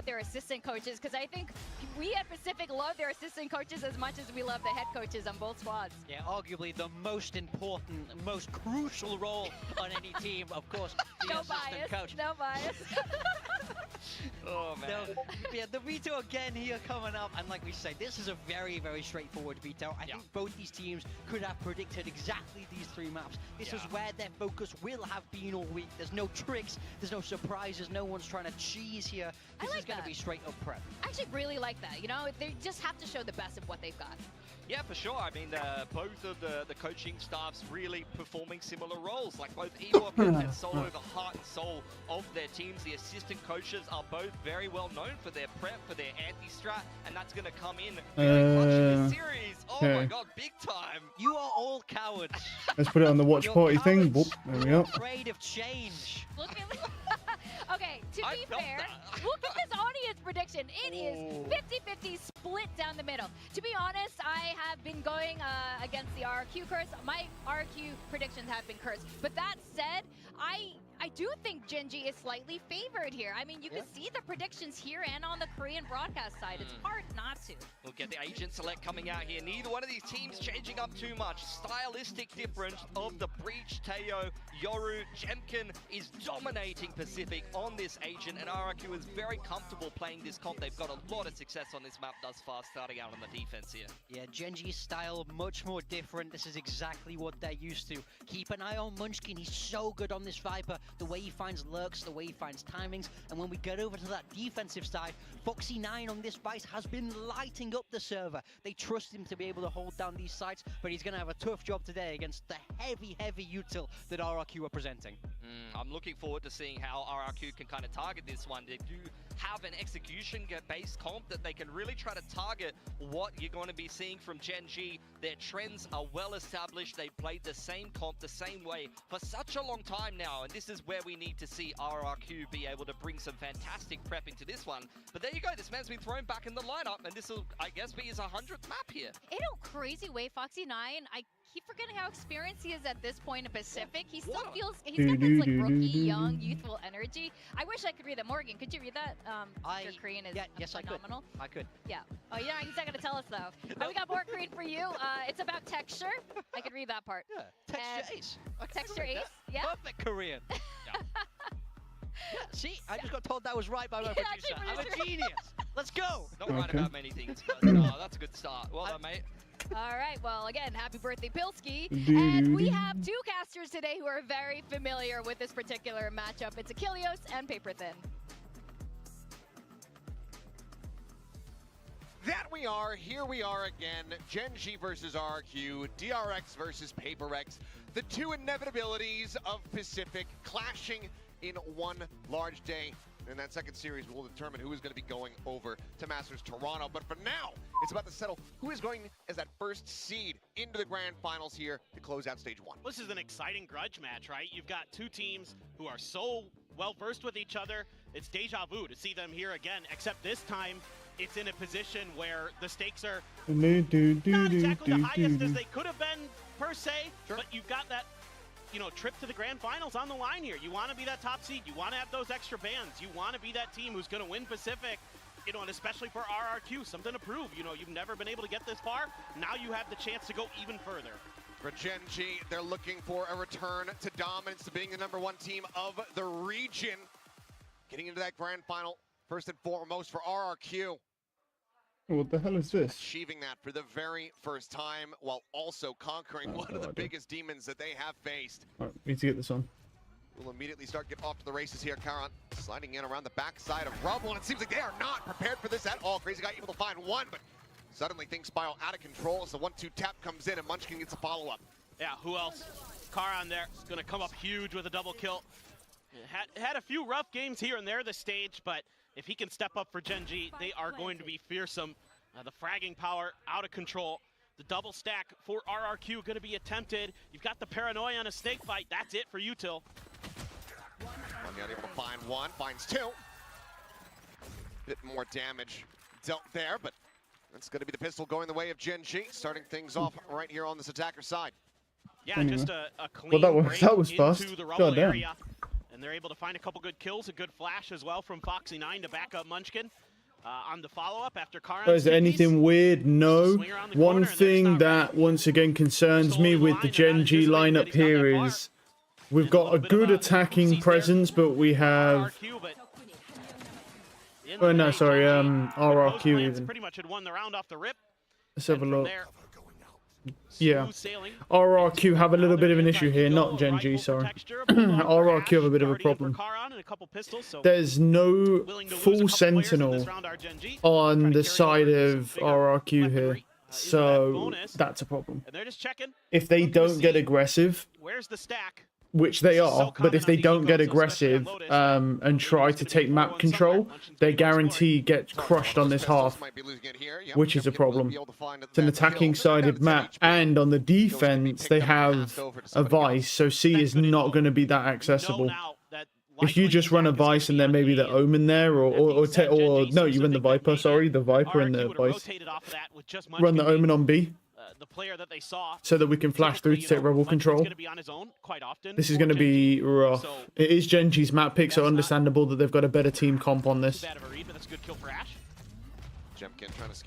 with their assistant coaches, because I think we at Pacific love their assistant coaches as much as we love the head coaches on both squads. Yeah, arguably the most important, most crucial role on any team, of course, the assistant coach. No bias. Oh man. So, yeah, the veto again here coming up, and like we say, this is a very, very straightforward veto. I think both these teams could have predicted exactly these 3 maps. This is where their focus will have been all week. There's no tricks, there's no surprises, no one's trying to cheese here. This is going to be straight up prep. I actually really like that. You know, they just have to show the best of what they've got. Yeah, for sure. I mean, both of the coaching staffs really performing similar roles. Like both Ewok and Solo, the heart and soul of their teams. The assistant coaches are both very well known for their prep, for their anti-strat, and that's going to come in very much in the series. Oh my god, big time. You are all cowards. Let's put it on the watch party thing. Whoop, there we go. Afraid of change. Look at Okay, to be fair, look at this audience prediction. It is 50-50 split down the middle. To be honest, I have been going against the RRQ curse. My RRQ predictions have been cursed. But that said, I do think Gen.G is slightly favored here. I mean, you can see the predictions here and on the Korean broadcast side. It's hard not to. We'll get the agent select coming out here. Neither one of these teams changing up too much. Stylistic difference of the Breach, Teo, Yoru. Jemkin is dominating Pacific on this agent, and RRQ is very comfortable playing this comp. They've got a lot of success on this map thus far, starting out on the defense here. Yeah, Gen.G's style much more different. This is exactly what they're used to. Keep an eye on Munchkin. He's so good on this Viper. The way he finds lurks, the way he finds timings. And when we get over to that defensive side, Foxy9 on this base has been lighting up the server. They trust him to be able to hold down these sites, but he's going to have a tough job today against the heavy util that RRQ are presenting. I'm looking forward to seeing how RRQ can kind of target this one. They do have an execution-based comp that they can really try to target what you're going to be seeing from Gen.G. Their trends are well established. They played the same comp the same way for such a long time now, and this is where we need to see RRQ be able to bring some fantastic prep into this one. But there you go, this man's been thrown back in the lineup, and this will, I guess, be his 100th map here. In a crazy way, Foxy9, I keep forgetting how experienced he is at this point in Pacific. He still feels, he's got this like rookie, young, youthful energy. I wish I could read that. Morgan, could you read that? Your Korean is phenomenal. I could. Yeah. Oh, yeah, he's not going to tell us, though. But we got more Korean for you. It's about texture. I could read that part. Yeah, texture ace. Texture ace, yeah. Perfect Korean. Yeah, see, I just got told that was right by my producer. I'm a genius. Let's go. Not right about many things, but no, that's a good start. Well done, mate. All right, well, again, happy birthday, Pilski. And we have 2 casters today who are very familiar with this particular matchup. It's Achilleos and Paper Thin. That we are, here we are again, Gen.G versus RRQ, DRX versus PaperX, the 2 inevitabilities of Pacific clashing in one large day. In that second series, we'll determine who is going to be going over to Masters Toronto. But for now, it's about to settle who is going as that first seed into the grand finals here to close out stage 1. This is an exciting grudge match, right? You've got 2 teams who are so well versed with each other. It's deja vu to see them here again, except this time it's in a position where the stakes are not exactly the highest as they could have been per se, but you've got that trip to the grand finals on the line here. You want to be that top seed. You want to have those extra bans. You want to be that team who's going to win Pacific, and especially for RRQ, something to prove. You've never been able to get this far. Now you have the chance to go even further. For Gen.G, they're looking for a return to dominance, to being the #1 team of the region. Getting into that grand final, first and foremost for RRQ. What the hell is this? Achieving that for the very first time, while also conquering one of the biggest demons that they have faced. Alright, need to get this on. We'll immediately get off to the races here. Karan sliding in around the backside of Rubble, and it seems like they are not prepared for this at all. Crazy Guy able to find one, but suddenly things spiral out of control as the 1-2 tap comes in and Munchkin gets a follow-up. Yeah, who else? Karan there, gonna come up huge with a double kill. Had a few rough games here and there this stage, but if he can step up for Gen.G, they are going to be fearsome. The fragging power out of control. The double stack for RRQ going to be attempted. You've got the paranoia on a snake fight. That's it for Util. Not able to find one, finds 2. Bit more damage dealt there, but that's going to be the pistol going the way of Gen.G, starting things off right here on this attacker side. Yeah, just a clean break that was fast. into the Rubble area. And and they're able to find a couple good kills, a good flash as well from Foxy9 to back up Munchkin. On the follow-up after Karan. Is there anything weird? No. One thing that once again concerns me with the Gen G lineup here is we've got a good attacking presence, but we have... Oh no, sorry, RRQ even. Pretty much had won the round off the rip. Let's have a look. Yeah, RRQ have a little bit of an issue here, not Gen G, sorry. RRQ have a bit of a problem. There's no full Sentinel on the side of RRQ here, so that's a problem. If they don't get aggressive, which they are, but if they don't get aggressive and try to take map control, they guarantee get crushed on this half, which is a problem. It's an attacking sided map, and on the defense they have a Vice, so C is not going to be that accessible. If you just run a Vice and then maybe the Omen there, or no, you run the Viper, sorry, the Viper and the Vice. Run the Omen on B. The player that they saw, so that we can flash through to take rebel control. This is going to be rough. It is Gen G's map pick, so understandable that they've got a better team comp on this.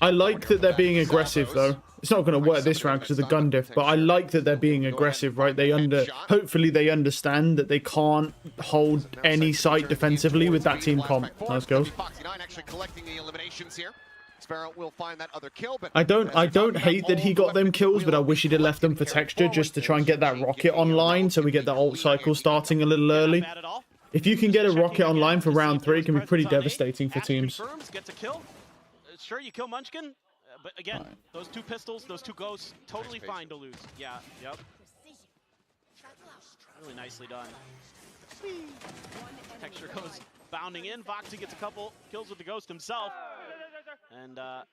I like that they're being aggressive, though. It's not going to work this round because of the gun diff, but I like that they're being aggressive, right? Hopefully they understand that they can't hold any site defensively with that team comp. Nice goals. Will find that other kill, but I don't hate that he got them kills, but I wish he'd have left them for texture just to try and get that rocket online so we get the ult cycle starting a little early. If you can get a rocket online for round 3, it can be pretty devastating for teams. Gets a kill. Sure, you kill Munchkin, but again, those two pistols, those two ghosts, totally fine to lose. Yeah, yep. Really nicely done. Texture goes bounding in. Foxy gets a couple kills with the ghost himself. And I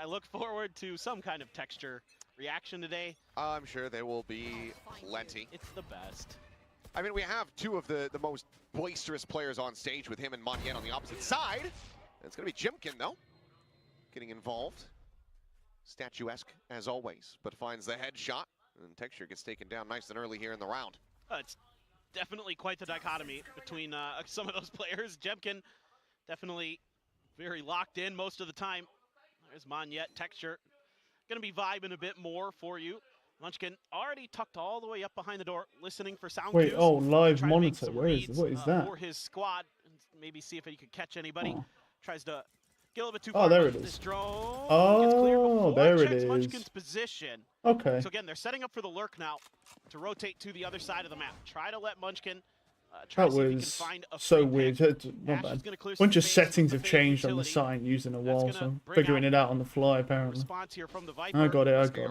look forward to some kind of texture reaction today. I'm sure there will be plenty. It's the best. I mean, we have two of the most boisterous players on stage with him and Monyen on the opposite side. It's going to be Jimkin, though, getting involved. Statuesque, as always, but finds the headshot. And Texture gets taken down nice and early here in the round. It's definitely quite the dichotomy between some of those players. Jemkin definitely very locked in most of the time. There's Monyet, Texture. Gonna be vibing a bit more for you. Munchkin already tucked all the way up behind the door, listening for sound cues. Wait, oh, live monitor. What is that? For his squad, and maybe see if he could catch anybody. Oh. Tries to get a little bit too far. Oh, there it is. Oh, there it is. Munchkin's position. Okay. So again, they're setting up for the lurk now to rotate to the other side of the map. Try to let Munchkin that was so weird. Not bad. A bunch of settings have changed on the sign using a wall, so I'm figuring it out on the fly, apparently. I got it, I got it.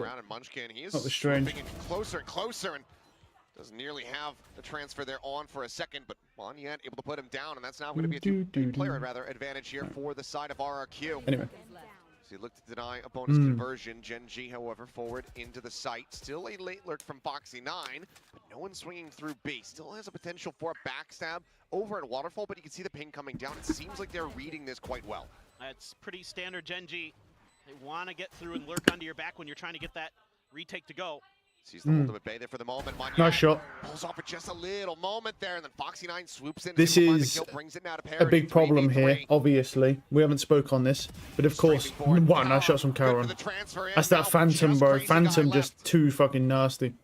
That was strange. Closer and closer, and doesn't nearly have the transfer there on for a second, but Monyet able to put him down, and that's now going to be a two-player advantage here for the side of RRQ. Anyway. So he looked to deny a bonus conversion. Gen G, however, forward into the site. Still a late lurk from Foxy9, but no one swinging through B. Still has a potential for a backstab over at Waterfall, but you can see the ping coming down. It seems like they're reading this quite well. That's pretty standard Gen G. They want to get through and lurk onto your back when you're trying to get that retake to go. Sees the hold of a bay there for the moment. Nice shot. Pulls off for just a little moment there, and then Foxy9 swoops in. This is a big problem here, obviously. We haven't spoke on this, but of course, wow, nice shot from Karon. That's that Phantom, bro. Phantom just too fucking nasty.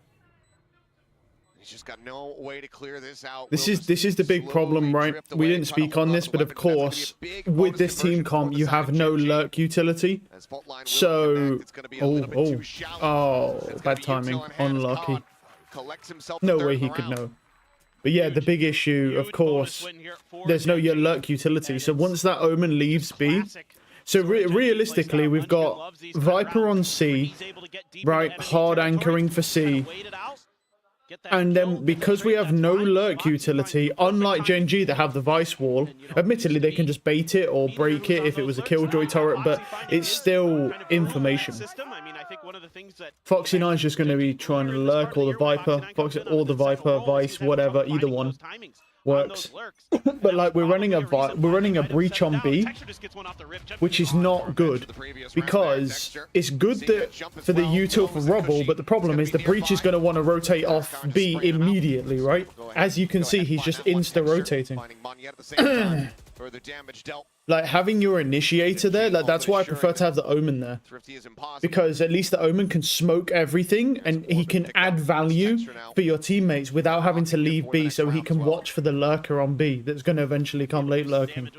He's just got no way to clear this out. This is the big problem, right? We didn't speak on this, but of course, with this team comp, you have no lurk utility. So, oh, bad timing, unlucky. No way he could know. But yeah, the big issue, of course, there's no lurk utility. So once that Omen leaves B, so realistically, we've got Viper on C, right? Hard anchoring for C. And then because we have no lurk utility, unlike Gen G that have the Vice wall, admittedly they can just bait it or break it if it was a Killjoy turret, but it's still information. Foxy9's just going to be trying to lurk or the Viper, or the Viper, Vice, whatever, either one. works. But like we're running a breach on B, which is not good because it's good that for the util for Rubble, but the problem is the breach is going to want to rotate off B immediately, right? As you can see, he's just insta rotating. Like having your initiator there, like that's why I prefer to have the Omen there, because at least the Omen can smoke everything and he can add value for your teammates without having to leave B, so he can watch for the lurker on B that's going to eventually come late lurking.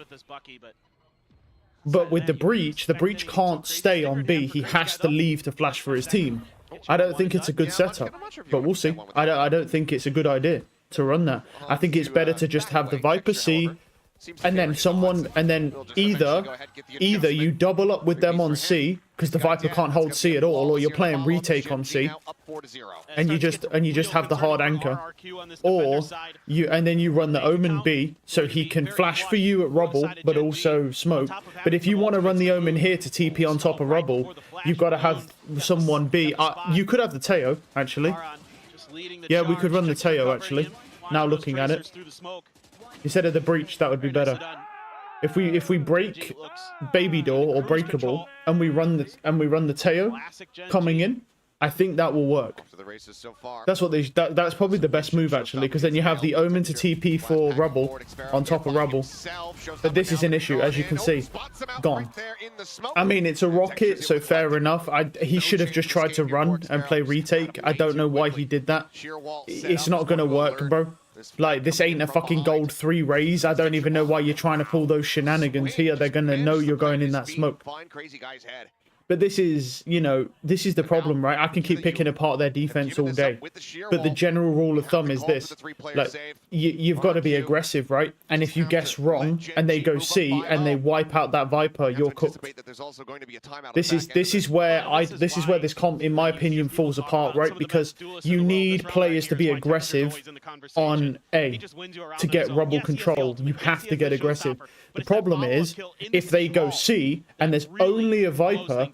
But with the breach can't stay on B. He has to leave to flash for his team. I don't think it's a good setup, but we'll see. I don't think it's a good idea to run that. I think it's better to just have the Viper C, and then either you double up with them on C because the Viper can't hold C at all, or you're playing retake on C, and you just have the hard anchor, or then you run the Omen B so he can flash for you at Rubble but also smoke. But if you want to run the Omen here to TP on top of Rubble, you've got to have someone B. You could have the Teo actually. Yeah, we could run the Teo actually. Now looking at it. Instead of the breach, that would be better. If we break Baby Door or Breakable and we run the Teo coming in, I think that will work. That's what that's probably the best move actually, because then you have the Omen to TP for Rubble on top of Rubble. But this is an issue, as you can see. Gone. I mean, it's a rocket, so fair enough. He should have just tried to run and play retake. I don't know why he did that. It's not gonna work, bro. Like, this ain't a fucking gold 3 raise. I don't even know why you're trying to pull those shenanigans here. They're gonna know you're going in that smoke. But this is, you know, this is the problem, right? I can keep picking apart their defense all day. But the general rule of thumb is this. Like, you've got to be aggressive, right? And if you guess wrong and they go C and they wipe out that Viper, you're cooked. This is where this comp, in my opinion, falls apart, right? Because you need players to be aggressive on A to get Rubble control. You have to get aggressive. The problem is, if they go C and there's only a Viper,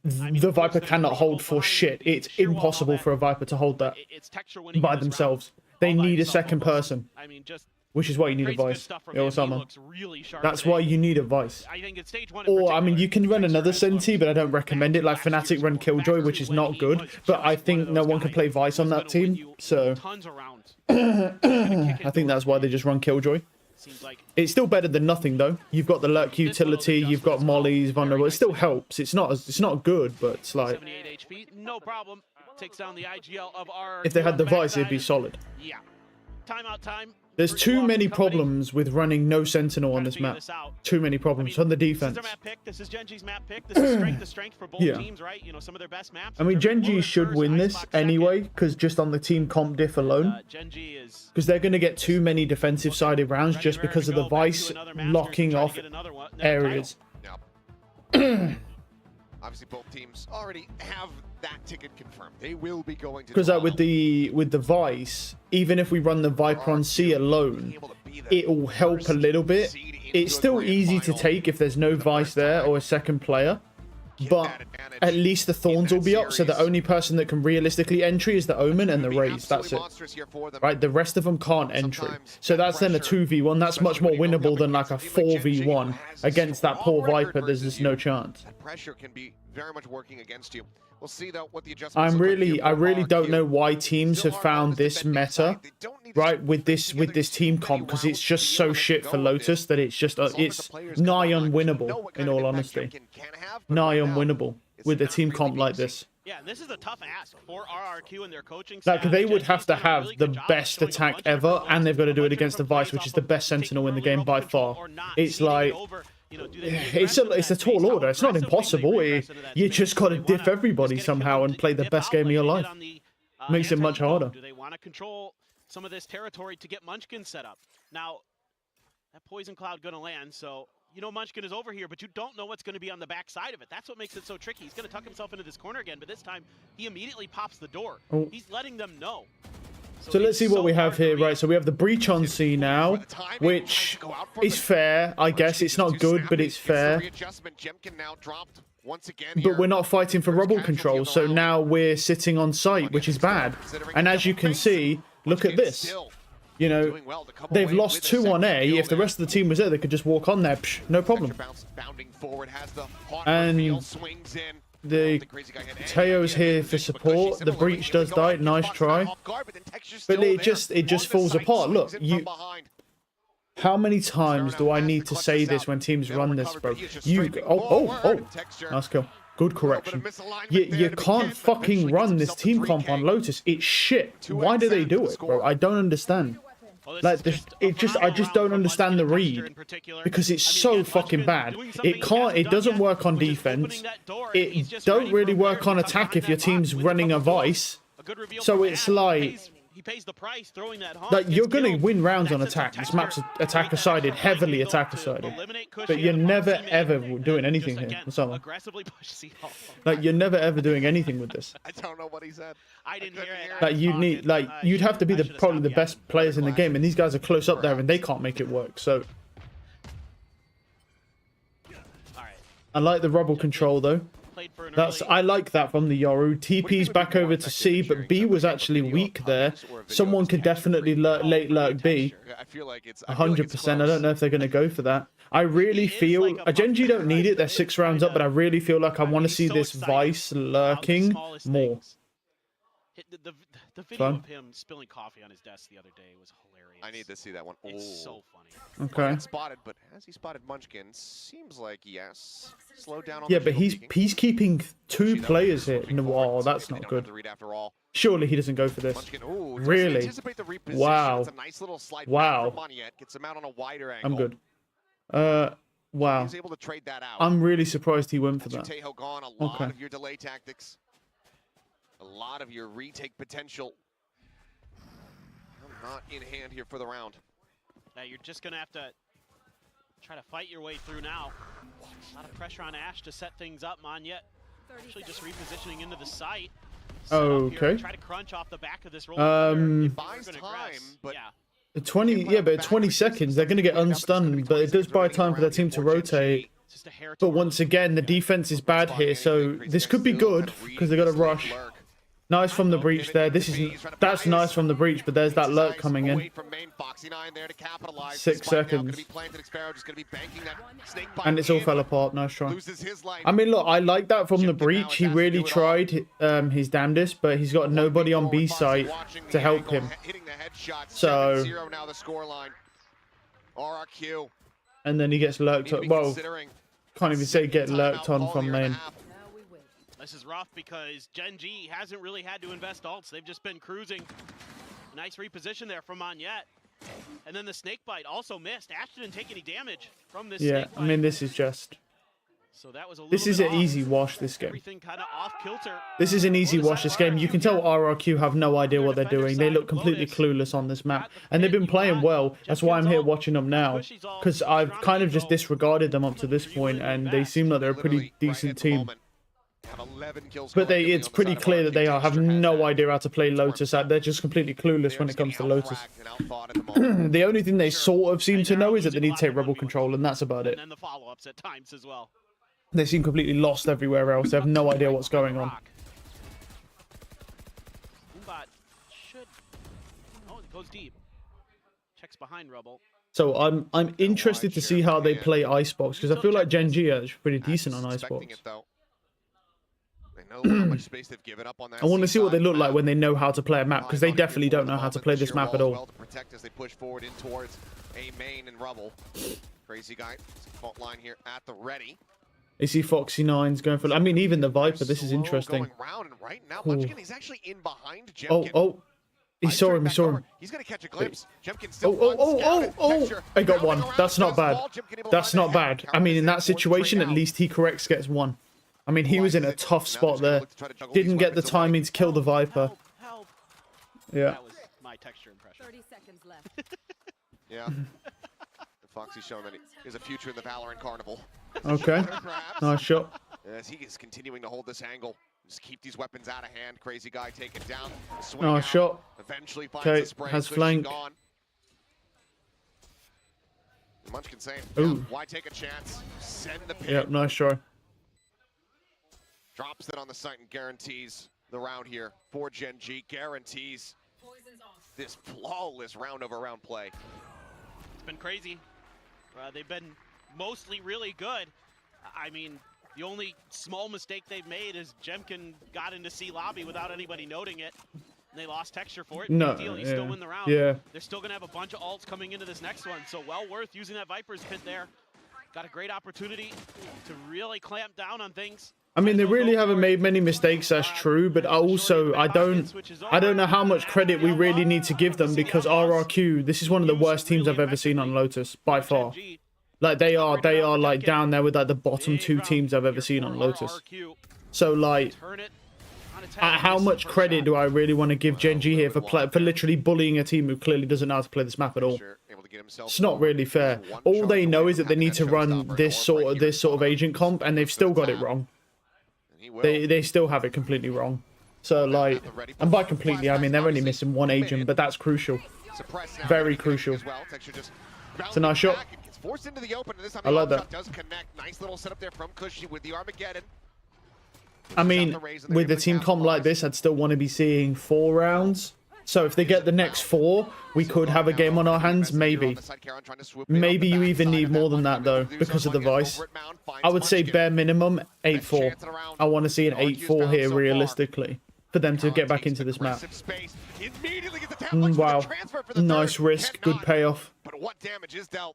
the Viper cannot hold for shit. It's impossible for a Viper to hold that by themselves. They need a second person, which is why you need a Vice or someone. That's why you need a Vice. Or, I mean, you can run another Senti, but I don't recommend it. Like Fnatic run Killjoy, which is not good, but I think no one can play Vice on that team, so I think that's why they just run Killjoy. It's still better than nothing though. You've got the lurk utility, you've got mollies, vulnerable. It still helps. It's not good, but it's like, no problem. Takes down the IGL of our if they had the Vice, it'd be solid. Yeah. Timeout time. There's too many problems with running no Sentinel on this map. Too many problems on the defense. This is their map pick. This is Genji's map pick. This is strength to strength for both teams, right? You know, some of their best maps. I mean, Genji should win this anyway, because just on the team comp diff alone. Because they're going to get too many defensive-sided rounds just because of the Vice locking off areas. Obviously, both teams already have that ticket confirmed. They will be going to. Because with the Vice, even if we run the Viper on C alone, it will help a little bit. It's still easy to take if there's no Vice there or a second player, but at least the Thorns will be up. So the only person that can realistically entry is the Omen and the Raze. That's it. Right, the rest of them can't entry. So that's then a 2v1. That's much more winnable than like a 4v1 against that poor Viper. There's just no chance. Pressure can be very much working against you. We'll see though what the adjustments. I really don't know why teams have found this meta, right, with this team comp, because it's just so shit for Lotus that it's just it's nigh unwinnable. In all honesty, nigh unwinnable with a team comp like this. Yeah, this is a tough ask for RRQ and their coaching staff. Like, they would have to really have the best attack ever, and they've got to do it against the Vice, which is the best Sentinel in the game by far. It's like, it's a tall order. It's not impossible. You just got to diff everybody somehow and play the best game of your life. Makes it much harder. Do they want to control some of this territory to get Munchkin set up? Now, that Poison Cloud going to land, so you know Munchkin is over here, but you don't know what's going to be on the back side of it. That's what makes it so tricky. He's going to tuck himself into this corner again, but this time he immediately pops the door. Oh. He's letting them know. So let's see what we have here, right? So we have the breach on C now, which is fair, I guess. It's not good, but it's fair. But we're not fighting for Rubble control, so now we're sitting on site, which is bad. And as you can see, look at this. You know, they've lost 2 on A. If the rest of the team was there, they could just walk on there. Psh, no problem. And the Teo's here for support. The breach does die. Nice try. But it just falls apart. Look, how many times do I need to say this when teams run this, bro? Nice kill. Good correction. You can't fucking run this team comp on Lotus. It's shit. Why do they do it, bro? I don't understand. Like, I just don't understand the read, because it's so fucking bad. It doesn't work on defense. It don't really work on attack if your team's running a Vice. So it's like, you're gonna win rounds on attack. This map's attacker-sided, heavily attacker-sided. But you're never ever doing anything here. Like, you're never ever doing anything with this. I don't know what he said. I didn't hear it. Like, you'd have to be probably the best players in the game, and these guys are close up there, and they can't make it work. So, I like the rubble control though. I like that from the Yoru. TP's back over to C, but B was actually weak there. Someone could definitely late lurk B. 100%. I don't know if they're going to go for that. I really feel... Gen G don't need it. They're 6 rounds up, but I really feel like I want to see this Vice lurking more. The video of him spilling coffee on his desk the other day was hilarious. I need to see that one. It's so funny. Okay. Spotted, but has he spotted Munchkin? Seems like yes. Slow down on but he's keeping 2 players here. No, that's not good. Surely he doesn't go for this. Really? Wow. Wow. I'm good. Wow. I'm really surprised he went for that. Okay. A lot of your retake potential not in hand here for the round. Now you're just going to have to try to fight your way through now. A lot of pressure on Ash to set things up. Monyet actually just repositioning into the site. Okay. Try to crunch off the back of this roll. It buys time, but yeah. 20 seconds, they're going to get unstunned, but it does buy time for their team to rotate. But once again, the defense is bad here, so this could be good because they got to rush. Nice from the breach there. That's nice from the breach, but there's that lurk coming in. 6 seconds. And it's all fell apart. Nice try. I mean, look, I like that from the breach. He really tried his damnedest, but he's got nobody on B site to help him. So... And then he gets lurked on. Well, can't even say get lurked on from lane. This is rough because Gen G hasn't really had to invest ults. They've just been cruising. Nice reposition there from Monyet. And then the snake bite also missed. Ash didn't take any damage from this snake bite. I mean, this is just... So that was a this is an easy wash, this game. Everything kind of off kilter. This is an easy wash, this game. You can tell RRQ have no idea what they're doing. They look completely clueless on this map. And they've been playing well. That's why I'm here watching them now. Because I've kind of just disregarded them up to this point, and they seem like they're a pretty decent team. But it's pretty clear that they have no idea how to play Lotus. They're just completely clueless when it comes to Lotus. The only thing they sort of seem to know is that they need to take rebel control, and that's about it. And the follow-ups at times as well. They seem completely lost everywhere else. They have no idea what's going on. Oh, it goes deep. Checks behind Rebel. So I'm interested to see how they play Icebox, because I feel like Gen G is pretty decent on Icebox. I want to see what they look like when they know how to play a map, because they definitely don't know how to play this map at all. Crazy guy, fault line here at the ready. You see Foxy Nines going for... I mean, even the Viper, this is interesting. He's actually in behind oh. He saw him. He's going to catch a glimpse. I got one. That's not bad. That's not bad. I mean, in that situation, at least he corrects gets one. I mean, he was in a tough spot there. Didn't get the timing to kill the Viper. Yeah. That was my texture impression. 30 seconds left. Yeah. Foxy's showing that he has a future in the Val Ranked Carnival. Okay. Nice shot. As he is continuing to hold this angle. Just keep these weapons out of hand. Crazy guy taken down. Nice shot. Eventually finds the spray. Has flank. Munchkin saying, why take a chance? Send the pin. Yep, nice try. Drops it on the site and guarantees the round here for Gen G. Guarantees this flawless round-over-round play. It's been crazy. They've been mostly really good. I mean, the only small mistake they've made is Jemkin got into C lobby without anybody noting it. And they lost texture for it. No, Big deal. You still win the round. Yeah. They're still going to have a bunch of ults coming into this next one. So well worth using that Viper's Pit there. Got a great opportunity to really clamp down on things. I mean, they really haven't made many mistakes, that's true, but also I don't know how much credit we really need to give them, because RRQ, this is one of the worst teams I've ever seen on Lotus, by far. Like, they are like down there with like the bottom 2 teams I've ever seen on Lotus. So like, how much credit do I really want to give Gen G here for literally bullying a team who clearly doesn't know how to play this map at all? It's not really fair. All they know is that they need to run this sort of agent comp, and they've still got it wrong. They still have it completely wrong. So like, and by completely I mean they're only missing 1 agent, but that's crucial. Very crucial. It's a nice shot. I like that. Nice little setup there from Cushy with the Armageddon. I mean, with a team comp like this, I'd still want to be seeing 4 rounds. So if they get the next 4, we could have a game on our hands, maybe. Maybe you even need more than that, though, because of the Vice. I would say bare minimum 8-4. I want to see an 8-4 here, realistically, for them to get back into this map. Wow. Nice risk, good payoff. But what damage is dealt?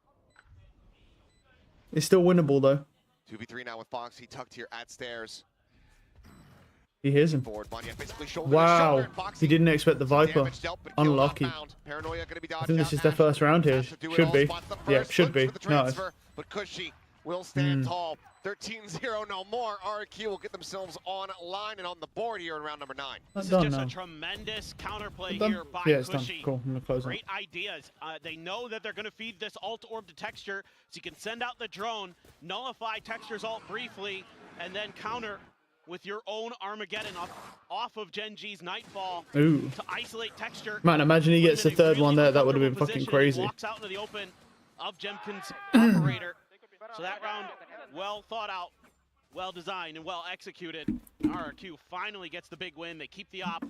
It's still winnable, though. 2v3 now with Fox. He tucked here at stairs. He hears him. Wow. He didn't expect the Viper. Unlucky. I think this is their first round here. Should be. Yeah, should be. Nice. But Cushy will stand tall. 13-0, no more. RQ will get themselves online and on the board here in round number 9. This is just a tremendous counterplay here by Cushy. Cool. I'm gonna close Great ideas. They know that they're going to feed this ult orb to Texture, so you can send out the drone, nullify Texture's ult briefly, and then counter with your own Armageddon off of Gen G's Nightfall to isolate Texture. Man, imagine he gets the 3rd one there. That would have been fucking crazy. Walks out into the open of Jemkin's operator. So that round, well thought out, well designed, and well executed. RRQ finally gets the big win. They keep the op,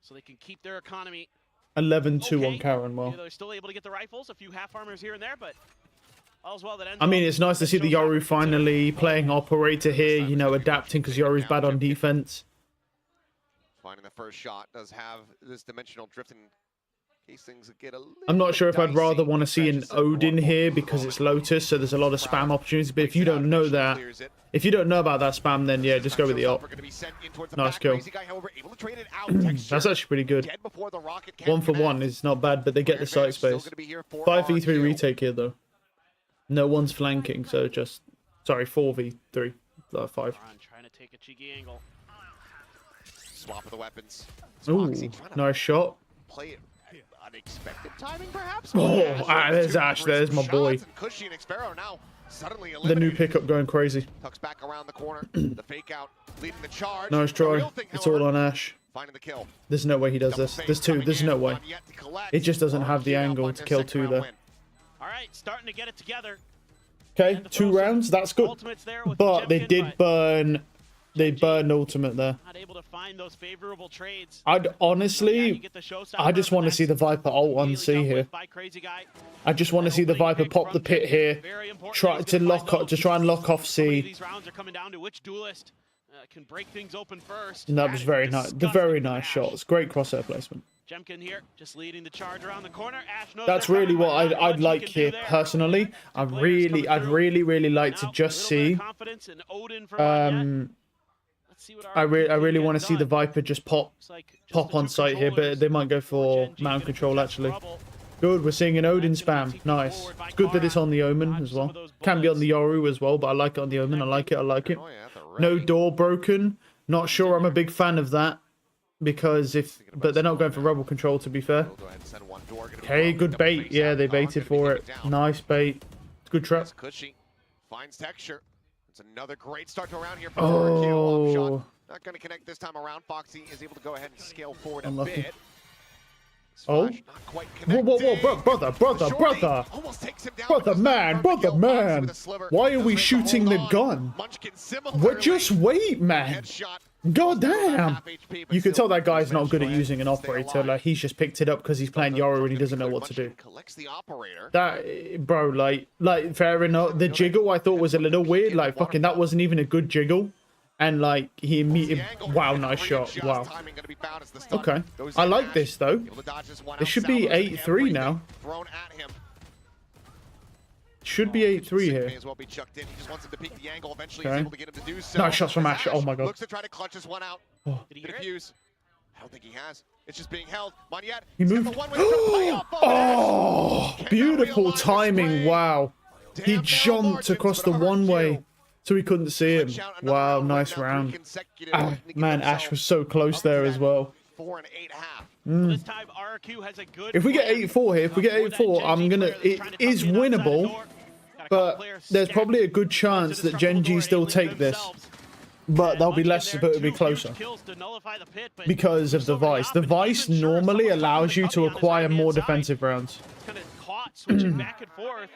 so they can keep their economy. 11-2 on Karen. Well, they're still able to get the rifles, a few half armors here and there, but all's well that ends. I mean, it's nice to see the Yoru finally playing operator here, you know, adapting, because Yoru's bad on defense. Finding the first shot does have this dimensional drift in case things get a little I'm not sure if I'd rather want to see an Odin here because it's Lotus, so there's a lot of spam opportunities. But if you don't know that, if you don't know about that spam, then yeah, just go with the op. Nice kill. That's actually pretty good. 1 for 1 is not bad, but they get the site space. 5v3 retake here though. No one's flanking, so just... Sorry, 4v3. 5. Trying to take a cheeky angle. Swap of the weapons. Ooh, nice shot. Play it unexpected timing, perhaps? Oh, there's Ash. There's my boy. Cushy and Xpero now suddenly the new pickup going crazy. Tucks back around the corner. The fake out leading the charge. Nice try. It's all on Ash. Finding the kill. There's no way he does this. There's 2. There's no way. It just doesn't have the angle to kill 2 there. All right, starting to get it together. Okay, 2 rounds. That's good. But they did burn. They burned ultimate there. Not able to find those favorable trades. I'd honestly, I just want to see the Viper ult on C here. I just want to see the Viper pop the pit here, try and lock off C. These rounds are coming down to which duelist can break things open first. And that was very nice. The very nice shots. Great crosshair placement. Jemkin here, just leading the charge around the corner. Ash knows that's really what I'd like here personally. I'd really like to just see. I really want to see the Viper just pop on site here, but they might go for mountain control actually. Good, we're seeing an Odin spam. Nice. It's good that it's on the Omen as well. Can be on the Yoru as well, but I like it on the Omen. I like it. No door broken. Not sure I'm a big fan of that. Because but they're not going for rebel control, to be fair. Okay, good bait. Yeah, they baited for it. Nice bait. Good trap. Finds Texture. It's another great start to a round here for RQ. Not going to connect this time around. Foxy is able to go ahead and scale forward a bit. Oh, whoa, brother, man. Why are we shooting the gun? Just wait, man. God damn! You can tell that guy's not good at using an operator. Like, he's just picked it up because he's playing Yoru and he doesn't know what to do. That, bro, like fair enough. The jiggle I thought was a little weird. Like, fucking, that wasn't even a good jiggle. And like, he immediately, wow, nice shot. Wow. Okay, I like this though. It should be 8-3 now. Should be 8-3 here. Okay. Nice shots from Ash. Oh my god. Looks to try to clutch this one out. Oh. Did he defuse? I don't think he has. It's just being held. Moniette. He moved. Oh, beautiful timing. Wow. He jumped across the one-way so he couldn't see him. Wow, nice round. Ah, man, Ash was so close there as well. 4 and 8.5. This time RRQ has a good If we get 8-4 here, if we get 8-4, I'm gonna. It is winnable, but there's probably a good chance that Gen G still take this. But they'll be less, but it'll be closer because of the Vice. The Vice normally allows you to acquire more defensive rounds. Switching back and forth.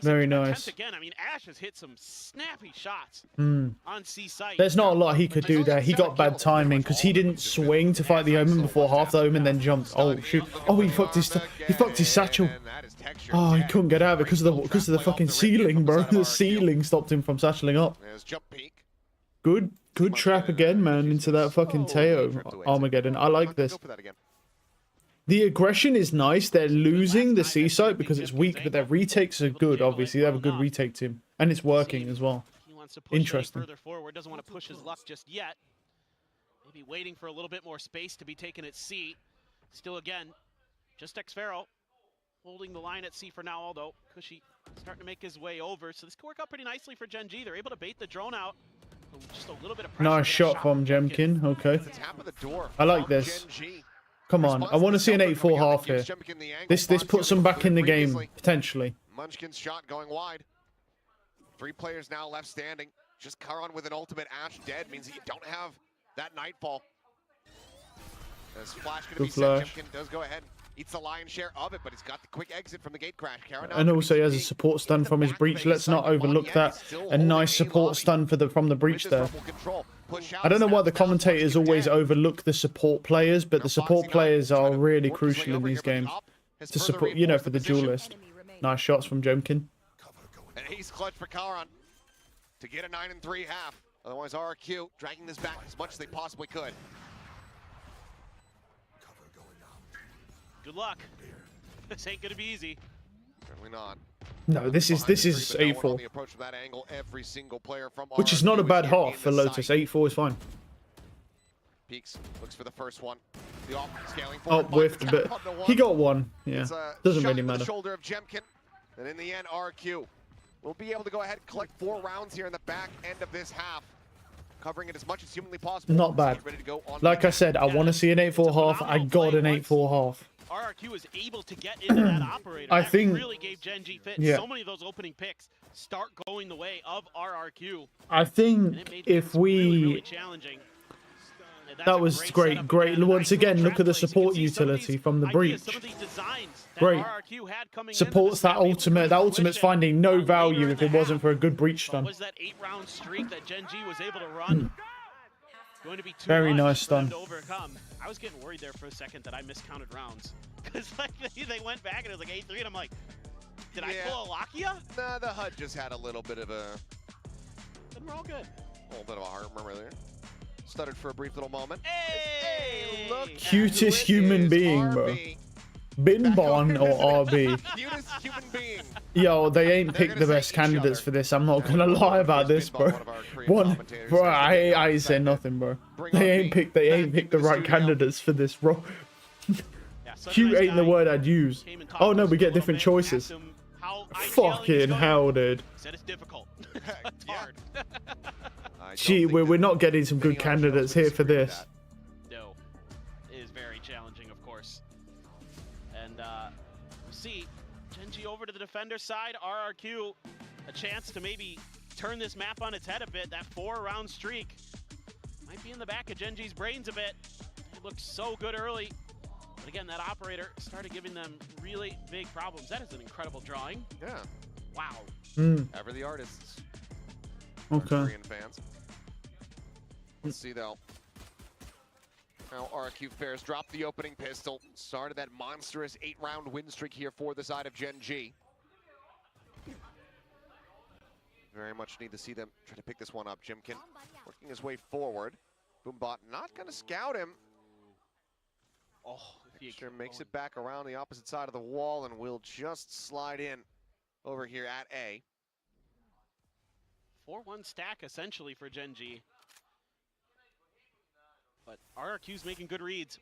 Very nice. Again. I mean, Ash has hit some snappy shots on C site. There's not a lot he could do there. He got bad timing because he didn't swing to fight the Omen before half the Omen, then jumped. Oh shoot! Oh, he fucked his satchel. Oh, he couldn't get out of it because of the fucking ceiling, bro. The ceiling stopped him from satcheling up. Good trap again, man, into that fucking Teo Armageddon. I like this. The aggression is nice. They're losing the C site because it's weak, but their retakes are good, obviously. They have a good retake team. And it's working as well. Interesting. Further forward, doesn't want to push his luck just yet. Maybe waiting for a little bit more space to be taken at C. Still again, just Xpharaoh holding the line at C for now, although Cushy starting to make his way over. So this could work out pretty nicely for Gen G. They're able to bait the drone out. Just a little bit of pressure. Nice shot from Jemkin. Okay. I like this. Come on, I want to see an 8-4 half here. This puts them back in the game, potentially. Munchkin's shot going wide. 3 players now left standing. Just Karan with an ultimate. Ash dead means that you don't have that Nightfall. As Flash going to be set, Jemkin does go ahead. Eats the lion's share of it, but he's got the quick exit from the gate crash. And also he has a support stun from his breach. Let's not overlook that. A nice support stun from the breach there. I don't know why the commentators always overlook the support players, but the support players are really crucial in these games. To support, you know, for the duelist. Nice shots from Jemkin. An ace clutch for Karan to get a 9-3 half. Otherwise, RRQ dragging this back as much as they possibly could. Good luck. This ain't gonna be easy. Certainly not. No, this is 8-4. Which is not a bad half for Lotus. 8-4 is fine. Peaks looks for the first one. Oh, whiffed a bit. He got one. Yeah, doesn't really matter. Shoulder of Jemkin, and in the end, RQ will be able to go ahead and collect 4 rounds here in the back end of this half, covering it as much as humanly possible. Not bad. Like I said, I want to see an 8-4 half. I got an 8-4 half. RRQ was able to get into that operator. I think really gave Gen G fit. So many of those opening picks start going the way of RRQ. I think if we really challenging. That was great. Once again, look at the support utility from the breach. Great. Supports that ultimate. That ultimate's finding no value if it wasn't for a good breach stun. Was that 8-round streak that Gen G was able to run? Going to be too very nice stun. To overcome. I was getting worried there for a second that I miscounted rounds because like they went back and it was like 8-3 and I'm like, did I pull a Lakia? Nah, the HUD just had a little bit of a. Then we're all good. A little bit of a heart murmur there. Stuttered for a brief little moment. Hey, look cutest human being, bro. Bin Bon or RB. Cutest human being. Yo, they ain't picked the best candidates for this. I'm not gonna lie about this, bro. Bro, I ain't saying nothing, bro. They ain't picked the right candidates for this, bro. Cute ain't the word I'd use. Oh no, we get different choices. Fucking hell, dude. Said it's difficult. It's hard. Gee, we're not getting some good candidates here for this. No, it is very challenging, of course. And see, Gen G over to the defender side, RRQ, a chance to maybe turn this map on its head a bit. That 4-round streak might be in the back of Gen G's brains a bit. It looks so good early. But again, that operator started giving them really big problems. That is an incredible drawing. Yeah. Wow. Ever the artists. Okay. Korean fans. Let's see though. Now RRQ fares dropped the opening pistol. Started that monstrous 8-round win streak here for the side of Gen G. Very much need to see them try to pick this one up. Jimkin working his way forward. Boombot not going to scout him. Oh, Sure makes it back around the opposite side of the wall and will just slide in over here at A. 4-1 stack essentially for Gen G. But RRQ's making good reads.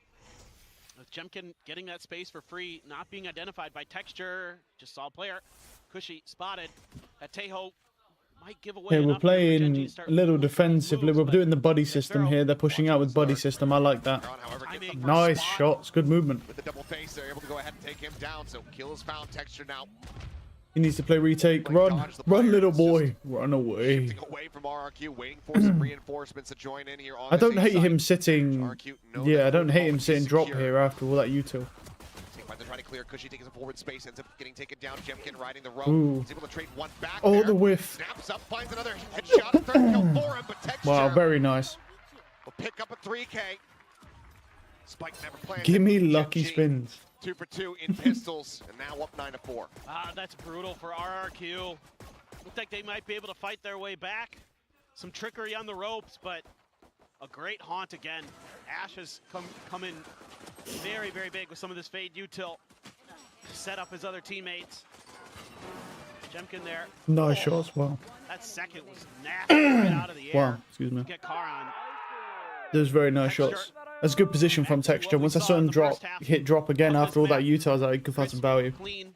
With Jemkin getting that space for free, not being identified by Texture. Just saw a player. Cushy spotted. At Tejo might give away. Yeah, we're playing a little defensively. We're doing the buddy system here. They're pushing out with buddy system. I like that. Nice shots. Good movement. With the double face, they're able to go ahead and take him down. So kill is found. Texture now. He needs to play retake. Run. Run, little boy. Run away. Away from RRQ, waiting for some reinforcements to join in here on I don't hate him sitting. Yeah, I don't hate him sitting drop here after all that util. They're trying to clear. Cushy takes a forward space, ends up getting taken down. Jemkin riding the rope. He's able to trade one back. Oh, the whiff. Snaps up, finds another headshot. Third kill for him, but Texture. Wow, very nice. Will pick up a 3K. Spike never planned. Give me lucky spins. 2 for 2 in pistols, and now up 9-4. That's brutal for RRQ. Looks like they might be able to fight their way back. Some trickery on the ropes, but a great haunt again. Ash has come in very, very big with some of this fade util. Set up his other teammates. Jemkin there. Nice shots, wow. That second was nasty right out of the air. Wow, excuse me. Get Karan. Those very nice shots. That's good position from Texture. Once I saw him drop, hit drop again after all that util, I was like, he could find some value. Clean.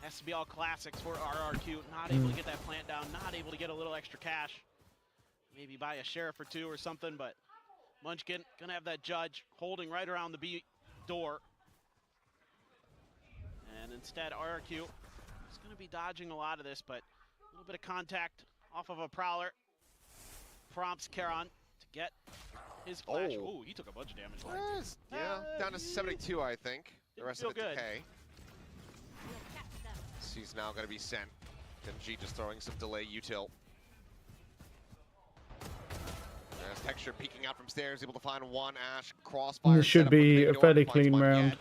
Has to be all classics for RRQ. Not able to get that plant down. Not able to get a little extra cash. Maybe buy a sheriff or two or something, but Munchkin gonna have that judge holding right around the B door. And instead, RRQ is gonna be dodging a lot of this, but a little bit of contact off of a prowler prompts Karan to get his flash. Oh, he took a bunch of damage. Yeah, down to 72, I think. The rest of it decay. He's now going to be sent. Gen G just throwing some delay util. There's Texture peeking out from stairs, able to find one. Ash crossfire. This should be a fairly clean round.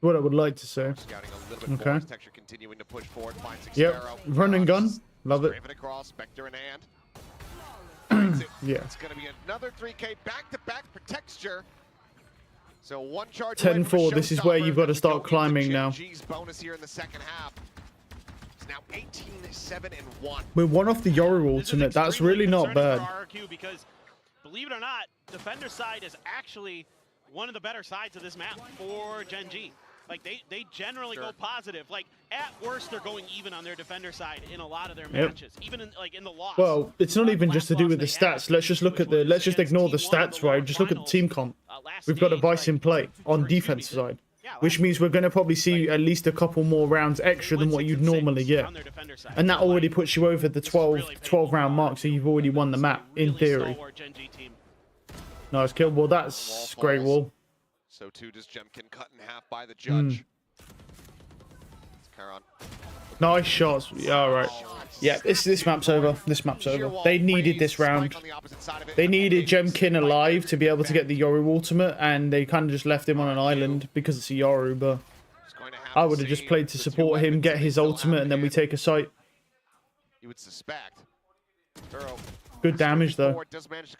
What I would like to say. Scouting a little bit more. Texture continuing to push forward. Finds yep. Run and gun. Love it. Across, Spectre in hand. Yeah. It's going to be another 3K back-to-back for Texture. So one charge 10-4. This is where you've got to start climbing now. G's bonus here in the second half. It's now 18-7-1. We're one off the Yoru ultimate. That's really not bad. Because believe it or not, defender side is actually one of the better sides of this map for Gen G. Like they generally go positive. Like at worst, they're going even on their defender side in a lot of their matches, even in in the loss. Well, it's not even just to do with the stats. Let's just look at the. Let's just ignore the stats, right? Just look at the team comp. We've got a Vice in play on defense side, which means we're going to probably see at least a couple more rounds extra than what you'd normally get, and that already puts you over the 12 round mark. So you've already won the map in theory. Nice kill. Well, that's great wall. So too does Jemkin, cut in half by the judge. Karan. Nice shots. Yeah, all right. Yeah, this map's over. This map's over. They needed this round. They needed Jemkin alive to be able to get the Yoru ultimate, and they kind of just left him on an island because it's a Yoru, but I would have just played to support him, get his ultimate, and then we take a site. You would suspect. Good damage, though.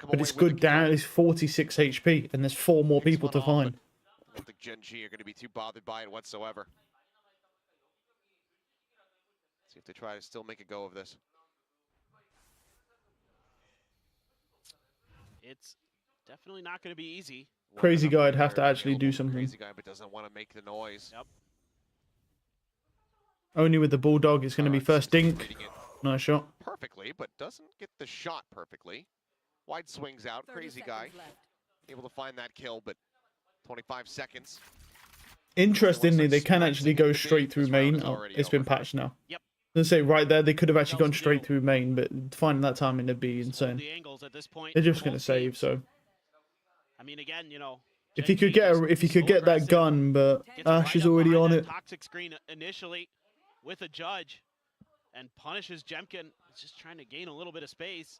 But it's good damage. It's 46 HP, and there's 4 more people to find. I don't think Gen G are going to be too bothered by it whatsoever. See if they try to still make a go of this. It's definitely not going to be easy. Crazy guy'd have to actually do something. Crazy guy, but doesn't want to make the noise. Yep. Only with the Bulldog, it's going to be first dink. Nice shot. Perfectly, but doesn't get the shot perfectly. Wide swings out. Crazy guy. Able to find that kill, but 25 seconds. Interestingly, they can actually go straight through main. Oh, it's been patched now. Yep. I was going to say, right there, they could have actually gone straight through main, but finding that timing would be insane. They're just going to save, so. I mean, again, you know. If you could get that gun, but Ash is already on it. Toxic screen initially with a judge and punishes Jemkin. He's just trying to gain a little bit of space.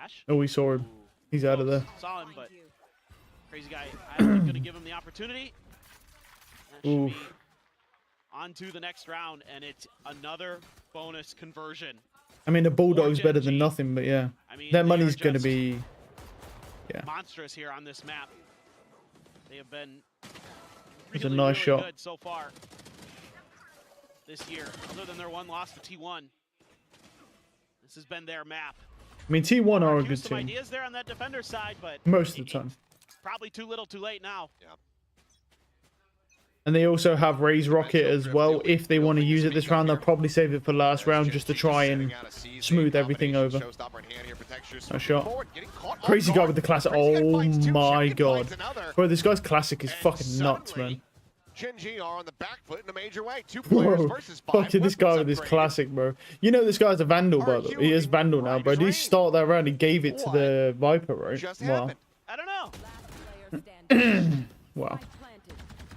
Ash. Oh, we saw him. He's out of there. Saw him, but Crazy Guy, I'm going to give him the opportunity. That should be on to the next round, and it's another bonus conversion. I mean, the Bulldog's better than nothing, but yeah. I mean, their money's going to be monstrous here on this map. They have been it's a nice shot good so far this year, other than their one loss to T1. This has been their map. I mean, T1 are a good some team. Ideas there on that defender side, but most of the time. Probably too little, too late now. Yeah. And they also have Raise Rocket as well. If they want to use it this round, they'll probably save it for last round just to try and smooth everything over. Nice shot. Crazy Guy with the classic. Oh my god. Bro, this guy's classic is fucking nuts, man. Gen G are on the back foot in a major way. 2 players versus 5. Fucking this guy with his classic, bro. You know this guy's a Vandal, bro. He is Vandal now, bro. Did he start that round? He gave it to the Viper, right? Wow. I don't know. Wow.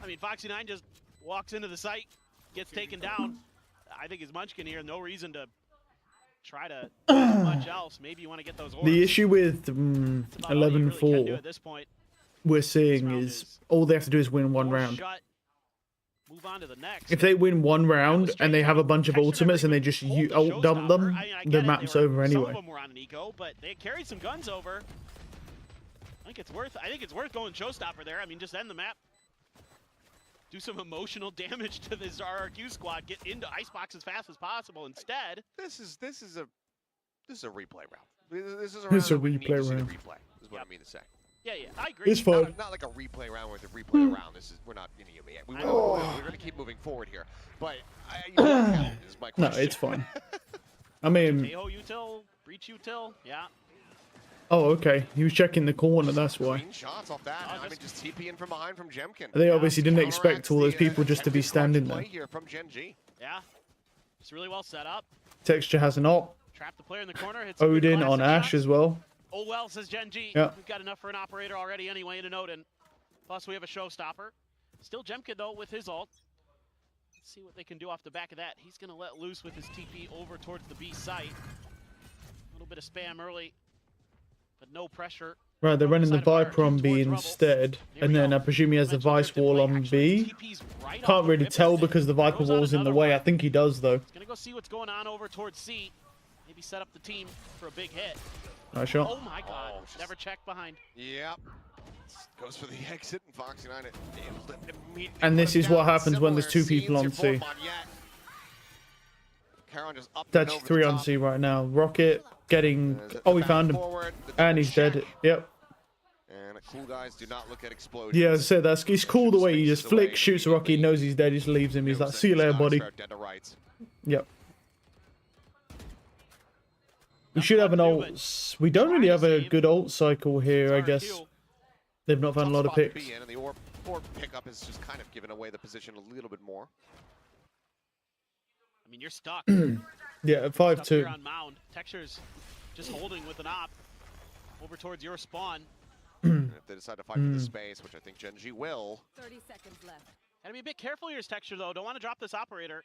I mean, Foxy9 just walks into the site, gets taken down. I think his Munchkin here, no reason to try to do much else. Maybe you want to get those orbs. The issue with 11-4 we're seeing is all they have to do is win one round. Move on to the next. If they win one round and they have a bunch of ultimates and they just ult dump them, the map's over anyway. Some of them were on an eco, but they carried some guns over. I think it's worth going Showstopper there. I mean, just end the map. Do some emotional damage to this RRQ squad. Get into Icebox as fast as possible. Instead, this is a replay round. This is a replay round. Replay is what I mean to say. Yeah, I agree. It's fun. Not like a replay round with a replay round. This is we're not. We're going to keep moving forward here. But is my question. No, it's fine. I mean, util, breach util, yeah. Oh, okay. He was checking the corner, that's why. Shots off that. I mean, just TPing from behind from Jemkin. They obviously didn't expect all those people just to be standing there. Here from Gen G. Yeah, it's really well set up. Texture has an ult. Trap the player in the corner. Hits Odin on Ash shot. as well. Oh well, says Gen G. Yeah. We've got enough for an operator already anyway in an Odin. Plus we have a Showstopper. Still Jemkin though with his ult. Let's see what they can do off the back of that. He's going to let loose with his TP over towards the B site. A little bit of spam early, but no pressure. Right, they're running the Viper on B instead, and then I presume he has the Vice Wall on B. Can't really tell because the Viper Wall's in the way. I think he does though. He's going to go see what's going on over towards C. Maybe set up the team for a big hit. Nice shot. Oh my god, never checked behind. Yep. Goes for the exit, and Foxy9 and this is what happens when there's two people on C. That's 3 on C right now. Rocket getting... Oh, he found him. And he's dead. Yep. And cool guys do not look at explosions. Yeah, as I said, it's cool the way he just flicks, shoots a Rocket, knows he's dead, just leaves him. He's like, see you later, buddy. Yep. We should have an ult. We don't really have a good ult cycle here, I guess. They've not found a lot of picks. And the orb pickup has just kind of given away the position a little bit more. I mean, you're stuck. Yeah, at 5-2. On mound. Texture's just holding with an op over towards your spawn. And if they decide to fight for the space, which I think Gen G will. 30 seconds left. Gotta be a bit careful here, Texture, though. Don't want to drop this operator.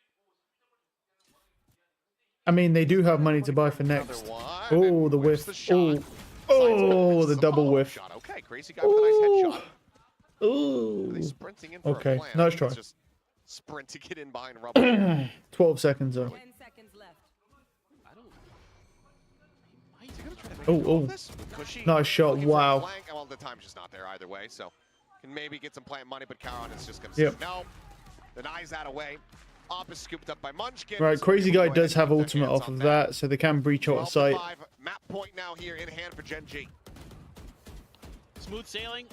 I mean, they do have money to buy for next. Oh, the whiff. Oh, the double whiff. Okay, Crazy Guy with a nice headshot. Oh. Okay, plan? nice try. Just sprint to get in behind rubber. 12 seconds though. 10 seconds left. Oh, nice shot. Wow. Well, the time's just not there either way, so can maybe get some plant money, but Charon is just going to say no. Denies that away. Op is scooped up by Munchkin. Right, Crazy Guy does have ultimate off of that, so they can breach out of sight. Map point now here in hand for Gen G. Smooth sailing.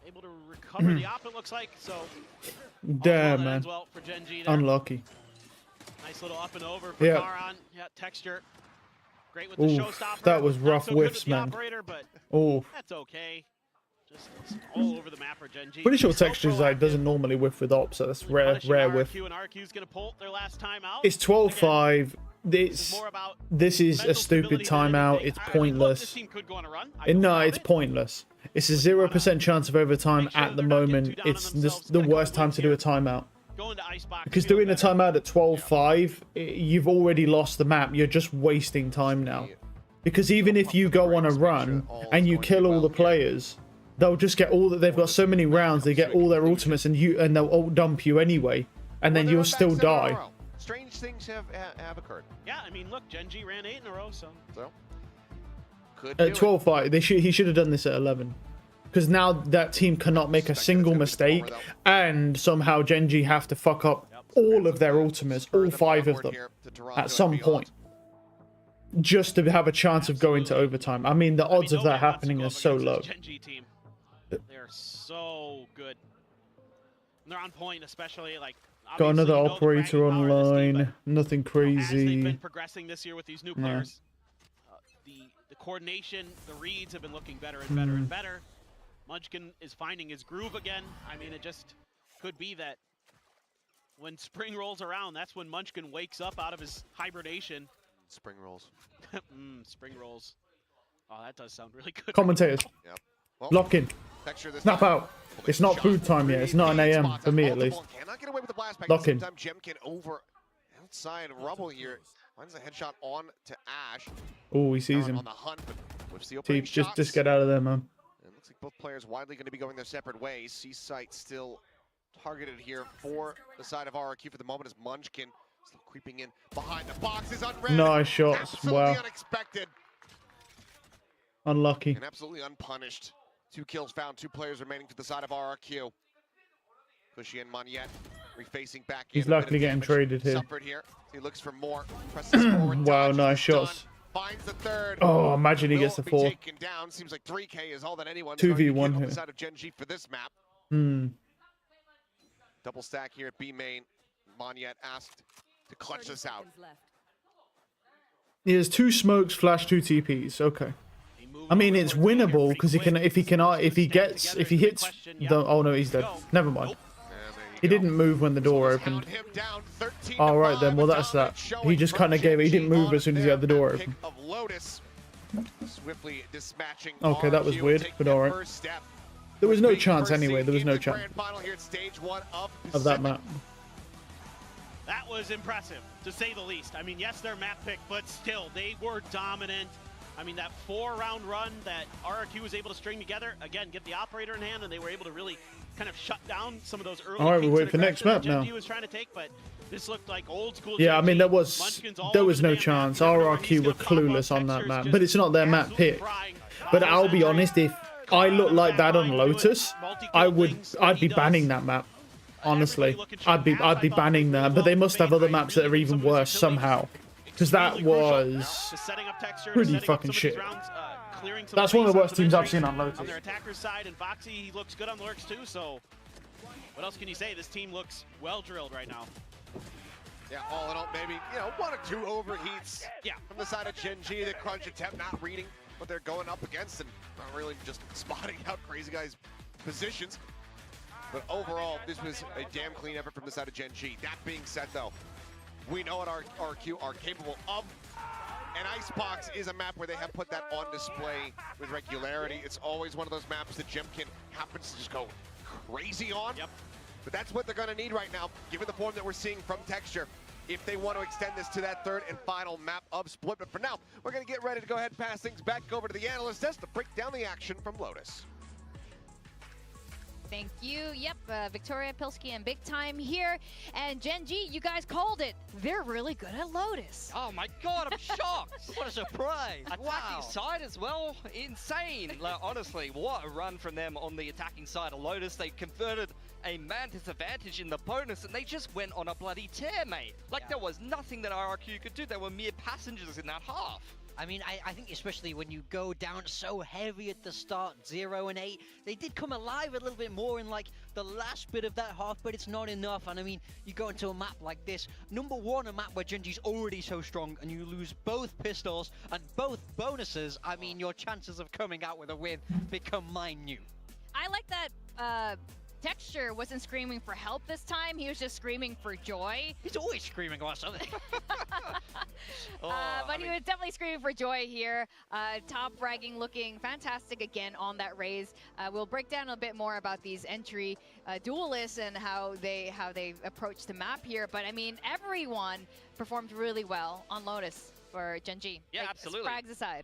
Able to recover the op, it looks like. So damn, man. Well for Gen G there. Unlucky. Nice little up and over for Charon. Yeah, Texture. Great with the Showstopper. That was rough whiffs, man. Operator, but that's okay. Just all over the map for Gen G. Pretty sure Texture's like doesn't normally whiff with ops, so that's rare whiff. And RQ's gonna pull their last time out. It's 12-5. This is a stupid timeout. It's pointless. No, it's pointless. It's a 0% chance of overtime at the moment. It's the worst time to do a timeout. Because doing a timeout at 12-5, you've already lost the map. You're just wasting time now. Because even if you go on a run and you kill all the players, they'll just get all that. They've got so many rounds, they get all their ultimates, and they'll ult dump you anyway, and then you'll still die. Strange things have occurred. Yeah, I mean, look, Gen G ran 8 in a row, so could at 12 fight, he should have done this at 11, because now that team cannot make a single mistake, and somehow Gen G have to fuck up all of their ultimates, all 5 of them, at some point, just to have a chance of going to overtime. I mean, the odds of that happening are so low. Gen G team. They're so good. And they're on point, especially like. Got another operator online. Nothing crazy. As they've been progressing this year with these new players, the coordination, the reads have been looking better and better and better. Munchkin is finding his groove again. I mean, it just could be that when spring rolls around, that's when Munchkin wakes up out of his hibernation. Spring rolls. Spring rolls. Oh, that does sound really good. Commentators. Yep. Well, lock in. Snap out. It's not food time yet. It's not an AM for me, at least. Cannot get away with the blast pack. Lock in. Jemkin over outside rubble here. Finds a headshot on to Ash. Oh, he sees him. On the hunt, but just get out of there, man. It looks like both players widely going to be going their separate ways. C-Site still targeted here for the side of RRQ for the moment as Munchkin still creeping in behind the boxes. Nice shots. Absolutely Wow. unexpected. Unlucky. And absolutely unpunished. 2 kills found, 2 players remaining to the side of RRQ. Pushy and Moniette refacing back in. He's likely getting traded here. Here. He looks for more. Presses forward. Wow, nice shots. Finds the third. Oh, imagine he gets the 4. Taken down. Seems like 3K is all that anyone's 2v1 on here. the side of Gen G for this map. Double stack here at B main. Moniette asked to clutch this out. He has 2 smokes, flash, 2 TPs. Okay. I mean, it's winnable because he hits the. Oh no, he's dead. Never mind. He didn't move when the door opened. All right then. Well, that's that. He just kind of gave it. He didn't move as soon as he had the door open. Okay, that was weird, but all right. There was no chance anyway. There was no chance of that map. That was impressive, to say the least. I mean, yes, they're map pick, but still, they were dominant. I mean, that 4-round run that RRQ was able to string together, again, get the operator in hand, and they were able to really kind of shut down some of those early. All right, we wait for next map now. Was trying to take, but this looked like old school. Yeah, I mean, there was no chance. RRQ were clueless on that map, but it's not their map pick. But I'll be honest, if I looked like that on Lotus, I'd be banning that map. Honestly, I'd be banning that. But they must have other maps that are even worse somehow. Because that was pretty fucking shit. That's one of the worst teams I've seen on Lotus. On their attacker's side, and Foxy, he looks good on the lurks too, so what else can you say? This team looks well drilled right now. Yeah, all in all, maybe, 1 or 2 overheats from the side of Gen G. The crunch attempt not reading what they're going up against and not really just spotting out crazy guys' positions. But overall, this was a damn clean effort from the side of Gen G. That being said, though, we know what RRQ are capable of. And Icebox is a map where they have put that on display with regularity. It's always one of those maps that Jemkin happens to just go crazy on. Yep. But that's what they're going to need right now, given the form that we're seeing from Texture, if they want to extend this to that 3rd and final map of Split. But for now, we're going to get ready to go ahead and pass things back over to the analyst desk to break down the action from Lotus. Thank you. Yep, Victoria, Pilsky, and Big Time here. And Gen G, you guys called it. They're really good at Lotus. Oh my god, I'm shocked. What a surprise. Attacking side as well, insane. Like, honestly, what a run from them on the attacking side of Lotus. They converted a man disadvantage in the bonus, and they just went on a bloody tear, mate. Like, there was nothing that RRQ could do. They were mere passengers in that half. I mean, I think especially when you go down so heavy at the start, 0 and 8, they did come alive a little bit more in like the last bit of that half, but it's not enough. And I mean, you go into a map like this, number 1, a map where Gen G's already so strong, and you lose both pistols and both bonuses. I mean, your chances of coming out with a win become minute. I like that Texture wasn't screaming for help this time. He was just screaming for joy. He's always screaming about something. But he was definitely screaming for joy here. Top fragging looking fantastic again on that raise. We'll break down a bit more about these entry duelists and how they approach the map here. But I mean, everyone performed really well on Lotus. for Gen G. Yeah, like, absolutely. Sprags aside.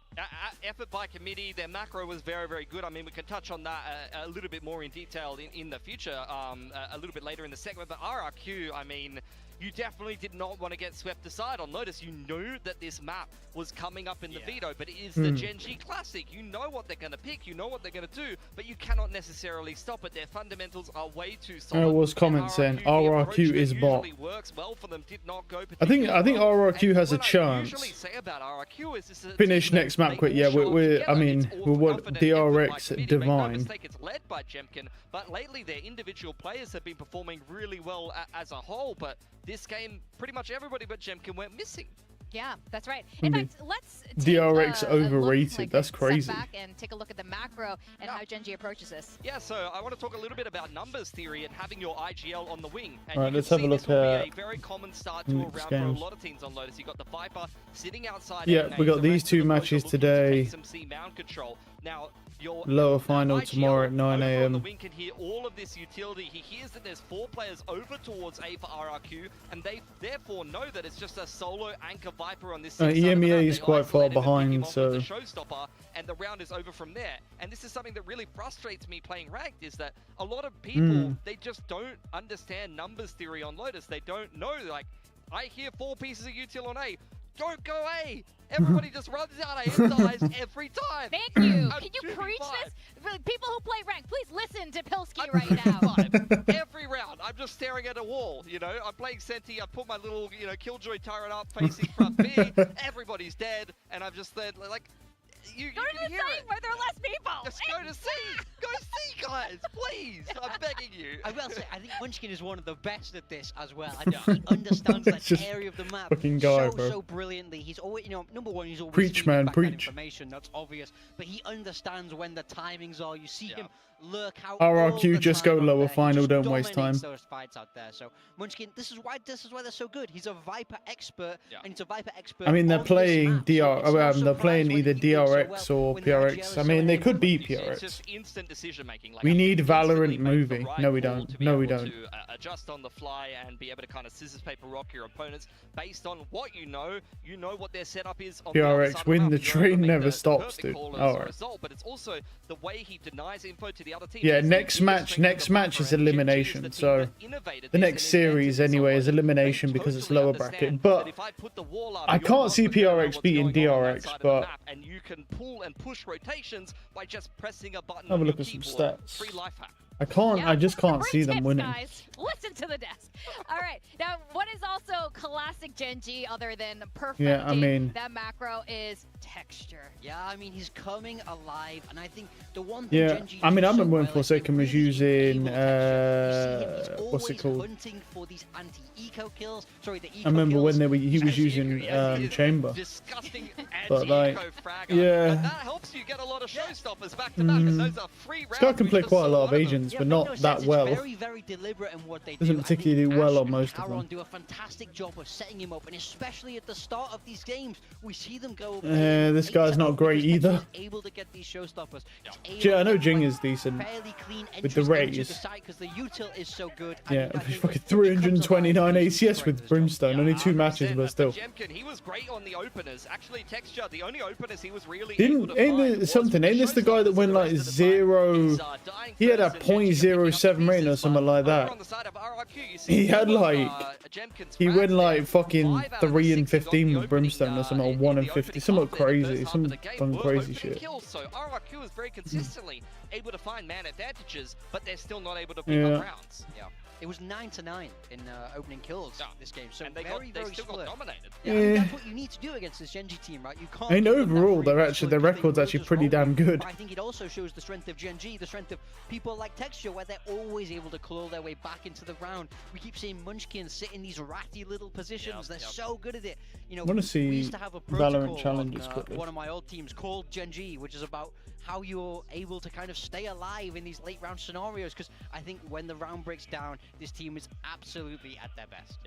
Effort by committee. Their macro was very, very good. I mean, we can touch on that a little bit more in detail in the future, a little bit later in the segment. But RRQ, I mean, you definitely did not want to get swept aside on Lotus. You knew that this map was coming up in the veto, but it is the Gen G Classic. You know what they're going to pick, you know what they're going to do, but you cannot necessarily stop it. Their fundamentals are way too solid. There was comments saying RRQ is bot. Works well for them, did not go I think RRQ has a chance. Finish next map quick. Yeah, we're I mean, we're what DRX Divine. It's led by Jemkin, but lately their individual players have been performing really well as a whole, but this game, pretty much everybody but Jemkin went missing. Yeah, that's right. In fact, let's take DRX overrated. Like that's crazy. Step back and take a look at the macro and how Gen G approaches this. Yeah, so I want to talk a little bit about numbers theory and having your IGL on the wing. And right, let's have a look at a very common start to a round for a lot of teams on Lotus. You got the Viper sitting outside. Yeah, we got these two matches today. Now, lower final tomorrow at 9 AM. The wing can hear all of this utility. He hears that there's 4 players over towards A for RRQ, and they therefore know that it's just a solo anchor Viper on this. EMEA is quite far behind, so showstopper, and the round is over from there. And this is something that really frustrates me playing ranked, is that a lot of people they just don't understand numbers theory on Lotus. They don't know, like, I hear 4 pieces of util on A. Don't go A! Everybody just runs out A and dies every time! Thank you! Can you preach this? People who play ranked, please listen to Pilsky right now. Every round, I'm just staring at a wall, you know? I'm playing Senti, I put my little, you know, Killjoy turret up facing front B, everybody's dead, and I'm just there, like, you go to the site where there are less people! Just go to C! Go see, guys! Please! I'm begging you! I will say, I think Munchkin is one of the best at this as well. I think he understands that area of the map so brilliantly. He's always, you know, number one, he's always preach, man, preach. Information, that's obvious. But he understands when the timings are. You see him lurk out. RRQ, just go lower final, don't waste time. Those fights out there. So Munchkin, this is why they're so good. He's a Viper expert, and he's a Viper expert. I mean, they're playing they're playing either DRX or PRX. I mean, they could be PRX. It's just instant decision making. Like, we need Valorant movie. No, we don't. No, we don't. To adjust on the fly and be able to kind of scissors paper rock your opponents based on what you know what their setup is. On PRX win the train never stops, dude. All right. But it's also the way he denies info to the other team. Yeah, next match is elimination. So the next series anyway is elimination because it's lower bracket. But I can't see PRX beating DRX. But and you can pull and push rotations by just pressing a button. Have a look at some stats. Free life hack. I just can't see them winning. Guys. Listen to the desk. All right. Now, what is also classic Gen G other than perfect? Yeah, I mean, that macro is texture. Yeah, I mean, he's coming alive, and I think the one thing Gen G I mean, I remember for a second was using what's it called? Hunting for these anti-eco kills. Sorry, the eco I remember kills. when he was using Chamber. Disgusting but like, frag yeah, and that helps you get a lot of showstoppers back to back. Those are free rounds. This guy can play quite a lot of agents, but not that well. Very, very deliberate in what they doesn't particularly do well on most of them. Do a fantastic job of setting him up, and especially at the start of these games, we see them go. This guy's not great either. Able to get these showstoppers. Yeah, I know Jing is decent with the raise. Because the util is so good. Yeah, fucking 329 ACS with Brimstone. Only 2 matches, but still. Jemkin, he was great on the openers. Actually, Texture, the only openers he was really ain't this the guy that went like 0? He had a .07 rating or something like that. He had like he went like fucking 3 and 15 with Brimstone or something, or 1 and 50, something crazy, some crazy shit. So RRQ is very consistently able to find man advantages, but they're still not able to pick up rounds. Yeah. It was 9-9 in opening kills this game, so and they still got dominated. Yeah, I mean, that's what you need to do against this Gen G team, right? You can't. And overall, their record's actually pretty damn good. I think it also shows the strength of Gen G, the strength of people like Texture, where they're always able to claw their way back into the round. We keep seeing Munchkin sit in these ratty little positions. They're so good at it. You know, I want to see we used to have a Valorant challenges quickly. One of my old teams called Gen G, which is about how you're able to kind of stay alive in these late round scenarios, because I think when the round breaks down, this team is absolutely at their best.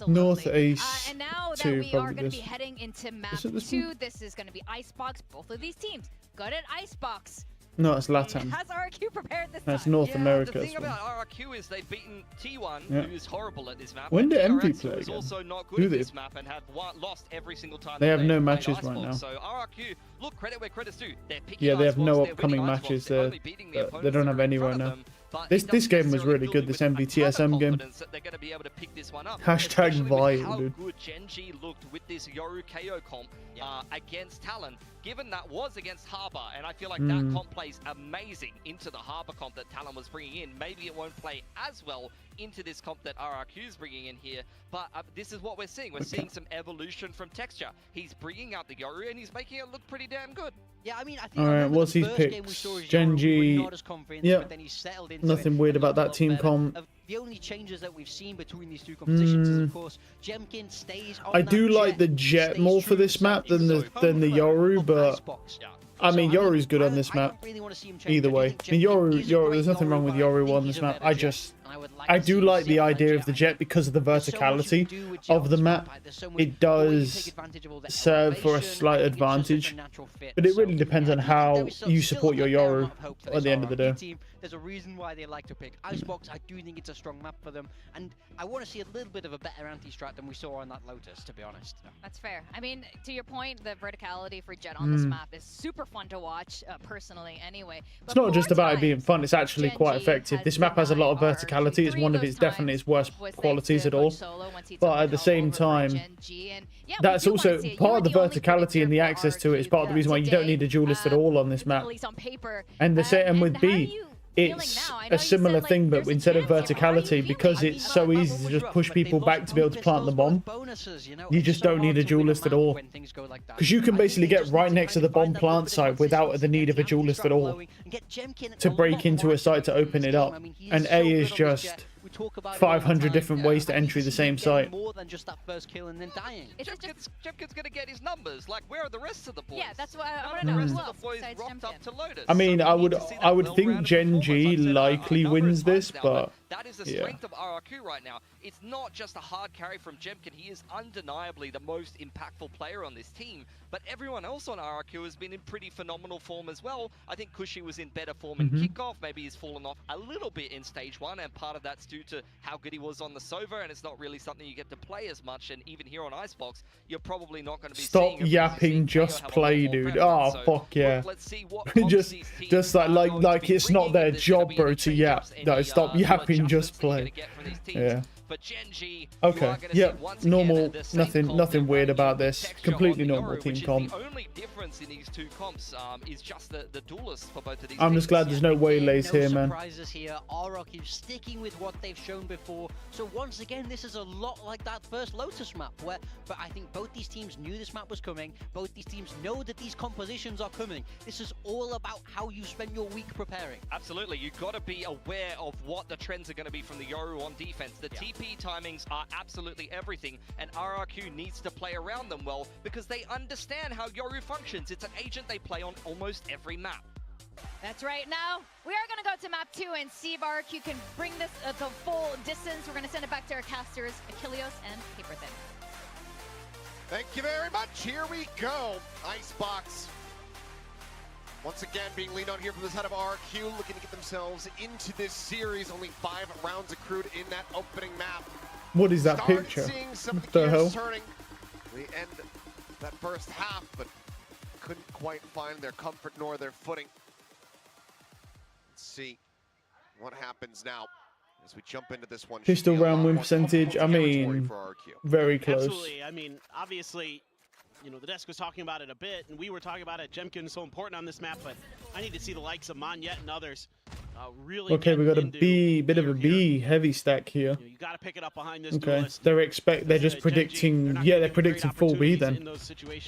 Northeast. And now that we are going to be heading into map 2, this is going to be Icebox. Both of these teams good at Icebox. No, it's Latam. Has RRQ prepared this That's time? North America. The thing about RRQ is they've beaten T1, who is horrible at this map. When did and MV DRX, play who is again? also not good Do at they? this map and have lost every single time. They have no played matches Icebox. right now. So RRQ, look, credit where credit's due. They're picking Yeah, they have Icebox, no they're upcoming winning matches. Icebox, they're only beating the They opponents don't that have are in any front right of now. them, but This it doesn't game was necessarily really fill good. me This with a MVTSM ton of game. confidence that they're going to be able to pick this one up. Hashtag Especially with vile, how dude. good Gen.G looked with this Yoru KO comp against Talon. Given that was against Harbor, and I feel like that comp plays amazing into the Harbor comp that Talon was bringing in. Maybe it won't play as well into this comp that RRQ is bringing in here, but this is what we're seeing. We're seeing some evolution from Texture. He's bringing out the Yoru, and he's making it look pretty damn good. Yeah, I mean, I think Alright, what's his picks? Gen.G. Yeah, nothing weird about that team comp. The only changes that we've seen between these two competitions is, of course, Jemkin stays on I do like the Jet more for this map than the Yoru, but I mean Yoru's good on this map. Either way, I mean Yoru, there's nothing wrong with Yoru on this map. I do like the idea of the Jet because of the verticality of the map. It does serve for a slight advantage, but it really depends on how you support your Yoru at the end of the day. There's a reason why they like to pick Icebox. I do think it's a strong map for them, and I want to see a little bit of a better anti-strat than we saw on that Lotus, to be honest. That's fair. I mean, to your point, the verticality for Jet on this map is super fun to watch, personally, anyway. It's not just about it being fun, it's actually quite effective. This map has a lot of verticality. It's one of its definitely its worst qualities at all. But at the same time, that's also part of the verticality and the access to it is part of the reason why you don't need a duelist at all on this map. And the same with B. It's a similar thing, but instead of verticality, because it's so easy to just push people back to be able to plant the bomb, you just don't need a duelist at all. Because you can basically get right next to the bomb plant site without the need of a duelist at all to break into a site to open it up. And A is just 500 different ways to enter the same site. More than just that first kill and then dying. Jemkin's going to get his numbers. Like, where are the rest of the boys? Yeah, that's what I want to know. The rest of the boys rocked up to Lotus. I mean, I would think Gen.G likely wins this, but that is the strength of RRQ right now. It's not just a hard carry from Jemkin. He is undeniably the most impactful player on this team. But everyone else on RRQ has been in pretty phenomenal form as well. I think Cushy was in better form in kickoff. Maybe he's fallen off a little bit in stage 1, and part of that's due to how good he was on the Sova, and it's not really something you get to play as much. And even here on Icebox, you're probably not going to be stop yapping, just play, dude. Oh, fuck yeah. Look, let's see what just like it's not their job, bro, to yap. No, stop yapping, just play. Yeah. But Gen.G, okay, yep, normal, nothing weird about this. Completely normal team comp. The only difference in these two comps is just the duelists for both of these I'm just glad there's no waylays here, man. Surprises here. RRQ sticking with what they've shown before. So once again, this is a lot like that first Lotus map, but I think both these teams knew this map was coming. Both these teams know that these compositions are coming. This is all about how you spend your week preparing. Absolutely, you've got to be aware of what the trends are going to be from the Yoru on defense. The TP timings are absolutely everything, and RRQ needs to play around them well because they understand how Yoru functions. It's an agent they play on almost every map. That's right. Now, we are going to go to map 2 and see if RRQ can bring this the full distance. We're going to send it back to our casters, Achilleos and Paperthin. Thank you very much. Here we go. Icebox. Once again, being leaned on here from the side of RRQ, looking to get themselves into this series. Only 5 rounds accrued in that opening map. What is that picture? Seeing some of what the the hell? turning. We end that first half, but couldn't quite find their comfort nor their footing. Let's see what happens now as we jump into this one. Pistol round win percentage, I mean, very close. Absolutely. I mean, obviously, you know, the desk was talking about it a bit, and we were talking about it. Jemkin is so important on this map, but I need to see the likes of Monyet and others really. Okay, we got a bit of a B heavy stack here. You got to pick it up behind this. Okay, they're just predicting. Yeah, they're predicting full B then.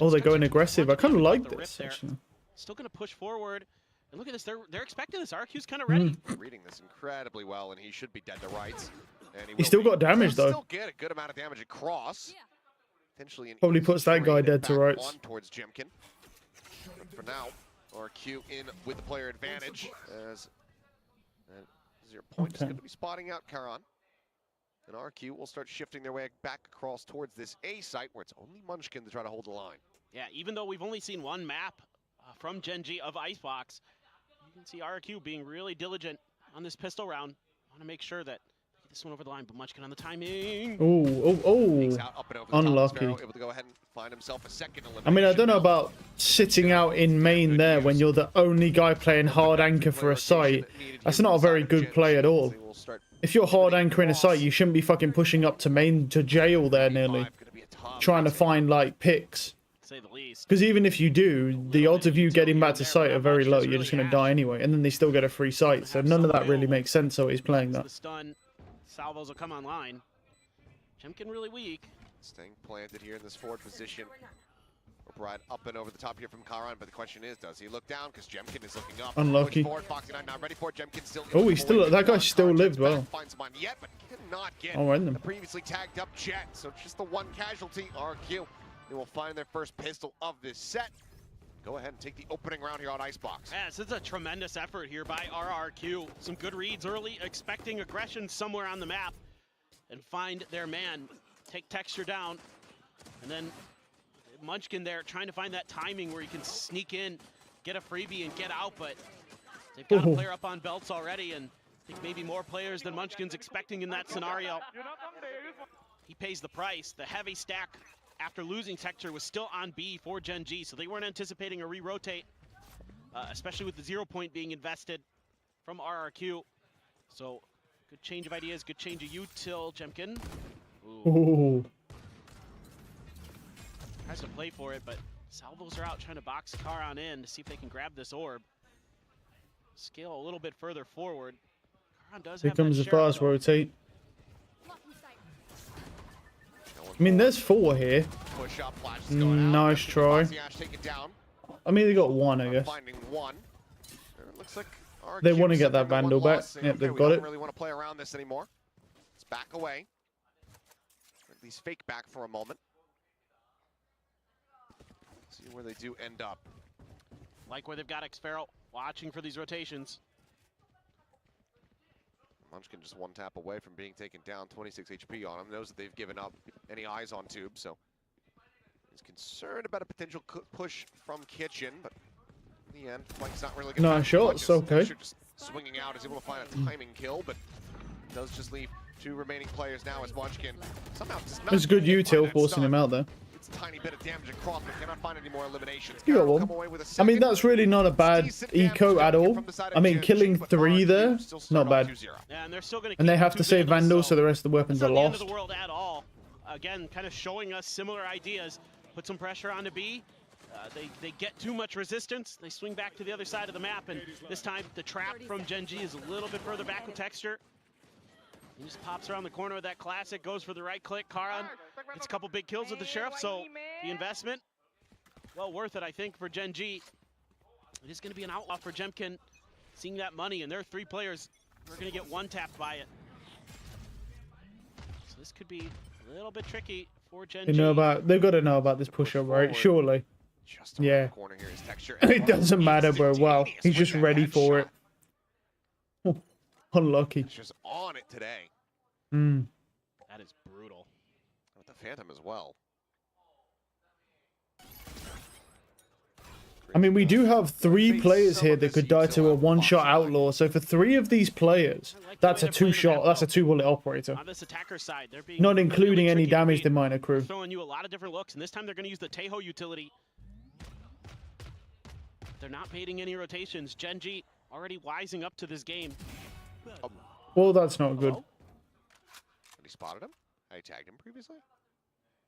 Oh, they're going aggressive. I kind of like this actually. Still going to push forward. And look at this. They're expecting this. RQ's kind of ready. Reading this incredibly well, and he should be dead to rights. And he still got damage though. Still get a good amount of damage across. Yeah. Potentially probably puts that guy dead to rights. Towards Jemkin. But for now, RQ in with the player advantage as 0 point is going to be spotting out Karan. And RQ will start shifting their way back across towards this A site where it's only Munchkin to try to hold the line. Yeah, even though we've only seen one map from Gen.G of Icebox, can see RRQ being really diligent on this pistol round. Want to make sure that they get this one over the line, but Munchkin on the timing. Unlucky. Able to go ahead and find himself a second elimination. I mean, I don't know about sitting out in main there when you're the only guy playing hard anchor for a site. That's not a very good play at all. If you're hard anchoring a site, you shouldn't be fucking pushing up to main to jail there nearly, trying to find like picks. Say the least. Because even if you do, the odds of you getting back to site are very low. You're just going to die anyway, and then they still get a free site. So none of that really makes sense. So he's playing that. The stun salvos will come online. Jemkin really weak. Staying planted here in this forward position. Right up and over the top here from Karan, but the question is, does he look down? Because Jemkin is looking up. Unlucky. Forward, Foxy9 not ready for it. Jemkin still. Oh, he's still. That guy still lived well. Finds him on yet, but cannot get the previously tagged up Jet. So just the one casualty. RQ. They will find their first pistol of this set. Go ahead and take the opening round here on Icebox. Yes, it's a tremendous effort here by RRQ. Some good reads early, expecting aggression somewhere on the map, and find their man. Take Texture down, and then Munchkin there trying to find that timing where he can sneak in, get a freebie, and get out, but they've got a player up on belts already, and I think maybe more players than Munchkin's expecting in that scenario. He pays the price. The heavy stack after losing Texture was still on B for Gen G, so they weren't anticipating a re-rotate, especially with the 0 point being invested from RRQ. So good change of ideas, good change of util, Jemkin. Ooh. Tries to play for it, but salvos are out trying to box Karan in to see if they can grab this orb. Scale a little bit further forward. Karan does Here have comes the that fast rotate. I mean, there's 4 here. Nice try. I mean, they got 1, I guess. They want to get that Vandal back. Yep, they've got it. Really want to play around this anymore. Let's back away. Or at least fake back for a moment. See where they do end up. Like where they've got Xferal watching for these rotations. Munchkin just one tap away from being taken down, 26 HP on him. Knows that they've given up any eyes on Tube, so he's concerned about a potential push from Kitchen, but in the end, Mike's not really going to. Nice shots, okay. Just swinging out, is able to find a timing kill, but does just leave 2 remaining players now as Munchkin somehow does not. It's good util forcing him out there. It's a tiny bit of damage across, but cannot find any more eliminations. You got one. I mean, that's really not a bad eco at all. I mean, killing 3 there, not bad. Yeah, and they're still gonna and they have to save Vandal, so the rest of the weapons are lost. Not the end of the world at all. Again, kind of showing us similar ideas. Put some pressure on the B. They get too much resistance. They swing back to the other side of the map, and this time the trap from Gen G is a little bit further back with Texture. He just pops around the corner with that classic, goes for the right click. Karan gets a couple big kills with the Sheriff, so the investment, well worth it, I think, for Gen G. It is going to be an outlaw for Jemkin, seeing that money, and there are 3 players who are going to get 1 tapped by it. So this could be a little bit tricky for Gen G. They've got to know about this push-up, right? Surely. Yeah. Corner here is Texture. It doesn't matter, bro. Wow, he's just ready for it. Oh, unlucky. Just on it today. That is brutal. With the Phantom as well. I mean, we do have 3 players here that could die to a 1-shot outlaw. So for 3 of these players, that's a 2-shot. That's a 2-bullet operator. On this attacker side, they're being not including any damage they might accrue. Throwing you a lot of different looks, and this time they're going to use the Teho utility. They're not baiting any rotations. Gen G already wising up to this game. Well, that's not good. Had he spotted him? Had he tagged him previously?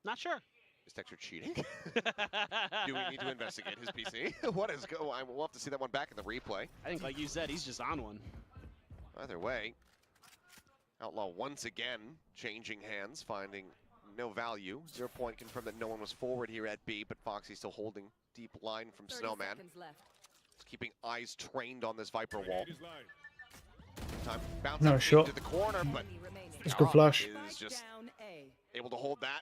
Not sure. Is Texture cheating? Do we need to investigate his PC? What is go? We'll have to see that one back in the replay. I think, like you said, he's just on one. Either way, Outlaw once again changing hands, finding no value. 0 point confirmed that no one was forward here at B, but Foxy still holding deep line from Snowman. Just keeping eyes trained on this Viper wall. Time no shot. Into the corner, but it's good flash. Is just able to hold that.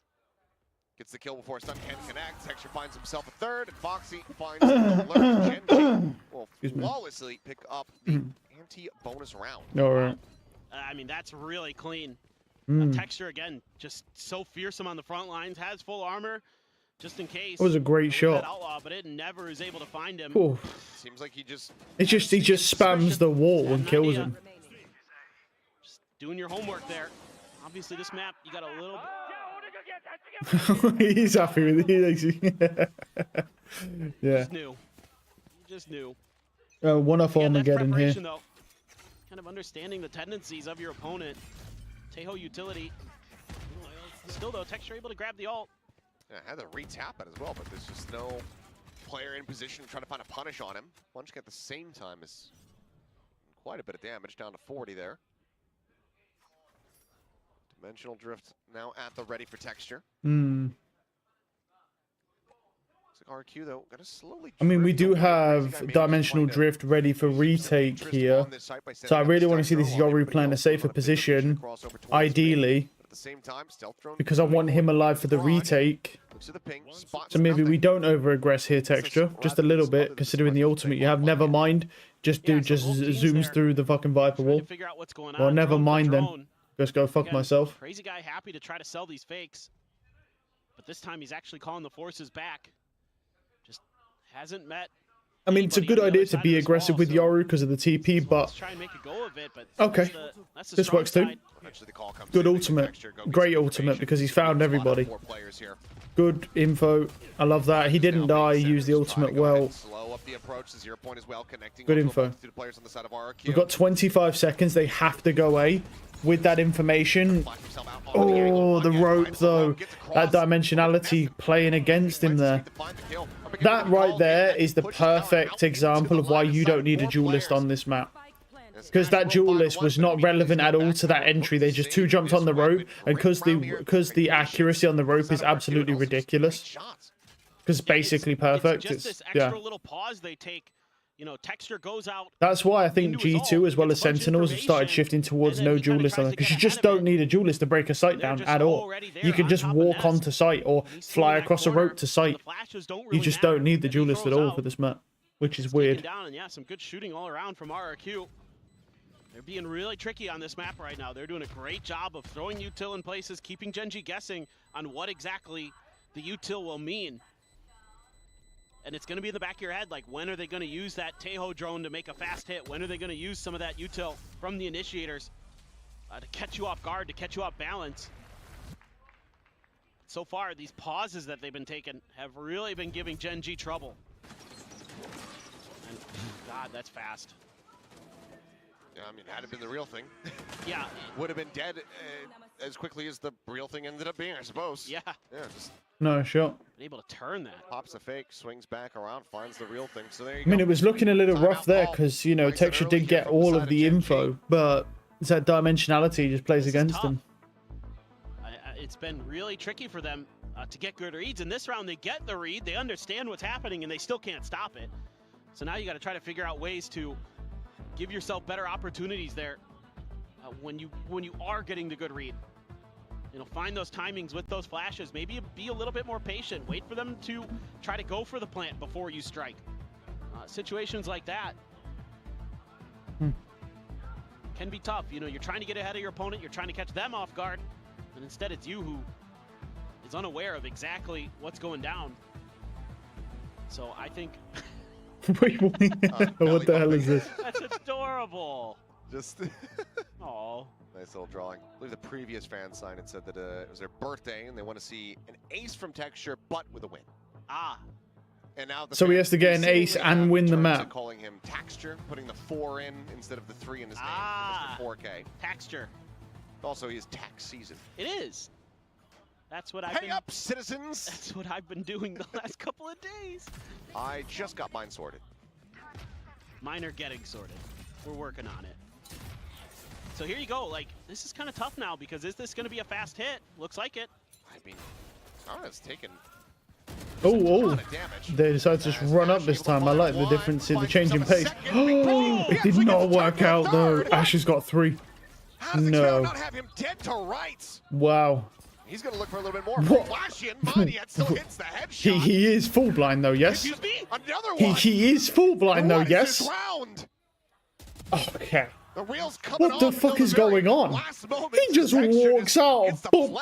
Gets the kill before Stun can connect. Texture finds himself a 3rd, and Foxy finds alert. Gen will flawlessly pick up the anti-bonus round. All right. I mean, that's really clean. Texture, again, just so fearsome on the front lines. Has full armor. just in case. It was a great shot. Outlaw, but it never is able to find him. Ooh. Seems like he just spams the wall and kills him. Just doing your homework there. Obviously, this map you got a little. He's happy with it. Yeah. Just knew. One off Armageddon here. Though. Kind of understanding the tendencies of your opponent. Teho utility. Still though, Texture able to grab the ult. Yeah, had to re-tap it as well, but there's just no player in position trying to find a punish on him. Munchkin at the same time is quite a bit of damage, down to 40 there. Dimensional Drift now at the ready for Texture. Hmm. RQ though, gonna slowly. I mean, we do have Dimensional Drift ready for retake here, so I really want to see this Yoru playing a safer position, ideally, because I want him alive for the retake. So maybe we don't over-aggress here, Texture, just a little bit, considering the ultimate you have. Never mind, just zooms through the fucking Viper wall. Well, never mind then. Just go fuck myself. Crazy guy happy to try to sell these fakes, but this time he's actually calling the forces back. Just hasn't met. I mean, it's a good idea to be aggressive with Yoru because of the TP, but okay, this works too. Good ultimate, great ultimate because he's found everybody. Good info, I love that. He didn't die, he used the ultimate well. Good info. We've got 25 seconds, they have to go A with that information. Oh, the rope though, that dimensionality playing against him there. That right there is the perfect example of why you don't need a duelist on this map. Because that duelist was not relevant at all to that entry. They just two jumped on the rope, and because the accuracy on the rope is absolutely ridiculous. Because basically perfect. It's extra little pause they take. You know, Texture goes out. That's why I think G2 as well as Sentinels have started shifting towards no duelist on it, because you just don't need a duelist to break a site down at all. You can just walk onto site or fly across a rope to site. You just don't need the duelist at all for this map, which is weird. And yeah, some good shooting all around from RRQ. They're being really tricky on this map right now. They're doing a great job of throwing util in places, keeping Gen G guessing on what exactly the util will mean. And it's going to be in the back of your head, like, when are they going to use that Teho drone to make a fast hit? When are they going to use some of that util from the initiators to catch you off guard, to catch you off balance? So far, these pauses that they've been taking have really been giving Gen G trouble. And, God, that's fast. Yeah, I mean, had it been the real thing, yeah, would have been dead as quickly as the real thing ended up being, I suppose. Yeah. Yeah, just no shot. Able to turn that. Pops a fake, swings back around, finds the real thing. So there you go. I mean, it was looking a little rough there because, you know, Texture did get all of the info, but that dimensionality just plays against them. It's been really tricky for them to get good reads. In this round, they get the read, they understand what's happening, and they still can't stop it. So now you got to try to figure out ways to give yourself better opportunities there when you are getting the good read. You know, find those timings with those flashes. Maybe be a little bit more patient. Wait for them to try to go for the plant before you strike. Situations like that can be tough. You know, you're trying to get ahead of your opponent. You're trying to catch them off guard. And instead it's you who is unaware of exactly what's going down. So I think... Wait, what the hell is this? That's adorable. Just... Aww. Nice little drawing. I believe the previous fan signed and said that it was their birthday and they want to see an ace from Texture, but with a win. Ah. And now so he has to get an ace and win the map. Calling him Texture, putting the 4 in instead of the 3 in his name. Ah. 4K. Texture. Also, he is tax season. It is. That's what I've been... Pay up, citizens! That's what I've been doing the last couple of days. I just got mine sorted. Mine are getting sorted. We're working on it. So here you go, like, this is kind of tough now because is this going to be a fast hit? Looks like it. I mean, Zara's taken oh, they decided to just run up this time. I like the difference in the change in pace. Oh, it did not work out though. Ash has got 3. No. Not have him dead to rights. Wow. He's going to look for a little bit more. Flash in, Mania still hits the headshot. He is full blind though, yes? Excuse me? Another one. He is full blind though, yes? Round. Okay. The reels coming What the fuck is going on? He just walks out. Boom.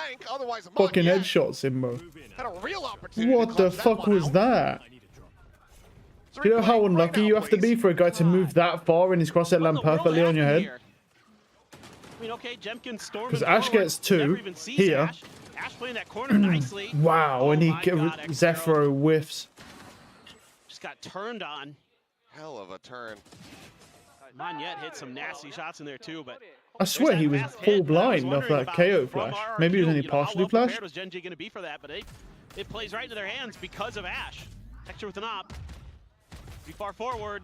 Fucking headshots him, bro. Had a real opportunity. What the fuck was that? Do you know how unlucky you have to be for a guy to move that far and his crosshair land perfectly on your head? I mean, okay, because Ash gets 2 here. Ash playing that corner nicely. Wow, and Zephyro whiffs. Just got turned on. Hell of a turn. Monyet hit some nasty shots in there too, but I swear he was full blind off that KO flash. Maybe he was only partially flashed. Was Gen G going to be for that? But it plays right into their hands because of Ash. Texture with an op. Be far forward.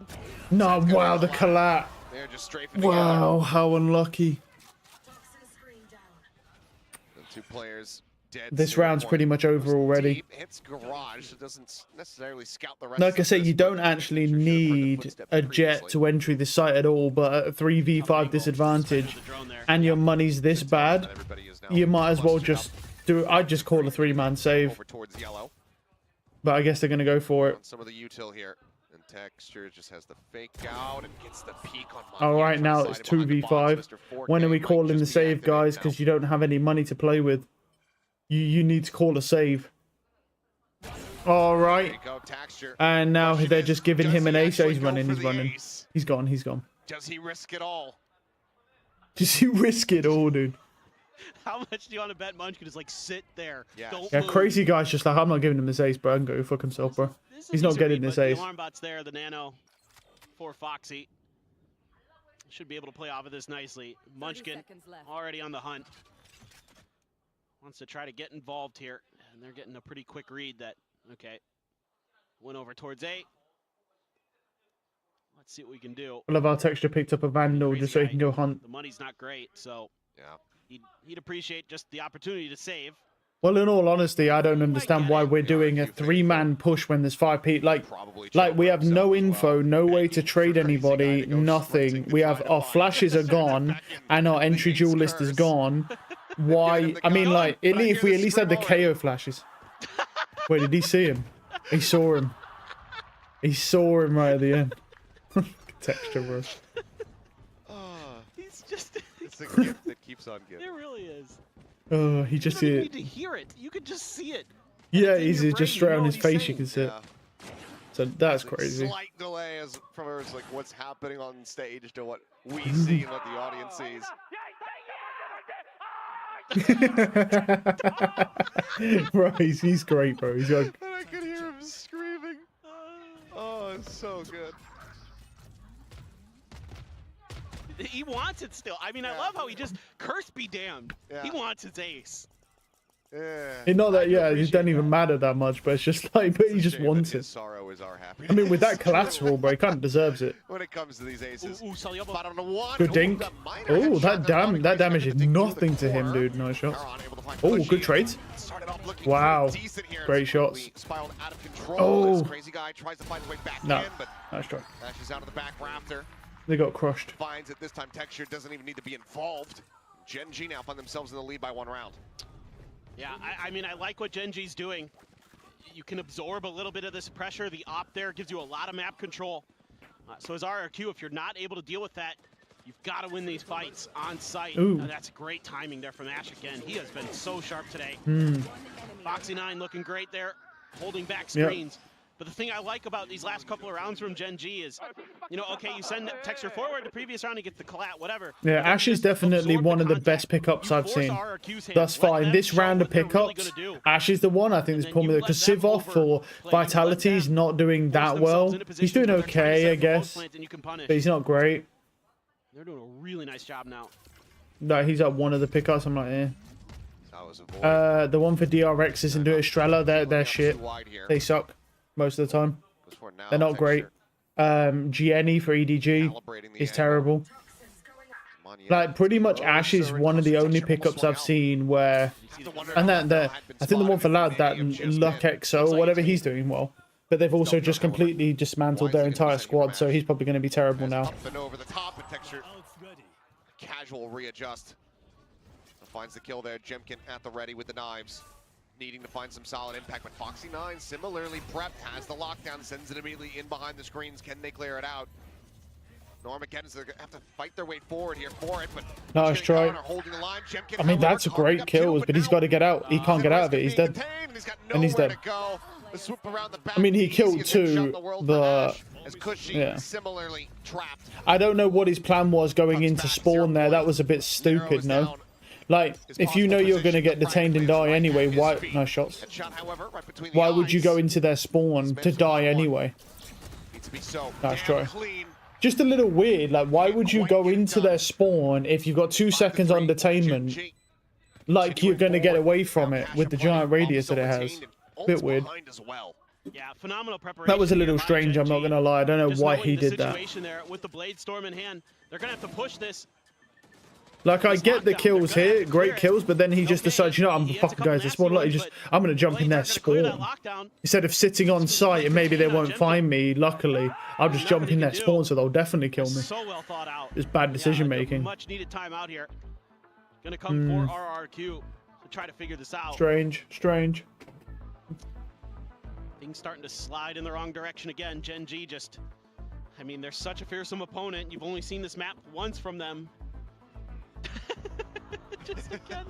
No, wow, the collat. They're just strafing wow, how unlucky. The 2 players dead. This round's pretty much over already. Hits garage. It doesn't necessarily scout the rest. Like I said, you don't actually need a jet to entry the site at all, but at a 3v5 disadvantage, and your money's this bad, you might as well just do. I'd just call a 3-man save. But I guess they're gonna go for it. Some of the util here. And Texture just has the fake out and gets the peek on. All right, now it's 2v5. When are we calling the save, guys? Because you don't have any money to play with. You need to call a save. All right. And now they're just giving him an ace. Oh, he's running. He's running. He's gone. He's gone. Does he risk it all? Does he risk it all, dude? How much do you want to bet Munch could just like sit there? Yeah. Don't Yeah, move. crazy guy's just like, I'm not giving him this ace, bro. I can go fuck himself, bro. He's not getting this ace. The alarm bot's there. The nano for Foxy should be able to play off of this nicely. Munchkin already on the hunt. Wants to try to get involved here, and they're getting a pretty quick read that, okay, went over towards A. Let's see what we can do. I love how Texture picked up a Vandal just so he can go hunt. The money's not great, so yeah, he'd appreciate just the opportunity to save. Well, in all honesty, I don't understand why we're doing a 3-man push when there's 5 people. Like we have no info, no way to trade anybody, nothing. We have our flashes are gone, and our entry duel list is gone. Why? I mean, like, if we at least had the KO flashes. Wait, did he see him? He saw him. He saw him right at the end. Texture, bro. He's just... It's a gift that keeps on giving. It really is. Oh, he just you don't need to hear it. You can just see it. Yeah, he's just straight on his face. You can see it. So that's crazy. Slight delay as from like what's happening on stage to what we see and what the audience sees. Bro, he's great, bro. He's like... And I could hear him screaming. Oh, it's so good. He wants it still. I mean, I love how he just curse be damned. Yeah. He wants his ace. Yeah. Not that, yeah, it doesn't even matter that much, but it's just like, but he just wants it. Sorrow is our happiness. I mean, with that collateral, bro, he kind of deserves it. When it comes to these aces. Bottom of one. Good dink. Oh, that damage is nothing to him, dude. Nice shots. Oh, good trades. Wow. Great shots. Oh. Crazy guy tries to find his way back No. in, but Nice try. dashes out of the back rafter. They got crushed. Finds that this time Texture doesn't even need to be involved. Gen G now find themselves in the lead by 1 round. Yeah, I mean, I like what Gen G's doing. You can absorb a little bit of this pressure. The op there gives you a lot of map control. So as RRQ, if you're not able to deal with that, you've got to win these fights on site. That's great timing there from Ash again. He has been so sharp today. Foxy9 looking great there, holding back screens. Yep. But the thing I like about these last couple of rounds from Gen G is, you know, okay, you send Texture forward, the previous round he gets the collat, whatever. Yeah, Ash is definitely one of the best pickups I've seen thus far. In this round of pickups, Ash is the one. I think there's probably because Sivov for Vitality is not doing that well. He's doing okay, I guess, but he's not great. They're doing a really nice job now. No, he's at one of the pickups. I'm like, the one for DRX isn't doing Estrella. They're shit. They suck most of the time. They're not great. Gianni for EDG is terrible. Like, pretty much Ash is one of the only pickups I've seen where... And I think the one for Lad, that Luck XO, whatever, he's doing well. But they've also just completely dismantled their entire squad, so he's probably going to be terrible now. Over the top, and Texture casual readjust. Finds the kill there. Jemkin at the ready with the knives. Needing to find some solid impact, but Foxy9 similarly prepped, has the lockdown, sends it immediately in behind the screens. Can they clear it out? Armageddon's going to have to fight their way forward here for it, but nice try. I mean, that's a great kill, but he's got to get out. He can't get out of it. He's dead. And he's dead. I mean, he killed two, but yeah. I don't know what his plan was going into spawn there. That was a bit stupid, no? Like, if you know you're going to get detained and die anyway, why... Nice shots. Why would you go into their spawn to die anyway? Nice try. Just a little weird. Like, why would you go into their spawn if you've got 2 seconds on detainment? Like, you're going to get away from it with the giant radius that it has. Bit weird. Yeah, phenomenal preparation. That was a little strange, I'm not going to lie. I don't know why he did that. There, with the Blade Storm in hand, they're going to have to push this. Like, I get the kills here, great kills, but then he just decides, you know, I'm fucking guys, this spawn. Like, I'm going to jump in their spawn. Instead of sitting on site and maybe they won't find me, luckily, I'll just jump in their spawn, so they'll definitely kill me. So well thought out. It's bad decision making. Much needed time out here. Going to come for RRQ to try to figure this out. Strange, strange. Things starting to slide in the wrong direction again. Gen G just, I mean, they're such a fearsome opponent. You've only seen this map once from them. Just again,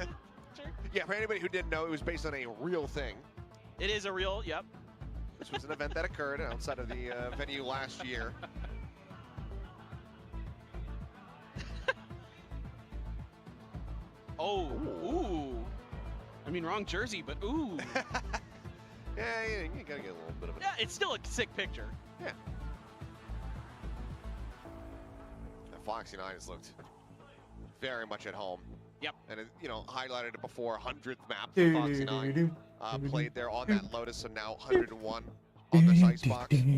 sure. Yeah, for anybody who didn't know, it was based on a real thing. It is a real, yep. This was an event that occurred outside of the venue last year. Oh, ooh. I mean, wrong jersey, but ooh. Yeah, you gotta get a little bit of it. Yeah, it's still a sick picture. Yeah. And Foxy 9 has looked very much at home. Yep. And, you know, highlighted it before, 100th map for Foxy 9. Played there on that Lotus, so now 101 on this icebox. And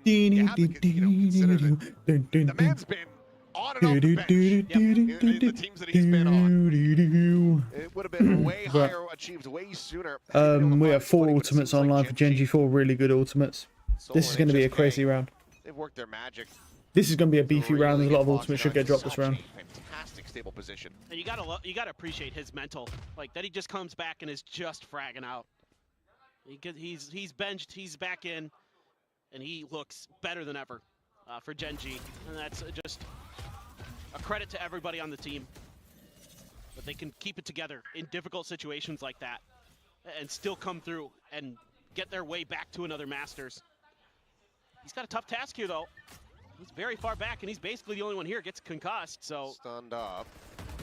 you have to, consider that the man's been on and off the bench in the teams that he's been on. It would have been way higher, achieved way sooner. We have 4 ultimates online for Gen G, 4 really good ultimates. This is going to be a crazy round. They've worked their magic. This is going to be a beefy round. There's a lot of ultimates should get dropped this round. Fantastic stable position. And you gotta appreciate his mental, like that he just comes back and is just fragging out. He's benched, he's back in, and he looks better than ever for Gen G, and that's just a credit to everybody on the team. But they can keep it together in difficult situations like that, and still come through and get their way back to another Masters. He's got a tough task here, though. He's very far back, and he's basically the only one here gets concussed, so... Stunned up.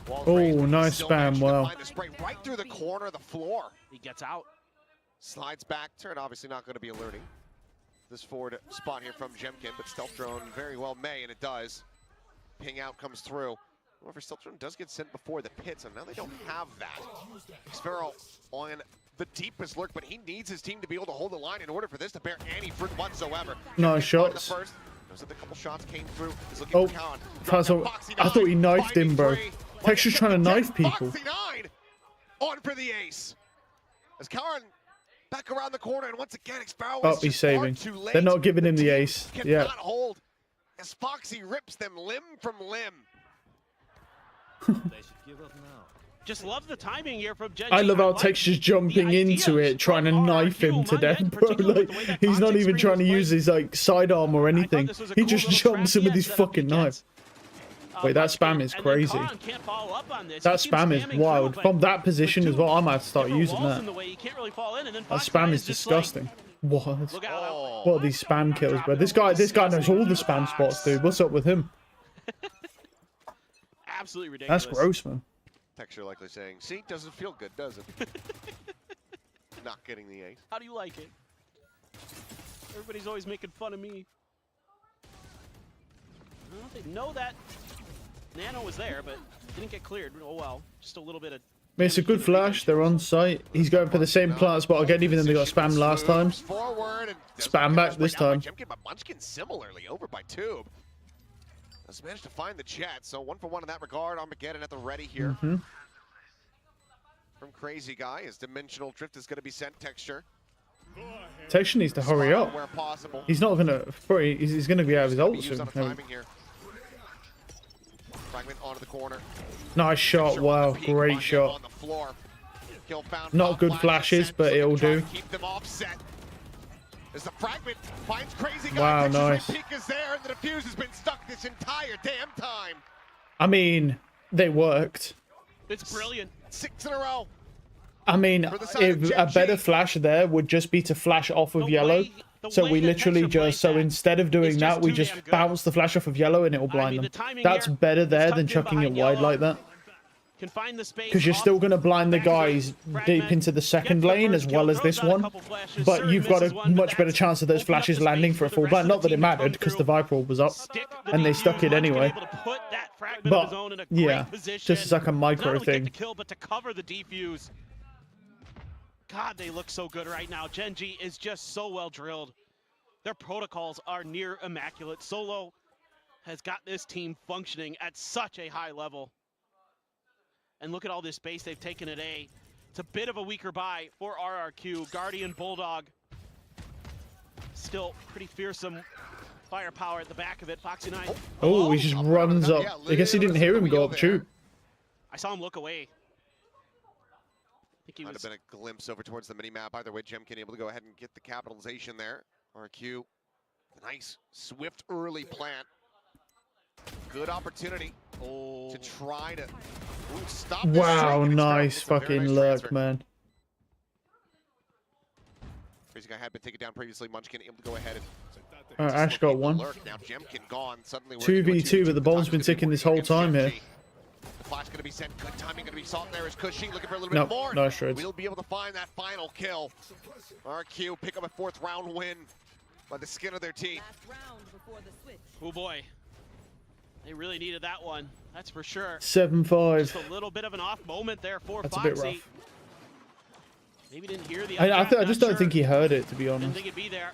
Oh, nice spam, wow. Right through the corner of the floor. He gets out. Slides back, turn obviously not going to be alerting this forward spot here from Jemkin, but Stealth Drone very well may, and it does. Ping out comes through. However, Stealth Drone does get sent before the pits, and now they don't have that. Sparrow on the deepest lurk, but he needs his team to be able to hold the line in order for this to bear any fruit whatsoever. Nice shots. Notice that the couple shots came through. Oh, I thought he knifed him, bro. Texture's trying to knife people. Foxy 9 on for the ace. As Karen back around the corner, and once again, Sparrow is he's saving. They're not giving him the ace. Yeah. Cannot hold as Foxy rips them limb from limb. They should give up now. Just love the timing here from Gen G. I love how Texture's jumping into it, trying to knife him to death, bro. Like, he's not even trying to use his like sidearm or anything. He just jumps in with his fucking knife. Wait, that spam is crazy. That spam is wild. From that position as well, I might start using that. That spam is disgusting. What? What are these spam kills, bro? This guy knows all the spam spots, dude. What's up with him? Absolutely ridiculous. That's gross, man. Texture likely saying, see, doesn't feel good, does it? Not getting the ace. How do you like it? Everybody's always making fun of me. I don't think know that Nano was there, but didn't get cleared. Oh well, just a little bit of... It's a good flash. They're on site. He's going for the same plant spot again, even though they got spammed last time. Spam back this time. Munchkin similarly over by Tube. Has managed to find the jet, so 1 for 1 in that regard. Armageddon at the ready here. From Crazy Guy, his dimensional drift is going to be sent. Texture. Texture needs to hurry up. Where possible. He's not gonna. He's gonna be out of his ult soon. Fragment onto the corner. Nice shot. Wow, great shot. On the floor. Not good flashes, but it'll do. Keep them offset. As the fragment finds crazy guy. Wow, nice. Peak is there, and the defuse has been stuck this entire damn time. I mean, they worked. It's brilliant. 6 in a row. I mean, if a better flash there would just be to flash off of yellow. So we literally just, so instead of doing that, we just bounce the flash off of yellow and it will blind them. That's better there than chucking it wide like that. Because you're still going to blind the guys deep into the second lane as well as this one. But you've got a much better chance of those flashes landing for a full blind. Not that it mattered because the Viper Orb was up and they stuck it anyway. But yeah, just as like a micro thing. God, they look so good right now. Gen G is just so well drilled. Their protocols are near immaculate. Solo has got this team functioning at such a high level. And look at all this space they've taken at A. It's a bit of a weaker buy for RRQ. Guardian, Bulldog, still pretty fearsome firepower at the back of it. Foxy 9. Oh, he just runs up. I guess he didn't hear him go up tube. I saw him look away. Might have been a glimpse over towards the mini-map. Either way, Jemkin able to go ahead and get the capitalization there. RQ, nice, swift early plant. Good opportunity to try to stop this. Wow, nice fucking lurk, man. Crazy guy had been taken down previously. Munchkin able to go ahead and Ash got one. Now Jemkin gone. Suddenly 2v2, but the bomb's been ticking this whole time here. Flash going to be sent. Good timing going to be sought there. Is Cushy looking for a little bit more. No shreds. We'll be able to find that final kill. RQ pick up a 4th round win by the skin of their teeth. Oh boy, they really needed that one. That's for sure. 7-5. Just a little bit of an off moment there for That's Foxy. a bit rough. Maybe didn't hear the. I just don't think he heard it, to be honest. Didn't think it'd be there.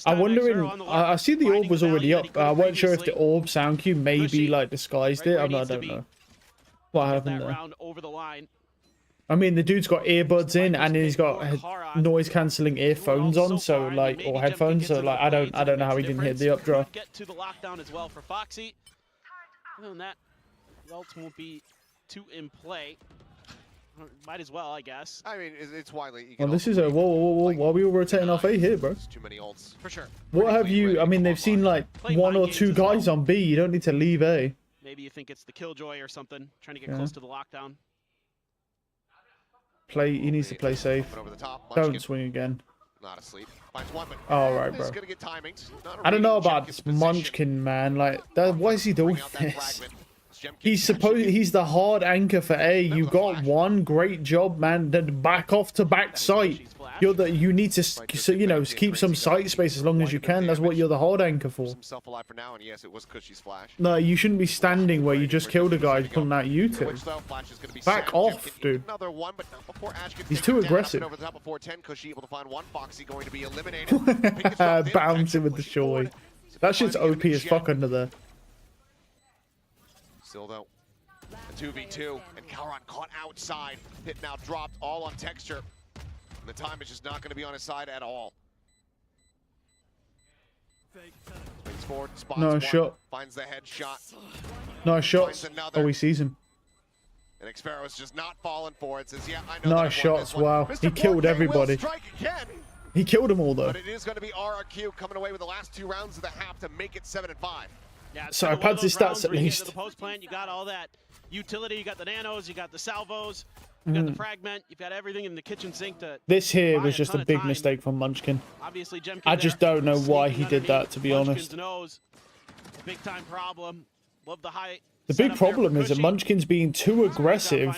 I'm wondering, I see the orb was already up. I wasn't sure if the orb sound cue maybe like disguised it. I don't know. What happened there? Over the line. I mean, the dude's got earbuds in and he's got noise cancelling earphones on, so like, or headphones. So like, I don't know how he didn't hit the updraft. Get to the lockdown as well for Foxy. Other than that, the ults won't be too in play. Might as well, I guess. I mean, it's widely. Well, this is a whoa. Why are we all rotating off A here, bro? Too many ults. For sure. What have you? I mean, they've seen like 1 or 2 guys on B. You don't need to leave A. Maybe you think it's the Killjoy or something, trying to get close to the lockdown. He needs to play safe. Don't swing again. Not asleep. Finds one, but all right, bro. Gonna get timings. I don't know about this Munchkin, man. Like, why is he doing this? He's the hard anchor for A. You got one, great job, man. Then back off to back site. You need to, so, you know, keep some site space as long as you can. That's what you're the hard anchor for. Himself alive for now, and yes, it was Cushy's flash. No, you shouldn't be standing where you just killed a guy pulling out U2. Back off, dude. He's too aggressive. Over the top of 410, Cushy able to find one. Foxy going to be eliminated. Bouncing with the showy. That shit's OP as fuck under there. Still though, a 2v2, and Calron caught outside. Hit now dropped, all on texture. And the time is just not going to be on his side at all. Swings forward, spots no one, shot. Finds the headshot. Nice shots. Oh, he sees him. And Xfero's just not falling for it. Says, yeah, I know. Nice shots. Wow, he killed everybody. He killed them all though. But it is going to be RRQ coming away with the last 2 rounds of the half to make it 7-5. Yeah, so I pads his stats at least. The post plant, you got all that utility, you got the nanos, you got the salvos, you got the fragment, you've got everything in the kitchen sink to. This here was just a big mistake from Munchkin. Obviously, I just don't know why he did that, to be honest. Big time problem. Love the high. The big problem is that Munchkin's being too aggressive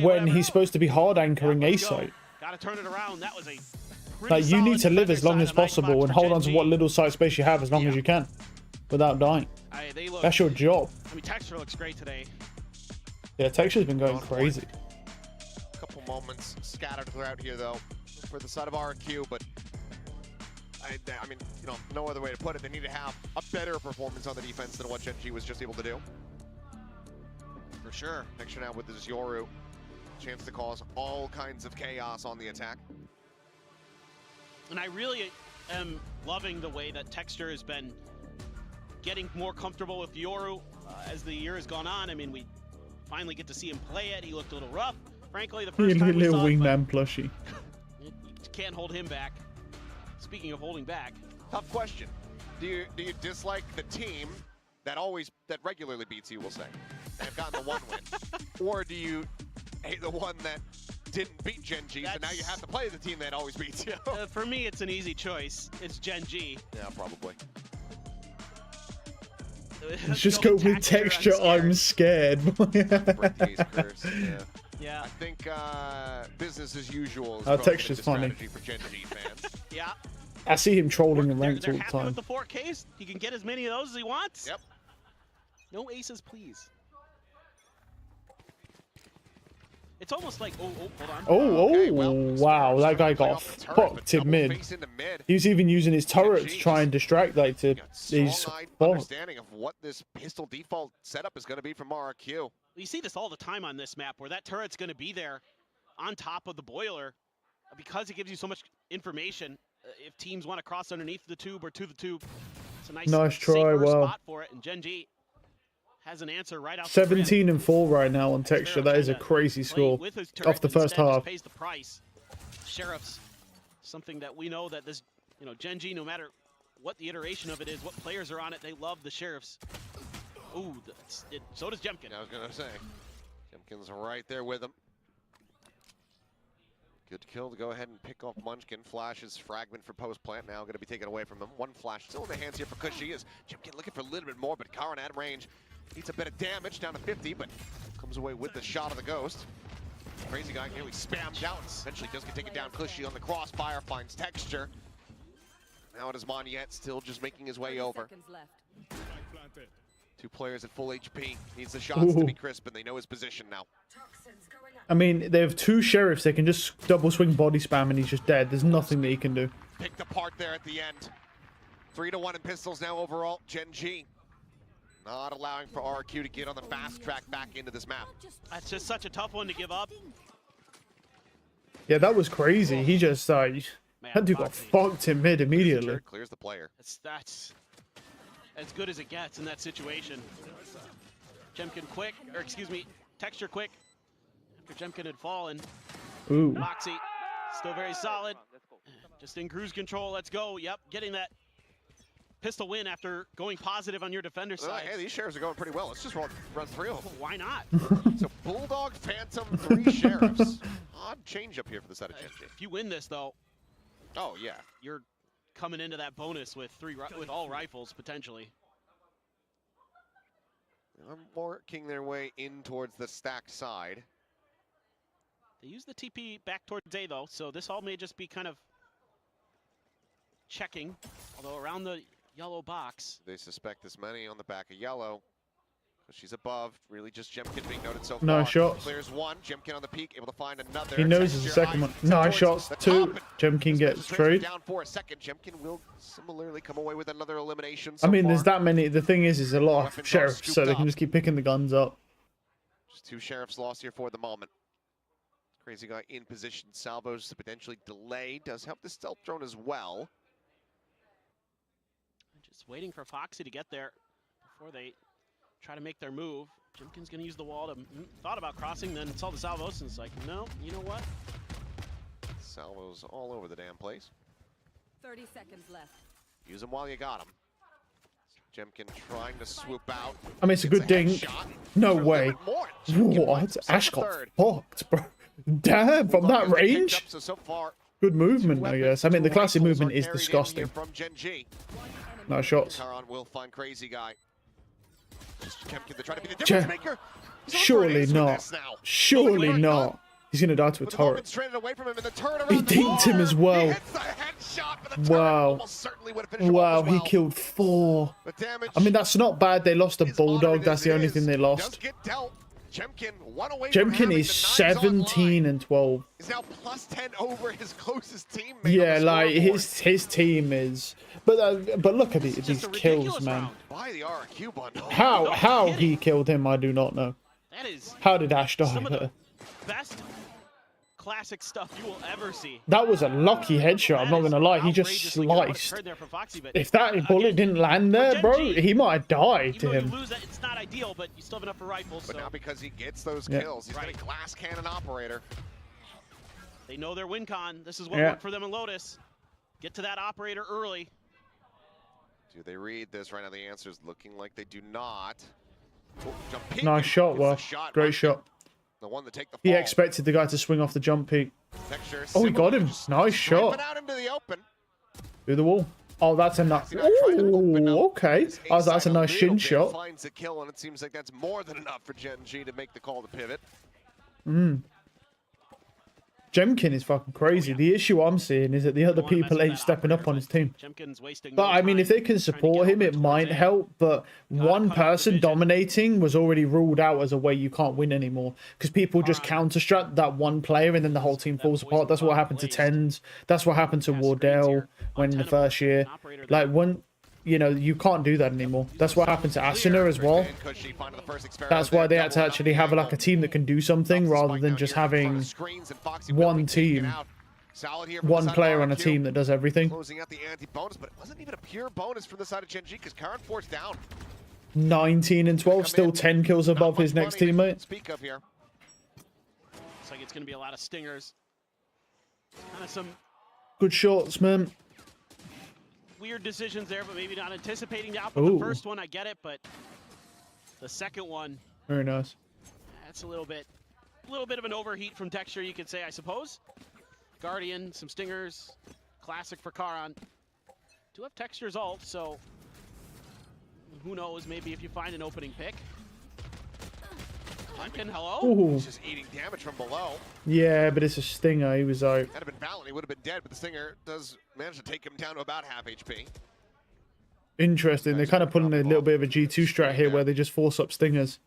when he's supposed to be hard anchoring A site. Gotta turn it around. That was a like, you need to live as long as possible and hold on to what little site space you have as long as you can. Without dying. That's your job. I mean, texture looks great today. Yeah, texture's been going crazy. A couple moments scattered throughout here, though, for the side of RQ, but I mean, you know, no other way to put it. They need to have a better performance on the defense than what Gen G was just able to do. For sure. Texture now with this Yoru. Chance to cause all kinds of chaos on the attack. And I really am loving the way that texture has been getting more comfortable with Yoru as the year has gone on. I mean, we finally get to see him play it. He looked a little rough, frankly, the first time we little saw wingman it, plushie. You can't hold him back. Speaking of holding back. Tough question. Do you dislike the team that regularly beats you, we'll say, and have gotten the one win? Or do you hate the one that didn't beat Gen G, so now you have to play the team that always beats you? For me, it's an easy choice. It's Gen G. Yeah, probably. Just go with texture, I'm scared. Yeah. I think business as usual is texture's funny. strategy for Gen G fans. Yeah. I see him trolling the ranked they're all the happy time. with the 4Ks. He can get as many of those as he wants. Yep. No aces, please. It's almost like, hold on. Okay, Wow, that guy got fucked in mid. He was even using his turret to try and distract, like, to his understanding of what this pistol default setup is going to be from RRQ. You see this all the time on this map, where that turret's going to be there on top of the boiler because it gives you so much information. If teams want to cross underneath the tube or to the tube, it's a nice try, spot for it. And Gen G has an answer right out. 17 and 4 right now on texture. That is a crazy score off the first half. Pays the price. Sheriffs, something that we know that this, Gen G, no matter what the iteration of it is, what players are on it, they love the Sheriffs. Ooh, so does Jemkin. I was gonna say, Jemkin's right there with him. Good kill to go ahead and pick off Munchkin. Flash's fragment for post plant now going to be taken away from him. One flash still in the hands here for Cushy as Jemkin looking for a little bit more, but Karan at range. Needs a bit of damage down to 50, but comes away with the shot of the ghost. Crazy guy nearly spammed out. Eventually does get taken down. Cushy on the crossfire, finds texture. Now it is Monyet still just making his way over. Two players at full HP. Needs the shots to be crisp, and they know his position now. I mean, they have two sheriffs. They can just double swing body spam, and he's just dead. There's nothing that he can do. Picked apart there at the end. 3-1 in pistols now overall. Gen G not allowing for RQ to get on the fast track back into this map. That's just such a tough one to give up. Yeah, that was crazy. He just that dude got fucked in mid immediately. Clears the player. That's as good as it gets in that situation. Jemkin quick, or excuse me, texture quick. After Jemkin had fallen. Ooh. Moxie still very solid. Just in cruise control. Let's go. Yep, getting that pistol win after going positive on your defender side. Hey, these sheriffs are going pretty well. Let's just run through them. Why not? So Bulldog, Phantom, 3 sheriffs. Odd change up here for the side of Gen G. If you win this though, oh yeah, you're coming into that bonus with all rifles potentially. I'm working their way in towards the stack side. They use the TP back towards A though, so this all may just be kind of checking. Although around the yellow box. They suspect this many on the back of yellow. She's above. Really just Jemkin being noted so far. Nice shots. Clears one. Jemkin on the peak, able to find another. He knows there's a second one. Nice shots. 2. Jemkin gets trade. Down for a second. Jemkin will similarly come away with another elimination. I mean, there's that many. The thing is a lot of sheriffs, so they can just keep picking the guns up. Just 2 sheriffs lost here for the moment. Crazy guy in position. Salvos to potentially delay. Does help the stealth drone as well. Just waiting for Foxy to get there before they try to make their move. Jemkin's going to use the wall to thought about crossing, then saw the salvos and it's like, no, you know what? Salvos all over the damn place. 30 seconds left. Use them while you got them. Jemkin trying to swoop out. I mean, it's a good ding. No way. What? Ash got fucked, bro. Damn, from that range? Good movement, I guess. I mean, the classic movement is disgusting. From Gen G. Nice shots. Karan will find Crazy Guy. Jemkin to try to be the difference maker. Surely not. Surely not. He's gonna die to a turret. He dinked him as well. Wow. Wow, he killed 4. I mean, that's not bad. They lost a Bulldog. That's the only thing they lost. Jemkin is 17 and 12. He's now plus 10 over his closest teammate. Yeah, like his team is. But look at these kills, man. How he killed him, I do not know. How did Ash die there? Best classic stuff you will ever see. That was a lucky headshot. I'm not gonna lie. He just sliced. If that bullet didn't land there, bro, he might have died to him. It's not ideal, but you still have enough for rifles. But now because he gets those kills, he's got a glass cannon operator. They know their win con. This is what worked for them in Lotus. Get to that operator early. Do they read this right now? The answer is looking like they do not. Oh, nice shot, well, great shot. The one that take the fall. He expected the guy to swing off the jump peak. Texture, oh, he got him. Nice shot. Out into the open. Through the wall. Oh, that's a nice. Oh, okay. Oh, that's a nice shin shot. Finds a kill, and it seems like that's more than enough for Gen G to make the call to pivot. Jemkin is fucking crazy. The issue I'm seeing is that the other people ain't stepping up on his team. But I mean, if they can support him, it might help. But one person dominating was already ruled out as a way you can't win anymore. Because people just counter-strat that one player and then the whole team falls apart. That's what happened to Tens. That's what happened to Wardell when in the first year. Like, when... You know, you can't do that anymore. That's what happened to Asuna as well. That's why they had to actually have like a team that can do something rather than just having one team, one player on a team that does everything. Closing out the anti-bonus, but it wasn't even a pure bonus from the side of Gen G because Karan forced down. 19 and 12, still 10 kills above his next teammate. Speak of here. Looks like it's going to be a lot of stingers. Kind of some good shots, man. Weird decisions there, but maybe not anticipating the output. The first one, I get it, but the second one, very nice. That's a little bit of an overheat from Texture, you could say, I suppose. Guardian, some stingers, classic for Karan. Do have Texture's ult, so who knows? Maybe if you find an opening pick. Duncan, hello. Ooh. He's just eating damage from below. Yeah, but it's a stinger. He was out. That'd have been Valen. He would have been dead, but the stinger does manage to take him down to about half HP. Interesting. They're kind of putting a little bit of a G2 strat here where they just force up stingers.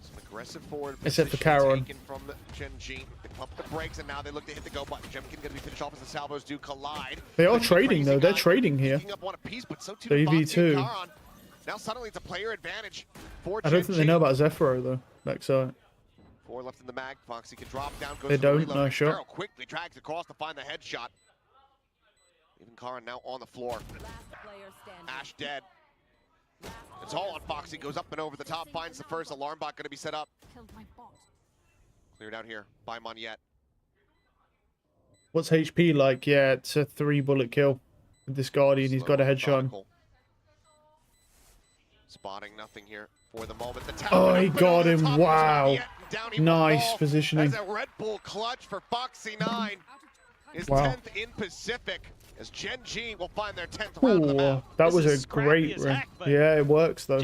Some aggressive forward except for Karan. From Gen G. They pump the brakes, and now they look to hit the go button. Jemkin going to be finished off as the salvos do collide. They are trading, though. They're trading here. Up one apiece, but so too 3v2. Now suddenly it's a player advantage for I don't think they know about Zephyro, though. Backside. 4 left in the mag. Foxy can drop down. Goes they don't. Reload. Nice shot. Quickly drags across to find the headshot. Even Karan now on the floor. Ash dead. It's all on Foxy. Goes up and over the top. Finds the first alarm bot going to be set up. Cleared out here by Moniette. What's HP like? Yeah, it's a 3-bullet kill. With this Guardian, he's got a headshot. Spotting nothing here for the moment. Oh, he got him. Wow. Nice positioning. As a Red Bull clutch for Foxy 9. His 10th in Pacific. As Gen G will find their 10th round of the map. That was a great run. Yeah, it works though.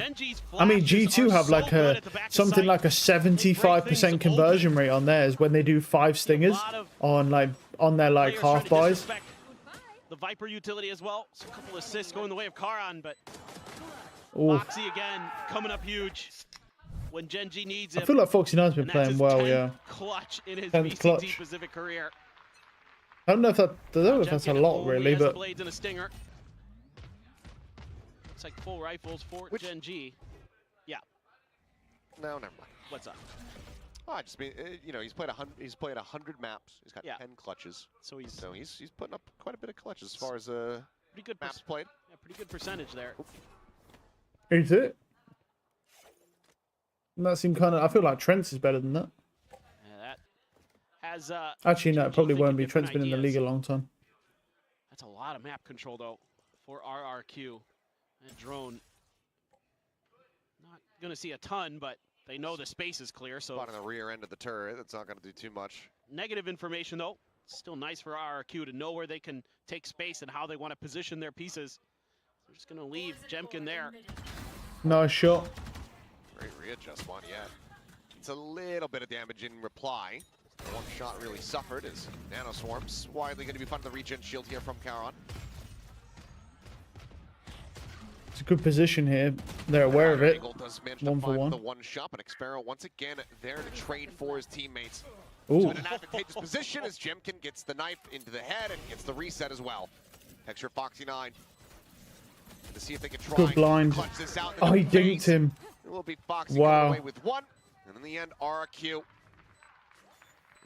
I mean, G2 have like something like a 75% conversion rate on theirs when they do 5 stingers on their like half buys. The Viper utility as well. So a couple assists going the way of Karan, but Foxy again coming up huge when Gen G needs him. I feel like Foxy 9's been playing well, yeah. Clutch in his VCT Pacific career. I don't know if that's a lot really, but blades and a stinger. It's like full rifles for Gen G. Yeah. No, never mind. What's up? Oh, I just mean, you know, he's played 100 maps. He's got 10 clutches. So he's putting up quite a bit of clutches as far as pretty good maps played. Yeah, pretty good percentage there. Is it? That seemed kind of. I feel like Trent's is better than that. Has, actually, no, it probably won't be. Trent's been in the league a long time. That's a lot of map control, though, for RRQ. That drone, not going to see a ton, but they know the space is clear. So on the rear end of the turret, that's not going to do too much. Negative information, though. Still nice for RRQ to know where they can take space and how they want to position their pieces. They're just going to leave Jemkin there. Nice shot. Great readjust one, yeah. It's a little bit of damage in reply. One shot really suffered as Nano Swarms widely going to be fun to the regen shield here from Karan. It's a good position here. They're aware of it. Does manage 1 to for 1. The one shot, but Xpero once again there to trade for his teammates. Ooh. So in an advantageous position as Jemkin gets the knife into the head and gets the reset as well. Texture Foxy 9. To see if they can try good blind. Clutch this out. Oh, he dinked him. It will be Foxy wow. away with 1. And in the end, RRQ.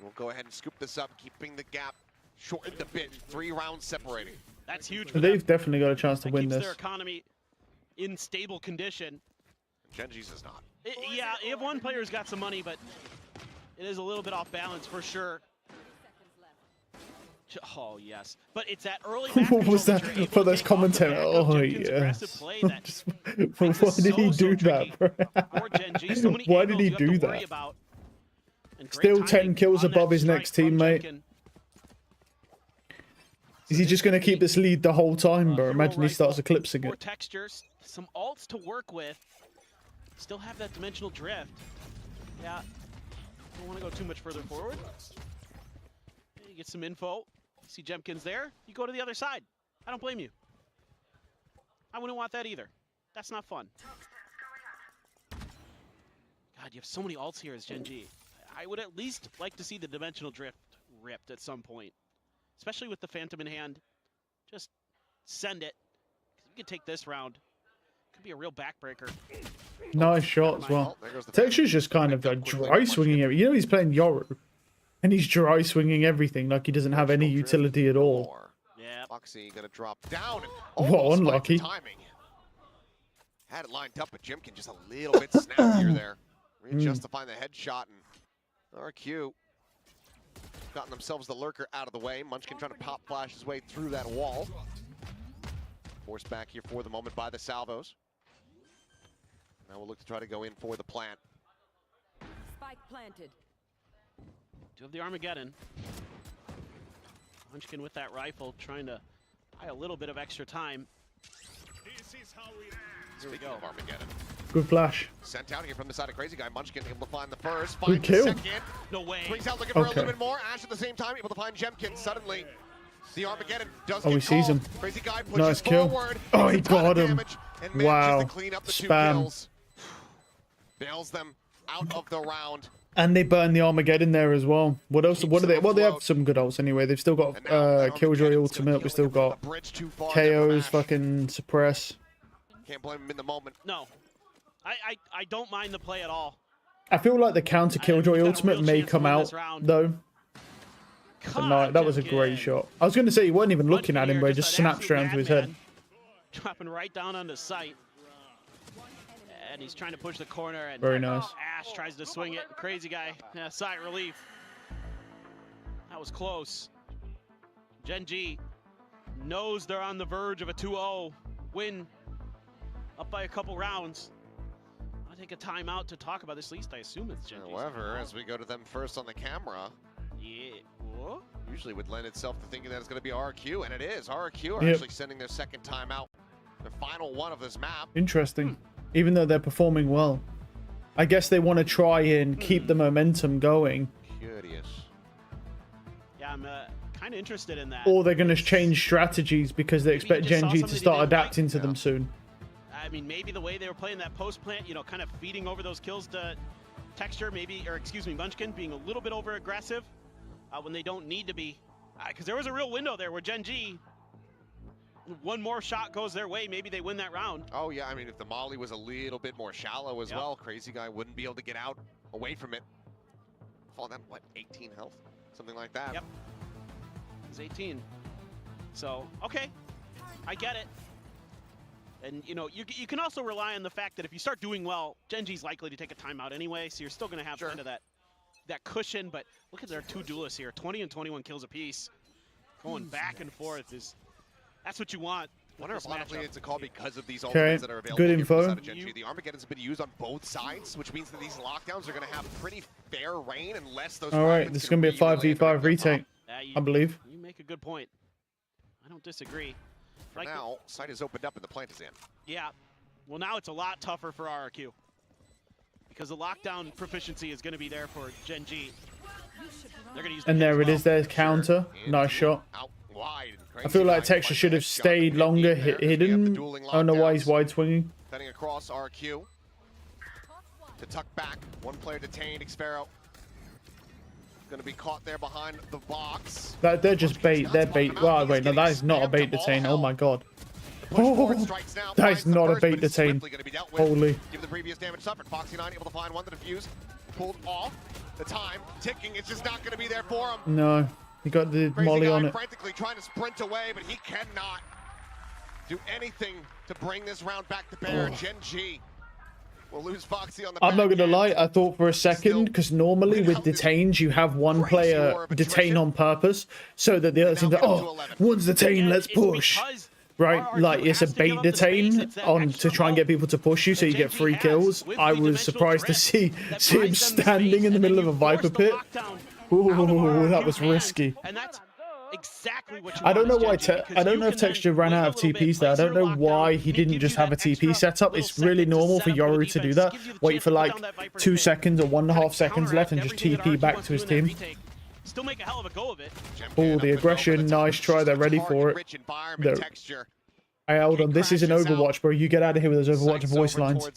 We'll go ahead and scoop this up, keeping the gap shortened a bit. 3 rounds separating. That's huge. They've definitely got a chance to win keeps this. Their economy in stable condition. Gen G's is not. Yeah, if one player's got some money, but it is a little bit off balance for sure. Oh yes, but it's that early. What was that for those commentary? Oh yes. Why did he do that, bro? Why did he do that? Still 10 kills above his next teammate. Is he just going to keep this lead the whole time, bro? Imagine he starts eclipsing it. More textures, some alts to work with. Still have that dimensional drift. Yeah, don't want to go too much further forward. You get some info. See Jemkins there. You go to the other side. I don't blame you. I wouldn't want that either. That's not fun. God, you have so many alts here as Gen G. I would at least like to see the dimensional drift ripped at some point. Especially with the Phantom in hand. Just send it. You can take this round. Could be a real backbreaker. Nice shot as well. Texture's just kind of like dry swinging it. You know he's playing Yoru. And he's dry swinging everything like he doesn't have any utility at all. Yeah. Foxy gonna drop down. What unlucky. Timing. Had it lined up, but Jimkin just a little bit snappier there. Justifying the headshot, and RQ gotten themselves the lurker out of the way. Munchkin trying to pop flash his way through that wall. Forced back here for the moment by the salvos. Now we'll look to try to go in for the plant. Spike planted. Do have the Armageddon. Munchkin with that rifle, trying to buy a little bit of extra time. Here we go. Of Armageddon. Good flash. Sent out here from the side of Crazy Guy. Munchkin able to find the first. Good Finds kill. the second. No way. Brings out looking for a little bit more. Ash at the same time able to find Jemkin. Suddenly, the Armageddon does get he sees him. Crazy Guy pushes Nice kill. forward. Oh, he got him. And wow. to clean up the Spam. 2 kills. Bails them out of the round. And they burn the Armageddon there as well. What else? What do they? Well, they have some good ults anyway. They've still got Killjoy ultimate. We still got KOs, fucking suppress. Can't blame him in the moment. No, I don't mind the play at all. I feel like the counter Killjoy ultimate may come out though. But no, that was a great shot. I was going to say he wasn't even looking at him, but he just snapped straight onto his head. Dropping right down onto sight. And he's trying to push the corner, and very nice. Ash tries to swing it. Crazy Guy, yeah, sigh of relief. That was close. Gen G knows they're on the verge of a 2-0 win, up by a couple rounds. I'll take a timeout to talk about this. At least I assume it's Gen G. However, as we go to them first on the camera, what? Usually would lend itself to thinking that it's going to be RQ, and it is. RQ are actually sending their second timeout, their final one of this map. Interesting. Even though they're performing well. I guess they want to try and keep the momentum going. Curious. Yeah, I'm kind of interested in that. Or they're going to change strategies because they expect Gen G to start adapting to them soon. I mean, maybe the way they were playing that post plant, you know, kind of feeding over those kills to Texture, maybe, or excuse me, Munchkin being a little bit over aggressive when they don't need to be. Because there was a real window there where Gen G, one more shot goes their way, maybe they win that round. Oh yeah, I mean, if the molly was a little bit more shallow as well, Crazy Guy wouldn't be able to get out away from it. Fall down, what, 18 health? Something like that. Yep. It's 18. So, okay, I get it. And, you know, you can also rely on the fact that if you start doing well, Gen G's likely to take a timeout anyway, so you're still going to have kind of that cushion. But look at their two duelists here, 20 and 21 kills apiece. Going back and forth is... That's what you want. I wonder if honestly it's a call because of these Okay, ultimates that are available. good info. The Armageddon's been used on both sides, which means that these lockdowns are going to have pretty fair reign unless those. All right, this is going to be a 5v5 retake, I believe. You make a good point. I don't disagree. For now, site is opened up and the plant is in. Yeah. Well, now it's a lot tougher for RRQ because the lockdown proficiency is going to be there for Gen G. They're going to use and there it is. There's counter. Nice shot. Out wide. I feel like Texture should have stayed longer hidden. I don't know why he's wide swinging. Cutting across RQ to tuck back. One player detained. Xfero going to be caught there behind the box. They're just bait. They're bait. Wow, wait, no, that is not a bait detain. Oh my god. Oh, that is not a bait detain. Holy. Give the previous damage suffered. Foxy 9 able to find one to defuse. Pulled off. The time ticking. It's just not going to be there for him. No. He got the molly on it. Frantically trying to sprint away, but he cannot do anything to bring this round back to bear. Gen G We'll lose Foxy on the I'm not going to back lie, end. I thought for a second, because normally with detains, you have one player detain on purpose, so that the other team's like, oh, one's detained, let's push. Right, like it's a bait detain on to try and get people to push you so you get free kills. I was surprised to see him standing in the middle of a Viper pit. Ooh, that was risky. And that's exactly what you I don't know why. want, I don't know if Texture ran out of TPs there. I don't know why he didn't just have a TP setup. It's really normal for Yoru to do that. Wait for like 2 seconds or 1.5 seconds left and just TP back to his team. Still make a hell of a go of it. Oh, the aggression. Nice try. They're ready for it. I held on. This isn't Overwatch, bro. You get out of here with those Overwatch voice lines.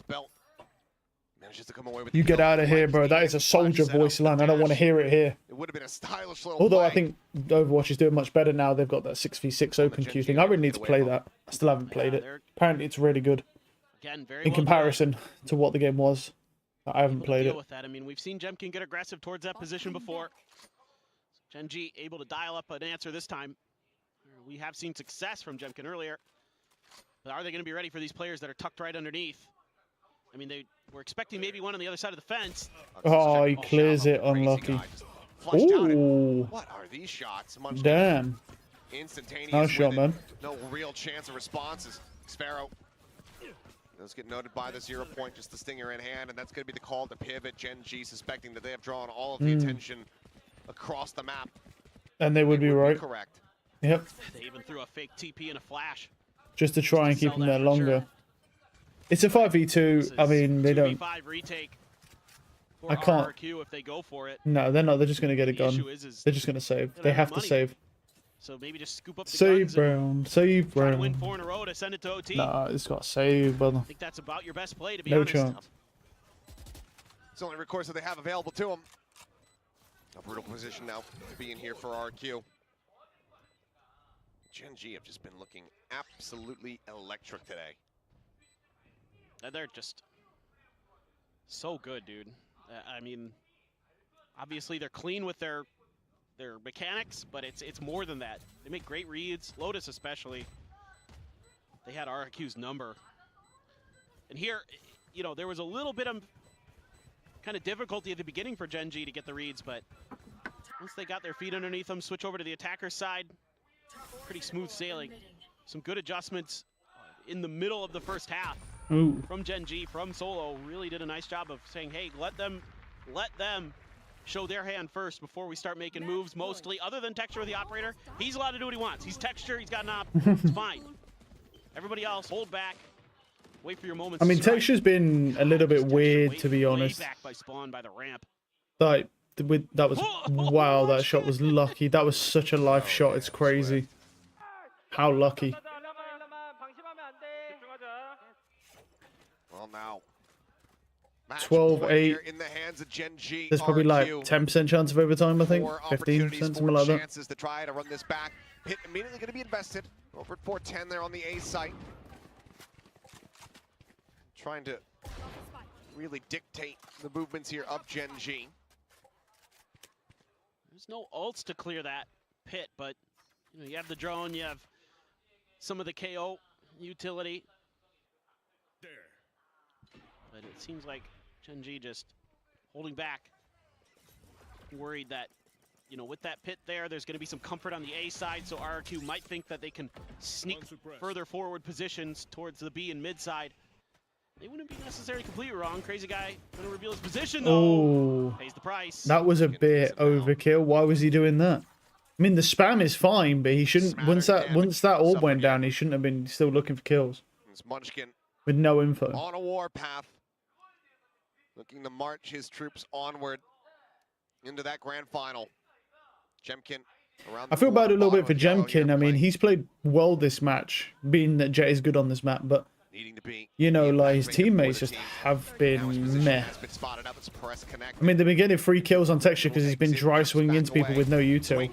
You get out of here, bro. That is a soldier voice line. I don't want to hear it here. It would have been a stylish little Although I play. think Overwatch is doing much better now. They've got that 6v6 open queue thing. I really need to play that. I still haven't played it. Apparently, it's really good in comparison to what the game was. I haven't played it. With that. I mean, we've seen Jemkin get aggressive towards that position before. Gen.G able to dial up an answer this time. We have seen success from Jemkin earlier. But are they going to be ready for these players that are tucked right underneath? I mean, they were expecting maybe one on the other side of the fence. Oh, he clears it. Unlucky. Ooh. What are these shots? Damn. Instantaneous. Nice shot, man. No real chance of responses. Sparrow. Those get noted by the 0 point, just the stinger in hand, and that's going to be the call to pivot. Gen.G suspecting that they have drawn all of the attention across the map. And they would be right. Correct. Yep. They even threw a fake TP and a flash. Just to try and keep them there longer. It's a 5v2. I mean, they don't. I can't. If they go for it. No, they're not. They're just going to get a gun. They're just going to save. They have to save. So maybe just scoop up the save Brown. Save Brown. Try to Brown. win 4 in a row to send it to OT. Nah, it's got to save, brother. I think that's about your best play, to be no honest. Chance. It's the only recourse that they have available to them. A brutal position now, being here for RQ. Gen.G have just been looking absolutely electric today. And they're just so good, dude. I mean, obviously they're clean with their mechanics, but it's more than that. They make great reads. Lotus especially. They had RQ's number. And here, you know, there was a little bit of kind of difficulty at the beginning for Gen.G to get the reads, but once they got their feet underneath them, switch over to the attacker's side, pretty smooth sailing. Some good adjustments in the middle of the first half. Ooh. From Gen.G, from Solo, really did a nice job of saying, hey, let them show their hand first before we start making moves. Mostly, other than Texture, the operator, he's allowed to do what he wants. He's Texture, he's got an op, it's fine. Everybody else, hold back, wait for your moments. I mean, Texture's been a little bit weird, to be honest. Back by Spawn by the ramp. Like, that was wow. That shot was lucky. That was such a life shot. It's crazy. How lucky. Well, now 12-8. in the hands of Gen.G. There's probably like 10% chance of overtime, I think. 15%, something like that. Chances to try to run this back. Hit immediately going to be invested. Over at 410 there on the A site. Trying to really dictate the movements here of Gen.G. There's no ults to clear that pit, but you know, you have the drone, you have some of the KO utility. But it seems like Gen.G just holding back. Worried that, you know, with that pit there, there's going to be some comfort on the A side, so RRQ might think that they can sneak further forward positions towards the B and mid side. They wouldn't be necessarily completely wrong. Crazy Guy going to reveal his position, though. Oh, pays the price. That was a bit overkill. Why was he doing that? I mean, the spam is fine, but he shouldn't. Once that orb went down, he shouldn't have been still looking for kills. It's Munchkin with no info. On a warpath, looking to march his troops onward into that grand final. Jemkin around. I feel bad a little bit for Jemkin. I mean, he's played well this match, being that Jet is good on this map, but you know, like his teammates just have been meh. I mean, they've been getting free kills on Texture because he's been dry swinging into people with no util.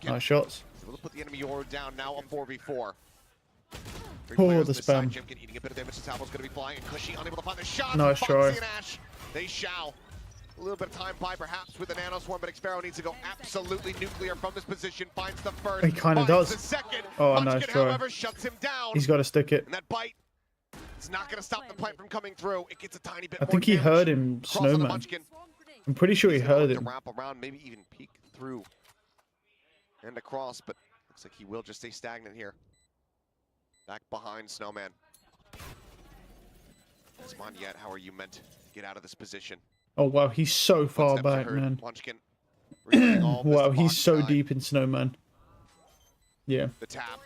Nice shots. We'll put the enemy Yoru down now, a 4v4. Oh, the spam. Jemkin eating a bit of damage. Tabo's going to be flying, and Cushy unable to find the shot. Nice try. They shall. A little bit of time by perhaps with the Nano Swarm, but Xpero needs to go absolutely nuclear from this position. Finds the first. He kind of does. The second. Oh, Munchkin, nice try. However, shuts him down. He's got to stick it. And that bite It's not going to stop the plant from coming through. It gets a tiny bit I more think he damage. heard him, Cross on the Snowman. Munchkin. I'm pretty sure he He's gonna heard look him. to wrap around, maybe even peek through and across, but looks like he will just stay stagnant here. Back behind Snowman. Come yet, how are you meant to get out of this position? Oh wow, he's so far Footsteps are back, heard. man. Munchkin relaying all of this Wow, to he's Box so Guy. deep in Snowman. Yeah. The tap.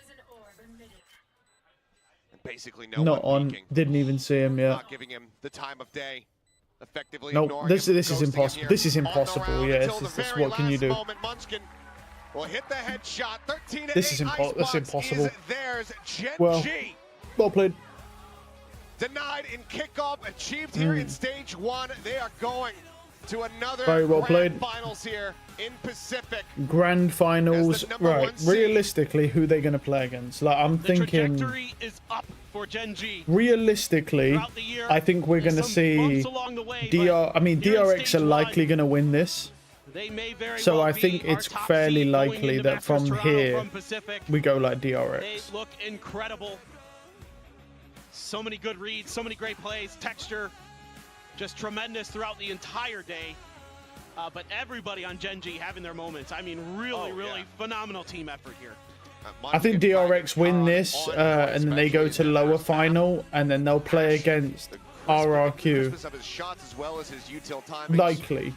And basically no Not one on. peeking. Didn't even see him yet. Not giving him the time of day. Effectively No, ignoring this him, is ghosting him impossible. here. This is On the impossible. round Yeah, until this the is very what can you last do? moment. Munchkin will hit the headshot. 13 This is Icebox that's impossible. Is theirs. Gen Well, G well played. denied in kickoff, achieved here in stage 1. They are going to another Very well grand played. finals here in Pacific. Grand finals. As the number Right. one seed. Realistically, who they gonna play against? Like I'm The thinking. trajectory is up for Gen G. Realistically, Throughout the year, I think we're gonna some see bumps along the way, DR. I mean, but here in DRX are stage likely one, gonna win this. they may very So well I be think our it's top fairly seed going likely into that Masters from Toronto here from Pacific. we go like They DRX. look incredible. So many good reads, so many great plays, texture, just tremendous throughout the entire day. But everybody on Gen G having their moments. I mean, really phenomenal team effort here. I think DRX win this, and then they go to lower final, and then they'll play against RRQ. Likely.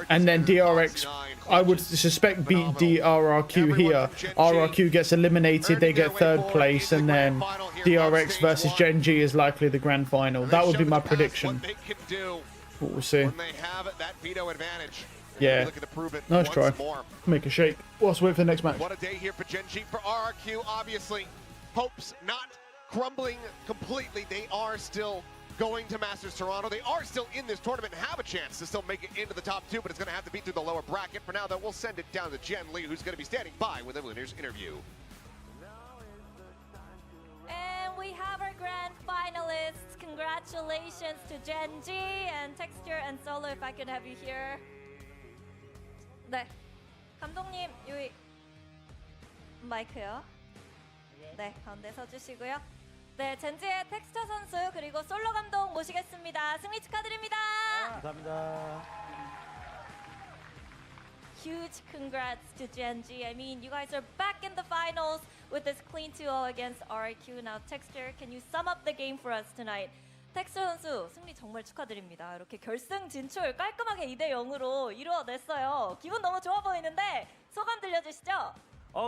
And then DRX, I would suspect, beat DRRQ here. RRQ gets eliminated, they get third place, and then DRX versus Gen G is likely the grand final. That would be my prediction. But we'll see. Yeah. Nice try. Make a shake. Let's wait for the next match. What a day here for Gen G. For RRQ, obviously, hopes not crumbling completely. They are still going to Masters Toronto. They are still in this tournament and have a chance to still make it into the top 2, but it's going to have to be through the lower bracket. For now, though, we'll send it down to Jen Lee, who's going to be standing by with the winner's interview. And we have our grand finalists. Congratulations to Gen G and Texture and Solo, if I could have you here. 네, 감독님 여기 마이크요. 네, 가운데 서주시고요. 네, 젠지의 텍스처 선수 그리고 솔로 감독 모시겠습니다. 승리 축하드립니다. 감사합니다. Huge congrats to Gen G. I mean, you guys are back in the finals with this clean 2-0 against RQ. Now, Texture, can you sum up the game for us tonight? 텍스처 선수 승리 정말 축하드립니다. 이렇게 결승 진출 깔끔하게 2대0으로 이루어냈어요. 기분 너무 좋아 보이는데 소감 들려주시죠?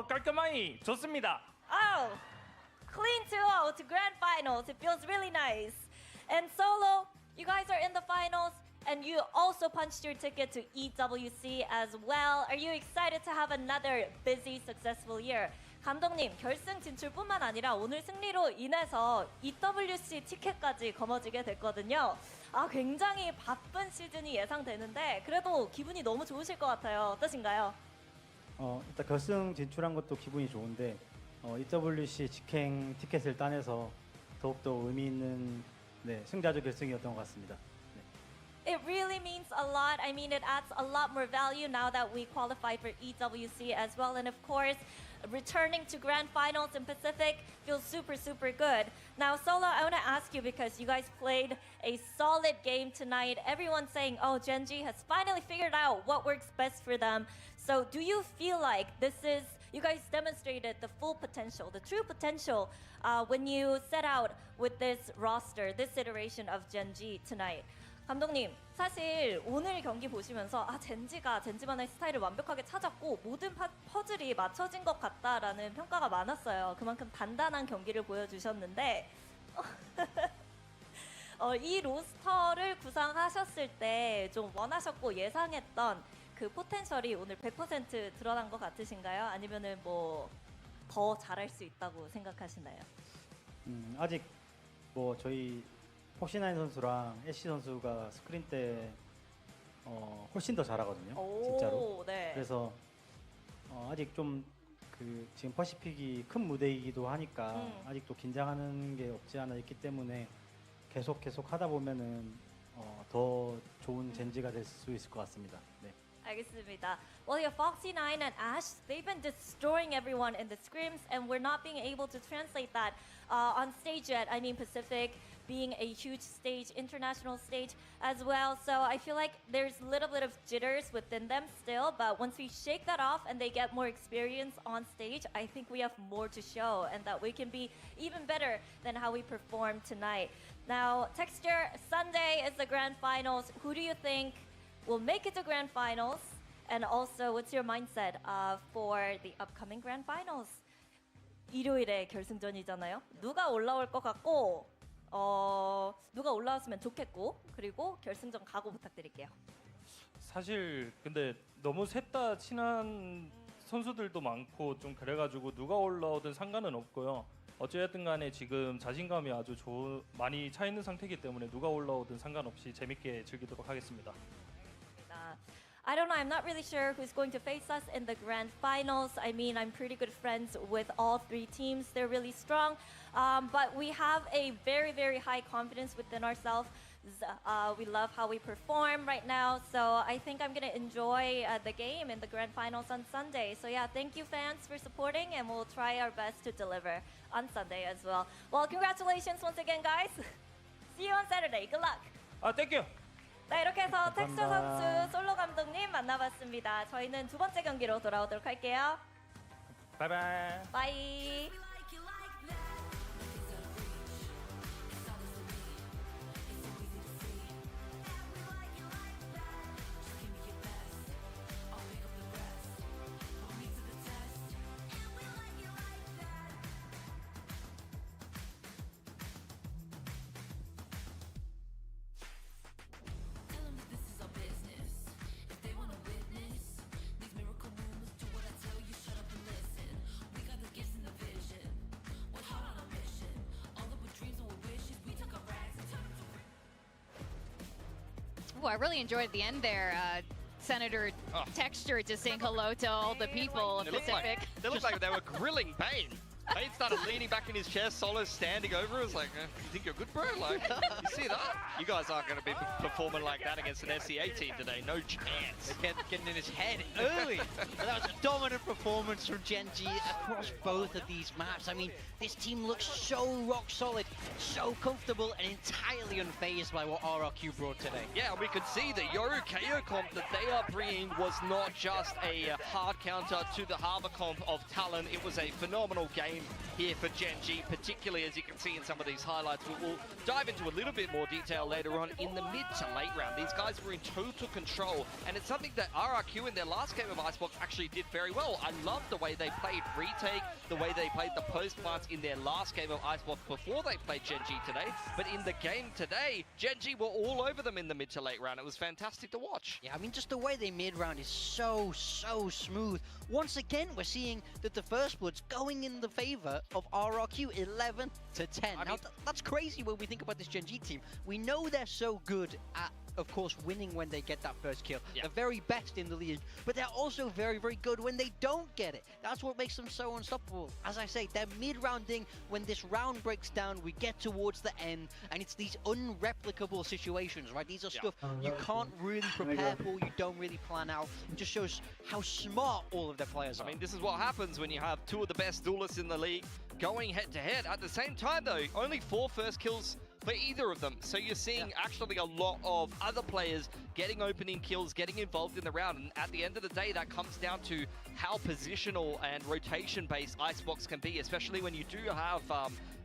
깔끔하니 좋습니다. Oh, clean 2-0 to grand finals. It feels really nice. And Solo, you guys are in the finals and you also punched your ticket to EWC as well. Are you excited to have another busy, successful year? 감독님, 결승 진출뿐만 아니라 오늘 승리로 인해서 EWC 티켓까지 거머쥐게 됐거든요. 아, 굉장히 바쁜 시즌이 예상되는데 그래도 기분이 너무 좋으실 것 같아요. 어떠신가요? 일단 결승 진출한 것도 기분이 좋은데 EWC 직행 티켓을 따내서 더욱더 의미 있는 승자조 결승이었던 것 같습니다. It really means a lot. I mean, it adds a lot more value now that we qualified for EWC as well. And of course, returning to grand finals in Pacific feels super, super good. Now, Solo, I want to ask you because you guys played a solid game tonight. Everyone's saying, oh, Gen G has finally figured out what works best for them. So do you feel like you guys demonstrated the full potential, the true potential when you set out with this roster, this iteration of Gen G tonight? 감독님, 사실 오늘 경기 보시면서 젠지가 젠지만의 스타일을 완벽하게 찾았고 모든 퍼즐이 맞춰진 것 같다라는 평가가 많았어요. 그만큼 단단한 경기를 보여주셨는데 이 로스터를 구상하셨을 때 좀 원하셨고 예상했던 그 포텐셜이 오늘 100% 드러난 것 같으신가요? 아니면은 뭐 더 잘할 수 있다고 생각하시나요? 아직 저희 폭신하인 선수랑 애쉬 선수가 스크린 때 훨씬 더 잘하거든요. 진짜로. 네. 그래서 아직 좀 지금 퍼시픽이 큰 무대이기도 하니까 아직도 긴장하는 게 없지 않아 있기 때문에 계속 하다 보면은 더 좋은 젠지가 될 수 있을 것 같습니다. 네. 알겠습니다. Well, yeah, Foxy9 and Ash, they've been destroying everyone in the scrims, and we're not being able to translate that on stage yet. I mean, Pacific being a huge stage, international stage as well. So I feel like there's a little bit of jitters within them still, but once we shake that off and they get more experience on stage, I think we have more to show and that we can be even better than how we performed tonight. Now, Texture, Sunday is the grand finals. Who do you think will make it to grand finals? And also, what's your mindset for the upcoming grand finals? 일요일에 결승전이잖아요. 누가 올라올 것 같고, 누가 올라왔으면 좋겠고, 그리고 결승전 각오 부탁드릴게요. 사실 근데 너무 셋 다 친한 선수들도 많고 좀 그래가지고 누가 올라오든 상관은 없고요. 어쨌든 간에 지금 자신감이 아주 많이 차 있는 상태이기 때문에 누가 올라오든 상관없이 재밌게 즐기도록 하겠습니다. I don't know, I'm not really sure who's going to face us in the grand finals. I mean, I'm pretty good friends with all three teams. They're really strong. But we have a very, very high confidence within ourselves. We love how we perform right now. So I think I'm going to enjoy the game in the grand finals on Sunday. So yeah, thank you fans for supporting, and we'll try our best to deliver on Sunday as well. Well, congratulations once again, guys. See you on Saturday. Good luck. Thank you. 네, 이렇게 해서 텍스처 선수 솔로 감독님 만나봤습니다. 저희는 두 번째 경기로 돌아오도록 할게요. 바이바이. 바이. Ooh, I really enjoyed the end there. Senator Texture just saying hello to all the people of Pacific. They looked like they were grilling Bane. Bane started leaning back in his chair, Solo standing over. It was like, you think you're good, bro? Like, you see that? You guys aren't going to be performing like that against an SEA team today. No chance. They're getting in his head early. But that was a dominant performance from Gen G across both of these maps. I mean, this team looks so rock solid, so comfortable, and entirely unfazed by what RRQ brought today. Yeah, we could see the Yoru KO comp that they are bringing was not just a hard counter to the Harbor comp of Talon. It was a phenomenal game here for Gen G, particularly as you can see in some of these highlights. We'll dive into a little bit more detail later on in the mid to late round. These guys were in total control, and it's something that RRQ in their last game of Icebox actually did very well. I love the way they played retake, the way they played the post plants in their last game of Icebox before they played Gen G today. But in the game today, Gen G were all over them in the mid to late round. It was fantastic to watch. Yeah, I mean, just the way they mid round is so smooth. Once again, we're seeing that the First Blood's going in the favor of RRQ 11 to 10. Now, that's crazy when we think about this Gen G team. We know they're so good at, of course, winning when they get that first kill. Yeah. They're very best in the league, but they're also very good when they don't get it. That's what makes them so unstoppable. As I say, they're mid-rounding. When this round breaks down, we get towards the end, and it's these unreplicable situations, right? These are stuff you can't really prepare for, you don't really plan out. It just shows how smart all of their players are. I mean, this is what happens when you have two of the best duelists in the league going head-to-head. At the same time, though, only 4 first kills for either of them. So you're seeing actually a lot of other players getting opening kills, getting involved in the round. And at the end of the day, that comes down to how positional and rotation-based Icebox can be, especially when you do have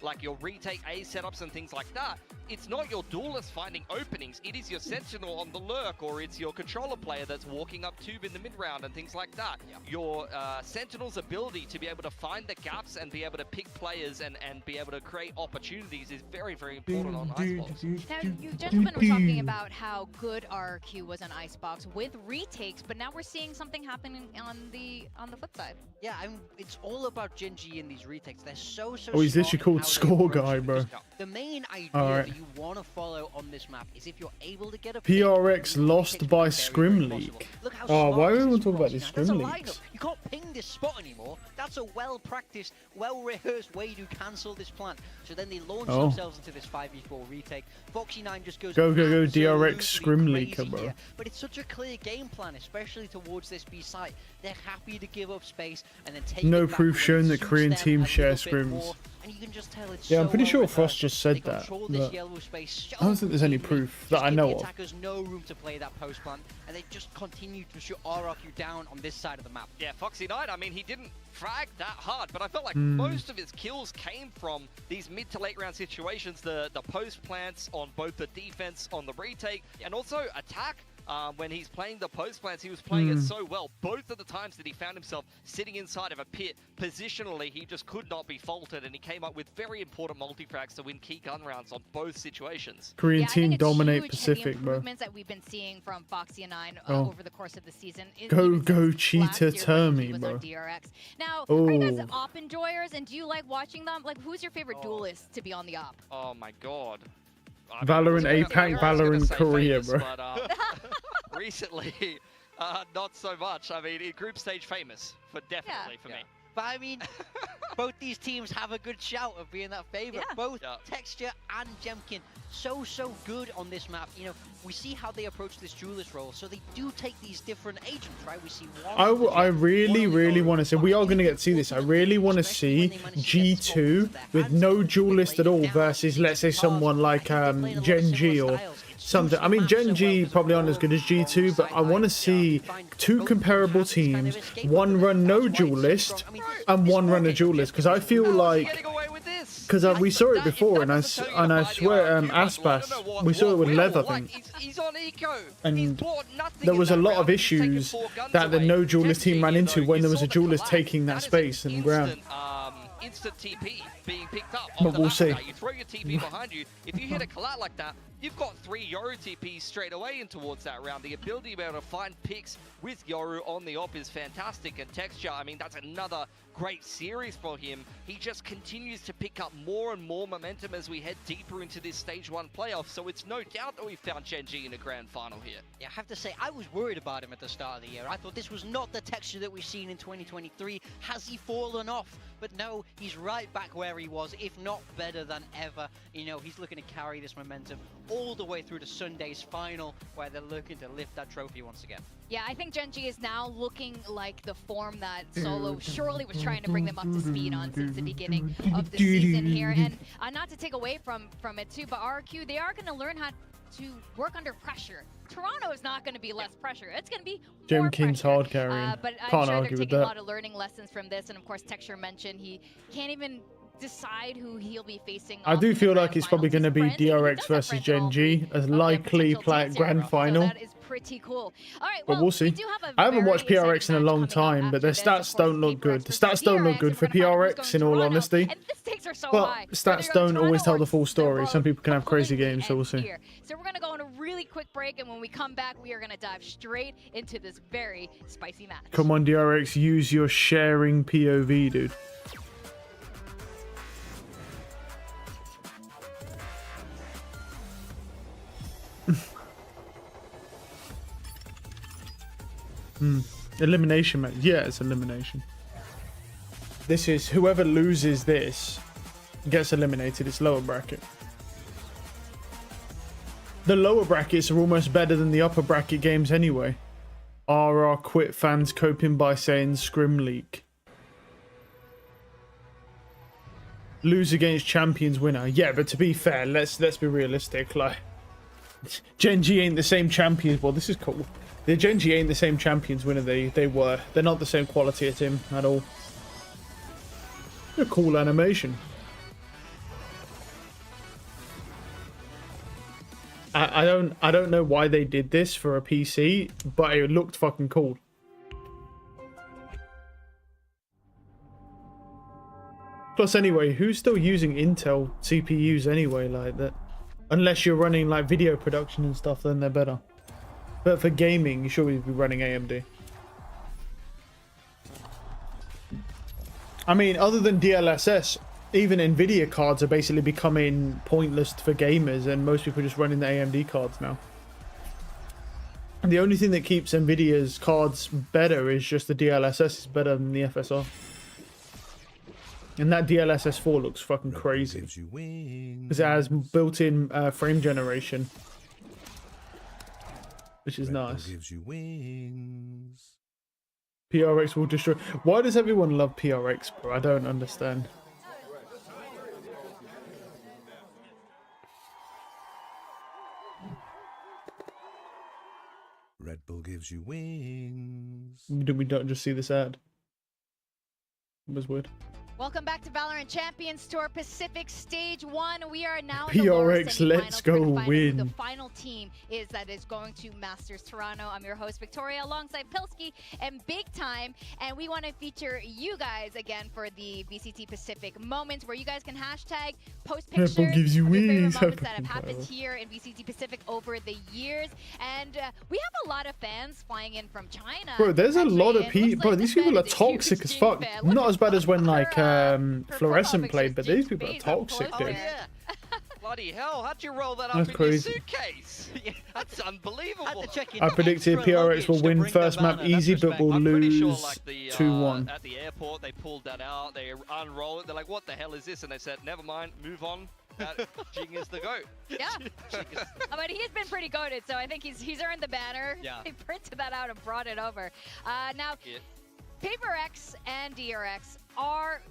like your retake A setups and things like that. It's not your duelist finding openings. It is your Sentinel on the lurk, or it's your controller player that's walking up tube in the mid-round and things like that. Your Sentinel's ability to be able to find the gaps and be able to pick players and be able to create opportunities is very important on Icebox. Now, you gentlemen were talking about how good RRQ was on Icebox with retakes, but now we're seeing something happening on the flip side. Yeah, I mean, it's all about Gen G in these retakes. They're so Oh, he's smart literally in called how they Score approach Guy, bro. this. The main idea that you want to follow on this map is if you're able to get a PRX lost by Scrim League. Oh, why are we even talking about these Scrim Leagues? Leagues? You can't ping this spot anymore. That's a well-practiced, well-rehearsed way to cancel this plant. So then they launch themselves into this 5v4 retake. Foxy9 just goes go DRX Scrim League, bro. Here. But it's such a clear game plan, especially towards this B site. They're happy to give up space and then take no it back proof shown that Korean teams share scrims. More, and you can just tell it's I'm pretty sure well Frost just said that. But I don't think there's any proof that I know of. Attackers no room to play that post plant, and they just continue to shoot RRQ down on this side of the map. Yeah, Foxy9, I mean, he didn't frag that hard, but I felt like most of his kills came from these mid to late round situations, the post plants on both the defense, on the retake, and also attack. When he's playing the post plants, he was playing it so well. Both of the times that he found himself sitting inside of a pit, positionally, he just could not be faulted, and he came up with very important multi-frags to win key gun rounds on both situations. Korean team dominate Pacific, bro. Improvements that we've been seeing from Foxy9 over the course of the season. Go Cheetah Termy, bro. Now, are you guys op enjoyers, and do you like watching them? Like, who's your favorite duelist to be on the op? Oh my god. Valorant APAC, Valorant Korea, famous, bro. But, recently, not so much. I mean, in group stage, famous for definitely for me. But I mean, both these teams have a good shout of being that favorite. Both Texture and Jemkin so good on this map. You know, we see how they approach this duelist role, so they do take these different agents, right? We see one. I really want to see. We are going to get to see this. I really want to see G2 with no duelist at all versus, let's say, someone like Gen G or something. I mean, Gen G probably aren't as good as G2, but I want to see two comparable teams, one run no duelist and one run a duelist, because I feel like, because we saw it before, and I swear Aspas, we saw it with Lev, I think, and there was a lot of issues that the no duelist team ran into when there was a duelist taking that space and ground. Instant TP being picked up. But we'll see. You throw your TP behind you. If you hit a collat like that, you've got 3 Yoru TPs straight away in towards that round. The ability to be able to find picks with Yoru on the op is fantastic. And Texture, I mean, that's another great series for him. He just continues to pick up more and more momentum as we head deeper into this stage 1 playoff. So it's no doubt that we found Gen G in a grand final here. Yeah, I have to say, I was worried about him at the start of the year. I thought this was not the Texture that we've seen in 2023. Has he fallen off? But no, he's right back where he was, if not better than ever. You know, he's looking to carry this momentum all the way through to Sunday's final, where they're looking to lift that trophy once again. Yeah, I think Gen G is now looking like the form that Solo surely was trying to bring them up to speed on since the beginning of the season here. And not to take away from it too, but RQ, they are going to learn how to work under pressure. Toronto is not going to be less pressure. It's going to be more King's pressure. hard carrying. But I'm Can't sure argue they're with taking that. a lot of learning lessons from this. And of course, Texture mentioned he can't even decide who he'll be facing. I do feel like it's probably going to be DRX versus Gen G as likely grand final. So that is pretty cool. All right, well, but we'll see. I haven't watched PRX in a long time, but their stats don't look good. The stats don't look good for PRX, in all honesty. But stats don't always tell the full story. Some people can have crazy games, so we'll see. So we're going to go on a really quick break, and when we come back, we are going to dive straight into this very spicy match. Come on, DRX, use your sharing POV, dude. Elimination match. Yeah, it's elimination. This is whoever loses this gets eliminated. It's lower bracket. The lower brackets are almost better than the upper bracket games anyway. RR quit fans coping by saying Scrim League. Lose against champions winner. Yeah, but to be fair, let's be realistic. Like, Gen G ain't the same champions. Well, this is cool. The Gen G ain't the same champions winner they were. They're not the same quality as him at all. A cool animation. I don't know why they did this for a PC, but it looked fucking cool. Plus, anyway, who's still using Intel CPUs anyway like that? Unless you're running like video production and stuff, then they're better. But for gaming, you should be running AMD. I mean, other than DLSS, even Nvidia cards are basically becoming pointless for gamers, and most people are just running the AMD cards now. And the only thing that keeps Nvidia's cards better is just the DLSS is better than the FSR. And that DLSS 4 looks fucking crazy. Because it has built-in frame generation. Which is nice. PRX will destroy... Why does everyone love PRX, bro? I don't understand. Red Bull gives you wings. We don't just see this ad. It was weird. Welcome back to Val Ranked Champions Tour Pacific Stage 1. We are now PRX, let's go win. The final team is going to Masters Toronto. I'm your host, Victoria, alongside Pilsky and Big Time. And we want to feature you guys again for the VCT Pacific moments where you guys can hashtag, post pictures of your favorite moments that have happened here in VCT Pacific over the years. And we have a lot of fans flying in from China. Bro, there's a lot of people. Bro, these people are toxic as fuck. Not as bad as when like Fluorescent played, but these people are toxic, dude. Yeah. Bloody hell, how'd you roll that up That's in crazy. your suitcase? That's unbelievable. I predicted PRX will win first map easy, but will lose sure, like 2-1. At the airport, they pulled that out, they unroll it, they're like, what the hell is this? And they said, never mind, move on. Jing is the GOAT. Yeah. I mean, he's been pretty goated, so I think he's earned the banner. Yeah. He printed that out and brought it over. Now, PaperX and DRX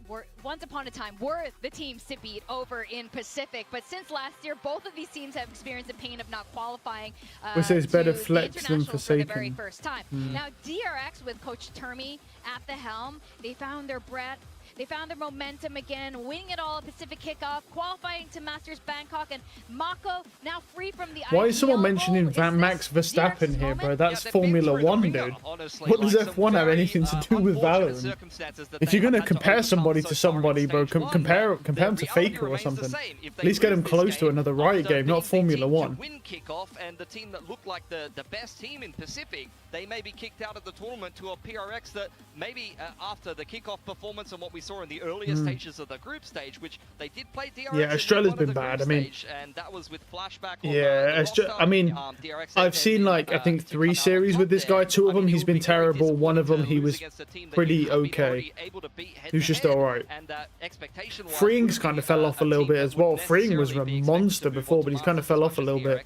were once upon a time were the teams to beat over in Pacific, but since last year, both of these teams have experienced the pain of not qualifying it's better flex than for the very Forsaken. first time. Now, DRX with Coach Termi at the helm, they found their breath. They found their momentum again, winning it all at Pacific Kickoff, qualifying to Masters Bangkok, and Mako now free from the Why is someone mentioning Max Verstappen here, bro? That's Formula 1, dude. What does F1 have anything to do with Valorant? If you're gonna compare somebody to somebody, bro, compare them to Faker or something. At least get them close to another Riot game, not Formula 1. Win kickoff, and the team that looked like the best team in Pacific, they may be kicked out of the tournament to a PRX that maybe after the kickoff performance and what we saw in the earlier stages of the group stage, which they did play DRX. Yeah, Australia's been bad. I mean, and that was with flashback. Yeah, I mean, I've seen like I think 3 series with this guy. 2 of them he's been terrible. 1 of them he was pretty okay. He was just alright. Freeing's kind of fell off a little bit as well. Freeing was a monster before, but he's kind of fell off a little bit,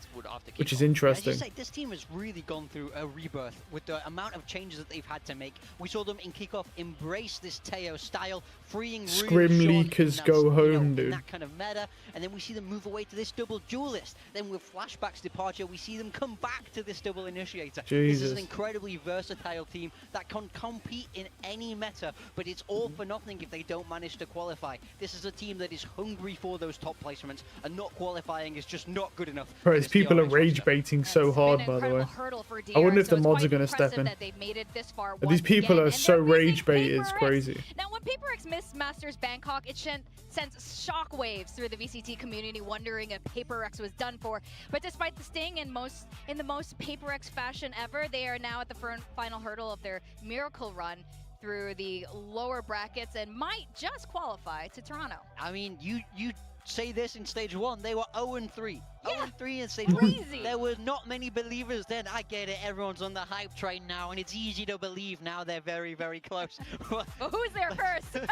which is interesting. Say, this team has really gone through a rebirth with the amount of changes that they've had to make. We saw them in kickoff embrace this Teo style, freeing Scrim leakers go home, dude. That kind of meta, and then we see them move away to this double duelist. Then with Flashback's departure, we see them come back to this double initiator. Jesus. This is an incredibly versatile team that can compete in any meta, but it's all for nothing if they don't manage to qualify. This is a team that is hungry for those top placements, and not qualifying is just not good enough. Bro, these people are rage baiting so hard, by the way. I wonder if the mods are going to step in. These people are so rage baited, it's crazy. Now, when PaperX missed Masters Bangkok, it sends shockwaves through the VCT community, wondering if PaperX was done for. But despite the sting in the most PaperX fashion ever, they are now at the final hurdle of their miracle run through the lower brackets and might just qualify to Toronto. I mean, you say this in stage 1, they were 0-3. Yeah. 0-3 in stage 1. There were not many believers then. I get it, everyone's on the hype train now, and it's easy to believe now they're very, very close. But who's there first?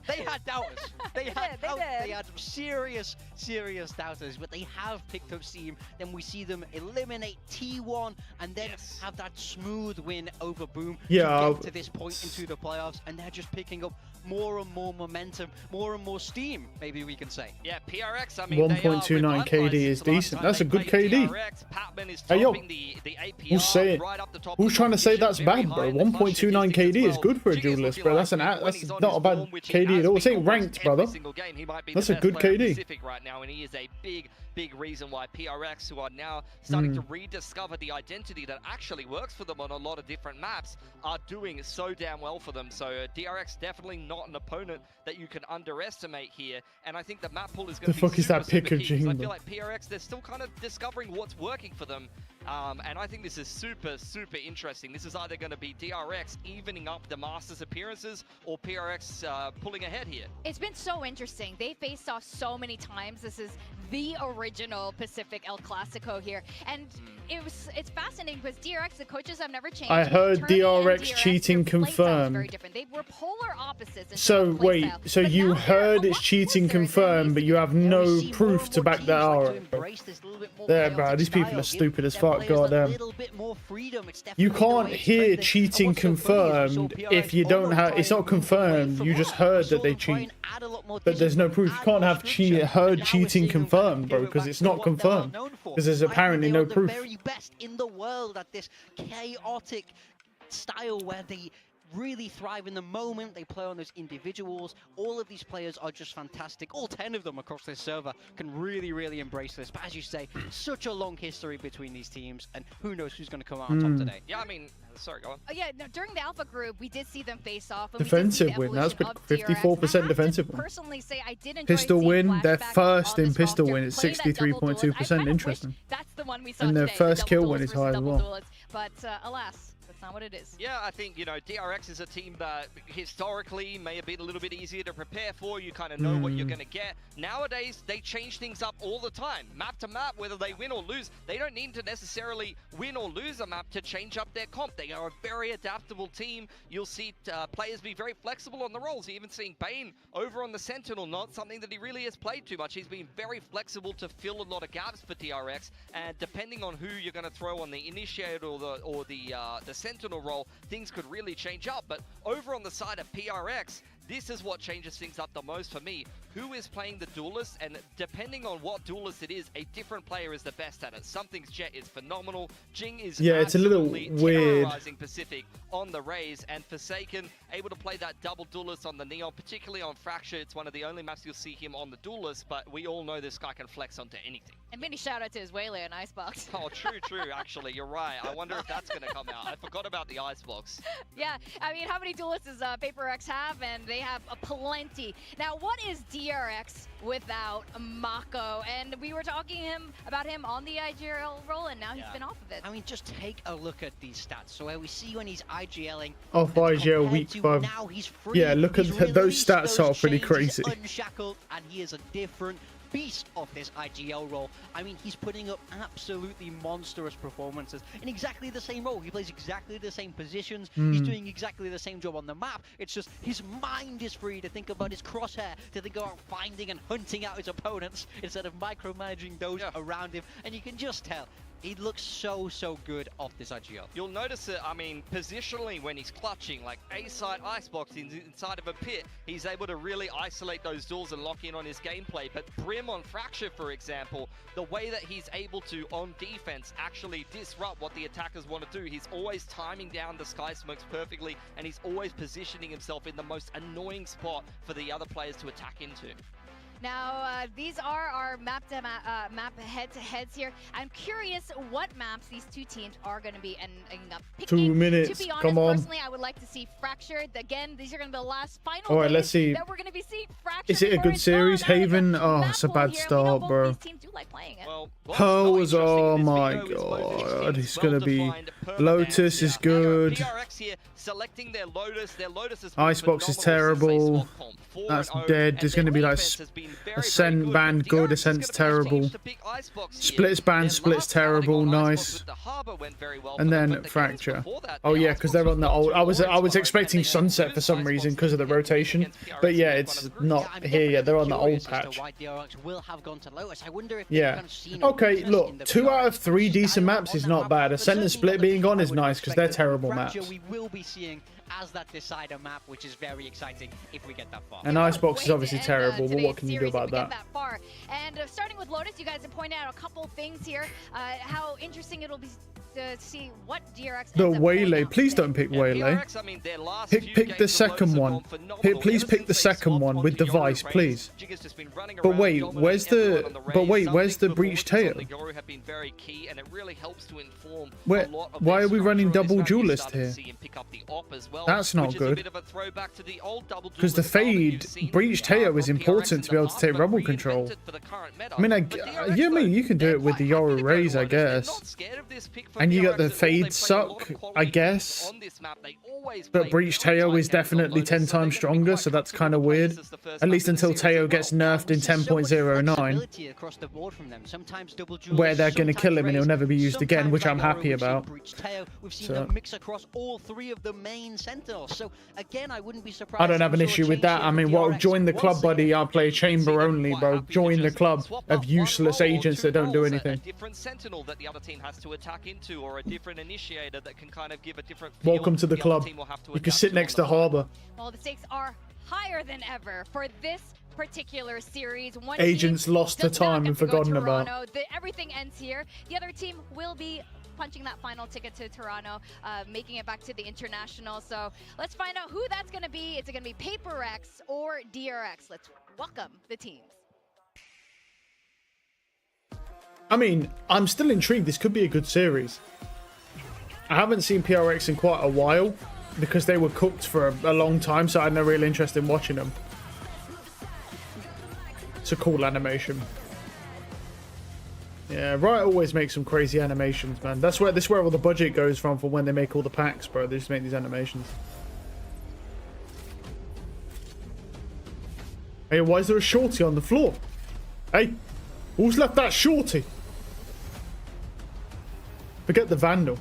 They had doubters. They had some serious doubters, but they have picked up steam. Then we see them eliminate T1 and then have that smooth win over Boom to get to this point into the playoffs, and they're just picking up more and more momentum, more and more steam, maybe we can say. Yeah, PRX, I mean, 1.29 KD is decent. That's a good KD. Hey, yo, who's trying to say that's bad, bro? 1.29 KD is good for a duelist, bro. That's not a bad KD at all. It's ain't ranked, brother. That's a good KD. Right now, and he is a big reason why PRX, who are now starting to rediscover the identity that actually works for them on a lot of different maps, are doing so damn well for them. So DRX definitely not an opponent that you can underestimate here, and I think the map pool pool is going to be fuck is that pick of key, 'cause I Jingle? feel like PRX, they're still kind of discovering what's working for them. And I think this is super interesting. This is either going to be DRX evening up the Masters appearances or PRX pulling ahead here. It's been so interesting. They faced off so many times. This is the original Pacific El Clasico here. And it's fascinating because DRX, the coaches have never changed. I heard Tourney and DRX cheating their play style is confirmed. very different. They were polar opposites in So terms of play wait, style. so But you now they're heard a it's lot cheating closer than they confirmed, used but to you be. have Yeah, we no see more proof and to more back teams that like out. to embrace this little bit more There, bro, chaotic these people style. are stupid as Give fuck, their players goddamn. a little bit more freedom. It's You definitely the can't way to hear play this. cheating And what's so funny is we saw confirmed PRX if you don't almost have. try It's and not move away confirmed. from You that. just We heard saw that they them try cheat. and add a lot more But there's no discipline, proof. You add can't more have structure. heard Now we're cheating seeing them kind of confirmed, give bro, it because back it's to not what they are confirmed. known for. Because there's I think apparently they no are the proof. very best in the world at this chaotic style where they really thrive in the moment. They play on those individuals. All of these players are just fantastic. All 10 of them across this server can really embrace this. But as you say, such a long history between these teams, and who knows who's going to come out on top today. Yeah, I mean, sorry, go on. Yeah, no, during the Alpha group, we did see them face off. And Defensive we did see the win. That's evolution of DRX. 54% I defensive have to win. personally say I did enjoy Pistol seeing win. Their Flashback first on in this pistol roster win is play that double duelist. I 63.2%. kind of wish Interesting. that's the one we saw And their today, first the kill double win duelist is high as versus well. double duelist. But alas, that's not what it is. Yeah, I think, you know, DRX is a team that historically may have been a little bit easier to prepare for. You kind of know what you're going to get. Nowadays, they change things up all the time. Map to map, whether they win or lose, they don't need to necessarily win or lose a map to change up their comp. They are a very adaptable team. You'll see players be very flexible on the roles. You're even seeing Bane over on the Sentinel, not something that he really has played too much. He's been very flexible to fill a lot of gaps for DRX, and depending on who you're going to throw on the Initiator or the Sentinel role, things could really change up. But over on the side of PRX, this is what changes things up the most for me. Who is playing the duelist, and depending on what duelist it is, a different player is the best at it. Something's Jet is phenomenal. Jing is It's a little weird. terrorizing Pacific on the Raze, and Forsaken able to play that double duelist on the Neon, particularly on Fracture. It's one of the only maps you'll see him on the duelist, but we all know this guy can flex onto anything. And many shout out to his Waylay and Icebox. Oh, true, actually, you're right. I wonder if that's going to come out. I forgot about the Icebox. Yeah, I mean, how many duelists does PaperX have? And they have plenty. Now, what is DRX without Mako? And we were talking about him on the IGL role, and now he's been off of it. I mean, just take a look at these stats. So where we see when he's IGLing Off IGL week 5. now he's free. Yeah, look at He's those released stats those are pretty chains, crazy. He's unshackled, and he is a different beast of this IGL role. I mean, he's putting up absolutely monstrous performances in exactly the same role. He plays exactly the same positions. He's doing exactly the same job on the map. It's just his mind is free to think about his crosshair, to think about finding and hunting out his opponents instead of micromanaging those around him. And you can just tell he looks so good off this IGL. You'll notice it, I mean, positionally when he's clutching, like A-side Icebox inside of a pit, he's able to really isolate those duels and lock in on his gameplay. But Brim on Fracture, for example, the way that he's able to, on defense, actually disrupt what the attackers want to do, he's always timing down the Sky Smokes perfectly, and he's always positioning himself in the most annoying spot for the other players to attack into. Now, these are our map head-to-heads here. I'm curious what maps these two teams are going to be ending up picking. 2 minutes, To be honest, come on. personally, I would like to see Fractured. Again, these are going to be the last final All right, days let's see. that we're going to be seeing Fractured. Is it a before good it's series? gone. Haven? Map Oh, it's a pool bad here. We know start, both bro. these teams do like playing it. Well, Pearls, oh my interesting is both of these god, teams it's gonna be well-defined permanents. Lotus is good. PRX here selecting their Lotus. Their Lotus has Icebox is phenomenal since they terrible. swap comp. 4-0, That's and dead. There's their gonna be like defense has been very Ascent good, band but good, DRX is Ascent's gonna be the first terrible. teams to pick Icebox here. Splits band, Their Splits last outing terrible, on Icebox nice. with the Harbor went very well And for them, then but the games Fracture. before that, Oh their yeah, because they're Icebox on the was old. not I was too orange, expecting and they had Sunset good for some Icebox reason because of the against rotation. PRX But yeah, in it's one of the not I'm here yet. They're on the old curious as to patch. why DRX will have gone to Lotus. I wonder if Yeah. they've kind of seen Okay, interest in look, the 2 out of 3 PRX decent style maps on is that not map, bad. but Ascent and certainly Split not the being gone I is would nice have because they're expected. terrible Fracture maps. we will be seeing as that decider map, which is very exciting if we get that far. And Icebox is obviously terrible, but what can you do about that? Far. And starting with Lotus, you guys have pointed out a couple things here. How interesting it'll be to see what DRX The ends up Waylay. pulling off Please today. don't pick Waylay. DRX, I mean, their last few Pick the games second alone one. have gone phenomenal. Please Ever pick the since they second swapped one with onto device, Yoru please. Raze, Jigga's just been running But around, wait, dominating where's everyone the? on the But Raze. wait, Some where's big the breach performances on tail? the Yoru have been very key, and it really helps to inform Where? a lot of Why their are we running structure on double this map. You duelist started to here? see him pick up the op as well, That's not which is a good. bit of a throwback to the old double Because the duelist style that you've fade seen, breach Teo is from important PRX to be able to in the take past, rebel but control. reinvented for the current meta. I mean, But DRX, yeah, I mean, though, you can do they're it with the quite happy Yoru to go Raze, I honest. They're guess. not scared of this pick for And you got DRX the at all. fade They play a lot of suck, quality I games guess. on this map. They always But play breach very Teo tight is games on definitely Lotus, 10 so they're times gonna be stronger, quite so that's comfortable kind of to play weird. this as the first At map least in the until series as Teo well. gets nerfed in So much 10.09, flexibility across the board from them. Sometimes double duelist, where they're going to sometimes kill him and he'll Raze, never be used again, sometimes which I'm Yoru. happy We've seen about. breach Teo. We've seen So- them mix across all three of the main sentinels. So again, I wouldn't be surprised. I don't if have we an saw a issue with change that. here I from mean, well, DRX join the once club, buddy. again. I'll play chamber only, bro. Join the club of useless agents that don't do A anything. different sentinel that the other team has to attack into, or a different initiator that can kind of give a different feel Welcome to the other club. team will have to You can adapt sit to next on to the fly. Harbor. Well, the stakes are higher than ever for this particular series. One Agents team lost to does not time get and to go forgotten Toronto. about. Everything ends here. The other team will be punching that final ticket to Toronto, making it back to the international. So let's find out who that's going to be. Is it going to be PaperX or DRX? Let's welcome the teams. I mean, I'm still intrigued. This could be a good series. I haven't seen PRX in quite a while because they were cooked for a long time, so I had no real interest in watching them. It's a cool animation. Yeah, Riot always makes some crazy animations, man. This is where all the budget goes from for when they make all the packs, bro. They just make these animations. Hey, why is there a shorty on the floor? Hey, who's left that shorty? Forget the Vandal.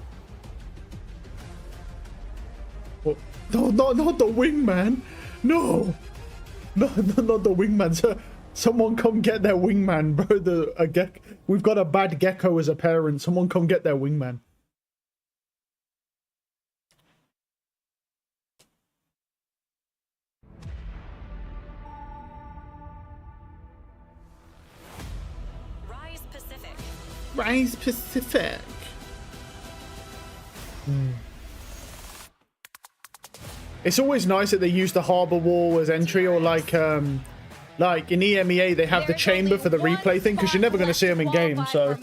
What? No, not the wingman. No, not the wingman. Someone come get their wingman, bro. We've got a bad gecko as a parent. Someone come get their wingman. Rise Pacific. Rise Pacific. It's always nice that they use the harbor wall as entry, or like in EMEA they have the chamber for the replay thing, because you're never going to see them in game. So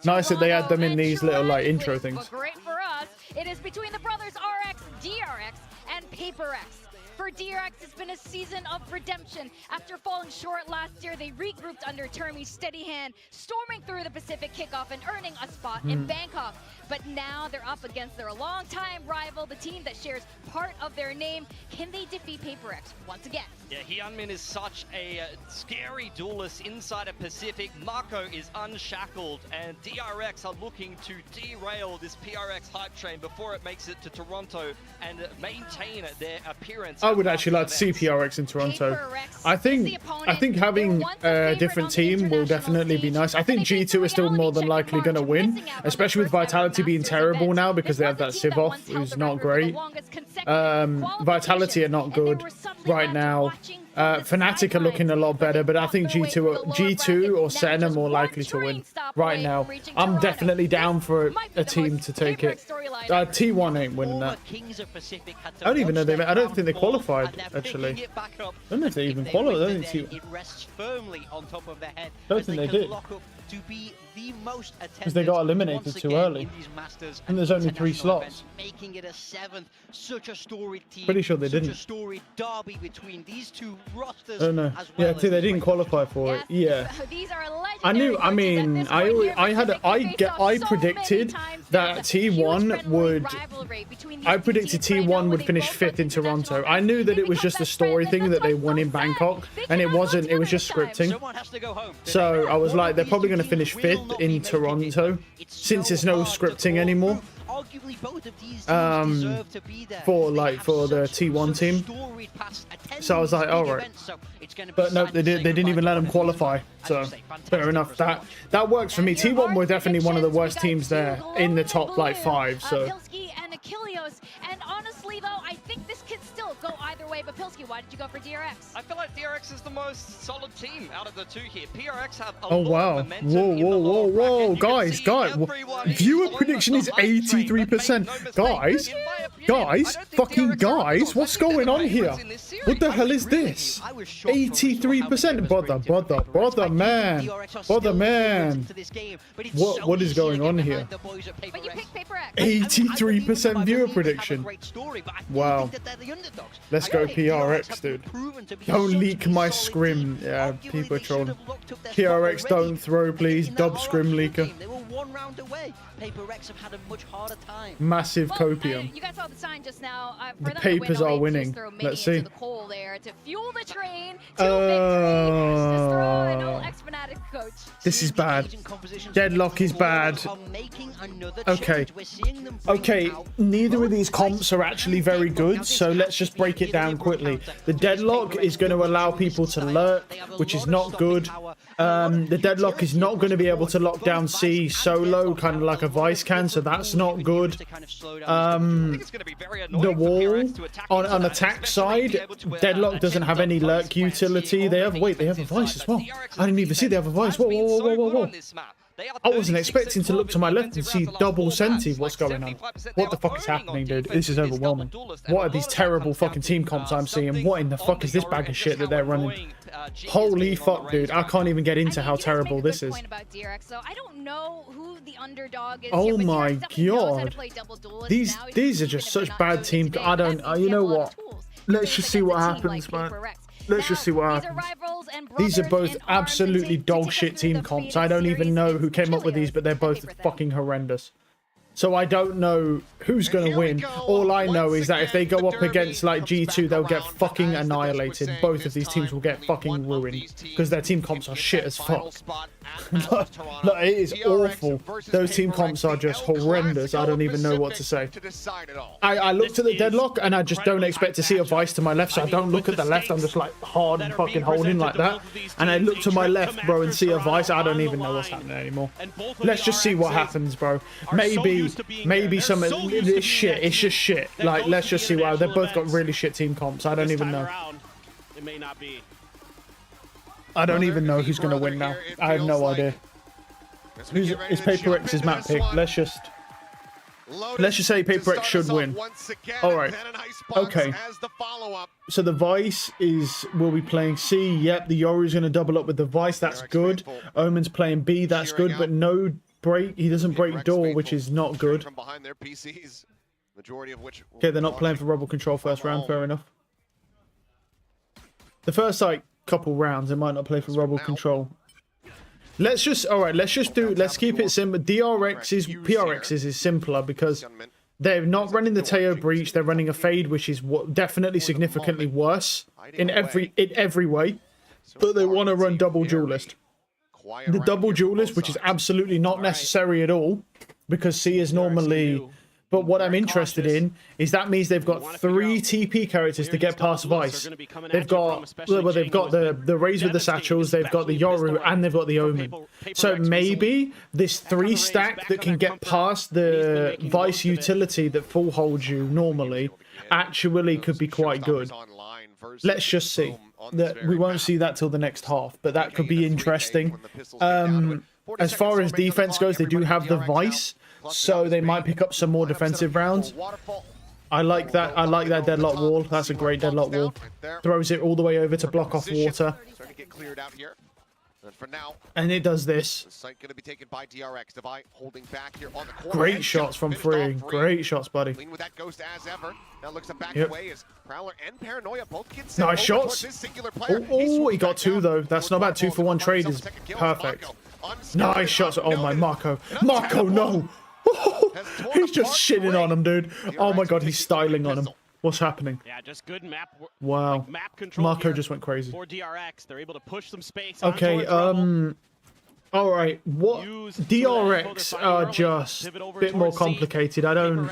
nice that they add them in these little like intro things. But great for us. It is between the brothers RX, DRX, and PaperX. For DRX, it's been a season of redemption. After falling short last year, they regrouped under Termi's steady hand, storming through the Pacific kickoff and earning a spot in Bangkok. But now they're up against their longtime rival, the team that shares part of their name. Can they defeat PaperX once again? Yeah, Hyunmin is such a scary duelist inside of Pacific. Mako is unshackled, and DRX are looking to derail this PRX hype train before it makes it to Toronto and maintain their appearance. I would actually like to see PRX in Toronto. I think having a different team will definitely be nice. I think G2 is still more than likely going to win, especially with Vitality being terrible now because they have that Civ off, who's not great. Vitality are not good right now. Fnatic are looking a lot better, but I think G2 or Sen are more likely to win right now. I'm definitely down for a team to take it. T1 ain't winning that. I don't even know I don't think they qualified, actually. I don't know if they even qualified. I don't think they did. Because they got eliminated too early. And there's only 3 slots. Making it a 7th. Such a storied team. Pretty sure they didn't. Such a storied derby between these two rosters. Oh no. As well Yeah, they didn't qualify for it. Yeah. These are I knew. I mean, I predicted that T1 would. I predicted T1 would finish 5th in Toronto. I knew that it was just a story thing that they won in Bangkok, and it wasn't. It was just scripting. So I was like, they're probably going to finish 5th in Toronto, since there's no scripting anymore. For the T1 team. So I was like, all right. But no, they didn't even let them qualify. So fair enough. That works for me. T1 were definitely one of the worst teams there in the top 5. So. And honestly, though, I think this could still go either way. way, but Pilsky, why did you go for DRX? I feel like DRX is the most solid team out of the two here. PRX have a Oh, lot wow. of momentum Whoa, in the whoa, whoa, lower whoa. bracket. Guys. Viewer prediction is 83%. Guys, fucking guys, what's going on here? What the hell is this? 83%. Brother, man. What is going on here? But you picked Paper X. 83% viewer prediction. Wow. Let's go PRX, dude. Don't leak my scrim. Yeah, people are trolling. PRX, don't throw, please. Dub scrim leaker. They were 1 round away. Paper X have had a much harder time. Massive copium. You guys saw the sign just now. The Papers are winning. Let's see. The coal there to fuel the train to victory. Just throw an old ex-Fnatic coach. This is bad. Deadlock is bad. Okay, neither of these comps are actually very good, so let's just break it down quickly. The Deadlock is going to allow people to lurk, which is not good. The Deadlock is not going to be able to lock down C solo, kind of like a Vice can, so that's not good. The wall on attack side, Deadlock doesn't have any lurk utility. They have a Vice as well. I didn't even see they have a Vice. Whoa. I wasn't expecting to look to my left and see double Senti. What's going on? What the fuck is happening, dude? This is overwhelming. What are these terrible fucking team comps I'm seeing? What in the fuck is this bag of shit that they're running? Holy fuck, dude. I can't even get into how terrible this is. Oh my god. These are just such bad team. I don't... you know what? Let's just see what happens, man. Let's just see what happens. These are both absolutely dog shit team comps. I don't even know who came up with these, but they're both fucking horrendous. So I don't know who's going to win. All I know is that if they go up against like G2, they'll get fucking annihilated. Both of these teams will get fucking ruined because their team comps are shit as fuck. Look, it is awful. Those team comps are just horrendous. I don't even know what to say. I looked at the Deadlock and I just don't expect to see a Vice to my left, so I don't look at the left. I'm just like hard and fucking holding like that. And I look to my left, bro, and see a Vice. I don't even know what's happening anymore. Let's just see what happens, bro. Maybe some of this shit. It's just shit. Like, let's just see. Wow, they've both got really shit team comps. I don't even know. I don't even know who's going to win now. I have no idea. Is Paper X's map pick? Let's just say Paper X should win. All right. Okay. So the Vice will be playing C. Yep, the Yoru's going to double up with the Vice. That's good. Omen's playing B. That's good, but no break. He doesn't break door, which is not good. Okay, they're not playing for Rebel Control first round. Fair enough. The first like couple rounds, they might not play for Rebel Control. Let's keep it simple. PRX's is simpler because they're not running the Teo breach. They're running a fade, which is definitely significantly worse in every way. But they want to run double duelist. The double duelist, which is absolutely not necessary at all, because C is normally... But what I'm interested in is that means they've got 3 TP characters to get past Vice. They've got the Raze with the satchels, they've got the Yoru, and they've got the Omen. So maybe this 3 stack that can get past the Vice utility that full holds you normally actually could be quite good. Let's just see. We won't see that till the next half, but that could be interesting. As far as defense goes, they do have the Vice, so they might pick up some more defensive rounds. I like that. I like that deadlock wall. That's a great deadlock wall. Throws it all the way over to block off water. And it does this. Great shots from Free. Great shots, buddy. Yep. Nice shots. Oh, he got 2 though. That's not bad. 2 for 1 trade is perfect. Nice shots. Oh my, Marco. Marco, no. He's just shitting on him, dude. Oh my god, he's styling on him. What's happening? Yeah, just good map. Wow. Like map control. Marco just went crazy. For DRX, they're able to push some space. Okay, all right. What DRX are just a bit more complicated. I don't.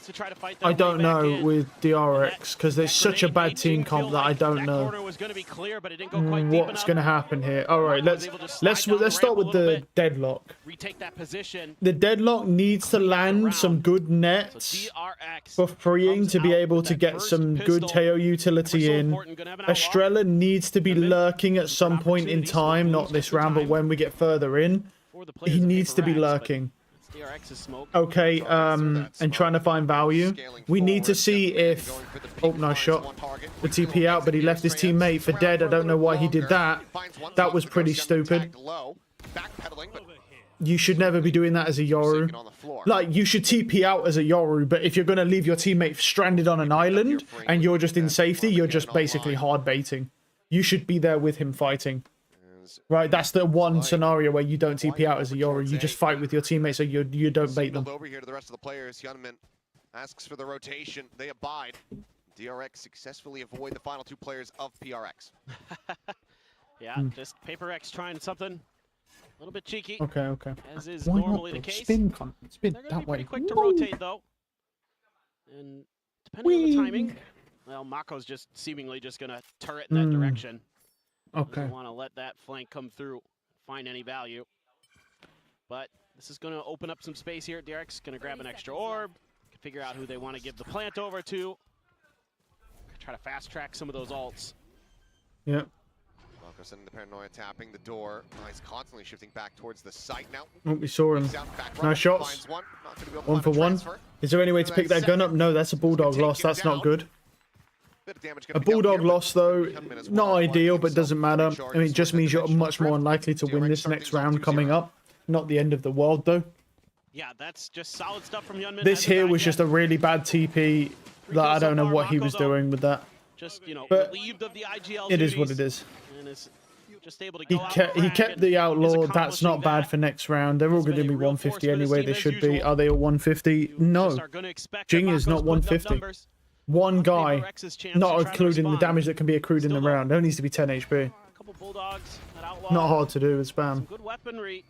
to try to fight that I don't way back know in. with DRX because there's such a bad team Feel comp that I like don't that know corner was gonna be clear, but it didn't go quite deep what's enough. going to happen here. All right, Marco was able to slide down the let's start ramp a with the little bit. deadlock. Retake that position. The deadlock needs to land some good nets for freeing to be able to get some good Teo utility in. Estrella needs to be lurking at some point in time, not this round, but when we get further in, he needs to be lurking. Okay, and trying to find value. We need to see if... Oh, nice shot. The TP out, but he left his teammate for dead. I don't know why he did that. That was pretty stupid. You should never be doing that as a Yoru. Like, you should TP out as a Yoru, but if you're going to leave your teammate stranded on an island and you're just in safety, you're just basically hard baiting. You should be there with him fighting. Right, that's the one scenario where you don't TP out as a Yoru. You just fight with your teammates so you don't bait them. Over here to the rest of the players. Hyunmin asks for the rotation. They abide. DRX successfully avoid the final two players of PRX. Yeah, just PaperX trying something a little bit cheeky. Okay. As is Why normally not, the case. Spin They're gonna that be pretty way. quick to rotate though. And depending on the timing, well, Mako's just seemingly just gonna turret in that direction. Okay. Doesn't want to let that flank come through, find any value. But this is going to open up some space here. Derek's going to grab an extra orb, figure out who they want to give the plant over to. Try to fast track some of those ults. Yeah. Mako sending the paranoia, tapping the door. He's constantly shifting back towards the site now. Oh, we saw him. Nice shots. One for one. Is there any way to pick that gun up? No, that's a Bulldog loss. That's not good. A Bulldog loss, though, not ideal, but doesn't matter. I mean, it just means you're much more unlikely to win this next round coming up. Not the end of the world, though. Yeah, that's just solid stuff from Hyunmin. This here was just a really bad TP that I don't know what he was doing with that. Just, you know, but relieved of the IGL it is what it is. And is just able to He kept the Outlaw. That's not bad for next round. They're all going to be 150 anyway. They should be. Are they all 150? No. Jing is not 150. One guy, not including the damage that can be accrued in the round. Only needs to be 10 HP. Not hard to do with spam. Good weaponry.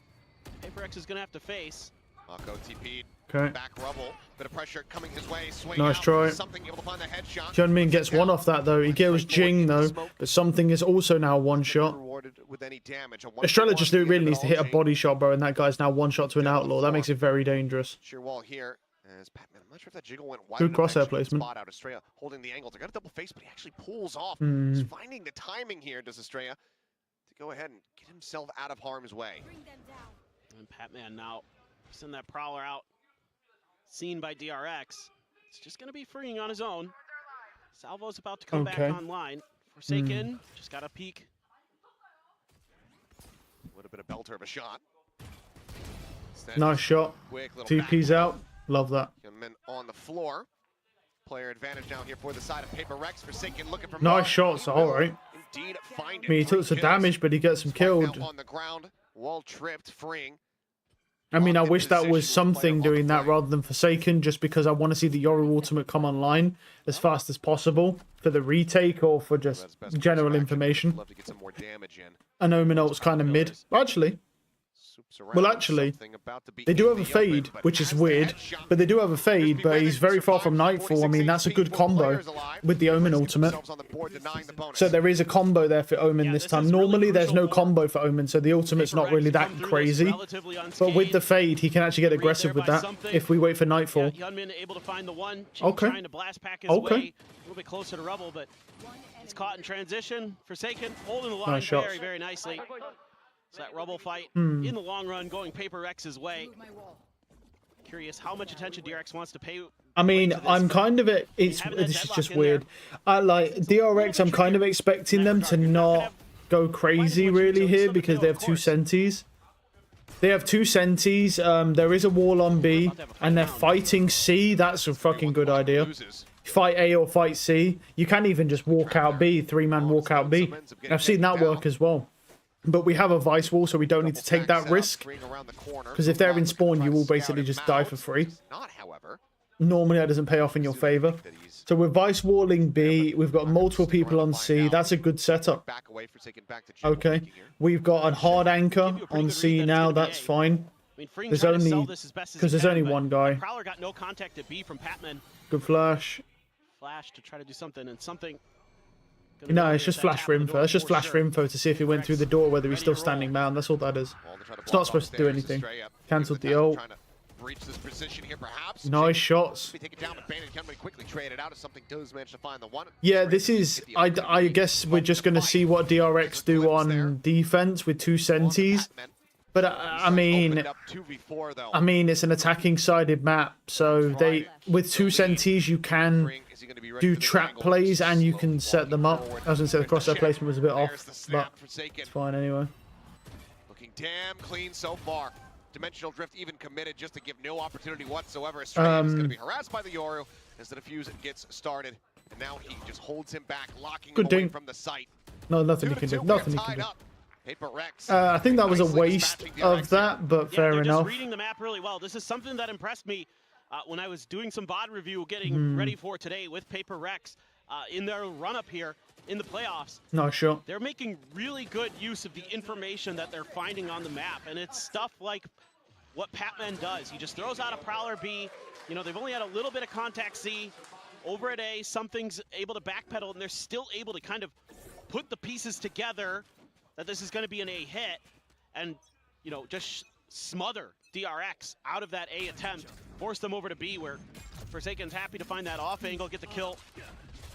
PaperX is going to have to face. Mako TP'd. Okay. Back rubble. Bit of pressure coming his way. Swing nice out. try. Something able to find the headshot. Hyunmin gets one off that though. He kills Jing though, but something is also now one shot. Estrella just really needs to hit a body shot, bro, and that guy's now one shot to an Outlaw. That makes it very dangerous. Sheer wall here. As Batman, I'm not sure if that jiggle went wide. Good crosshair placement. Spot out Estrella holding the angle. They got a double face, but he actually pulls off. He's finding the timing here, does Estrella, to go ahead and get himself out of harm's way. And Batman now send that Prowler out. Seen by DRX. It's just going to be freeing on his own. Salvo's about to come back online. Forsaken just got a peek. A little bit of belter of a shot. Nice shot. TP's out. Love that. Hyunmin on the floor. Player advantage now here for the side of PaperX. Forsaken looking for nice shots. All right. Indeed, find it. I mean, he took some damage, but he gets him killed. On the ground, wall tripped, freeing. I mean, I wish that was something doing that rather than Forsaken, just because I want to see the Yoru ultimate come online as fast as possible for the retake or for just general information. Love to get some more damage in. And Omen ult's kind of mid. Actually, well, actually, they do have a fade, which is weird, but they do have a fade, but he's very far from Nightfall. I mean, that's a good combo with the Omen ultimate. So there is a combo there for Omen this time. Normally, there's no combo for Omen, so the ultimate's not really that crazy. But with the fade, he can actually get aggressive with that if we wait for Nightfall. Okay. Trying to blast pack his way a little bit closer to Rubble, but he's caught in transition. Forsaken holding the line very, very nicely. So that Rubble fight, in the long run, going PaperX's way. Curious how much attention DRX wants to pay. I mean, I'm kind of this is just weird. I like DRX. I'm kind of expecting them to not go crazy really here because they have two sentis. They have two sentis. There is a wall on B, and they're fighting C. That's a fucking good idea. Fight A or fight C. You can even just walk out B. 3-man walk out B. I've seen that work as well. But we have a Vice Wall, so we don't need to take that risk. Because if they're in spawn, you will basically just die for free. Normally, that doesn't pay off in your favor. So we're Vice Walling B. We've got multiple people on C. That's a good setup. Okay. We've got a hard anchor on C now. That's fine. I mean, There's only because there's only one guy. Prowler got no contact at B from Patman. Good flash. Flash to try to do something, and something. No, it's just flash for info. It's just flash for info to see if he went through the door, whether he's still standing down. That's all that is. It's not supposed to do anything. Cancelled the ult. Breach this position here, perhaps. Nice shots. Yeah, this is. I guess we're just going to see what DRX do on defense with 2 sentis. But I mean, it's an attacking sided map, so with 2 sentis you can do trap plays and you can set them up. I was going to say the crosshair placement was a bit off, but it's fine anyway. Looking damn clean so far. Dimensional Drift even committed just to give no opportunity whatsoever. Australia is going to be harassed by the Yoru as the defuse gets started. And now he just holds him back, locking him away from the site. No, nothing he can do. Nothing he can do. Paper Rex. I think that was a waste of that, but fair enough. Just reading the map really well. This is something that impressed me when I was doing some VOD review, getting ready for today with Paper Rex in their run-up here in the playoffs. No, sure. They're making really good use of the information that they're finding on the map, and it's stuff like what Patman does. He just throws out a Prowler B. You know, they've only had a little bit of contact C. Over at A, something's able to backpedal, and they're still able to kind of put the pieces together that this is going to be an A hit, and, you know, just smother DRX out of that A attempt, force them over to B, where Forsaken's happy to find that off angle, get the kill.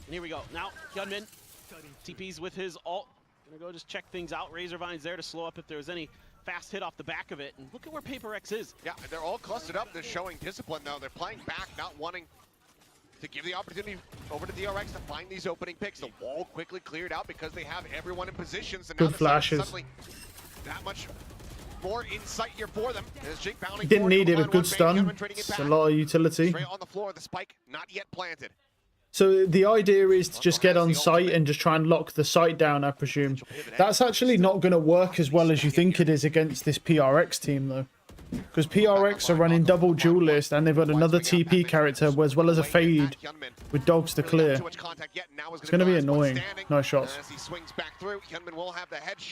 And here we go. Now, Gunman TP's with his ult. Gonna go just check things out. Razorvine's there to slow up if there's any fast hit off the back of it. And look at where Paper X is. Yeah, they're all clustered up. They're showing discipline, though. They're playing back, not wanting to give the opportunity over to DRX to find these opening picks. The wall quickly cleared out because they have everyone in position. So now good flashes. Suddenly that much more insight here for them. Didn't need it with good stun. It's a lot of utility. Straight on the floor, the spike not yet planted. So the idea is to just get on site and just try and lock the site down, I presume. That's actually not going to work as well as you think it is against this PRX team, though. Because PRX are running double duelist and they've got another TP character as well as a fade with dogs to clear. It's going to be annoying. Nice shots.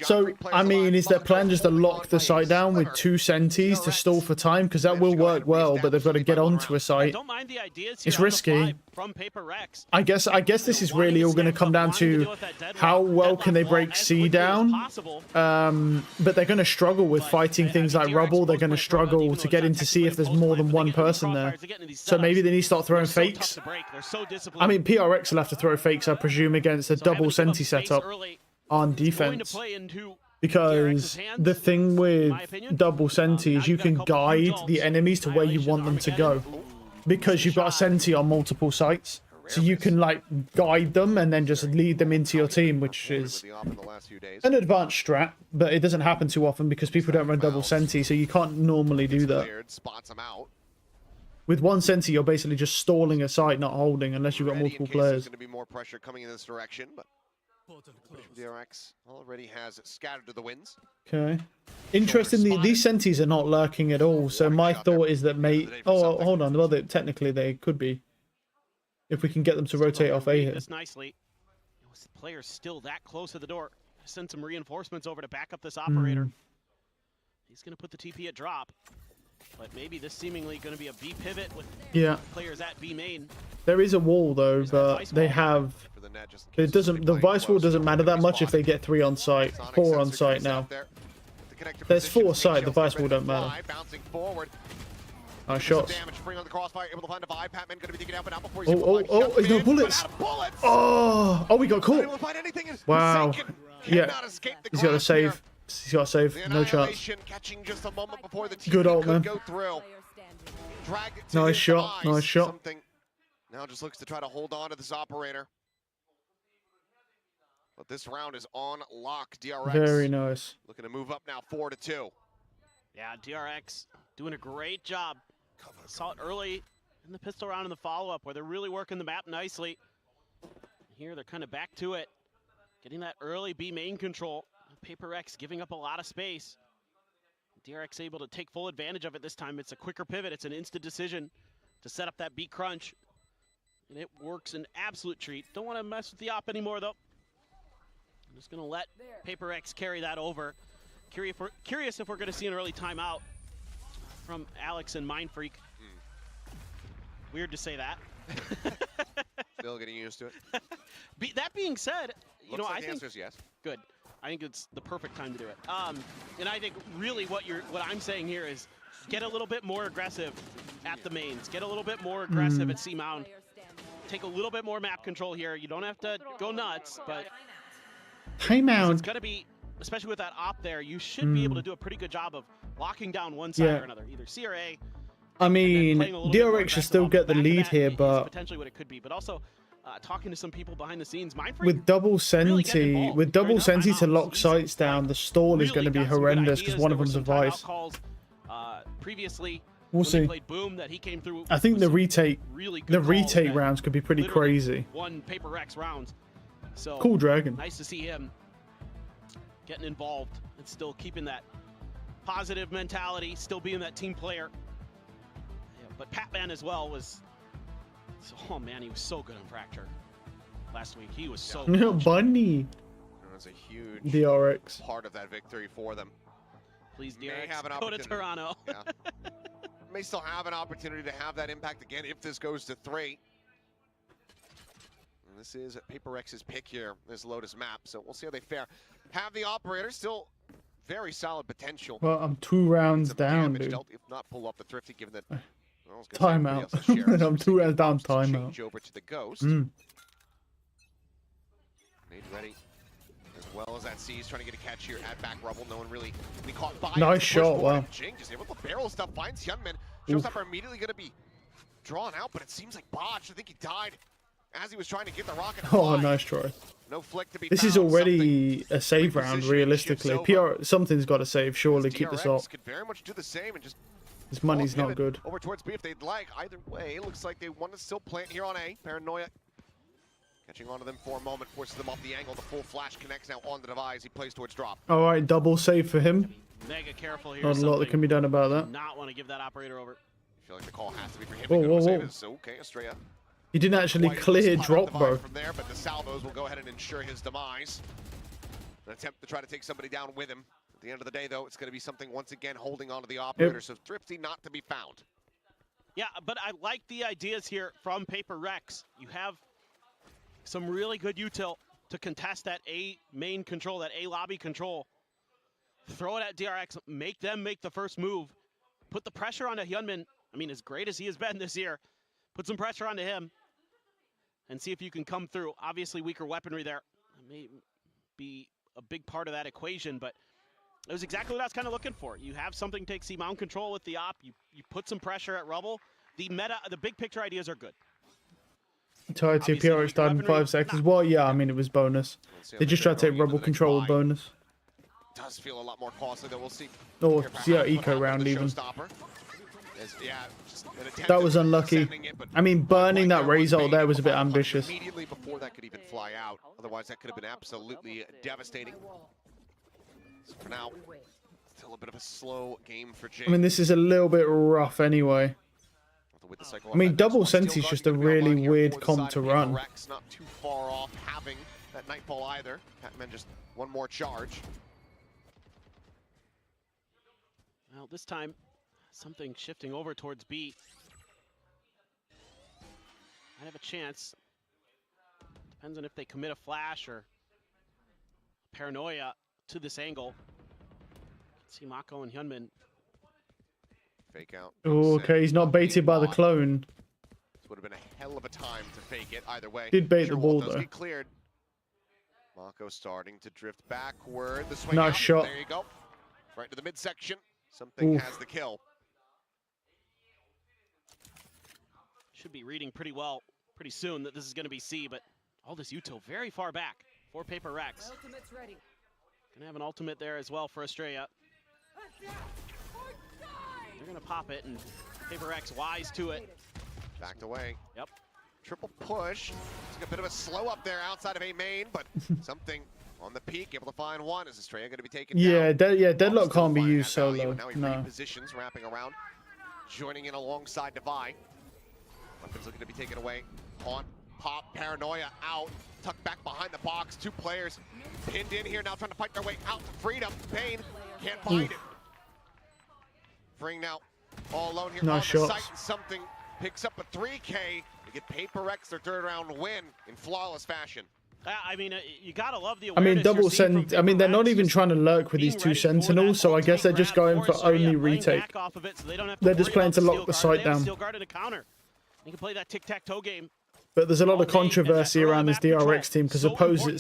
So, I mean, is their plan just to lock the site down with 2 sentis to stall for time? Because that will work well, but they've got to get onto a site. It's risky. I guess this is really all going to come down to how well can they break C down. But they're going to struggle with fighting things like rubble. They're going to struggle to get in to see if there's more than one person there. So maybe they need to start throwing fakes. I mean, PRX will have to throw fakes, I presume, against a double senti setup on defense. Because the thing with double senti is you can guide the enemies to where you want them to go. Because you've got a senti on multiple sites. So you can, like, guide them and then just lead them into your team, which is an advanced strat, but it doesn't happen too often because people don't run double senti, so you can't normally do that. With 1 senti, you're basically just stalling a site, not holding, unless you've got multiple players. There's going to be more pressure coming in this direction, but DRX already has scattered to the winds. Okay. Interestingly, these sentis are not lurking at all, so my thought is that oh, hold on. Well, technically they could be. If we can get them to rotate off A here. This nicely. The player's still that close to the door. Send some reinforcements over to back up this operator. He's going to put the TP at drop. But maybe this seemingly going to be a B pivot with players at B main. There is a wall though, but they have. It doesn't. The vice wall doesn't matter that much if they get 3 on site, 4 on site now. There's 4 site. The vice wall don't matter. Nice shots. Oh, he's no bullets. Oh, we got caught. Wow. Yeah. He's got to save. He's got to save. No chance. Good ult, man. Nice shot. Nice shot. Now just looks to try to hold on to this operator. But this round is on lock. DRX. Very nice. Looking to move up now 4-2. Yeah, DRX doing a great job. Saw it early in the pistol round in the follow-up where they're really working the map nicely. Here they're kind of back to it. Getting that early B main control. Paper X giving up a lot of space. DRX able to take full advantage of it this time. It's a quicker pivot. It's an instant decision to set up that B crunch. And it works an absolute treat. Don't want to mess with the op anymore though. I'm just going to let Paper X carry that over. Curious if we're going to see an early timeout. from Alex and Mind Freak. Weird to say that. Still getting used to it. That being said, you know, Looks like I the think answer is yes. good. I think it's the perfect time to do it. And I think really what I'm saying here is get a little bit more aggressive at the mains. Get a little bit more aggressive at C-Mound. Take a little bit more map control here. You don't have to go nuts, but it's going to be, especially with that op there, you should be able to do a pretty good job of locking down one side or another, either C or A. I mean, DRX should still get the lead here, but potentially what it could be, but also talking to some people behind the scenes. With double Senti, to lock sights down, the stall is going to be horrendous because one of them's a Vice. Previously, we'll see. Played Boom, that he came through. I think the retake rounds could be pretty crazy. One Paper Rex rounds. So cool Dragon. Nice to see him getting involved and still keeping that positive mentality, still being that team player. Yeah, but Patman as well was. Oh man, he was so good on Fracture last week. He was so good. Bunny. That was a huge DRX part of that victory for them. Please, DRX, go to Toronto. Yeah. May still have an opportunity to have that impact again if this goes to 3. And this is Paper Rex's pick here, this Lotus map, so we'll see how they fare. Have the operator, still very solid potential. Well, I'm 2 rounds down, dude. If not pull up the Thrifty, given that timeout. I'm 2 rounds down, timeout. Change over to the Ghost. Made ready. As well as that C's trying to get a catch here at back rubble. No one really caught by. Nice shot, wow. Jing just able to barrel stuff, finds Hyunmin. Showstopper immediately going to be drawn out, but it seems like botched. I think he died as he was trying to get the rocket. Oh, nice try. No flick to be This found. is already a save round, realistically. PR, something's got to save, surely. Keep this up. Could very much do the same and just this money's not good. Over towards B if they'd like. Either way, it looks like they want to still plant here on A. Paranoia catching onto them for a moment, forces them off the angle. The full flash connects now on the device. He plays towards drop. All right, double save for him. Mega careful here. Not a lot that can be done about that. Not want to give that operator over. I feel like the call has to be for him. Whoa. Okay, Estrella. He didn't actually clear drop, bro. From there, but the salvos will go ahead and ensure his demise. An attempt to try to take somebody down with him. At the end of the day, though, it's going to be something once again holding on to the operator. So Thrifty not to be found. Yeah, but I like the ideas here from Paper Rex. You have some really good util to contest that A main control, that A lobby control. Throw it at DRX, make them make the first move. Put the pressure onto Hyunmin. I mean, as great as he has been this year, put some pressure onto him and see if you can come through. Obviously, weaker weaponry there may be a big part of that equation, but it was exactly what I was kind of looking for. You have something to take C-Mount control with the op. You put some pressure at Rubble. The big picture ideas are good. Tied to PRX died in 5 seconds. Well, yeah, I mean, it was bonus. They just tried to take Rubble control with bonus. Does feel a lot more costly, though. We'll see. Or eco round even. That was unlucky. I mean, burning that Razor there was a bit ambitious. Immediately before that could even fly out. Otherwise, that could have been absolutely devastating. So for now, still a bit of a slow game for Jay. I mean, this is a little bit rough anyway. I mean, double Senti's just a really weird comp to run. Not too far off having that Nightfall either. Catman just one more charge. Well, this time, something shifting over towards B. I have a chance. Depends on if they commit a flash or Paranoia to this angle. See Mako and Hyunmin. Fake out. Oh, okay, he's not baited by the clone. This would have been a hell of a time to fake it either way. Did bait the ball though. Get cleared. Mako starting to drift backward. The swing nice out. Shot. There you go. Right to the midsection. Something has the kill. Should be reading pretty well pretty soon that this is going to be C, but all this util very far back for Paper Rex. Ultimate's ready. Gonna have an ultimate there as well for Estrella. They're gonna pop it, and Paper Rex wise to it. Backed away. Yep. Triple push. It's a bit of a slow up there outside of A main, but something on the peak, able to find one. Is Estrella going to be taken down? Deadlock can't be used solo. Now he repositions, wrapping around, joining in alongside Devi. Weapons looking to be taken away. On pop, Paranoia out, tucked back behind the box. 2 players pinned in here now, trying to fight their way out to freedom. Pain can't find it. Freeing now all alone here Nice on the shots. site. Something picks up a 3K. They get Paper X their third round win in flawless fashion. I mean, you gotta love the I mean, awareness double you're seeing from send. I mean, they're Paper not Rex, even just trying to lurk with these being two ready for that sentinels, so I guess they're just going for only retake. They're just playing to lock the site down. You can play that tic-tac-toe game. But there's a lot of controversy around this DRX team because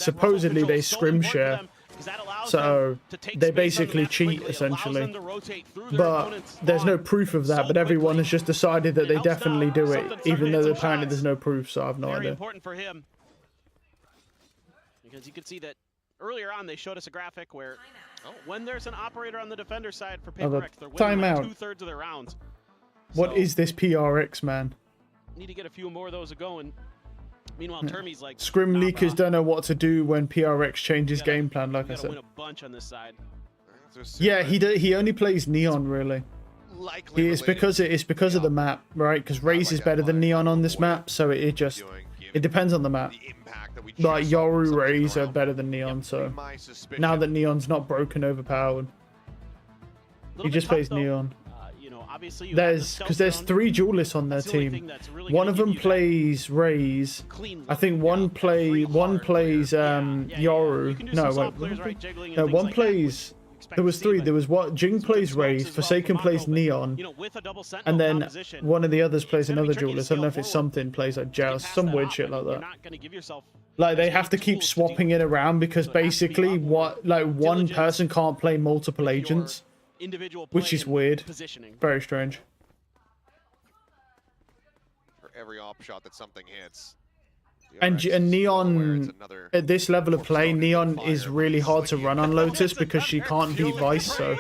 supposedly they scrim share, so they basically cheat essentially. But there's no proof of that. But everyone has just decided that they definitely do it, even though apparently there's no proof. So I have no Very idea. important for him, because you can see that earlier on they showed us a graphic where when there's an operator on the defender side for Paper X, they're winning like 2/3 of their rounds. What is this PRX, man? Need to get a few more of those going. Meanwhile, Termy's like Scrim leakers don't know what to do when PRX changes game plan, like I said. win a bunch on this side. Yeah, he only plays Neon really. It's because of the map, right? Because Raze is better than Neon on this map, so it depends on the map. Like Yoru, Raze are better than Neon, so now that Neon's not broken, overpowered, he just plays Neon. There's 3 duelists on their team. One of them plays Raze. I think one plays Yoru. No, one plays. There was 3. There was Jing plays Raze, Forsaken plays Neon, and then one of the others plays another duelist. I don't know if it's something plays like Joust, some weird shit like that. Like they have to keep swapping it around because basically one person can't play multiple agents. Which is weird. Very strange. For every op shot that something hits. And Neon, at this level of play, Neon is really hard to run on Lotus because she can't beat Vice, so.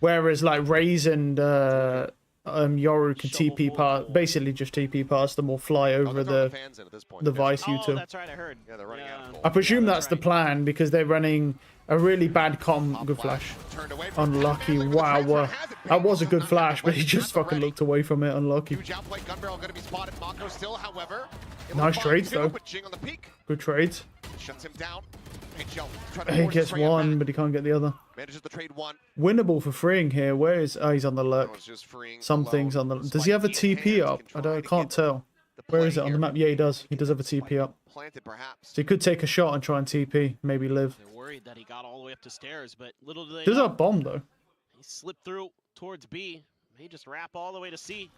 Whereas like Raze and Yoru can TP past, basically just TP past them or fly over the Vice U2. That's right, I heard. Yeah, they're running out. I presume that's the plan because they're running a really bad good flash. Unlucky. Wow. That was a good flash, but he just fucking looked away from it. Unlucky. Nice trades, though. Good trades. He gets one, but he can't get the other. Winnable for freeing here. Where is... Oh, he's on the lurk. Something's on the... Does he have a TP up? I can't tell. Where is it on the map? Yeah, he does. He does have a TP up. So he could take a shot and try and TP. Maybe live. They're worried that he got all the way up to stairs, but little do they Does know. have a bomb, though. He slipped through towards B. May just wrap all the way to C.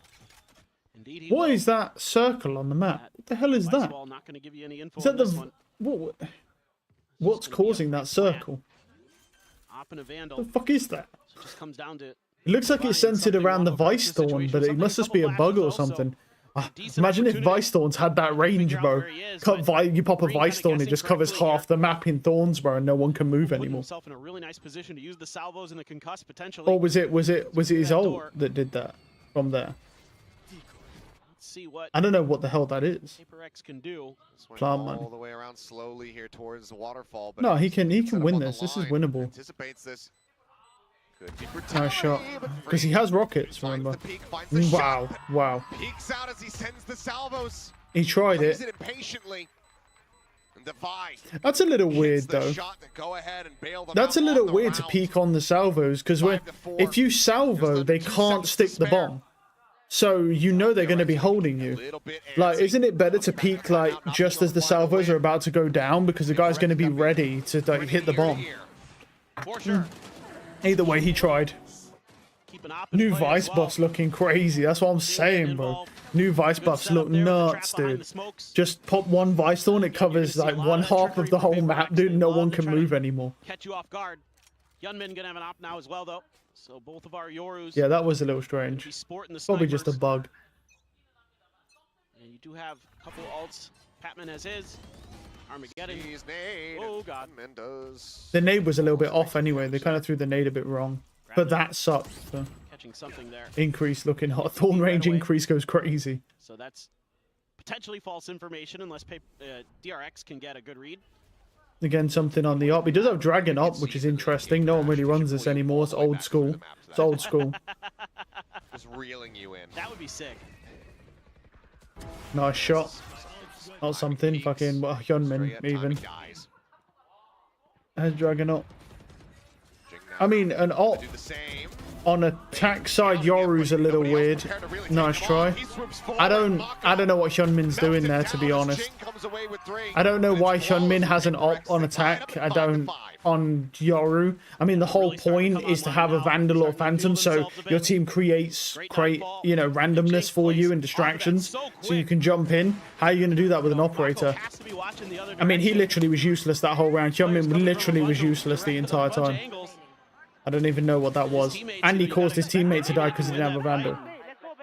Indeed, he What will. is that circle on the map? What the hell is that? Not going to give you any info Is that on this one. What's causing that circle? Op and a Vandal. What the fuck is that? So it just comes down to... It looks like it's centered around the Vice Thorn, but it must just be a bug or something. Imagine if Vice Thorns had that range, bro. You pop a Vice Thorn, it just covers half the map in Thorns, bro, and no one can move anymore. Himself in a really nice position to use the salvos and the concuss potentially. Or was it his ult that did that from there? Let's see what I don't know what the hell that is. Paper X can do. Plant man. All the way around slowly here towards the waterfall. But No, he can win this. This is winnable. Anticipates this. Nice shot. Because he has rockets, remember? Wow. Peeks out as he sends the salvos. He tried it. Impatiently. That's a little weird, though. That's a little weird to peek on the salvos, because if you salvo, they can't stick the bomb. So you know they're going to be holding you. Like, isn't it better to peek, like, just as the salvos are about to go down, because the guy's going to be ready to like, hit the bomb? For sure. Either way, he tried. New Vice buffs looking crazy. That's what I'm saying, bro. New Vice buffs look nuts, dude. Just pop one Vice Thorn, it covers like 1/2 of the whole map, dude. No one can move anymore. Catch you off guard. Yunmin gonna have an op now as well, though. So both of our Yorus. Yeah, that was a little strange. Probably just a bug. And you do have a couple ults. Patman has his. Armageddon. Oh god. The nade was a little bit off anyway. They kind of threw the nade a bit wrong. But that sucked. So. Catching something there. Increase looking hot. Thorn range increase goes crazy. So that's potentially false information unless DRX can get a good read. Again, something on the op. He does have Dragon op, which is interesting. No one really runs this anymore. It's old school. It's old school. Just reeling you in. That would be sick. Nice shot. Not something. Fucking Hyunmin, even. Has Dragon op. I mean, an op. On attack side, Yoru's a little weird. Nice try. I don't know what Hyunmin's doing there, to be honest. I don't know why Hyunmin has an op on attack. I don't on Yoru. I mean, the whole point is to have a Vandal or Phantom, so your team creates randomness for you and distractions, so you can jump in. How are you going to do that with an operator? I mean, he literally was useless that whole round. Hyunmin literally was useless the entire time. I don't even know what that was. And he caused his teammate to die because he didn't have a Vandal.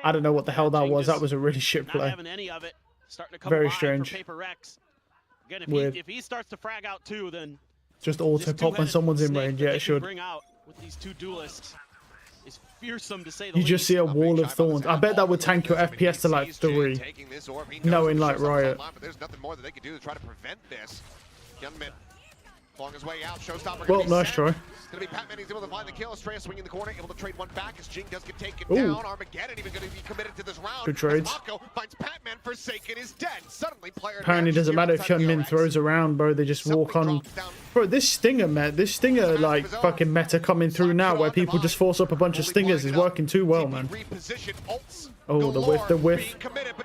I don't know what the hell that was. That was a really shit play. Very strange. Weird. If he starts to frag out too, then just auto pop when someone's in range. Yeah, it should. With these two duelists is fearsome to say the You least. just see a wall of thorns. I bet that would tank your FPS to like 3. Knowing like Riot. There's nothing more that they could do to try to prevent this. Hyunmin long his way out. Showstopper. Well, nice try. Gonna be Patman. He's able to find the kill. Estrella swinging the corner, able to trade one back as Jing does get taken down. Armageddon even going to be committed to this round. Good trades. Mako finds Patman. Forsaken is dead. Suddenly, player. Apparently, it doesn't matter if Hyunmin throws around, bro. They just walk on. Bro, this stinger like fucking meta coming through now, where people just force up a bunch of stingers, is working too well, man. Oh, the whiff.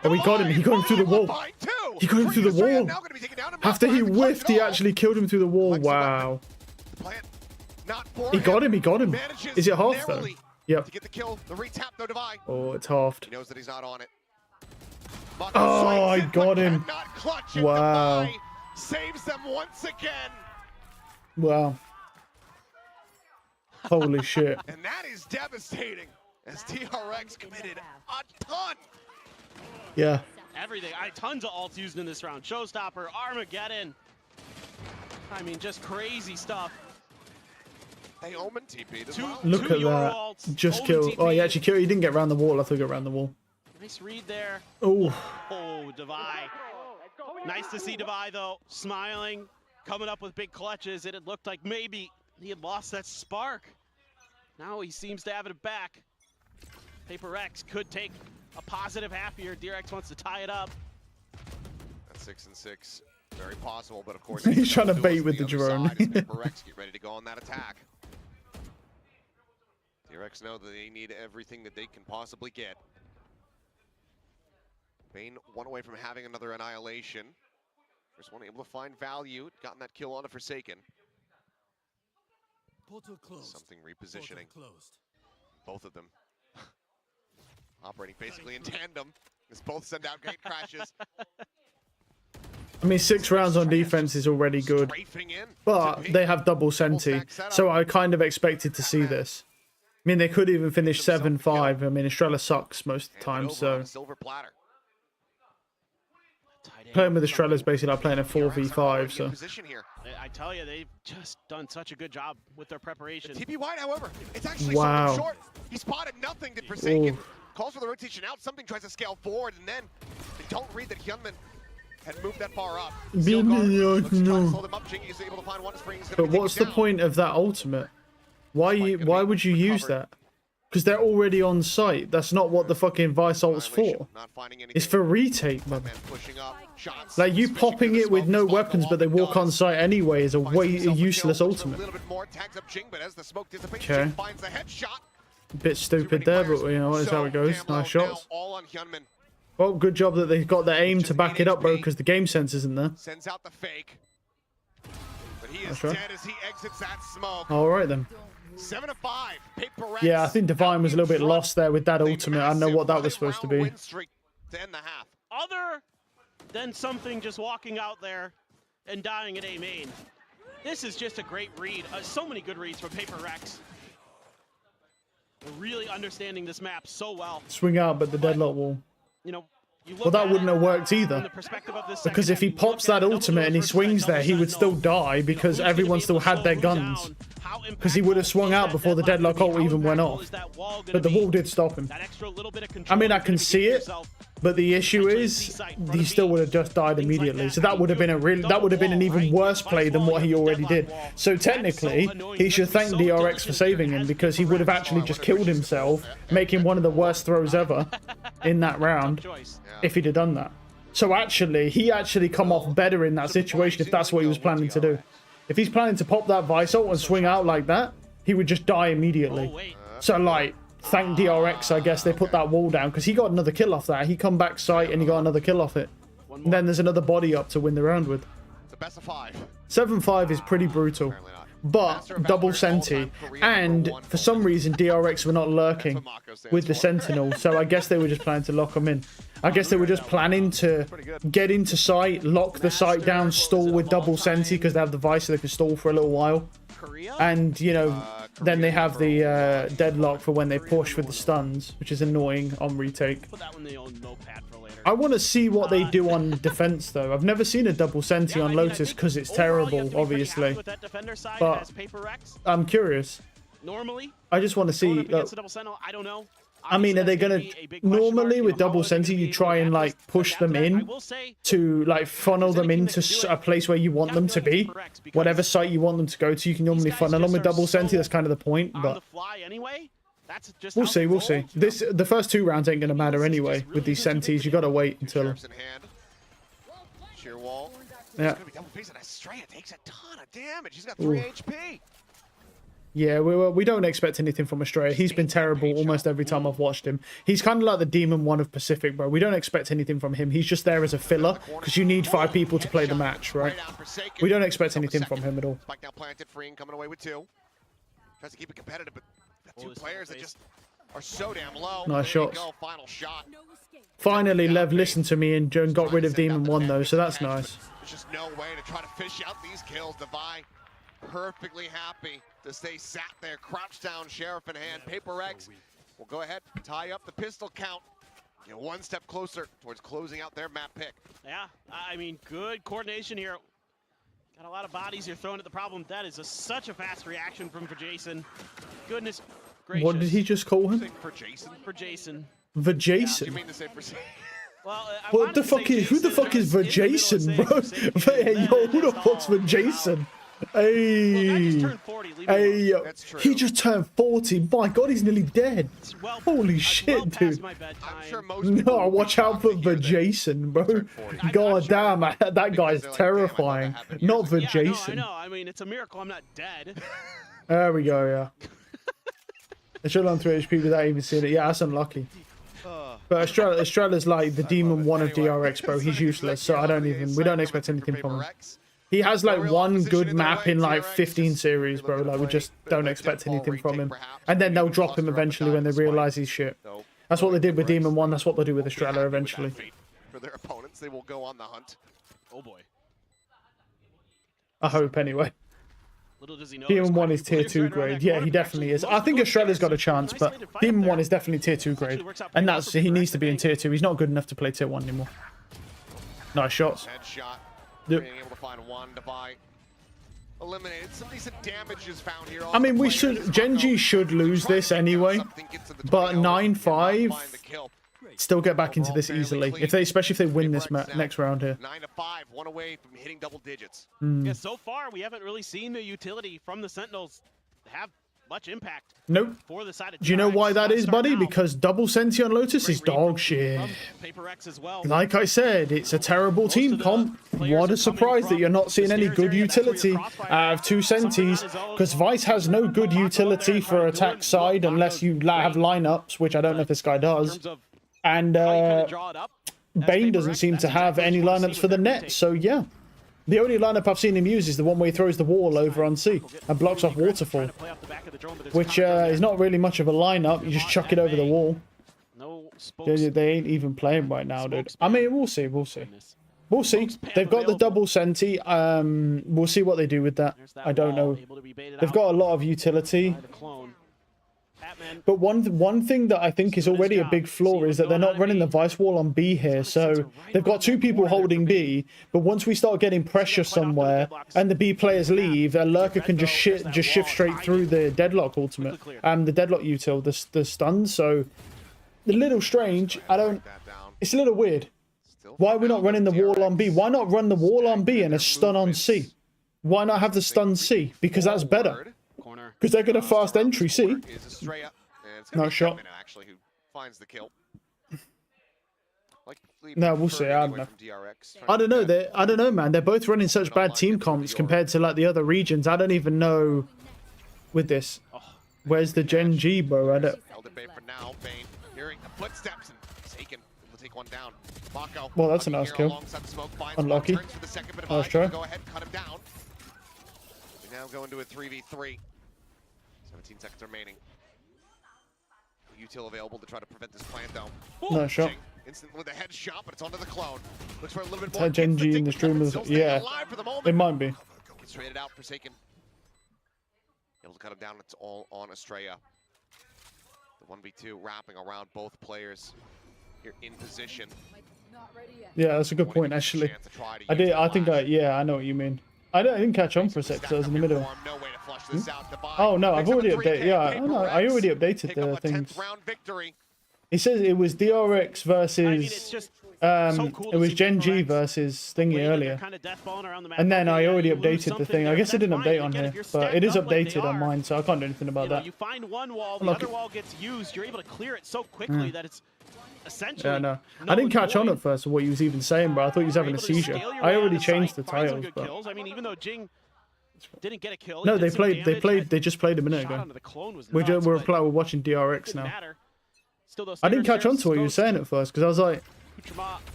Oh, he got him. He got him through the wall. He got him through the wall. After he whiffed, he actually killed him through the wall. Wow. He got him. Is it half though? Yep. Oh, it's halved. He knows that he's not on it. Oh, I got him. Wow. Saves them once again. Wow. Holy shit. And that is devastating as TRX committed a ton. Yeah. Everything. Tons of ults used in this round. Showstopper, Armageddon. I mean, just crazy stuff. They omen TP'd as well. Look at that. Just kill. Oh, he actually killed. He didn't get around the wall. I thought he got around the wall. Nice read there. Oh. Oh, Devi. Nice to see Devi, though, smiling, coming up with big clutches. It had looked like maybe he had lost that spark. Now he seems to have it back. Paper X could take a positive half here. DRX wants to tie it up. That's 6 and 6. Very possible, but of course he's trying to bait with the drone. Paper X get ready to go on that attack. DRX know that they need everything that they can possibly get. Bane one away from having another annihilation. First one able to find value. Gotten that kill on a Forsaken. Something repositioning. Both of them operating basically in tandem as both send out gate crashes. I mean, 6 rounds on defense is already good, but they have double Senti, so I kind of expected to see this. I mean, they could even finish 7-5. I mean, Estrella sucks most of the time, so playing with Estrella is basically like playing a 4v5. So I tell you, they've just done such a good job with their preparation. TP wide, however, it's actually something short. He spotted nothing. Did Forsaken calls for the rotation out. Something tries to scale forward, and then they don't read that Hyunmin had moved that far up. But what's the point of that ultimate? Why would you use that? Because they're already on site. That's not what the fucking Vice ult's for. It's for retake, man. Like, you popping it with no weapons, but they walk on site anyway is a useless ultimate. Okay. A bit stupid there, but you know, that's how it goes. Nice shots. Well, good job that they've got the aim to back it up, bro, because the game sense isn't there. Sends out the fake. But he is dead as he exits that smoke. All right, then. 7-5. Paper Rex. Yeah, I think Divine was a little bit lost there with that ultimate. I don't know what that was supposed to be. Other than something just walking out there and dying at A main, this is just a great read. So many good reads from Paper Rex. They're really understanding this map so well. Swing out, but the deadlock wall. You know, well, that wouldn't have worked either. Because if he pops that ultimate and he swings there, he would still die because everyone still had their guns. Because he would have swung out before the deadlock ult even went off. But the wall did stop him. I mean, I can see it, but the issue is he still would have just died immediately. So that would have been an even worse play than what he already did. So technically, he should thank DRX for saving him because he would have actually just killed himself, making one of the worst throws ever in that round if he'd have done that. So actually, he actually come off better in that situation if that's what he was planning to do. If he's planning to pop that Vice ult and swing out like that, he would just die immediately. So, like, thank DRX, I guess they put that wall down because he got another kill off that. He come back site and he got another kill off it. And then there's another body up to win the round with. It's a best of 5. 7-5 is pretty brutal. But double Senti, and for some reason DRX were not lurking with the Sentinel, so I guess they were just planning to lock them in. I guess they were just planning to get into site, lock the site down, stall with double Senti because they have the Vice so they can stall for a little while. And, you know, then they have the deadlock for when they push with the stuns, which is annoying on retake. Put that one in the old notepad for later. I want to see what they do on defense, though. I've never seen a double Senti on Lotus because it's terrible, obviously. But I'm curious. Normally, I just want to see. I don't know. I mean, are they going to... Normally, with double Senti, you try and, like, push them in to, like, funnel them into a place where you want them to be. Whatever site you want them to go to, you can normally funnel them with double Senti. That's kind of the point, but... We'll see, we'll see. The first 2 rounds ain't going to matter anyway with these Sentis. You got to wait until... Yeah. Takes a ton of damage. He's got 3 HP. Yeah, we don't expect anything from Estrella. He's been terrible almost every time I've watched him. He's kind of like the Demon 1 of Pacific, bro. We don't expect anything from him. He's just there as a filler because you need 5 people to play the match, right? We don't expect anything from him at all. Spike now planted, Freeing coming away with 2. Tries to keep it competitive, but the 2 players that just are so damn low. Nice shots. Final shot. Finally, Lev listened to me and got rid of Demon 1, though, so that's nice. There's just no way to try to fish out these kills. Devi perfectly happy to stay sat there, crouched down, Sheriff in hand. Paper X will go ahead, tie up the pistol count. Get 1 step closer towards closing out their map pick. Yeah, I mean, good coordination here. Got a lot of bodies here thrown at the problem. That is such a fast reaction from Jason. Goodness gracious. What did he just call him? For Jason. For Jason. Vajason. You mean to say for Well, what the fuck is... Who the fuck is Vajason, bro? Hey, yo, who the fuck's Vajason? Hey, hey, he just turned 40. My God, he's nearly dead. Holy shit, dude. No, watch out for Vajason, bro. God damn, that guy's terrifying. Not Vajason. I know. I mean, it's a miracle I'm not dead. There we go, yeah. They should on 3 HP without even seeing it. Yeah, that's unlucky. But Estrella's like the Demon 1 of DRX, bro. He's useless, so we don't expect anything from him. He has like 1 good map in like 15 series, bro. Like, we just don't expect anything from him. And then they'll drop him eventually when they realize he's shit. That's what they did with Demon 1. That's what they'll do with Estrella eventually. For their opponents, they will go on the hunt. Oh boy. I hope anyway. Demon 1 is tier 2 grade. Yeah, he definitely is. I think Estrella's got a chance, but Demon 1 is definitely tier 2 grade. And he needs to be in tier 2. He's not good enough to play tier 1 anymore. Nice shots. Headshot. Yep. Being able to find 1 Devi. Eliminated. Some decent damage is found here. I mean, Genji should lose this anyway, but 9-5 still get back into this easily. Especially if they win this next round here. 9-5, 1 away from hitting double digits. Yeah, so far we haven't really seen the utility from the Sentinels have much impact. Nope. For the side of Do you know why that is, buddy? Because double Senti on Lotus is dog shit. Like I said, it's a terrible team comp. What a surprise that you're not seeing any good utility out of 2 Sentis, because Vice has no good utility for attack side unless you have lineups, which I don't know if this guy does. And Bane doesn't seem to have any lineups for the net, so yeah. The only lineup I've seen him use is the one where he throws the wall over on C and blocks off Waterfall, which is not really much of a lineup. You just chuck it over the wall. They ain't even playing right now, dude. I mean, we'll see, we'll see. We'll see. They've got the double Senti. We'll see what they do with that. I don't know. They've got a lot of utility. But one thing that I think is already a big flaw is that they're not running the Vice Wall on B here. So they've got 2 people holding B, but once we start getting pressure somewhere and the B players leave, a lurker can just shift straight through the Deadlock ultimate and the Deadlock util, the stun. So a little strange. It's a little weird. Why are we not running the wall on B? Why not run the wall on B and a stun on C? Why not have the stun C? Because that's better. Because they're going to fast entry, see? Nice shot. No, we'll see. I don't know. I don't know, man. They're both running such bad team comps compared to like the other regions. I don't even know with this. Where's the Gen G, bro? I don't... Held at bay for now. Bane hearing the footsteps and taken. We'll take one down. Mako. Well, that's a nice kill. Unlucky. Nice try. Go ahead, cut him down. We now go into a 3v3. 17 seconds remaining. Util available to try to prevent this plant down. Nice shot. Instant with a headshot, but it's onto the clone. Looks for a little bit more. That Gen G in the stream was... Yeah, it might be. Gets traded out, Forsaken. Able to cut him down. It's all on Estrella. The 1v2 wrapping around both players here in position. Yeah, that's a good point, actually. I know what you mean. I didn't catch on for a sec, so I was in the middle. Oh no, I've already updated. Yeah, I already updated the things. It says it was DRX versus it was Gen G versus Thingy earlier, and then I already updated the thing. I guess it didn't update on here, but it is updated on mine, so I can't do anything about that. You find one wall, the other wall gets used. You're able to clear it so quickly that it's essentially. Yeah, no. I didn't catch on at first of what he was even saying, bro. I thought he was having a seizure. I already changed the titles, but. I mean, even though Jing didn't get a kill. No, they just played a minute ago. We're watching DRX now. I didn't catch on to what you were saying at first because I was like,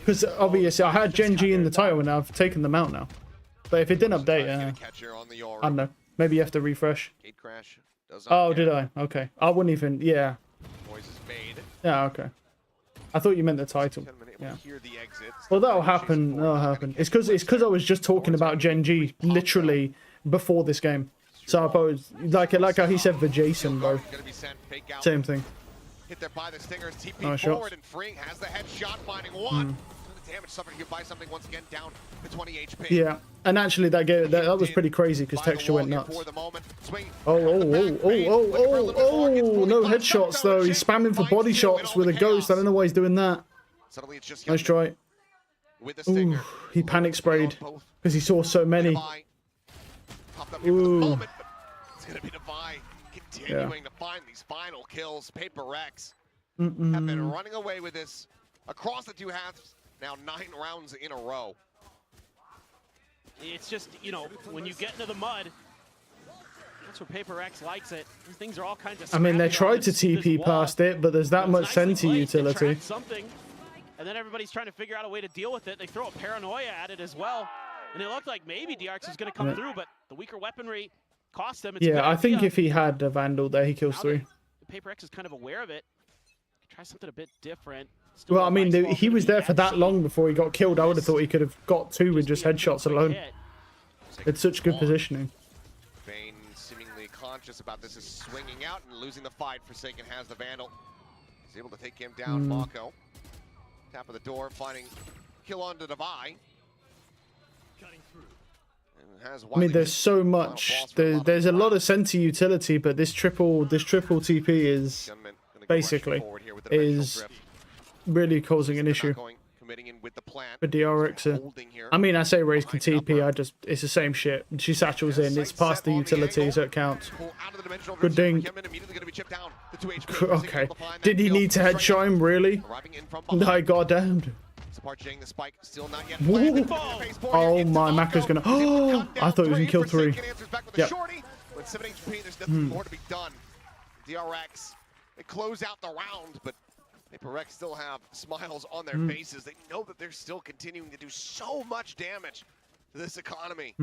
because obviously I had Gen G in the title and I've taken them out now. But if it didn't update, I don't know. Maybe you have to refresh. Oh, did I? Okay. I wouldn't even. Yeah. Yeah. Okay. I thought you meant the title. Yeah. Well, that'll happen. That'll happen. It's because I was just talking about Gen G literally before this game. So I suppose like how he said for Jason, bro. Same thing. Hit there by the Stingers, TP forward, and Freeing has the headshot, finding one. The damage suffered here by something once again down to 20 HP. Yeah, and actually that was pretty crazy because Texture went nuts. Oh, no headshots though. He's spamming for body shots with a ghost. I don't know why he's doing that. Nice try. Ooh, he panic sprayed because he saw so many. Ooh. It's gonna be Devi continuing to find these final kills. Paper X have been running away with this across the two halves. Now 9 rounds in a row. It's just, you know, when you get into the mud, that's where Paper X likes it. These things are all kinds of. I mean, they tried to TP past it, but there's that much center utility. Something, and then everybody's trying to figure out a way to deal with it. They throw a paranoia at it as well, and it looked like maybe DRX was going to come through, but the weaker weaponry cost them. Yeah, I think if he had a Vandal there, he kills 3. The Paper X is kind of aware of it. Try something a bit different. Still well, I mean, he was there for that long before he got killed. I would have thought he could have got 2 with just headshots alone. It's such good positioning. Bane seemingly conscious about this is swinging out and losing the fight. Forsaken has the Vandal. He's able to take him down. Mako. Tap of the door, finding kill onto Devi. I mean, there's so much. There's a lot of center utility, but this triple TP is basically really causing an issue for DRX. I mean, I say Raze can TP. It's the same shit. She satchels in. It's past the utility, so it counts. Good ding. Okay. Did he need to headshot him? Really? No, goddamn. Oh my, Mako's gonna. Oh, I thought he was gonna kill 3. Yep. With 7 HP, there's nothing more to be done. DRX, they close out the round, but Paper X still have smiles on their faces. They know that they're still continuing to do so much damage to this economy.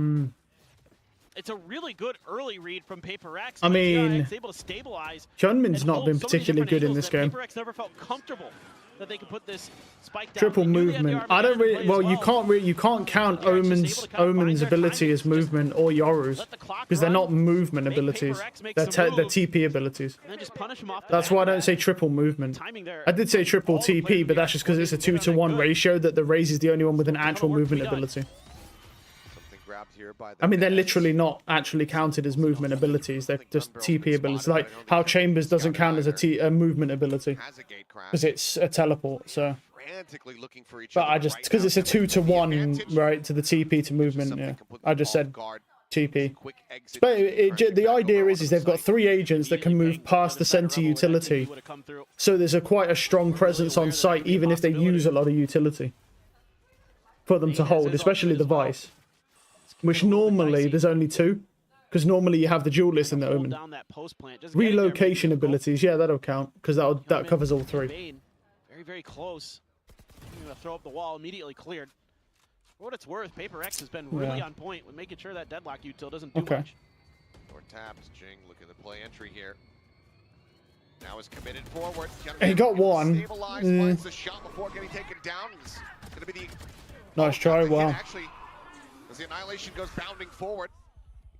It's a really good early read from Paper X. I mean, able to stabilize. Hyunmin's not been particularly good in this game. Paper X never felt comfortable that they could put this spike down. Triple movement. I don't really. Well, you can't count Omen's ability as movement or Yoru's because they're not movement abilities. They're TP abilities. That's why I don't say triple movement. I did say triple TP, but that's just because it's a 2-to-1 ratio that the Raze is the only one with an actual movement ability. I mean, they're literally not actually counted as movement abilities. They're just TP abilities. Like how Chambers doesn't count as a movement ability because it's a teleport. So, but I just because it's a 2-to-1, right, to the TP to movement. Yeah, I just said TP. But the idea is they've got 3 agents that can move past the center utility. So there's quite a strong presence on site, even if they use a lot of utility for them to hold, especially the Vice. Which normally there's only 2. Because normally you have the duelist in the Omen. Down that post plant. Just Relocation abilities, yeah, that'll count because that covers all three. Very, very close. I'm gonna throw up the wall, immediately cleared. For what it's worth, Paper X has been really on point with making sure that deadlock util doesn't do much. Or taps, Jing looking to play entry here. Now is committed forward. He got one. Finds the shot before getting taken down. It's gonna be the nice try, wow. Actually, as the Annihilation goes bounding forward,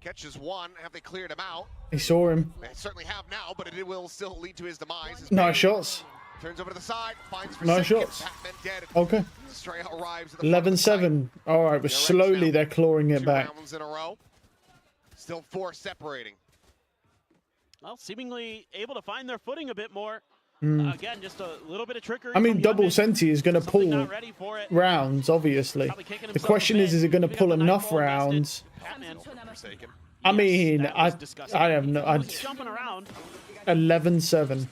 catches one. Have they cleared him out? He saw him. They certainly have now, but it will still lead to his demise. Nice shots. Turns over to the side, finds for nice shots. Dead. Okay. 11-7. All right, but slowly they're clawing it back. Rounds in a row. Still 4 separating. Well, seemingly able to find their footing a bit more. Again, just a little bit of trickery. I mean, double Senti is going to pull rounds, obviously. The question is it going to pull enough rounds? I mean, I have no. 11-7.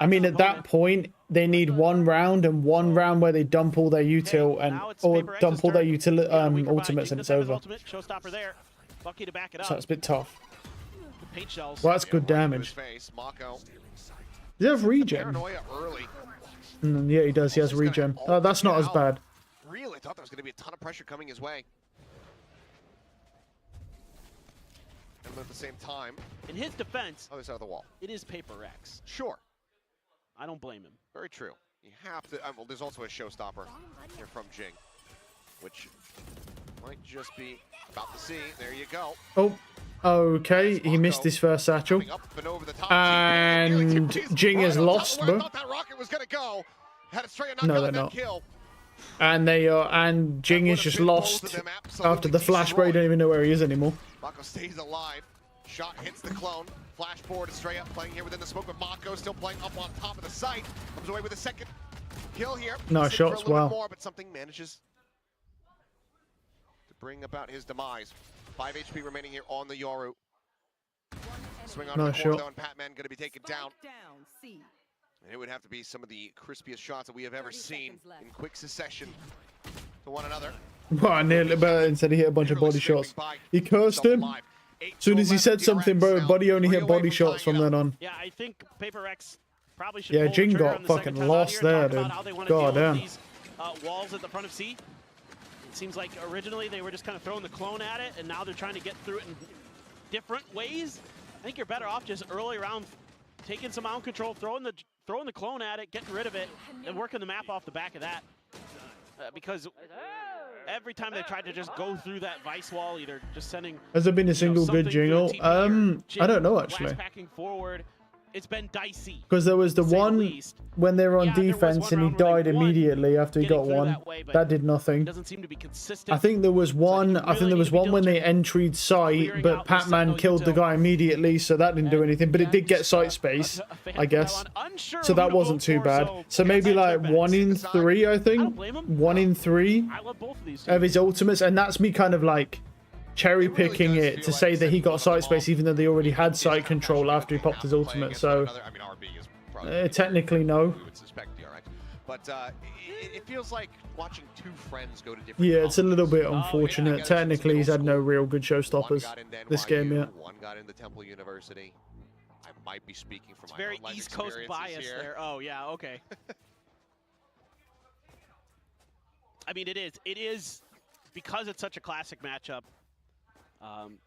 I mean, at that point, they need one round and one round where they dump all their util or dump all their ultimates and it's over. So it's a bit tough. Well, that's good damage. Does he have regen? Yeah, he does. He has regen. Oh, that's not as bad. Really thought there was going to be a ton of pressure coming his way. And at the same time, in his defense, other side of the wall, it is Paper X. Sure. I don't blame him. Very true. You have to. Well, there's also a showstopper here from Jing, which might just be about to see. There you go. Oh, okay. He missed his first satchel. And Jing has lost, bro. That rocket was gonna go. No, they're not. And they are. And Jing is just lost after the flash break. Don't even know where he is anymore. Mako stays alive. Shot hits the clone. Flash forward to Stray Up playing here within the smoke, but Mako still playing up on top of the site. Comes away with a second kill here. Nice shots, wow. More, but something manages to bring about his demise. 5 HP remaining here on the Yoru. Swing on the corner though, and Patman going to be taken down. And it would have to be some of the crispiest shots that we have ever seen in quick succession to one another. Well, nearly, but instead he hit a bunch of body shots. He cursed him. As soon as he said something, bro, Buddy only hit body shots from then on. Yeah, I think Paper X probably should. Yeah, Jing got fucking lost there, dude. God damn. Walls at the front of C. It seems like originally they were just kind of throwing the clone at it, and now they're trying to get through it in different ways. I think you're better off just early around taking some out control, throwing the clone at it, getting rid of it, and working the map off the back of that. Because every time they tried to just go through that vice wall, either just sending. Has there been a single good jingle? I don't know actually. Packing forward, it's been dicey. Because there was the one when they were on defense and he died immediately after he got one. That did nothing. Doesn't seem to be consistent. I think there was one. I think there was one when they entered site, but Patman killed the guy immediately, so that didn't do anything. But it did get site space, I guess. So that wasn't too bad. So maybe like 1 in 3, I think. 1 in 3 of his ultimates, and that's me kind of like cherry picking it to say that he got site space even though they already had site control after he popped his ultimate. So technically no. But it feels like watching two friends go to different. Yeah, it's a little bit unfortunate. Technically, he's had no real good showstoppers this game yet. One got into Temple University. I might be speaking from my very East Coast bias there. Oh yeah, okay. I mean, it is because it's such a classic matchup.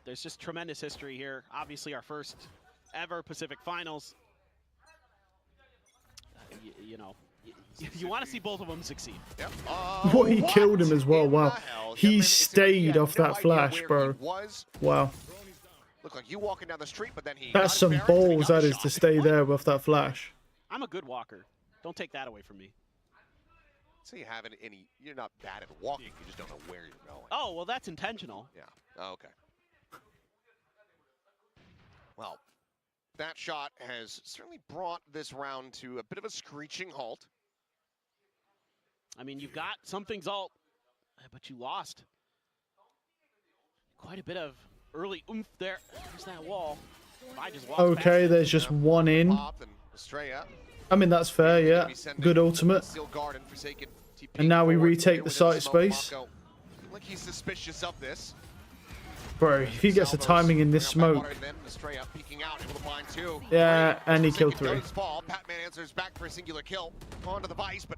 There's just tremendous history here. Obviously, our first ever Pacific Finals. You know, you want to see both of them succeed. Yep. Well, he killed him as well. Wow. He stayed off that flash, bro. Wow. Looked like you walking down the street, but then he. That's some balls, that is, to stay there with that flash. I'm a good walker. Don't take that away from me. So you haven't any. You're not bad at walking. You just don't know where you're going. Oh well, that's intentional. Yeah. Oh, okay. Well, that shot has certainly brought this round to a bit of a screeching halt. I mean, you've got something's alt, but you lost quite a bit of early oomph there. There's that wall. Okay, there's just one in. I mean, that's fair, yeah. Good ultimate. And now we retake the site space. Like he's suspicious of this. Bro, if he gets the timing in this smoke. Yeah, and he killed 3. Patman answers back for a singular kill. Onto the Vice, but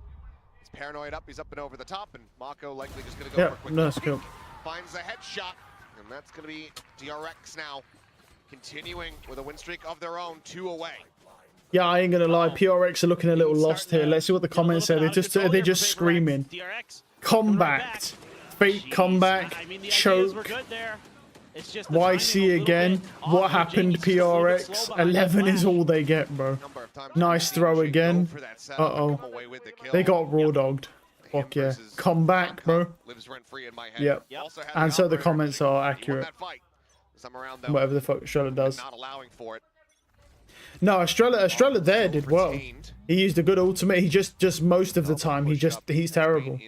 he's paranoid up. He's up and over the top, and Mako likely just going to go for a quick nice kill. Finds a headshot, and that's going to be DRX now, continuing with a win streak of their own, 2 away. Yeah, I ain't gonna lie. PRX are looking a little lost here. Let's see what the comments say. They're just screaming. Comeback, fake comeback, choke. YC again. What happened, PRX? 11 is all they get, bro. Nice throw again. Uh-oh. They got raw dogged. Fuck yeah. Comeback, bro. Yep. And so the comments are accurate. Whatever the fuck Estrella does. No, Estrella there did well. He used a good ultimate. He just most of the time he's terrible.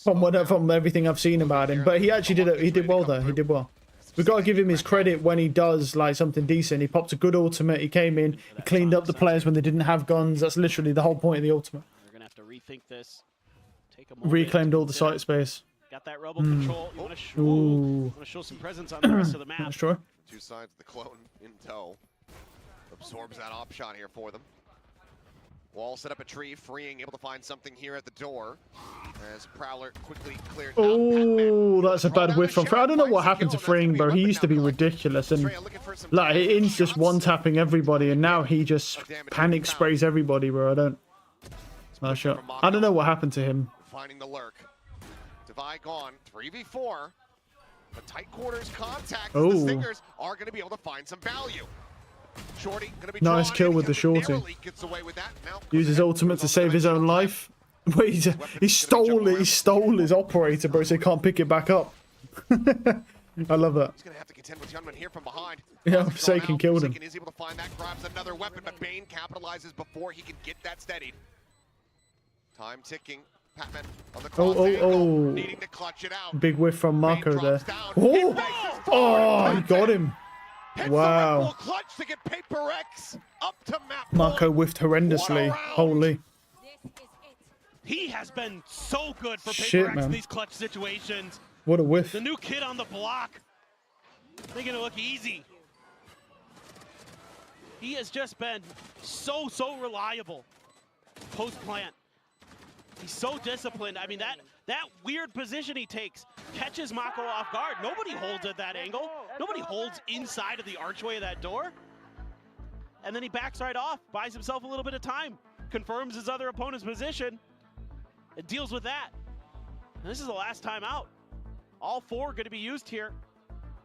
From everything I've seen about him, but he actually did it. He did well there. He did well. We gotta give him his credit when he does like something decent. He popped a good ultimate. He came in. He cleaned up the players when they didn't have guns. That's literally the whole point of the ultimate. They're gonna have to rethink this. Take a Reclaimed all the site space. Got that rebel control. You want to show some presence on the rest of the map. That's true. 2 sides of the clone in tow. Absorbs that op shot here for them. Wall set up a tree, freeing, able to find something here at the door. As Prowler quickly cleared. Oh, that's a bad whiff from. I don't know what happened to Freeing, bro. He used to be ridiculous, and like he's just one-tapping everybody, and now he just panic sprays everybody, bro. I don't. Nice shot. I don't know what happened to him. Finding the lurk. Devi gone. 3v4. The tight quarters contact. The Stingers are going to be able to find some value. Shorty gonna be nice kill with the shorty. Uses ultimate to save his own life. Wait, he stole it. He stole his operator, bro, so he can't pick it back up. I love that. He's gonna have to contend with Youngman here from behind. Yeah, Forsaken killed him. Is able to find that, grabs another weapon, but Bane capitalizes before he can get that steadied. Time ticking. Patman on the cross angle, needing to clutch it out. Big whiff from Mako there. Oh, he got him. Wow. Clutch to get Paper X up to map. Mako whiffed horrendously. Holy. He has been so good for Paper X in these clutch situations. What a whiff. The new kid on the block. Making it look easy. He has just been so reliable post-plant. He's so disciplined. I mean, that weird position he takes catches Mako off guard. Nobody holds at that angle. Nobody holds inside of the archway of that door. And then he backs right off, buys himself a little bit of time, confirms his other opponent's position, and deals with that. And this is the last time out. All 4 going to be used here.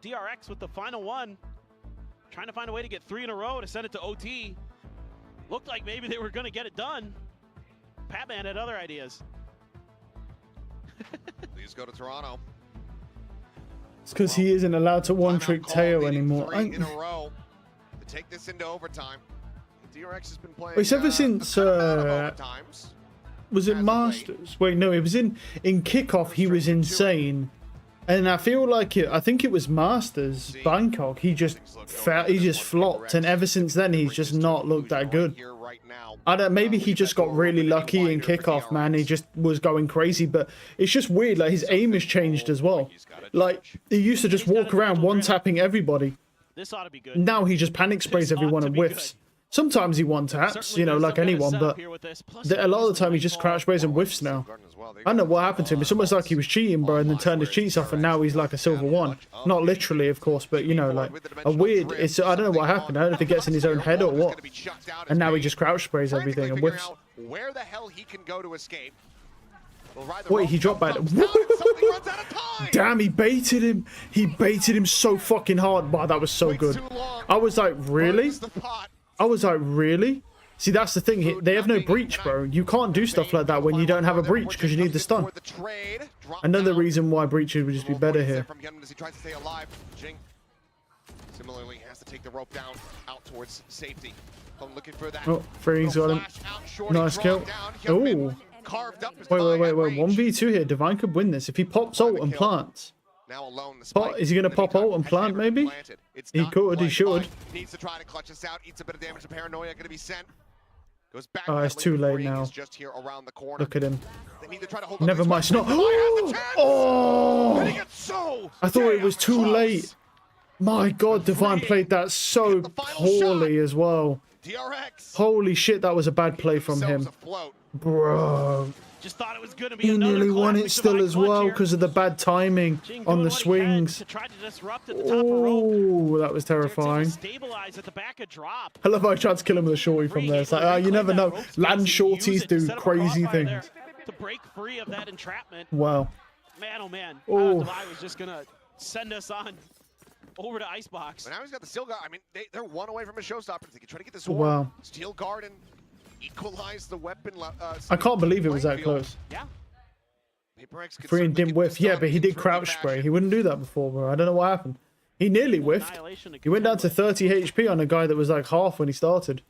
DRX with the final one. Trying to find a way to get 3 in a row to send it to OT. Looked like maybe they were going to get it done. Patman had other ideas. Please go to Toronto. It's because he isn't allowed to one-trick tail anymore. 3 in a row to take this into overtime. DRX has been playing. It's ever since was it Masters? Wait, no, it was in kickoff. He was insane, and I feel like I think it was Masters Bangkok. He just flopped, and ever since then he's just not looked that good. I don't. Maybe he just got really lucky in kickoff, man. He just was going crazy, but it's just weird. Like his aim has changed as well. Like he used to just walk around one-tapping everybody. This ought to be good. Now he just panic sprays everyone and whiffs. Sometimes he one-taps, you know, like anyone, but a lot of the time he just crouch sprays and whiffs now. I don't know what happened to him. It's almost like he was cheating, bro, and then turned his cheats off, and now he's like a silver 1. Not literally, of course, but, you know, like a weird... I don't know what happened. I don't know if he gets in his own head or what. And now he just crouch sprays everything and whiffs. Where the hell he can go to escape. Wait, he dropped back. Damn, he baited him. He baited him so fucking hard. Wow, that was so good. I was like, really? I was like, really? See, that's the thing. They have no breach, bro. You can't do stuff like that when you don't have a breach because you need the stun. Another reason why breaches would just be better here. Similarly, has to take the rope down out towards safety. Looking for that. Oh, Free's got him. Nice kill. Oh. Wait. 1v2 here. Divine could win this if he pops ult and plants. Now alone, is he going to pop ult and plant, maybe? He could, he should. Needs to try to clutch us out. Eats a bit of damage to Paranoia. Going to be sent. Goes back. Oh, it's too late now. Just here around the corner. Look at him. They need to try to hold Never mind. It's not. Oh! I thought it was too late. My God, Divine played that so poorly as well. DRX. Holy shit, that was a bad play from him. Bro. Just thought it was going to be He nearly won it still as well because of the bad timing on the swings. Oh, that was terrifying. Stabilize at the back of drop. I love how I tried to kill him with a shorty from there. It's like, oh, you never know. Land shorties do crazy things. To break free of that entrapment. Wow. Man, oh man. Oh. Divine was just going to send us on over to Icebox. But now he's got the Steel Guard. I mean, they're one away from a showstopper. They can try to get this orb. Wow. Steel Guard and equalize the weapon. I can't believe it was that close. Yeah. Freeing didn't whiff. Yeah, but he did crouch spray. He wouldn't do that before, bro. I don't know what happened. He nearly whiffed. He went down to 30 HP on a guy that was like half when he started.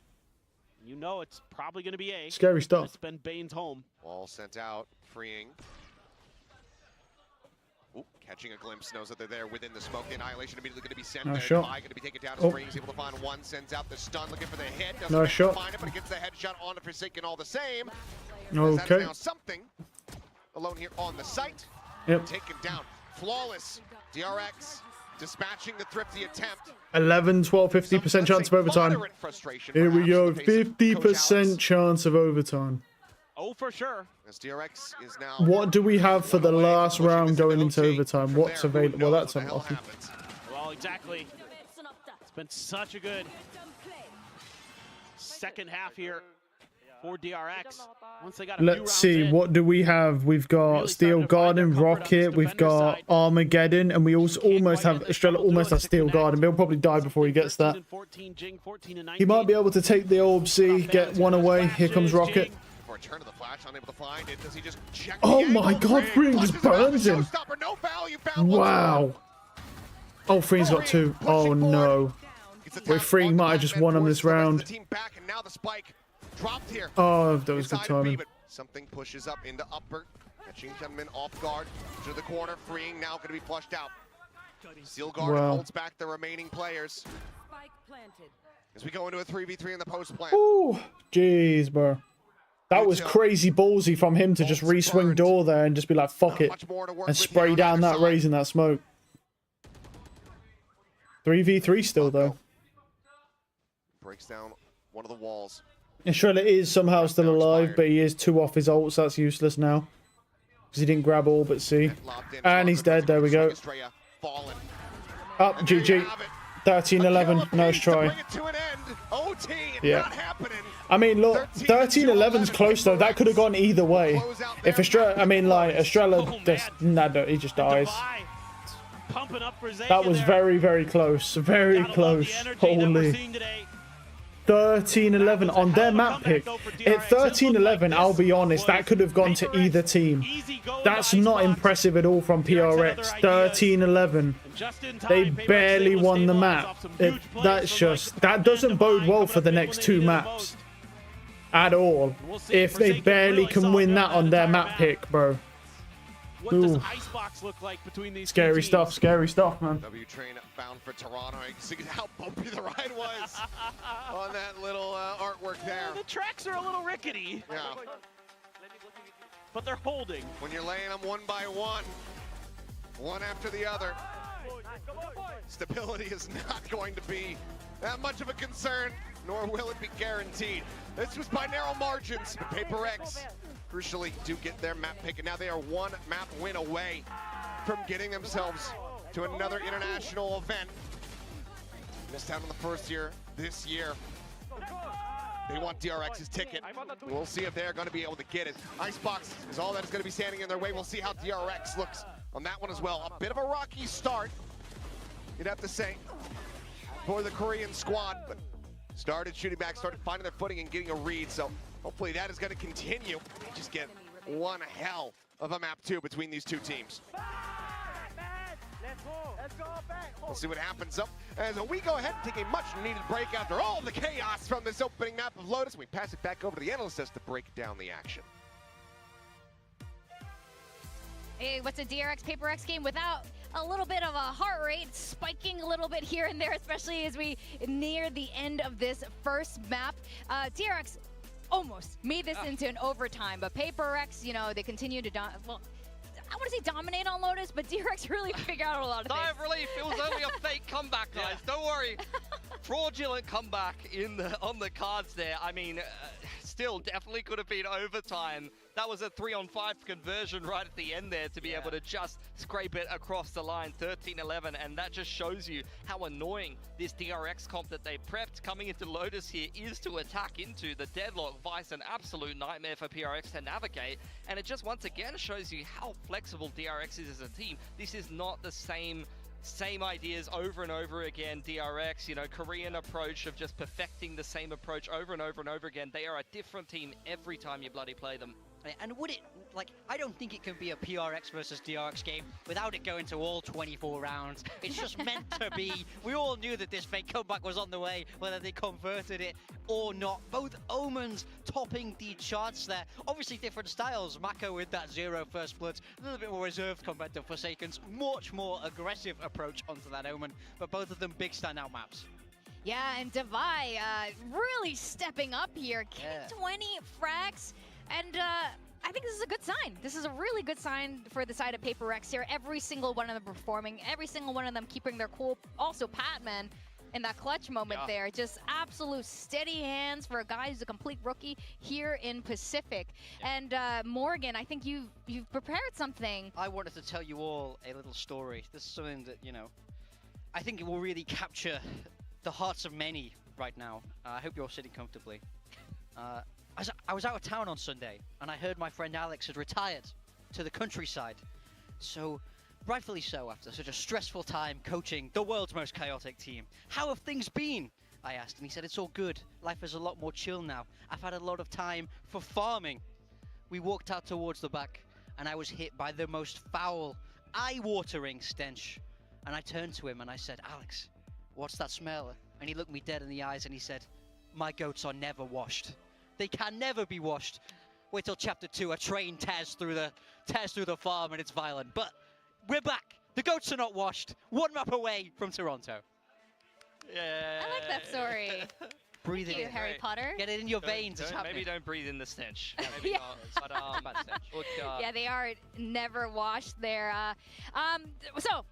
You know it's probably going to be A. Scary stuff. It's been Bane's home. Wall sent out, freeing. Ooh, catching a glimpse, knows that they're there within the smoke. The Annihilation immediately going to be sent. Nice there. shot. Going to be taken down. Oh. Freeing's able to find one, sends out the stun, looking for the hit. Doesn't Nice shot. find it, but it gets the headshot on the Forsaken all the same. Okay. That is now something. Alone here on the site. Yep. Taken down. Flawless. DRX dispatching the thrifty attempt. 11, 12, 50% chance of overtime. Here we go. 50% chance of overtime. Oh, for sure. As DRX is now. What do we have for the last round going into overtime? What's available? Well, that's unlucky. Well, exactly. It's been such a good second half here for DRX. Once they got a Let's see, what do we have? We've got Steel Garden, Rocket, we've got Armageddon, and we also almost have Estrella almost has Steel Garden. He'll probably die before he gets that. He might be able to take the Orb C, get one away. Here comes Rocket. Oh my God, Freeing just burns him. Wow. Oh, Freeing's got two. Oh no. Wait, Freeing might have just won him this round. Dropped here. Oh, that was good timing. Something pushes up into upper, catching Gentleman off guard to the corner. Freeing now going to be flushed out. Steel Guard holds back the remaining players as we go into a 3v3 in the post plant. Ooh, jeez, bro. That was crazy ballsy from him to just re-swing door there and just be like, fuck it, and spray down that raise in that smoke. 3v3 still, though. Breaks down one of the walls. Estrella is somehow still alive, but he is 2 off his ult, so that's useless now. Because he didn't grab all but C. And he's dead, there we go. Up, GG. 13-11, nice try. Yeah. I mean, look, 13-11's close, though. That could have gone either way. If Estrella, I mean, like, Estrella, he just dies. That was very, very close. Very close. Holy. 13-11 on their map pick. At 13-11, I'll be honest, that could have gone to either team. That's not impressive at all from PRX. 13-11. They barely won the map. That doesn't bode well for the next 2 maps. At all. If they barely can win that on their map pick, bro. What does Icebox look like between these scary stuff, man. W train bound for Toronto. You can see how bumpy the ride was on that little artwork there. The tracks are a little rickety. Yeah. But they're holding. When you're laying them one by one, one after the other, stability is not going to be that much of a concern, nor will it be guaranteed. This was by narrow margins, but Paper X crucially do get their map pick, and now they are 1 map win away from getting themselves to another international event. Missed out on the first year this year. They want DRX's ticket. We'll see if they're going to be able to get it. Icebox is all that is going to be standing in their way. We'll see how DRX looks on that one as well. A bit of a rocky start, you'd have to say, for the Korean squad, but started shooting back, started finding their footing and getting a read, so hopefully that is going to continue. They just get one hell of a map 2 between these 2 teams. We'll see what happens up as we go ahead and take a much needed break after all the chaos from this opening map of Lotus. We pass it back over to the analysts to break down the action. Hey, what's a DRX Paper X game without a little bit of a heart rate spiking a little bit here and there, especially as we near the end of this first map. DRX almost made this into an overtime, but PaperX, you know, they continue to I want to say dominate on Lotus, but DRX really figure out a lot of things. Sigh of relief. It was only a fake comeback, guys. Don't worry. Fraudulent comeback on the cards there. I mean, still definitely could have been overtime. That was a 3-on-5 conversion right at the end there to be able to just scrape it across the line, 13-11, and that just shows you how annoying this DRX comp that they prepped coming into Lotus here is to attack into the deadlock vice, an absolute nightmare for PRX to navigate, and it just once again shows you how flexible DRX is as a team. This is not the same ideas over and over again. DRX, you know, Korean approach of just perfecting the same approach over and over and over again. They are a different team every time you bloody play them. And would it, like, I don't think it can be a PRX versus DRX game without it going to all 24 rounds. It's just meant to be. We all knew that this fake comeback was on the way, whether they converted it or not. Both Omens topping the charts there. Obviously different styles. Mako with that 0 first bloods, a little bit more reserved compared to Forsakens. Much more aggressive approach onto that Omen, but both of them big standout maps. Yeah, and Divai really stepping up here, getting 20 frags. And I think this is a good sign. This is a really good sign for the side of PaperX here. Every single one of them performing, every single one of them keeping their cool. Also, Patman in that clutch moment there. Just absolute steady hands for a guy who's a complete rookie here in Pacific. And Morgan, I think you've prepared something. I wanted to tell you all a little story. This is something that, you know, I think it will really capture the hearts of many right now. I hope you're sitting comfortably. I was out of town on Sunday, and I heard my friend Alex had retired to the countryside. So, rightfully so, after such a stressful time coaching the world's most chaotic team. How have things been? I asked, and he said, it's all good. Life is a lot more chill now. I've had a lot of time for farming. We walked out towards the back, and I was hit by the most foul, eye-watering stench. And I turned to him, and I said, Alex, what's that smell? And he looked me dead in the eyes, and he said, my goats are never washed. They can never be washed. Wait till chapter 2, a train tears through the farm and it's violent. But we're back. The goats are not washed. One map away from Toronto. Yeah. I like that story. Breathe Thank it you, in. Harry Potter. Get it in your veins. It's happening. Maybe don't breathe in the stench. Maybe not. But bad stench. Look, yeah, they are never washed there. So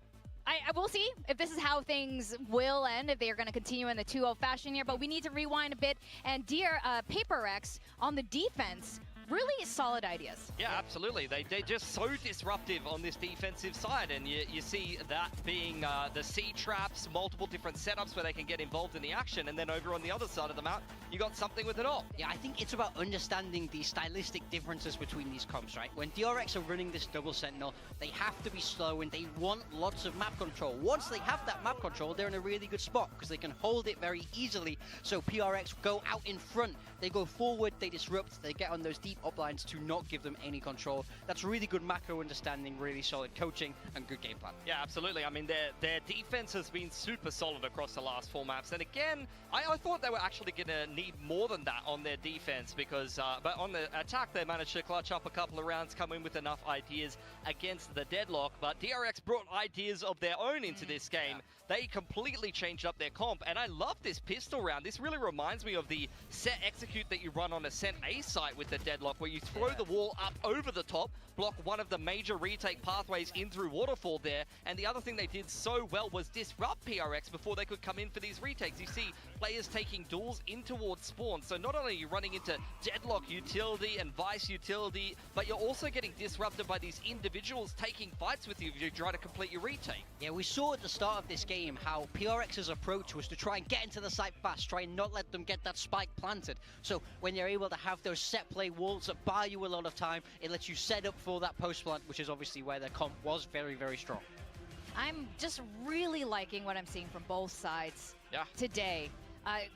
I will see if this is how things will end, if they are going to continue in the 2-0 fashion here, but we need to rewind a bit. And dear PaperX on the defense, really solid ideas. Yeah, absolutely. They're just so disruptive on this defensive side, and you see that being the C-traps, multiple different setups where they can get involved in the action, and then over on the other side of the map, you got something with it all. Yeah, I think it's about understanding the stylistic differences between these comps, right? When DRX are running this double sentinel, they have to be slow and they want lots of map control. Once they have that map control, they're in a really good spot because they can hold it very easily. So PRX go out in front, they go forward, they disrupt, they get on those deep uplines to not give them any control. That's really good macro understanding, really solid coaching, and good game plan. Yeah, absolutely. I mean, their defense has been super solid across the last 4 maps. And again, I thought they were actually going to need more than that on their defense because, but on the attack, they managed to clutch up a couple of rounds, come in with enough ideas against the deadlock. But DRX brought ideas of their own into this game. Yeah. They completely changed up their comp. And I love this pistol round. This really reminds me of the set execute that you run on a Ascent A site with the deadlock, where you throw the wall up over the top, block one of the major retake pathways in through Waterfall there, and the other thing they did so well was disrupt PRX before they could come in for these retakes. You see players taking duels in towards spawn, so not only are you running into deadlock utility and vice utility, but you're also getting disrupted by these individuals taking fights with you if you try to complete your retake. Yeah, we saw at the start of this game how PRX's approach was to try and get into the site fast, try and not let them get that spike planted. So when you're able to have those set play walls that buy you a lot of time, it lets you set up for that post plant, which is obviously where their comp was very, very strong. I'm just really liking what I'm seeing from both sides today.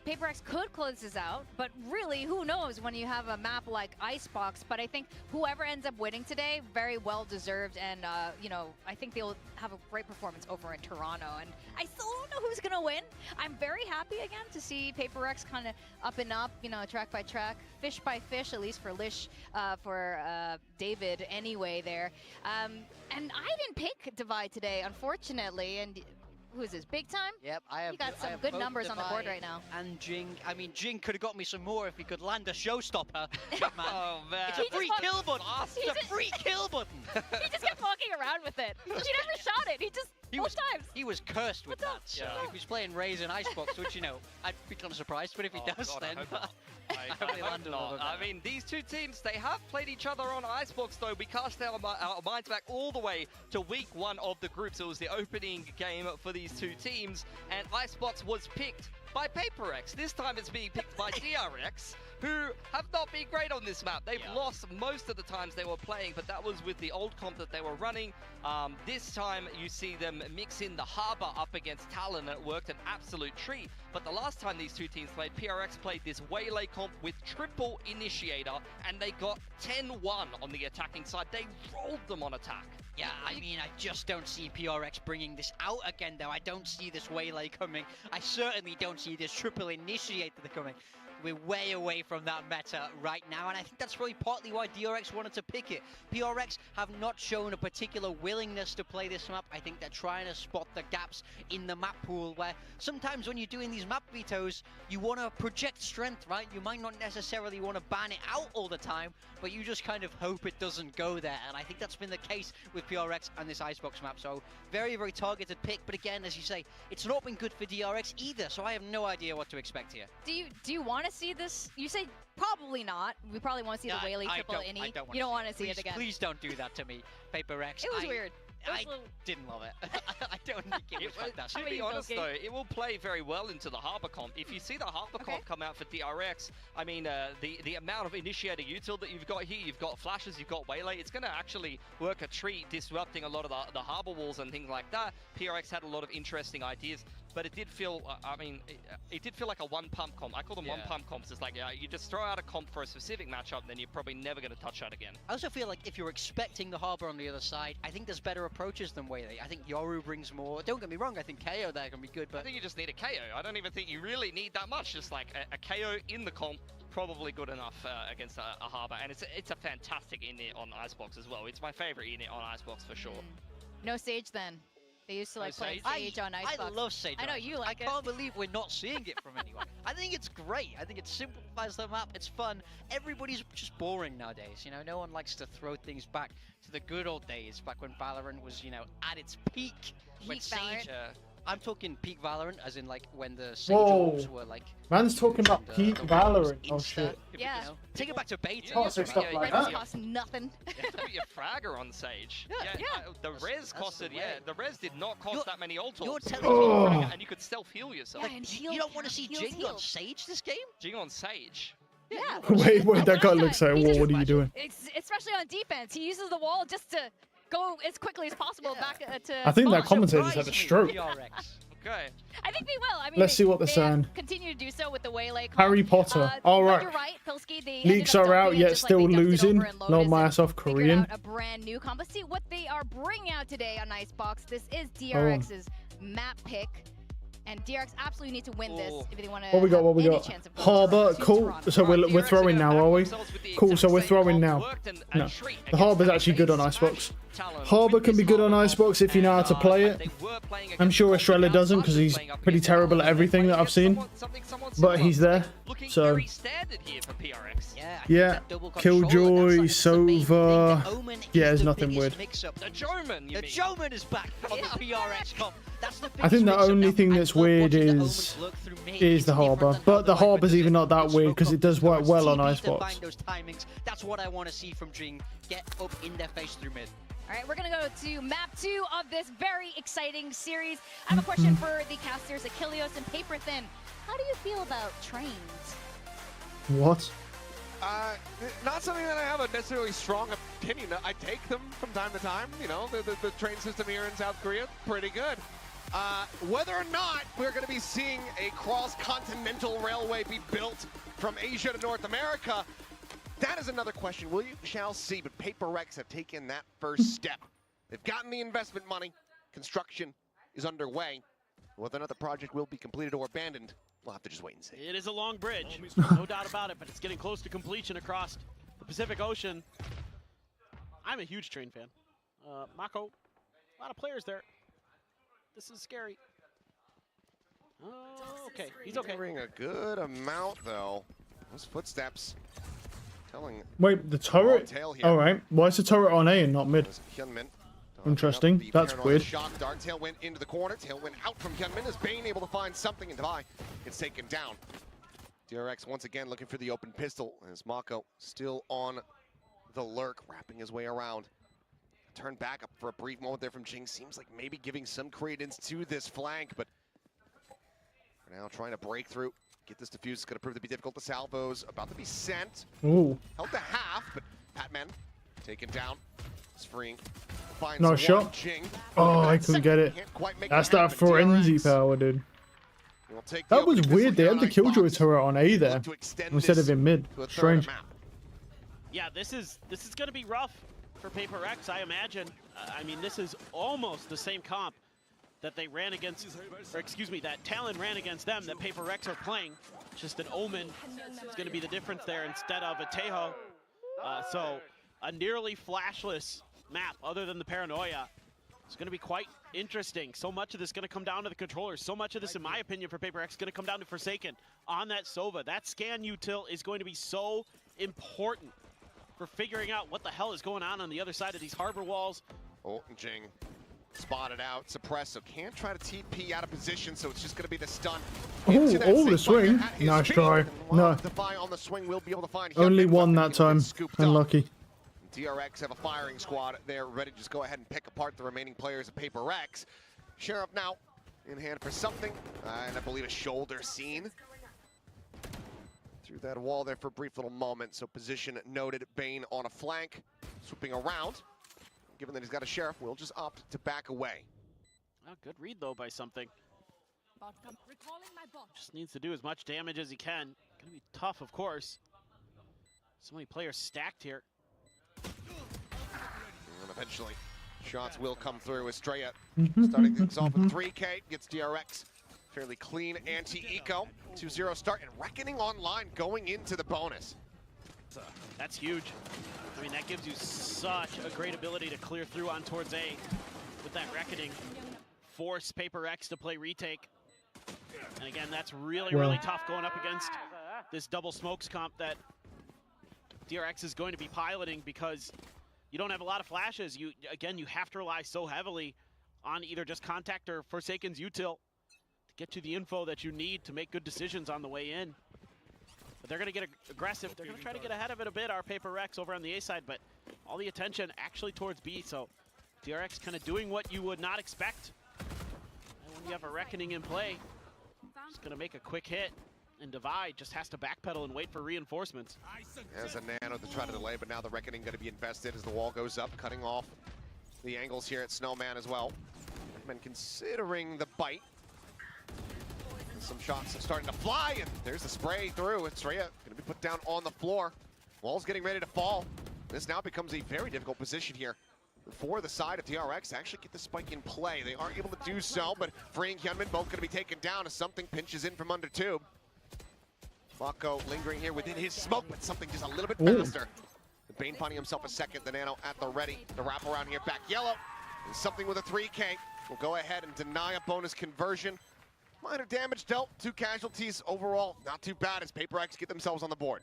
PaperX could close this out, but really, who knows when you have a map like Icebox. But I think whoever ends up winning today, very well deserved, and you know, I think they'll have a great performance over in Toronto. And I still don't know who's gonna win. I'm very happy again to see PaperX kind of up and up, you know, track by track, fish by fish, at least for Lish, for David anyway there. And I didn't pick Divide today, unfortunately, and Who is this? Big time? Yep, I have. You got some I have good both numbers on the board Divine right now. And Jing. I mean, Jing could have got me some more if he could land a showstopper. But man, Oh, man. it's a free kill button. It's a free kill button. He just kept walking around with it. He never shot it. He just both times. He was cursed with that. up? So Yeah. if he's playing Raze and Icebox, which, you know, I'd be kind of surprised. But if he does, God, then I hope not. I hope he hope landed a not. little bit I better. mean, these two teams, they have played each other on Icebox, though. We cast our minds back all the way to week 1 of the groups. It was the opening game for these two teams, and Icebox was picked by PaperX. This time it's being picked by DRX, who have not been great on this map. They've lost most of the times they were playing, but that was with the old comp that they were running. This time you see them mix in the Harbor up against Talon, and it worked an absolute treat. But the last time these two teams played, PRX played this Waylay comp with triple Initiator, and they got 10-1 on the attacking side. They rolled them on attack. Yeah, I mean, I just don't see PRX bringing this out again, though. I don't see this Waylay coming. I certainly don't see this triple Initiator coming. We're way away from that meta right now, and I think that's probably partly why DRX wanted to pick it. PRX have not shown a particular willingness to play this map. I think they're trying to spot the gaps in the map pool, where sometimes when you're doing these map vetoes, you want to project strength, right? You might not necessarily want to ban it out all the time, but you just kind of hope it doesn't go there, and I think that's been the case with PRX and this Icebox map. So very, very targeted pick, but again, as you say, it's not been good for DRX either, so I have no idea what to expect here. Do you want to see this? You say probably not. We probably want to see the Waylay triple Innie. You don't want to see it again. Please don't do that to me, PaperX. It was weird. I didn't love it. I don't think it was fantastic. To be honest, though, it will play very well into the Harbor comp. If you see the Harbor comp come out for DRX, I mean, the amount of Initiator util that you've got here, you've got flashes, you've got Waylay, it's going to actually work a treat, disrupting a lot of the Harbor walls and things like that. PRX had a lot of interesting ideas, but it did feel, I mean, it did feel like a one-pump comp. I call them one-pump comps. It's like, you just throw out a comp for a specific matchup, then you're probably never going to touch that again. I also feel like if you're expecting the Harbor on the other side, I think there's better approaches than Waylay. I think Yoru brings more. Don't get me wrong, I think KO there can be good, but I think you just need a KO. I don't even think you really need that much. Just like a KO in the comp, probably good enough against a Harbor. And it's a fantastic init on Icebox as well. It's my favorite init on Icebox for sure. No Sage then. They used to like play Sage on Icebox. I love Sage. I know you like it. I can't believe we're not seeing it from anyone. I think it's great. I think it simplifies the map. It's fun. Everybody's just boring nowadays. You know, no one likes to throw things back to the good old days, back when Valorant was, you know, at its peak. When Sage, I'm talking peak Valorant, as in like when the Sage orbs were like. Man's talking about peak Valorant. Oh shit. Yeah. You know, take it back to beta. Can't say stuff like that. Cost nothing. You have to put your fragger on Sage. Yeah. The res costed, the res did not cost that many ult You're ults. telling me, And you could self-heal yourself. Yeah, and you don't want to see Jing on Sage this game? Jing on Sage. Yeah. Wait, that guy looks like, whoa, what are you doing? Especially on defense. He uses the wall just to go as quickly as possible back to I think that spawn. commentator's had a stroke. Okay. I think they will. I mean, Let's see what they're saying. Continue to do so with the Waylay. Harry Potter. All right. You're right, Pilsky. They Leaks ended up are out, dumping it yet just like still they dumped it losing. over in Low Lotus my and ass off figured Korean. out a brand new comp. Let's see what they are bringing out today on Icebox. This is DRX's map pick. And DRX absolutely need to win this if they want to. What we got? What we got? Harbor. Cool. So we're throwing now, are we? Cool. So we're throwing now. No, the Harbor's actually good on Icebox. Harbor can be good on Icebox if you know how to play it. I'm sure Estrella doesn't because he's pretty terrible at everything that I've seen. But he's there. So yeah, Killjoy, Sova. Yeah, there's nothing weird. The Joman is back on the PRX comp. I think the only thing that's weird is the Harbor, but the Harbor's even not that weird because it does work well on Icebox. That's what I want to see from Jing. Get up in their face through mid. All right, we're going to go to map 2 of this very exciting series. I have a question for the casters, Achilleos and Paper Thin. How do you feel about trains? What? Not something that I have a necessarily strong opinion. I take them from time to time. You know, the train system here in South Korea, pretty good. Whether or not we're going to be seeing a cross-continental railway be built from Asia to North America, that is another question. We shall see, but PaperX have taken that first step. They've gotten the investment money. Construction is underway. Whether or not the project will be completed or abandoned, we'll have to just wait and see. It is a long bridge, no doubt about it, but it's getting close to completion across the Pacific Ocean. I'm a huge train fan. Mako, a lot of players there. This is scary. Oh, okay. He's okay. Hearing a good amount, though. Those footsteps telling... Wait, the turret? Alright. Why is the turret on A and not mid? Interesting. That's weird. Shock dart. Tail went into the corner. Tail went out from Hyunmin as Bane able to find something, and Devi gets taken down. DRX once again looking for the open pistol as Mako still on the lurk, wrapping his way around. Turn back up for a brief moment there from Jing. Seems like maybe giving some credence to this flank, but for now trying to break through. Get this defuse. It's going to prove to be difficult. The salvos about to be sent. Ooh. Held to half, but Hatman taken down. It's freeing. No shot. Jing. Oh, I couldn't get it. That's that frenzy power, dude. That was weird. They had the Killjoy turret on A there instead of in mid. Strange. Yeah, this is going to be rough for Paper Rex, I imagine. I mean, this is almost the same comp that they ran against, or excuse me, that Talon ran against them that Paper Rex are playing. Just an Omen is going to be the difference there instead of a Tejo. So a nearly flashless map other than the Paranoia. It's going to be quite interesting. So much of this is going to come down to the controllers. So much of this, in my opinion, for Paper Rex is going to come down to Forsaken on that Sova. That scan util is going to be so important for figuring out what the hell is going on the other side of these harbor walls. Oh, Jing spotted out, suppressed, so can't try to TP out of position, so it's just going to be the stun. Oh, the swing. Nice try. No. Defy on the swing will be able to find only one that time. Unlucky. DRX have a firing squad. They're ready to just go ahead and pick apart the remaining players of Paper Rex. Sheriff now in hand for something, and I believe a shoulder scene. Through that wall there for a brief little moment, so position noted. Bane on a flank, swooping around. Given that he's got a Sheriff, we'll just opt to back away. Oh, good read, though, by something. Just needs to do as much damage as he can. Gonna be tough, of course. So many players stacked here. And eventually, shots will come through. Estrella starting things off with 3K, gets DRX. Fairly clean anti-eco. 2-0 start, and Reckoning online going into the bonus. That's huge. I mean, that gives you such a great ability to clear through on towards A with that Reckoning. Force Paper X to play retake. And again, that's really tough going up against this double smokes comp that DRX is going to be piloting because you don't have a lot of flashes. You have to rely so heavily on either just Contact or Forsaken's util to get you the info that you need to make good decisions on the way in. But they're going to get aggressive. They're going to try to get ahead of it a bit, our Paper Rex over on the A side, but all the attention actually towards B, so DRX kind of doing what you would not expect. And when you have a Reckoning in play, just going to make a quick hit, and Divide just has to backpedal and wait for reinforcements. As a Nano to try to delay, but now the Reckoning going to be invested as the wall goes up, cutting off the angles here at Snowman as well. And considering the bite, some shots are starting to fly, and there's the spray through. Estrella going to be put down on the floor. Wall's getting ready to fall. This now becomes a very difficult position here for the side of DRX to actually get the spike in play. They aren't able to do so, but Free and Hyunmin both going to be taken down as something pinches in from under tube. Mako lingering here within his smoke, but something just a little bit faster. The Bane finding himself a second, the Nano at the ready. The wrap around here, back yellow. And something with a 3K will go ahead and deny a bonus conversion. Minor damage dealt, 2 casualties overall. Not too bad as Paper X get themselves on the board.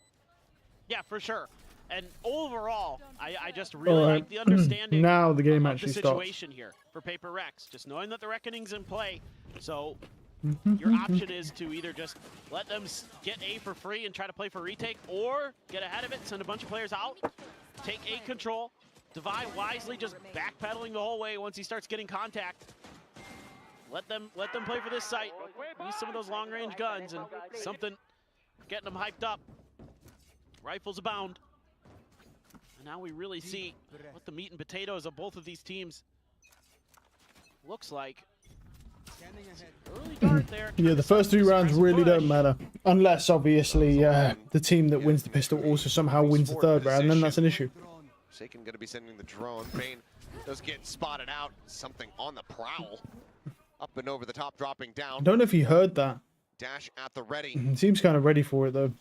Yeah, for sure. And overall, I just really like the understanding now the game of actually the starts. situation here for Paper Rex. Just knowing that the Reckoning's in play. So your option is to either just let them get A for free and try to play for retake, or get ahead of it, send a bunch of players out, take A control, Divide wisely just backpedaling the whole way once he starts getting contact. Let them play for this site. Use some of those long-range guns and something getting them hyped up. Rifles abound. And now we really see what the meat and potatoes of both of these teams looks like. Early dart there. Yeah, the first 2 rounds really don't matter. Unless, obviously, the team that wins the pistol also somehow wins the 3rd round, then that's an issue. Shaken going to be sending the drone. Bane does get spotted out. Something on the prowl. Up and over the top, dropping down. I don't know if he heard that. Dash at the ready. He seems kind of ready for it, though.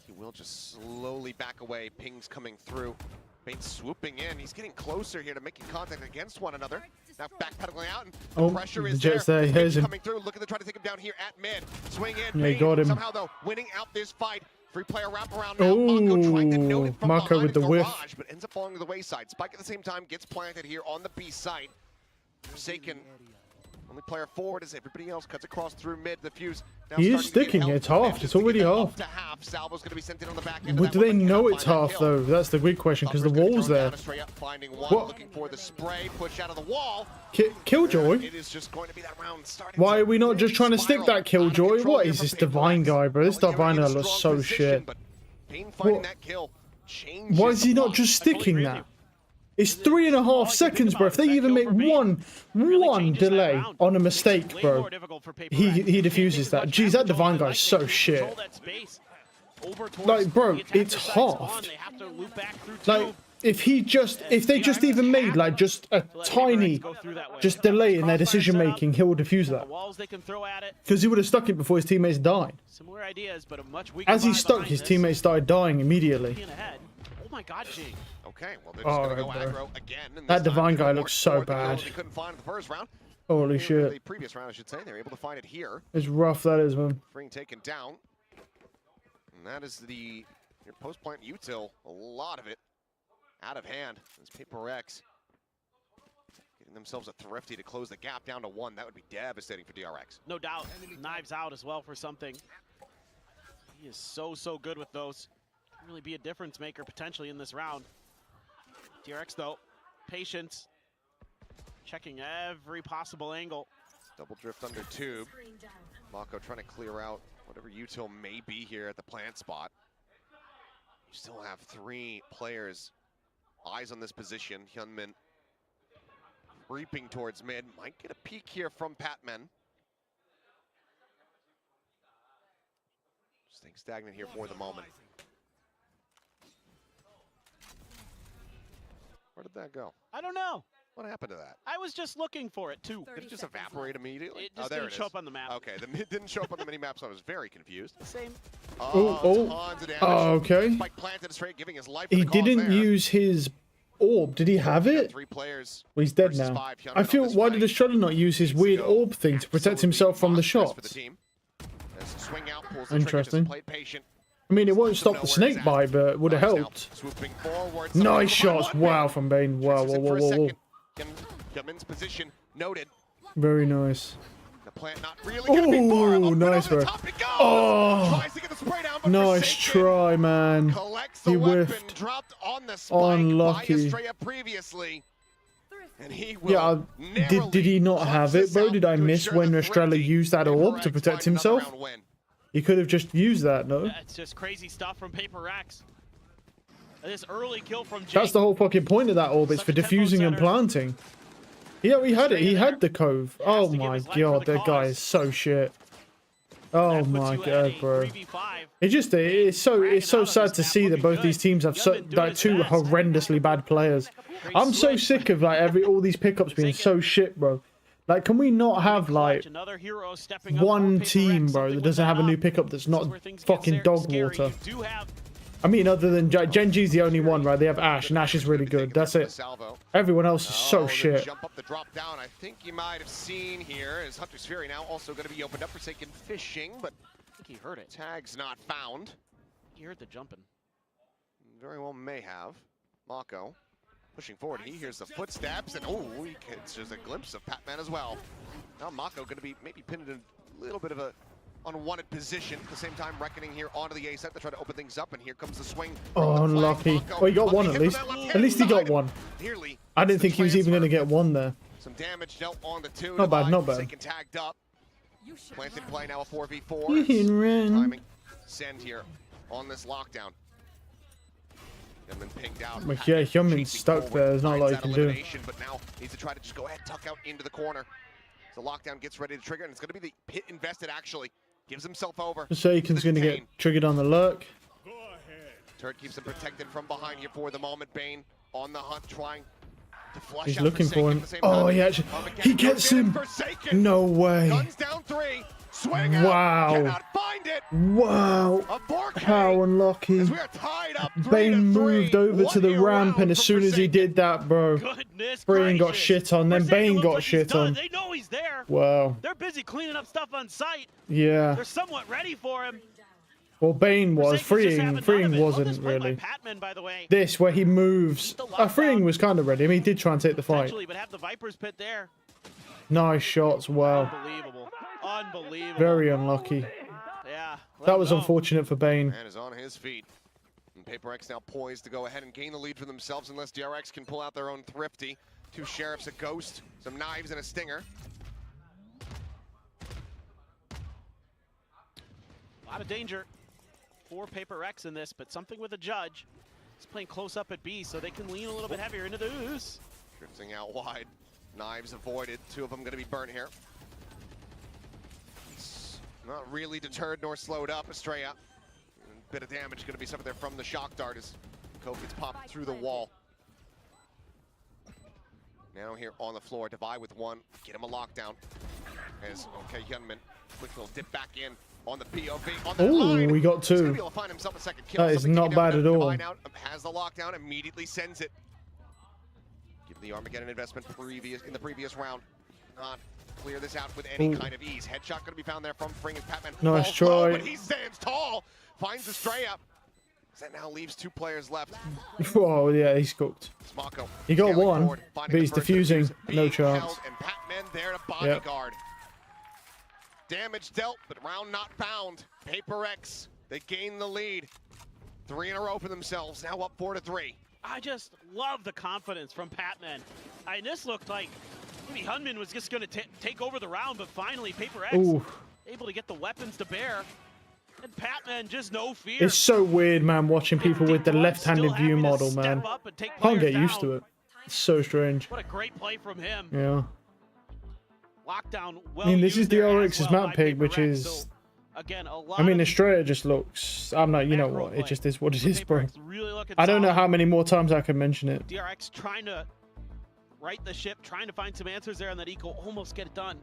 He will just slowly back away. Pings coming through. Bane swooping in. He's getting closer here to making contact against one another. Now backpedaling out, and the pressure is there. Here's him. Coming through, looking to try to take him down here at mid. Swing in. Yeah, he got him. Somehow, though, winning out this fight. Free player wraparound now. Mako trying to note it from Mako behind with the garage, whiff. but ends up falling to the wayside. Spike at the same time gets planted here on the B site. Forsaken. Only player forward as everybody else cuts across through mid. The fuse. He is sticking. It's half. It's already half. Salvo's going to be sent in on the back end. But do they know it's half though? That's the big question because the wall's there. What? Looking for the spray push out of the wall. Killjoy? It is just going to be that round starting. Why are we not just trying to stick that Killjoy? What is this Divine guy, bro? This Divine guy looks so shit. Why is he not just sticking that? It's 3.5 seconds, bro. If they even make one delay on a mistake, bro, he diffuses that. Jeez, that Divine guy's so shit. Like, bro, it's half. Like, if they just even made like just a tiny delay in their decision making, he will defuse that. Because he would have stuck it before his teammates died. As he stuck, his teammates started dying immediately. Oh my God, G. Okay, well they're just gonna go aggro again. And that Divine guy looks so bad. They couldn't find it the first round. Holy shit. The previous round, I should say, they were able to find it here. It's rough, that is, man. Spring taken down. And that is your post-plant util. A lot of it out of hand. As Paper X getting themselves a thrifty to close the gap down to 1. That would be devastating for DRX. No doubt. Knives out as well for something. He is so good with those. Can really be a difference maker potentially in this round. DRX though, patience. Checking every possible angle. Double drift under tube. Mako trying to clear out whatever util may be here at the plant spot. You still have 3 players. Eyes on this position. Hyunmin creeping towards mid. Might get a peek here from Patman. Staying stagnant here for the moment. Where did that go? I don't know. What happened to that? I was just looking for it too. Did it just evaporate immediately? It just didn't show up on the map. Okay, it didn't show up on the mini map, so I was very confused. Same. Okay. Spike planted straight, giving his life. He didn't use his orb. Did he have it? 3 players. Well, he's dead now. I feel, why did Estrella not use his weird orb thing to protect himself from the shots? Interesting. I mean, it won't stop the snake bite, but it would have helped. Nice shots. Wow, from Bane. Wow, whoa. Position noted. Very nice. The plant not really gonna be far. Nice, bro. Oh, nice try, man. He whiffed. Unlucky. Yeah, did he not have it, bro? Did I miss when Estrella used that orb to protect himself? He could have just used that, no? It's just crazy stuff from Paper X. This early kill from Jake. That's the whole fucking point of that orb. It's for diffusing and planting. Yeah, he had it. He had the cove. Oh my god, that guy is so shit. Oh my god, bro. It's so sad to see that both these teams have so, like 2 horrendously bad players. I'm so sick of like all these pickups being so shit, bro. Like, can we not have like one team, bro, that doesn't have a new pickup that's not fucking dog water? I mean, other than Gen G's the only one, right? They have Ash, and Ash is really good. That's it. Everyone else is so shit. Jump up the drop down. I think you might have seen here is Hunter's Fury now also going to be opened up for Forsaken fishing, but I think he heard it. Tag's not found. He heard the jumping. Very well may have. Mako pushing forward. He hears the footsteps, and he gets just a glimpse of Patman as well. Now Mako going to be maybe pinned in a little bit of a unwanted position. At the same time, reckoning here onto the A set to try to open things up, and here comes the swing. Oh, unlucky. Oh, he got one at least. At least he got one. I didn't think he was even going to get one there. Some damage dealt on the 2. Not bad, not bad. Tagged up. Planted play now a 4v4. Timing. Send here on this lockdown. Pinged out. Yeah, Hyunmin's stuck there. There's not a lot you can do. But now needs to try to just go ahead, tuck out into the corner. The lockdown gets ready to trigger, and it's going to be the pit invested actually. Gives himself over. Forsaken's going to get triggered on the lurk. Turret keeps him protected from behind here for the moment. Bane on the hunt, trying to flush He's out looking for him. Oh, he gets him. No way. Guns down 3. Swing out. Wow. Cannot find it. Wow. A Bork How unlucky. as we are tied up 3-3. Bane moved over What to the a ramp, round and as from soon as he Forsaken. did that, bro, Goodness Freeing got gracious. shit on, then Forsaken Bane looks got like he's shit done. on. They know he's there. Wow. They're busy cleaning up stuff on site. Yeah. They're somewhat ready for him. Well, Bane was. Forsaken's just having none Freeing of it. wasn't This play by really. Patman, by the way. This, where he moves. Freeing was kind of ready. I mean, he did try and take the fight. Actually, but have the Viper's pit there. Nice shots. Wow. Unbelievable. Unbelievable. Very unlucky. Yeah. That was unfortunate for Bane. Man is on his feet. And Paper X now poised to go ahead and gain the lead for themselves unless DRX can pull out their own thrifty. 2 sheriffs, a ghost, some knives, and a stinger. A lot of danger for Paper X in this, but something with a judge. He's playing close up at B, so they can lean a little bit heavier into the ooze. Drifting out wide. Knives avoided. 2 of them going to be burnt here. It's not really deterred nor slowed up. Estrella. A bit of damage going to be suffered there from the shock dart as Coke gets popped through the wall. Now here on the floor, Divide with 1. Get him a lockdown. As, okay, Hyunmin, quick little dip back in on the POV. On the line. We got He's going 2. to be able to find himself a second kill. That is Something not he never bad done. at all. Divide out, has the lockdown, immediately sends it. Give the Armageddon investment in the previous round. Not clear this out with any kind of ease. Headshot going to be found there from Fring and Patman. Nice Falls low, try. but he stands tall. Finds Estrella. That now leaves 2 players left. Oh, yeah, he's cooked. Smocko. He got scaling 1, forward, but finding he's the first defusing. defuse, No being chance. held, and Patman there to bodyguard. Damage dealt, but round not found. Paper X, they gain the lead. 3 in a row for themselves, now up 4-3. I just love the confidence from Patman. And this looked like maybe Hunman was just going to take over the round, but finally Paper X able to get the weapons to bear. And Patman just no fear. It's so weird, man, watching people with the left-handed view model, man. Can't get used to it. It's so strange. What a great play from him. Yeah. Lockdown. I mean, this is DRX's map pick, which is... So, again, a lot I mean, Estrella just looks... I'm not... You know what? It just is what it is, bro. really I don't know how many more times I can mention it. DRX trying to right the ship, trying to find some answers there on that eco, almost get it done.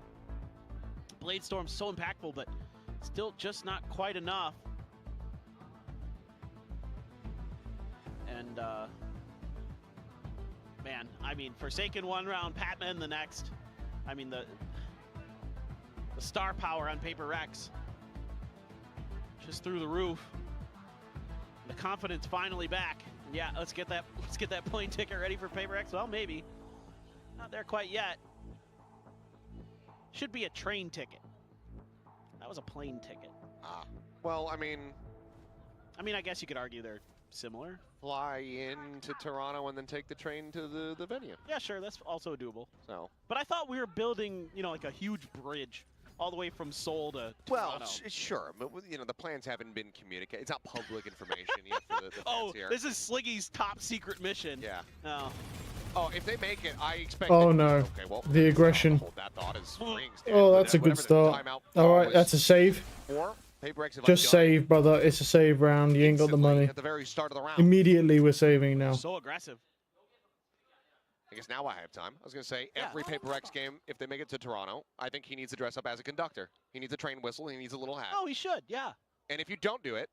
Blade Storm so impactful, but still just not quite enough. And man, I mean, Forsaken 1 round, Patman the next. I mean, the star power on Paper X just through the roof. The confidence finally back. And yeah, let's get that plane ticket ready for Paper X. Well, maybe not there quite yet. Should be a train ticket. That was a plane ticket. Well, I mean, I guess you could argue they're similar. Fly into Toronto and then take the train to the venue. Yeah, sure, that's also doable. So, but I thought we were building, like a huge bridge all the way from Seoul to Toronto. Well, sure, but the plans haven't been communicated. It's not public information yet for the oh, fans here. This is Sliggy's top secret mission. Yeah. Oh, if they make it, I expect. Oh no, okay, well, the aggression. Hold that thought as Oh, that's a good start. All right, that's a save. Just save, brother. It's a save round. You ain't got the money. At the very start of the round. Immediately, we're saving now. So aggressive. I guess now I have time. I was going to say, every Paper X game, if they make it to Toronto, I think he needs to dress up as a conductor. He needs a train whistle. He needs a little hat. Oh, he should, yeah. And if you don't do it,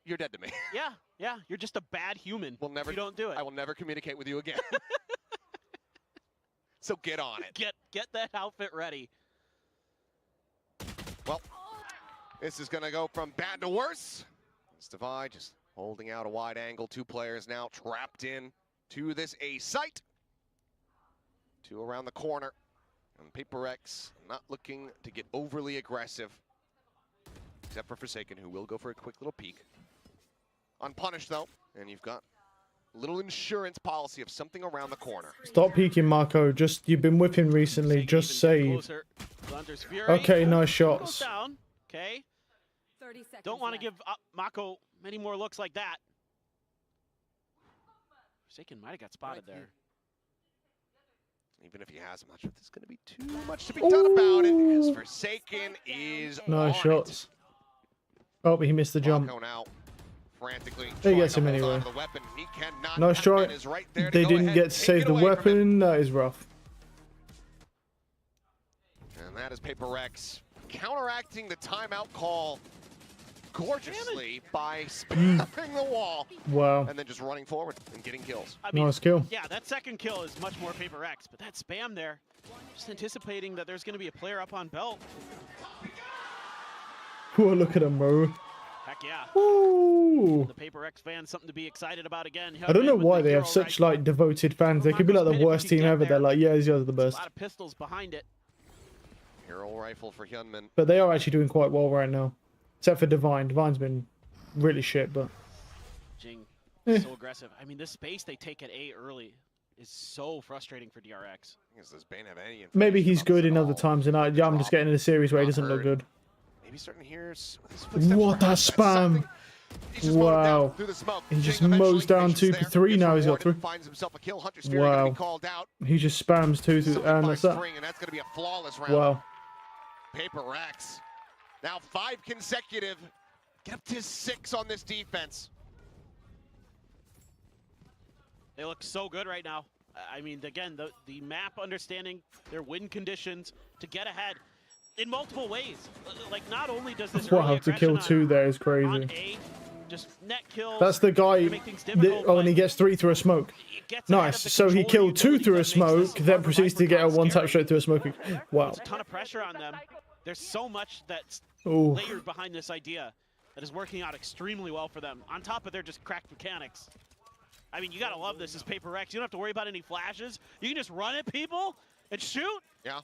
you're dead to me. Yeah. You're just a bad human. We'll never, if you don't do it. I will never communicate with you again. So get on it. Get that outfit ready. Well, this is going to go from bad to worse. It's Divide just holding out a wide angle. 2 players now trapped in to this A site. 2 around the corner. And Paper X not looking to get overly aggressive. Except for Forsaken, who will go for a quick little peek. Unpunished, though. And you've got a little insurance policy of something around the corner. Stop peeking, Marco. You've been whipping recently. Just save. Okay, nice shots. Down. Okay. 30 seconds Don't want to give Mako many more looks like that. Forsaken might have got spotted there. Even if he has, I'm not sure if there's going to be too much to be done about it, because Forsaken is nice shots. Oh, but he missed the jump. Now, frantically he gets him anyway. The nice try. Right they didn't get to save the weapon. That is rough. And that is Paper X counteracting the timeout call gorgeously by spamming the wall. Wow. And then just running forward and getting kills. I mean, nice kill. Yeah, that second kill is much more Paper X, but that spam there, just anticipating that there's going to be a player up on belt. Whoa, look at him, bro. Heck yeah. Ooh. The Paper X fans, something to be excited about again. I don't know why they have such like devoted fans. They could be like the worst team ever. They're like, yeah, these guys are the best. A lot of pistols behind it. Hero rifle for Hyunmin. But they are actually doing quite well right now. Except for Divine. Divine's been really shit, but... Jing, so aggressive. I mean, this space they take at A early is so frustrating for DRX. Does Bane have any maybe he's good in other times, and I'm just getting in a series where he doesn't look good. Maybe starting to hear What a spam! Wow. He just mows down 2 for 3 now. He's got 3. Wow. He just spams 2 through, and that's that. And that's going to be a flawless round. Wow. Paper Rex. Now 5 consecutive. Get up to 6 on this defense. They look so good right now. I mean, again, the map understanding their win conditions to get ahead in multiple ways. Like, not only does this Wow, to kill 2 there is crazy. A, just net kills, that's the guy. Oh, and he gets 3 through a smoke. Nice. So he killed 2 through a smoke, then proceeds to get a 1-tap straight through a smoke. Wow. There's a ton of pressure on them. There's so much that's layered behind this idea that is working out extremely well for them. On top of their just cracked mechanics. I mean, you gotta love this as Paper Rex. You don't have to worry about any flashes. You can just run at people and shoot. Yeah.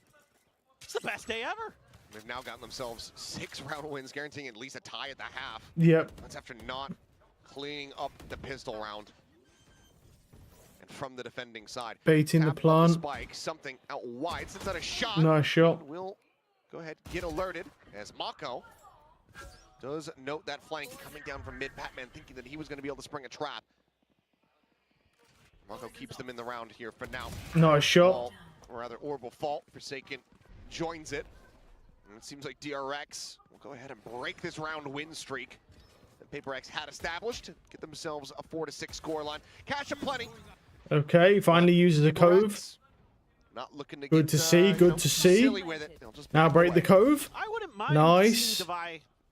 It's the best day ever. They've now gotten themselves 6 round wins, guaranteeing at least a tie at the half. Yep. That's after not cleaning up the pistol round. And from the defending side. Baiting the plant. Spike, something out wide. Sends out a shot. Nice shot. Will go ahead, get alerted as Mako does note that flank coming down from mid. Patman thinking that he was going to be able to spring a trap. Mako keeps them in the round here for now. Nice shot. Or rather, Orb will fall. Forsaken joins it. And it seems like DRX will go ahead and break this round win streak that Paper X had established. Get themselves a 4-6 scoreline. Cash aplenty. Okay, finally uses a cove. Not looking to good get, to see, good to see. Now break the cove. I wouldn't mind nice.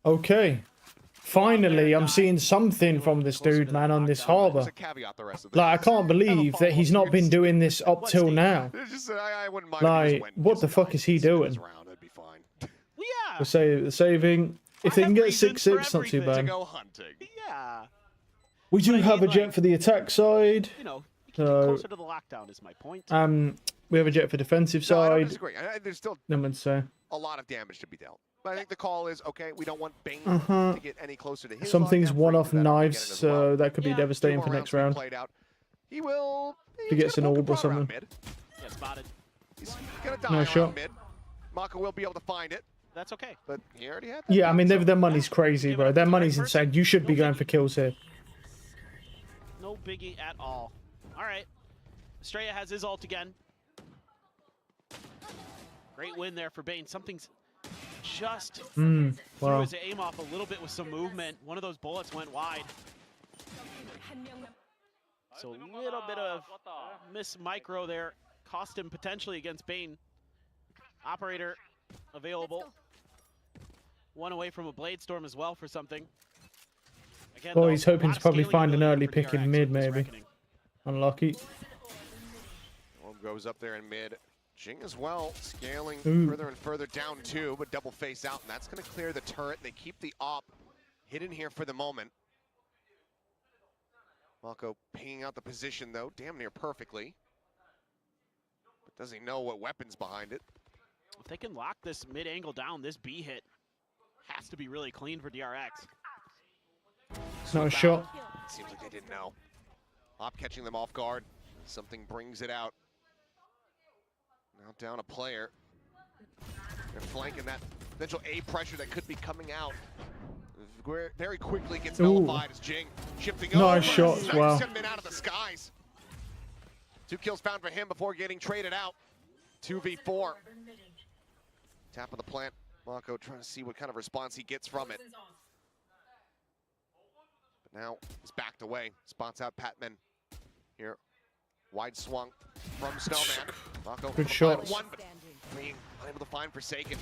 Okay. Finally, I'm seeing something from this dude, man, on this harbor. Like, I can't believe that he's not been doing this up till now. Like, what the fuck is he doing? We're saving. If they can get 6-6, not too bad. Yeah. We do have a jet for the attack side. You know, closer to the lockdown is my point. We have a jet for defensive side. No, I don't disagree. There's still a lot of damage to be dealt. But I think the call is, okay, we don't want Bane to get any closer to his. Some things one-off knives, so that could be devastating for next round. He will. He gets an orb or something. Yeah, spotted. He's gonna die nice shot. mid. Mako will be able to find it. That's okay. But he already had. Yeah, I mean their money's crazy, bro. Their money's insane. You should be going for kills here. No biggie at all. All right, Estrella has his ult again. Great win there for Bane. Something's just threw his aim off a little bit with some movement. One of those bullets went wide. So a little bit of miss micro there. Cost him potentially against Bane. Operator available. One away from a Blade Storm as well for something. Again, oh, he's hoping to probably find an early pick in mid, maybe. Unlucky. Orb goes up there in mid. Jing as well, scaling Ooh. further and further down too, but double face out, and that's going to clear the turret. They keep the op hidden here for the moment. Mako pinging out the position though, damn near perfectly. But does he know what weapon's behind it? If they can lock this mid angle down, this B hit has to be really clean for DRX. No shot. Seems like they didn't know. Op catching them off guard. Something brings it out. Now down a player. They're flanking that potential A pressure that could be coming out. Very quickly gets nullified as Jing shifting over. Nice shots, wow. Sent him out of the skies. 2 kills found for him before getting traded out. 2v4. Tap of the plant. Mako trying to see what kind of response he gets from it. But now he's backed away. Spots out Patman here. Wide swung from Snowman. Mako good shot. One, but Being unable to find Forsaken.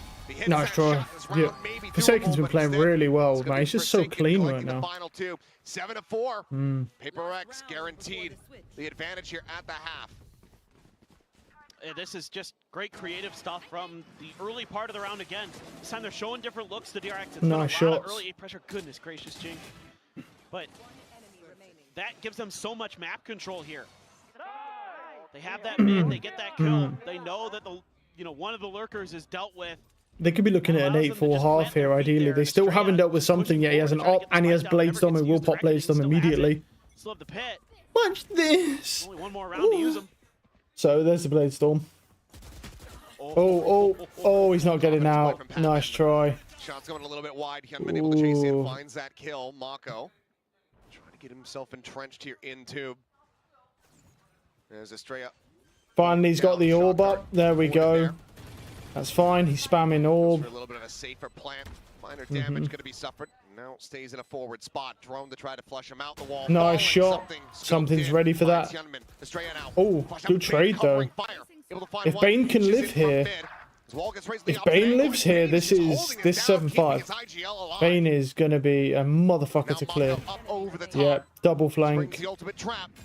Nice try. Yeah. Forsaken's been playing really well, man. He's just so clean right now. Final two, 7-4. Paper X guaranteed the advantage here at the half. This is just great creative stuff from the early part of the round again. This time they're showing different looks to DRX. It's nice shots. Early A pressure. Goodness gracious, Jing. But that gives them so much map control here. They have that mid, they get that kill. They know that one of the lurkers is dealt with. They could be looking at an 8-4 half here, ideally. They still haven't dealt with something yet. He has an op and he has Bladestorm and will pop Bladestorm immediately. Still have the pit. Watch this. Only one more round to use him. So there's the Bladestorm. Oh, he's not getting out. Nice try. Shot's going a little bit wide. He hasn't been able to chase in, finds that kill. Mako trying to get himself entrenched here into. There's Estrella. Finally, he's got the orb up. There we go. That's fine. He's spamming orb. For a little bit of a safer plant. Minor damage going to be suffered. Now stays in a forward spot. Drone to try to flush him out the wall. Nice shot. Something's ready for that. Oh, good trade though. If Bane can live here, if Bane lives here, this 7-5. Bane is gonna be a motherfucker to clear. Yeah, double flank.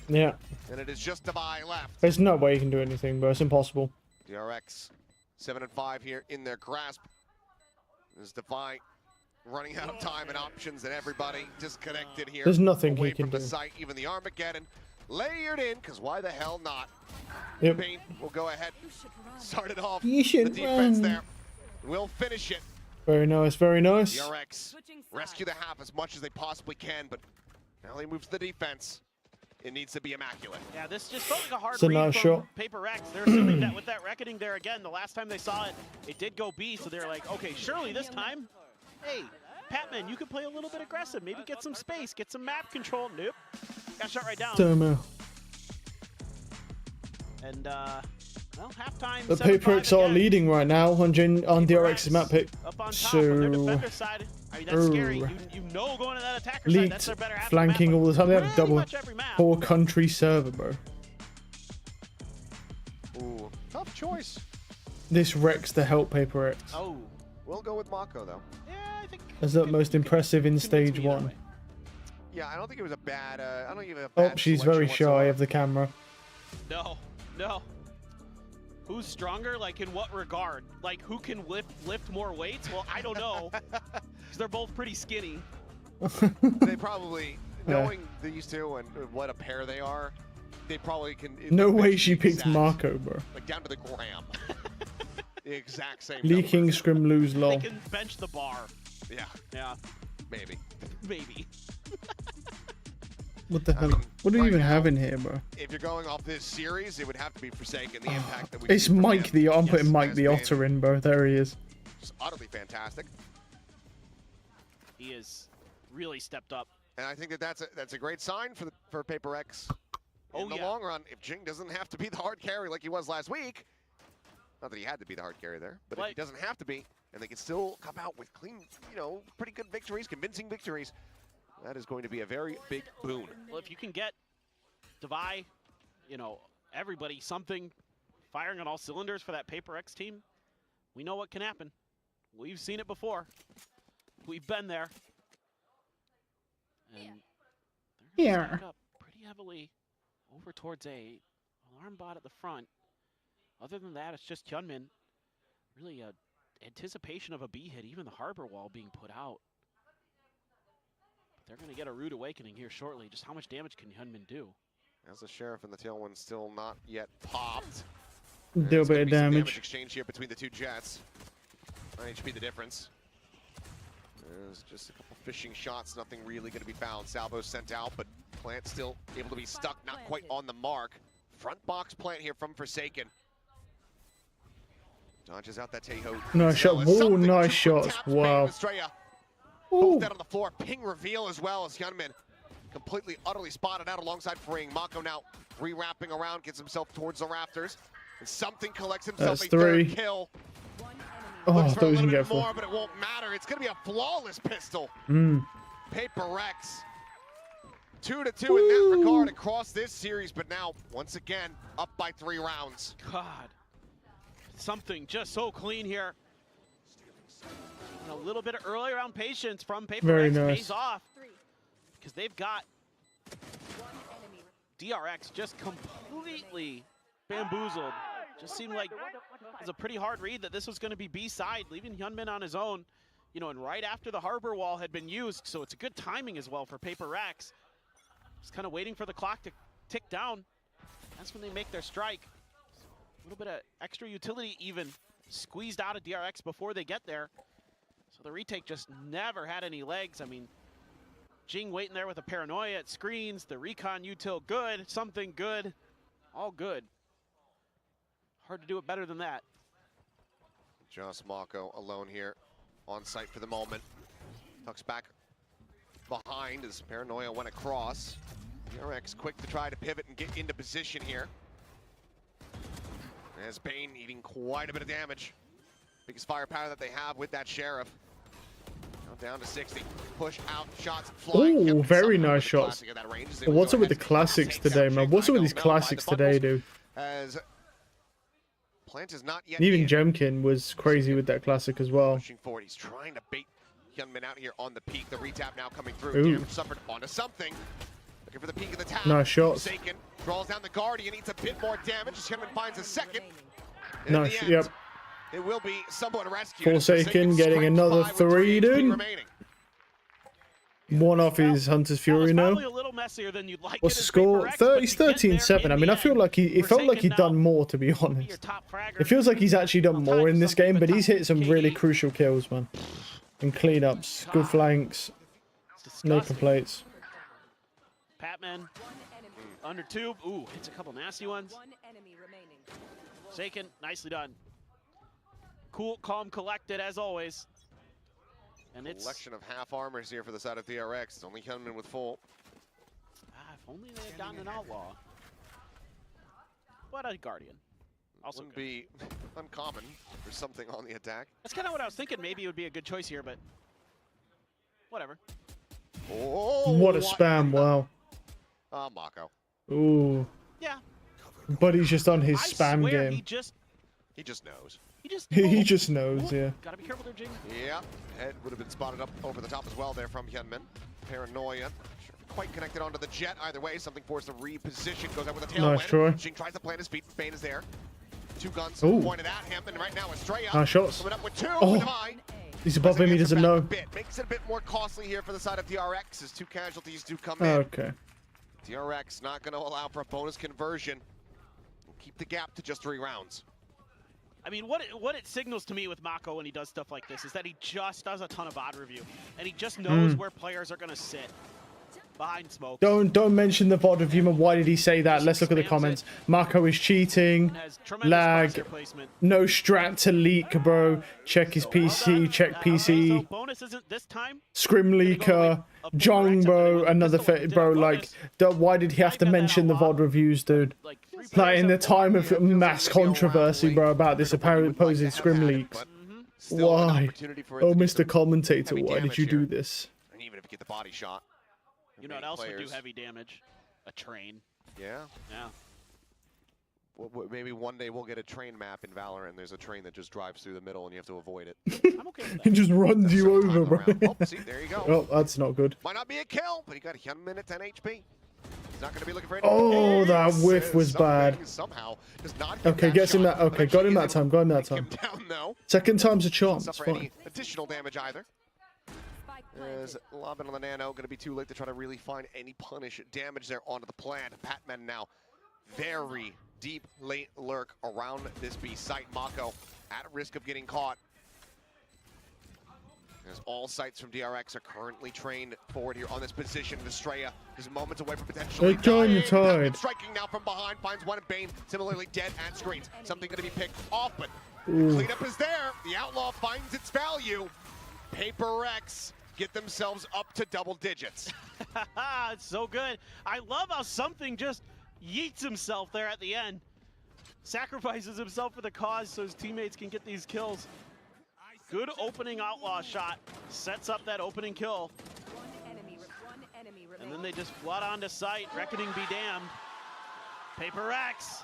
Yeah. And it is just Devi left. There's no way he can do anything, bro. It's impossible. DRX 7-5 here in their grasp. There's Devi running out of time and options, and everybody disconnected here. There's nothing he can from the do. site, even the Armageddon layered in, because why the hell not? Yep. Bane will go ahead, started off You should the defense run. there. We'll finish it. Very nice, very nice. DRX rescue the half as much as they possibly can, but now they move to the defense. It needs to be immaculate. Yeah, this just felt like a hard It's a read nice from shot. Paper X. They're assuming that with that reckoning there again, the last time they saw it, it did go B, so they're like, okay, surely this time, hey, Patman, you could play a little bit aggressive, maybe get some space, get some map control. Nope, got shot right down. And well, halftime. The Paper X are leading right now on DRX's map pick. Up on top on their defender side. I mean, that's scary. You know going to that attacker side, that's their better half flanking map, all the time. They have a double every map. poor country server, bro. Ooh, tough choice. This wrecks the help Paper X. Oh, we'll go with Mako though. Yeah, I think. As the most impressive in stage 1. Yeah, I don't think it was a bad. I don't even. A bad Oh, she's very shy of the camera. No. Who's stronger? Like in what regard? Like who can lift more weights? Well, I don't know. Because they're both pretty skinny. They probably, knowing these two and what a pair they are, they probably can. No way she picked Marco, bro. Like down to the gram. The exact same. Leaking scrim lose lol. They can bench the bar. Yeah. Maybe. What the hell? What do you even have in here, bro? If you're going off this series, it would have to be Forsaken. The impact that we. It's Mike the. I'm putting Mike the Otter in, bro. There he is. Just utterly fantastic. He is really stepped up. And I think that's a great sign for Paper X. In the long run, if Jing doesn't have to be the hard carry like he was last week, not that he had to be the hard carry there, but if he doesn't have to be, and they can still come out with clean, pretty good victories, convincing victories, that is going to be a very big boon. Well, if you can get Devi, everybody, something firing on all cylinders for that Paper X team, we know what can happen. We've seen it before. We've been there. And they're going to stack up pretty heavily over towards a alarm bot at the front. Other than that, it's just Hyunmin. Really a anticipation of a B hit, even the harbor wall being put out. They're going to get a rude awakening here shortly. Just how much damage can Hyunmin do? As the Sheriff and the Tailwind still not yet popped. Little bit of damage. Exchange here between the two jets. 9 HP the difference. There's just a couple fishing shots. Nothing really going to be found. Salvo sent out, but Plant still able to be stuck. Not quite on the mark. Front box Plant here from Forsaken. Dodges out that Teho. Nice shot. Whoa, nice shots. Wow. Both dead on the floor. Ping reveal as well as Hyunmin completely, utterly spotted out alongside Fring. Mako now re-wrapping around, gets himself towards the rafters. And something collects himself a third kill. Oh, I Looks thought for he a was little going to bit go more, for. but it won't matter. It's going to be a flawless pistol. Paper X. 2-2 in that regard across this series, but now, once again, up by 3 rounds. God. something just so clean here. And a little bit of early round patience from Paper Very X nice. pays off because they've got DRX just completely bamboozled. Just seemed like it was a pretty hard read that this was going to be B-side, leaving Hyunmin on his own, you know, and right after the harbor wall had been used, so it's a good timing as well for Paper X. Just kind of waiting for the clock to tick down. That's when they make their strike. A little bit of extra utility even squeezed out of DRX before they get there. So the retake just never had any legs. I mean, Jing waiting there with a paranoia at screens, the recon util good, something good, all good. Hard to do it better than that. Just Mako alone here, on site for the moment. Tucks back behind as Paranoia went across. DRX quick to try to pivot and get into position here. As Bane eating quite a bit of damage. Biggest firepower that they have with that Sheriff. Now down to 60. Push out, shots flying. Oh, very nice shots. What's up with the classics today, man? What's up with these classics today, dude? As Plant is not yet Even in. Jemkin was crazy with that classic as well. Pushing forward, he's trying to bait Hyunmin out here on the peak. The retap now coming through. Ooh. Damage suffered onto something. Looking for the peak of the tap. Nice shots. Forsaken draws down the Guardian, needs a bit more damage as Hyunmin finds a second. In Nice, the end, yep. it will be someone rescued. Forsaken getting another 3, dude. One off his Hunter's Fury now. Probably a little messier than you'd like. What's the score? 13-7. I mean, I feel like it felt like he'd done more, to be honest. It feels like he's actually done more in this game, but he's hit some really crucial kills, man. And cleanups, good flanks, no complaints. Patman under tube. Ooh, hits a couple nasty ones. Forsaken, nicely done. Cool, calm, collected as always. And it's Collection of half armors here for the side of DRX. It's only Hyunmin with full. if only they had gotten an outlaw. But a Guardian. Also Wouldn't good. be uncommon for something on the attack. That's kind of what I was thinking. Maybe it would be a good choice here, but whatever. Oh, What a spam, wow. Mako. Ooh. Yeah. But he's just on his I spam swear game. He just knows. He just knows, yeah. Gotta be careful there, Jing. Yeah, head would have been spotted up over the top as well there from Hyunmin. Paranoia. Not sure if quite connected onto the jet either way. Something forced to reposition. Goes out with a tailwind. Nice try. Jing tries to plant his feet. Bane is there. 2 guns Ooh. pointed at him, and right now Estrella Nice shots. coming up with 2. Oh. Divine. He's above him, he doesn't know. Makes it a bit more costly here for the side of DRX as 2 casualties do come in. Okay. DRX not going to allow for a bonus conversion. Keep the gap to just 3 rounds. I mean, what it signals to me with Mako when he does stuff like this is that he just does a ton of VOD review, and he just knows where players are going to sit behind smoke. Don't mention the VOD review, man. Why did he say that? Let's look at the comments. Marco is cheating. Lag. No strat to leak, bro. Check his PC. Check PC. Bonus isn't this time. Scrim leaker. Jong, bro. Another bro. Like, why did he have to mention the VOD reviews, dude? Like in the time of mass controversy, bro, about this apparent supposed scrim leaks. Why? Oh, Mr. Commentator, why did you do this? And even if you get the body shot. You know what else would do heavy damage? A train. Yeah. Yeah. Well, maybe one day we'll get a train map in Valorant and there's a train that just drives through the middle and you have to avoid it. I'm okay with He that. just runs you over, bro. Oh, see, there you go. Oh, that's not good. Might not be a kill, but he got Hyunmin at 10 HP. He's not going to be looking for any. Oh, that whiff was bad. Somehow does not Okay, gets him that. Okay, got him that time. Got him that Take him time. down, though. Second time's a charm. It's Suffer any fine. additional damage either. As lobbing on the nano, going to be too late to try to really find any punish damage there onto the plant. Patman now very deep late lurk around this B site. Mako at risk of getting caught. As all sites from DRX are currently trained forward here on this position. Estrella is moments away from potentially They join the dying. tide. Striking now from behind, finds one at Bane, similarly dead at screens. Something going to be picked off, but Ooh. cleanup is there. The outlaw finds its value. Paper X get themselves up to double digits. It's so good. I love how something just yeets himself there at the end. Sacrifices himself for the cause so his teammates can get these kills. Good opening outlaw shot. Sets up that opening kill. And then they just flood onto site. Reckoning be damned. Paper X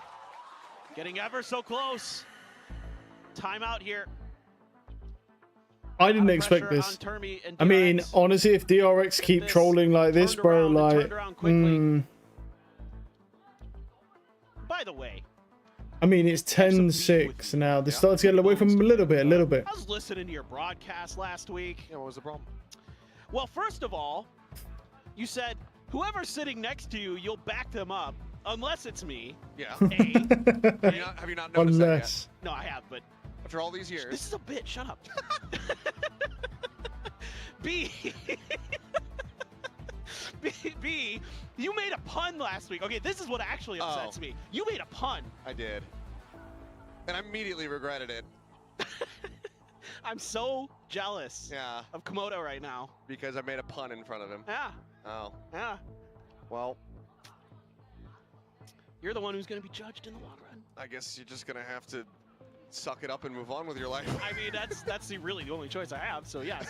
getting ever so close. Timeout here. I didn't expect this. I mean, honestly, if DRX keep trolling like this, bro, like, By the way, I mean, it's 10-6 now. They're starting to get away from him a little bit, I was listening to your broadcast last week. Yeah, what was the problem? Well, first of all, you said whoever's sitting next to you, you'll back them up, unless it's me. Yeah. A. Have you not noticed that yet? No, I have, but after all these years. This is a bit. Shut up. B. B. You made a pun last week. Okay, this is what actually upsets me. You made a pun. I did. And I immediately regretted it. I'm so jealous of Komodo right now. Because I made a pun in front of him. Yeah. Oh. Yeah. Well. You're the one who's going to be judged in the long run. I guess you're just going to have to suck it up and move on with your life. I mean, that's really the only choice I have, so yes.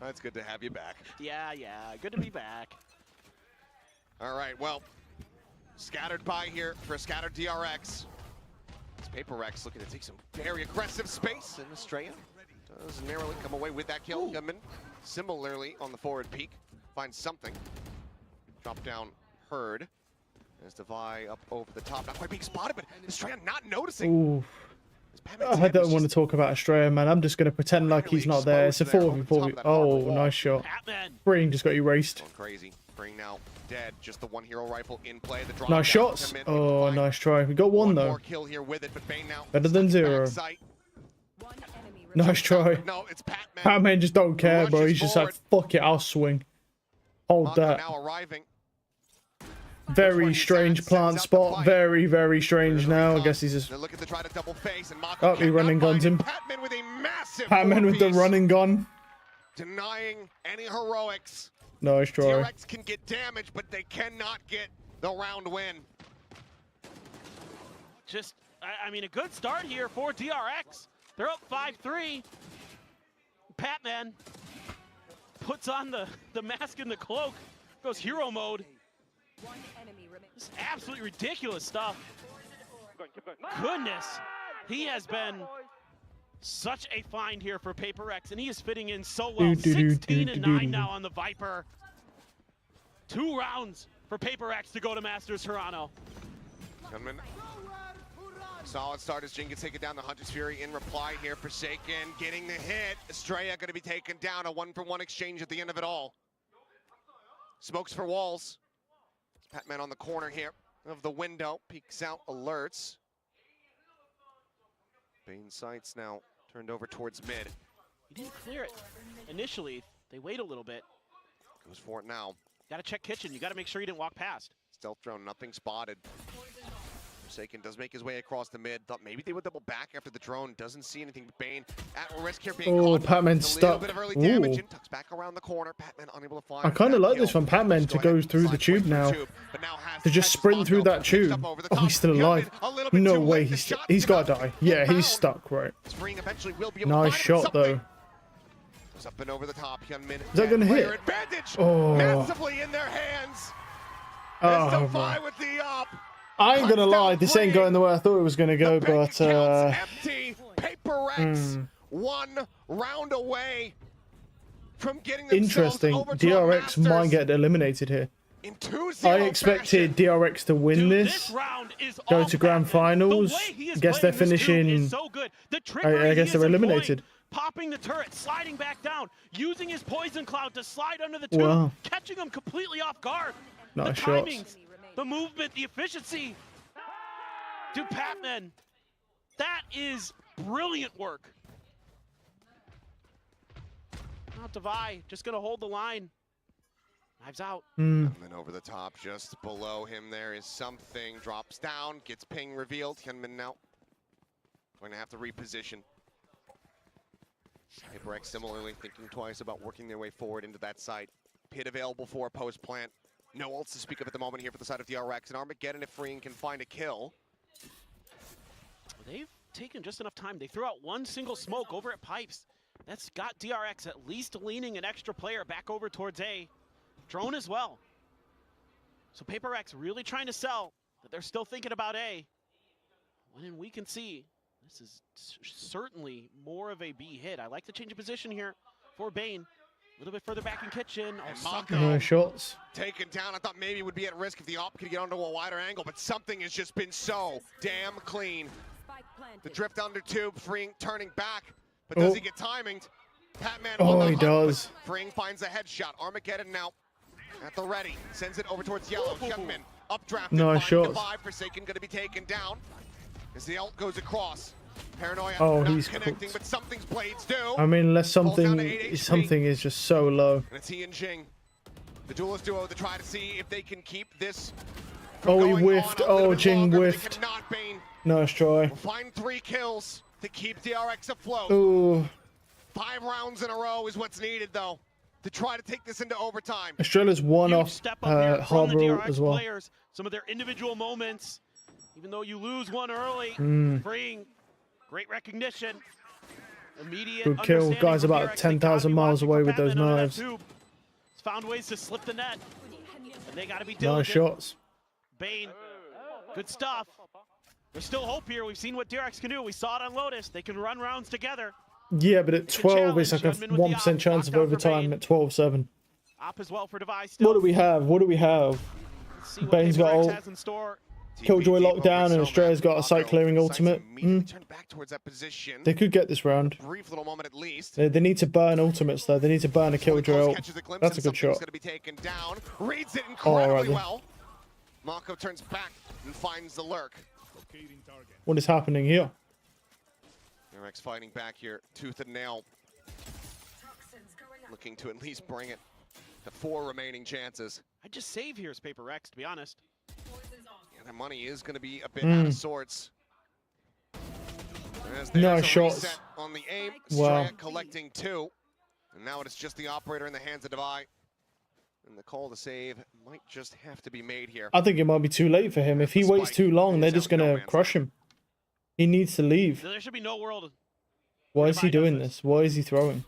It's good to have you back. Yeah, good to be back. All right, well, scattered by here for a scattered DRX. It's Paper Rex looking to take some very aggressive space, and Estrella does narrowly come away with that kill. Gunman similarly on the forward peak, finds something. Drop down Herd. There's Devi up over the top, not quite being spotted, but Estrella not noticing. Ooh. I don't want to talk about Estrella, man. I'm just going to pretend like he's not there. It's a 4v4. Oh, nice shot. Spring just got erased. Going crazy. Spring now dead. Just the one hero rifle in play. The drop Nice shots. Oh, nice try. We got one though. More kill here with it, but Bane now better than 0. Nice try. No, it's Patman. Patman just don't care, bro. He's just like, fuck it, I'll swing. Hold that. Now arriving. Very strange plant spot. Very, very strange now. I guess he's just... They're looking to try to double face, and oh, he running guns him. Patman with a massive Patman with the running gun. Denying any heroics. Nice try. DRX can get damage, but they cannot get the round win. Just, I mean, a good start here for DRX. They're up 5-3. Patman puts on the mask and the cloak, goes hero mode. This is absolutely ridiculous stuff. Goodness, he has been such a find here for Paper Rex, and he is fitting in so well. 16-9 now on the Viper. 2 rounds for Paper Rex to go to Masters Toronto. Gunman. Solid start as Jin gets taken down. The Hunter's Fury in reply here. Forsaken getting the hit. Estrella going to be taken down. A 1-for-1 exchange at the end of it all. Smokes for walls. Patman on the corner here of the window. Peeks out, alerts. Bane sights now turned over towards mid. He didn't clear it initially. They wait a little bit. Goes for it now. Got to check kitchen. You got to make sure he didn't walk past. Stealth drone, nothing spotted. Forsaken does make his way across the mid. Thought maybe they would double back after the drone. Doesn't see anything. Bane at risk here being caught. Patman's stuck. A little bit of early damage and tucks back around the corner. Patman unable to find. I kind of like this from Patman to go through the tube now. To just sprint through that tube. Oh, he's still alive. No way. He's got to die. Yeah, he's stuck, right. Nice shot, though. Up and over the top. Is that going to hit? Oh. Massively in their hands. Oh, with the up. I ain't gonna lie, this ain't going the way I thought it was gonna go, but empty. Paper Rex 1 round away from getting interesting. DRX might get eliminated here. I expected DRX to win this, go to grand finals. Guess they're finishing. I guess they're eliminated. Popping the turret, sliding back down, using his poison cloud to slide under the tube, catching him completely off guard. Nice shots. The movement, the efficiency. To Patman. That is brilliant work. Now Devi just going to hold the line. Knives out. And then over the top, just below him, there is something. Drops down, gets ping revealed. Hyunmin now going to have to reposition. Paper X similarly thinking twice about working their way forward into that site. Pit available for a post plant. No ults to speak of at the moment here for the side of DRX. And Armageddon, if Freeing can find a kill. They've taken just enough time. They threw out 1 single smoke over at Pipes. That's got DRX at least leaning an extra player back over towards A. Drone as well. So Paper X really trying to sell that they're still thinking about A. And we can see this is certainly more of a B hit. I like the change of position here for Bane. A little bit further back in kitchen. No shots. Taken down. I thought maybe it would be at risk if the op could get onto a wider angle, but something has just been so damn clean. The drift under tube, Freeing turning back, but does he get timinged? Patman he does. Freeing finds a headshot. Armageddon now at the ready. Sends it over towards Yellow. Shutman updrafted. No shots. Forsaken going to be taken down as the ult goes across. Paranoia not he's connecting, cooked. But something's blades do. I mean, unless something is just so low. And it's he and Jing. The duelist duo to try to see if they can keep this. Oh, he whiffed. Oh, Jing whiffed. Nice try. We'll find 3 kills to keep DRX afloat. Ooh. 5 rounds in a row is what's needed, though, to try to take this into overtime. Australia's one off Harbor as well. Players, some of their individual moments, even though you lose one early, Freeing, great recognition, immediate good kill. Guys about 10,000 miles away with those knives. Found ways to slip the net, and they got to be diligent. Nice shots. Bane, good stuff. There's still hope here. We've seen what DRX can do. We saw it on Lotus. They can run rounds together. Yeah, but at 12, it's like a 1% chance of overtime at 12-7. Op as well for Device. What do we have? What do we have? Bane's got ult. Killjoy locked down, and Australia's got a site clearing ultimate. They could get this round. They need to burn ultimates, though. They need to burn a Killjoy ult. That's a good shot. Oh, right then. Mako turns back and finds the lurk. What is happening here? DRX fighting back here, tooth and nail. Looking to at least bring it to 4 remaining chances. I just save here as Paper Rex, to be honest. Yeah, their money is going to be a bit out of sorts. No shots. On the aim, wow. collecting 2. And now it's just the operator in the hands of Devi. And the call to save might just have to be made here. I think it might be too late for him. If he waits too long, they're just going to crush him. He needs to leave. There should be no world. Why is he doing this? Why is he throwing?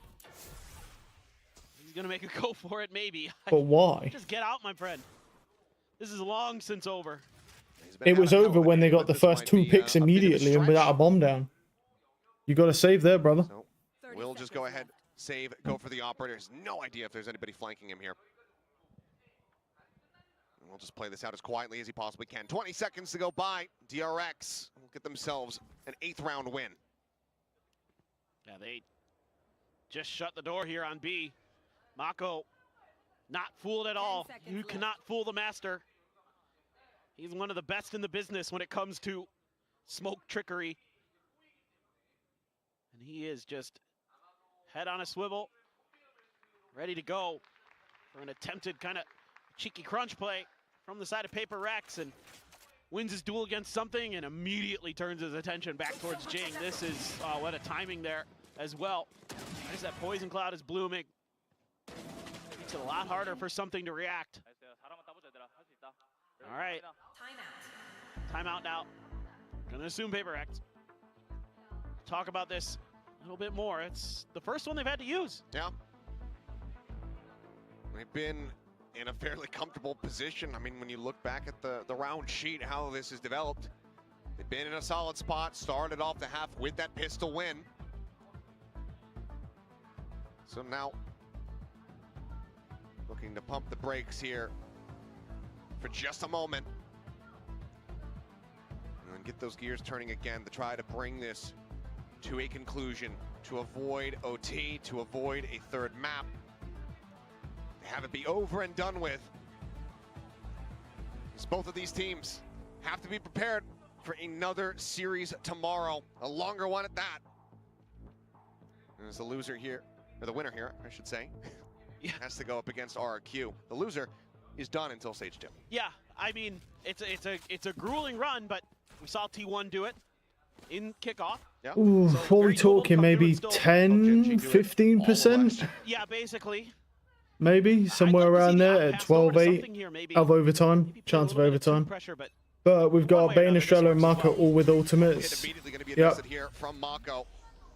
He's going to make a go for it, maybe. But why? Just get out, my friend. This is long since over. It was over when they got the first 2 picks immediately and without a bomb down. You got to save there, brother. So we'll just go ahead, save, go for the operators. No idea if there's anybody flanking him here. And we'll just play this out as quietly as he possibly can. 20 seconds to go by. DRX will get themselves an 8th round win. Yeah, they just shut the door here on B. Mako, not fooled at all. You cannot fool the master. He's one of the best in the business when it comes to smoke trickery. And he is just head on a swivel, ready to go for an attempted kind of cheeky crunch play from the side of Paper Rex, and wins his duel against something and immediately turns his attention back towards Jing. This is, what a timing there as well. As that poison cloud is blooming. Makes it a lot harder for something to react. All right. Timeout now. Gonna assume Paper Rex. Talk about this a little bit more. It's the first one they've had to use. Yeah. They've been in a fairly comfortable position. I mean, when you look back at the round sheet, how this has developed, they've been in a solid spot, started off the half with that pistol win. So now, looking to pump the brakes here for just a moment. And then get those gears turning again to try to bring this to a conclusion, to avoid OT, to avoid a 3rd map. Have it be over and done with. As both of these teams have to be prepared for another series tomorrow, a longer one at that. And as the loser here, or the winner here, I should say, has to go up against RRQ. The loser is done until stage 2. Yeah, I mean, it's a grueling run, but we saw T1 do it in kickoff. Yeah. Ooh, so what are we talking? Maybe 10, 15%? Yeah, basically. Maybe somewhere around there at 12-8 of overtime, chance of overtime. But we've got Bane, Estrella, and Mako all with ultimates. Immediately going to be adjusted here from Mako.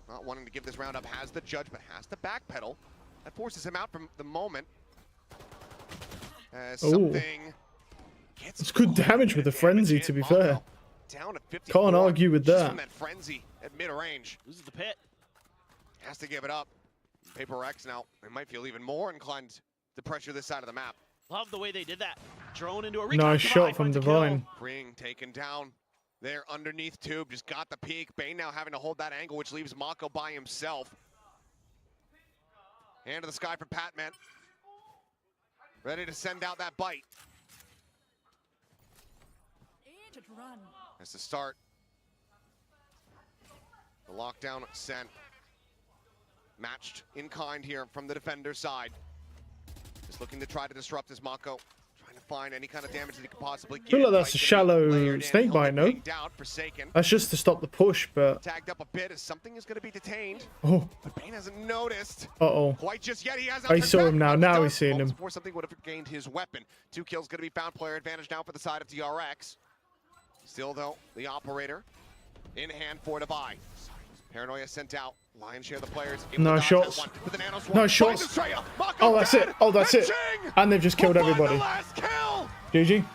Not wanting to give this round up, has the judge, but has to backpedal. That forces him out from the moment. As something gets it's good damage with the frenzy, to be fair. down to 54. Can't argue with Just that. from that frenzy at mid-range. Loses the pit. Has to give it up. Paper Rex now, they might feel even more inclined to pressure this side of the map. Love the way they did that. Drone into a recon. Nice shot from Divine. Ring taken down there underneath Tube. Just got the peak. Bane now having to hold that angle, which leaves Mako by himself. Hand to the sky for Patman. Ready to send out that bite. That's the start. The lockdown sent. Matched in kind here from the defender side. Just looking to try to disrupt his Mako. Trying to find any kind of damage that he could possibly get. I feel like that's a shallow snake bite, no? That's just to stop the push, but... Tagged up a bit as something is going to be detained. Oh. But Bane hasn't noticed. Uh-oh. Quite just yet. He has I saw him now. Now he's seeing him. Before something would have gained his weapon. 2 kills going to be found. Player advantage now for the side of DRX. Still, though, the operator in hand for Divine. Paranoia sent out. Lion's share of the players. Nice shots. Nice shots. Oh, that's it. Oh, that's it. And they've just killed everybody. GG.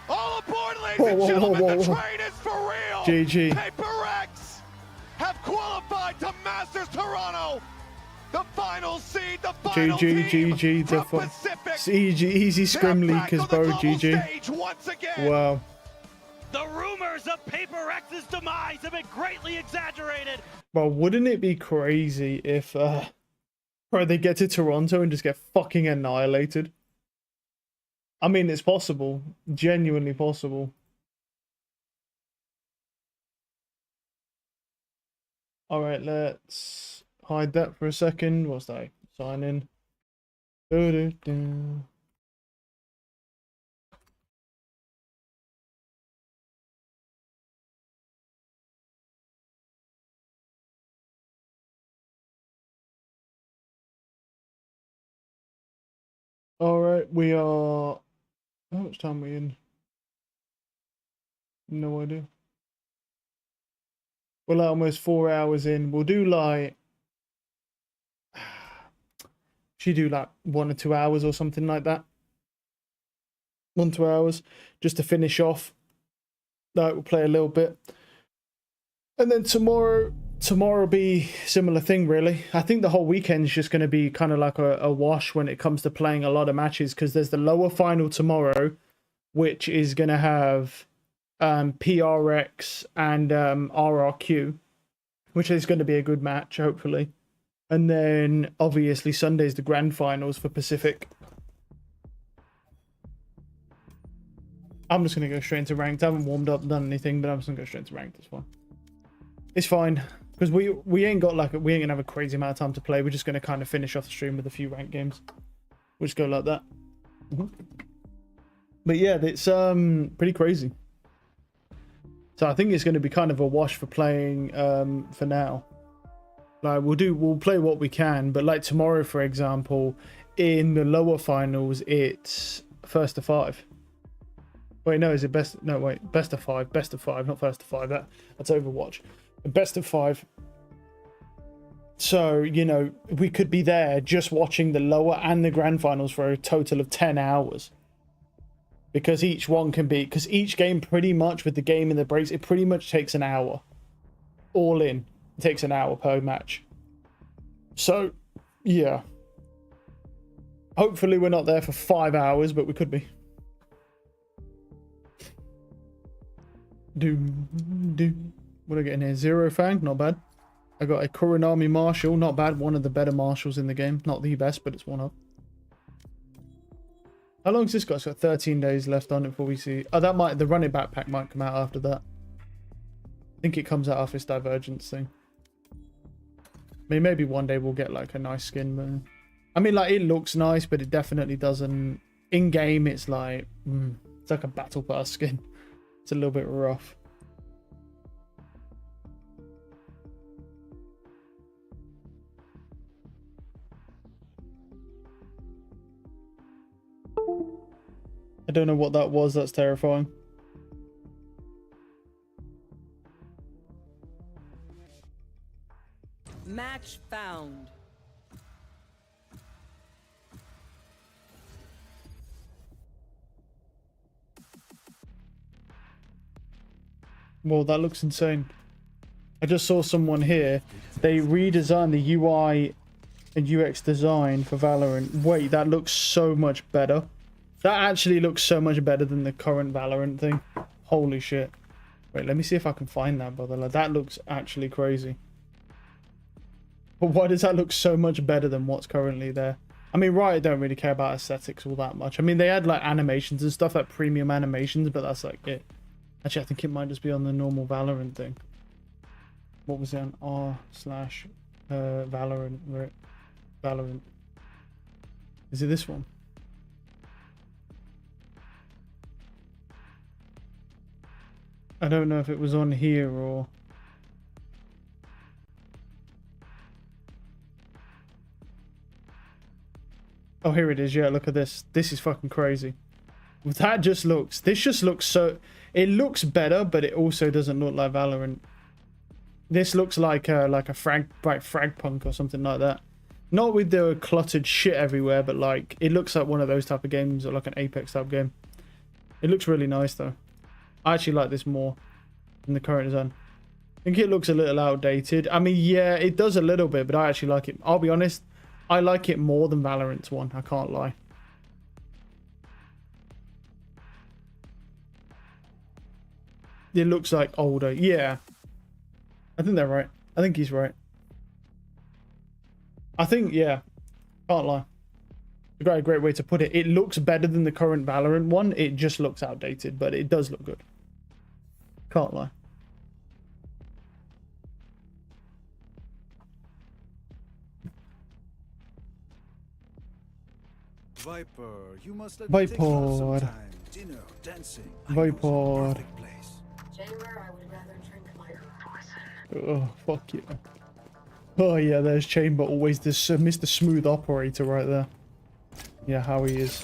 All aboard, ladies and gentlemen. The train is for real. GG. Paper Rex have qualified to Masters Toronto. The final seed, the final GG, GG. Easy scrim leakers, bro. GG. Wow. The rumors of Paper Rex's demise have been greatly exaggerated. Well, wouldn't it be crazy if bro, they get to Toronto and just get fucking annihilated? I mean, it's possible. Genuinely possible. Alright, let's hide that for a second. What's that? Sign in. Do-do-do. Alright, we are... How much time are we in? No idea. We're like almost 4 hours in. We'll do like... Should do like 1 or 2 hours or something like that. 1 to 2 hours. Just to finish off. Like, we'll play a little bit. And then tomorrow will be similar thing, really. I think the whole weekend's just going to be kind of like a wash when it comes to playing a lot of matches, because there's the lower final tomorrow, which is going to have PRX and RRQ, which is going to be a good match, hopefully. And then, obviously, Sunday's the grand finals for Pacific. I'm just going to go straight into ranked. I haven't warmed up, done anything, but I'm just going to go straight into ranked. It's fine. It's fine. Because we ain't got like we ain't gonna have a crazy amount of time to play. We're just gonna kind of finish off the stream with a few ranked games. We'll just go like that. But yeah, it's pretty crazy. So I think it's gonna be kind of a wash for playing for now. Like we'll play what we can, but like tomorrow, for example, in the lower finals, it's first to 5. Wait, no, is it best? No, wait, best of 5, not first to 5. That's Overwatch. Best of 5. So, you know, we could be there just watching the lower and the grand finals for a total of 10 hours. Because each one can be... Because each game pretty much, with the game and the breaks, it pretty much takes an hour. All in. It takes an hour per match. So, yeah. Hopefully we're not there for 5 hours, but we could be. What do I get in here? Zero Fang, not bad. I got a Kuranami Marshal, not bad. One of the better Marshals in the game. Not the best, but it's one of. How long has this got? It's got 13 days left on it before we see... Oh, that might... The running backpack might come out after that. I think it comes out after this Divergence thing. I mean, maybe one day we'll get like a nice skin, but... I mean, like, it looks nice, but it definitely doesn't... In-game, it's like... it's like a Battle Pass skin. It's a little bit rough. I don't know what that was. That's terrifying. Match found. Well, that looks insane. I just saw someone here. They redesigned the UI and UX design for Valorant. Wait, that looks so much better. That actually looks so much better than the current Valorant thing. Holy shit. Wait, let me see if I can find that, brother. Like, that looks actually crazy. But why does that look so much better than what's currently there? I mean, Riot don't really care about aesthetics all that much. I mean, they had like animations and stuff, like premium animations, but that's like it. Actually, I think it might just be on the normal Valorant thing. What was it on r/Valorant? Valorant. Is it this one? I don't know if it was on here or... Oh, here it is. Yeah, look at this. This is fucking crazy. That just looks... This just looks so... It looks better, but it also doesn't look like Valorant. This looks like a frag punk or something like that. Not with the cluttered shit everywhere, but like it looks like one of those type of games, or like an Apex type game. It looks really nice though. I actually like this more than the current design. I think it looks a little outdated. I mean, yeah, it does a little bit, but I actually like it. I'll be honest, I like it more than Valorant's one. I can't lie. It looks like older. Yeah. I think they're right. I think he's right. I think, yeah. Can't lie. A great way to put it. It looks better than the current Valorant one. It just looks outdated, but it does look good. Can't lie. Viper, you must let Viper. me take you out sometime. Dinner, dancing. Viper. January, I would rather drink my own poison. Oh, fuck yeah. Oh yeah, there's Chamber, always this Mr. Smooth Operator right there. Yeah, how he is.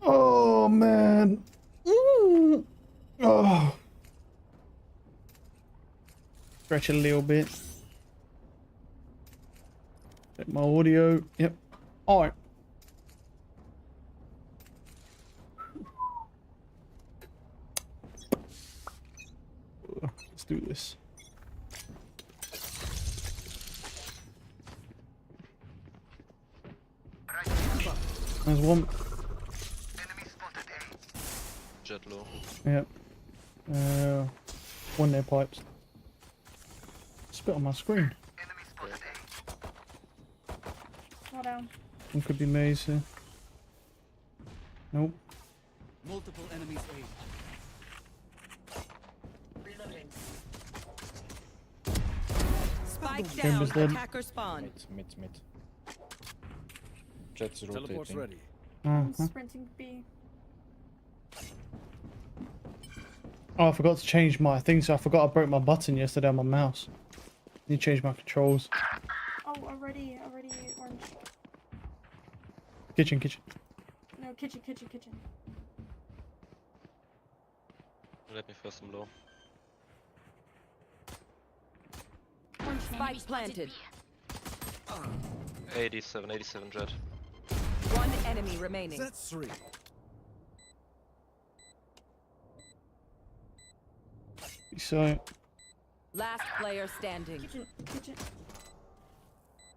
Oh man. Oh. Stretch a little bit. Check my audio. Yep. Alright. Let's do this. There's one. Jet low. Yep. One near pipes. Spit on my screen. Hold down. One could be maze here. Nope. Multiple enemies Reloading. Spike Chamber's down. dead. Attacker spawn. Mid. Jet's Teleport's rotating. ready. I'm sprinting B. Oh, I forgot to change my thing, so I forgot I broke my button yesterday on my mouse. Need to change my controls. Oh, already orange. Kitchen. No, kitchen. Let me first some low. Orange man. Spike planted. 87 jet. One enemy remaining. That's 3. So, Last player standing. Kitchen.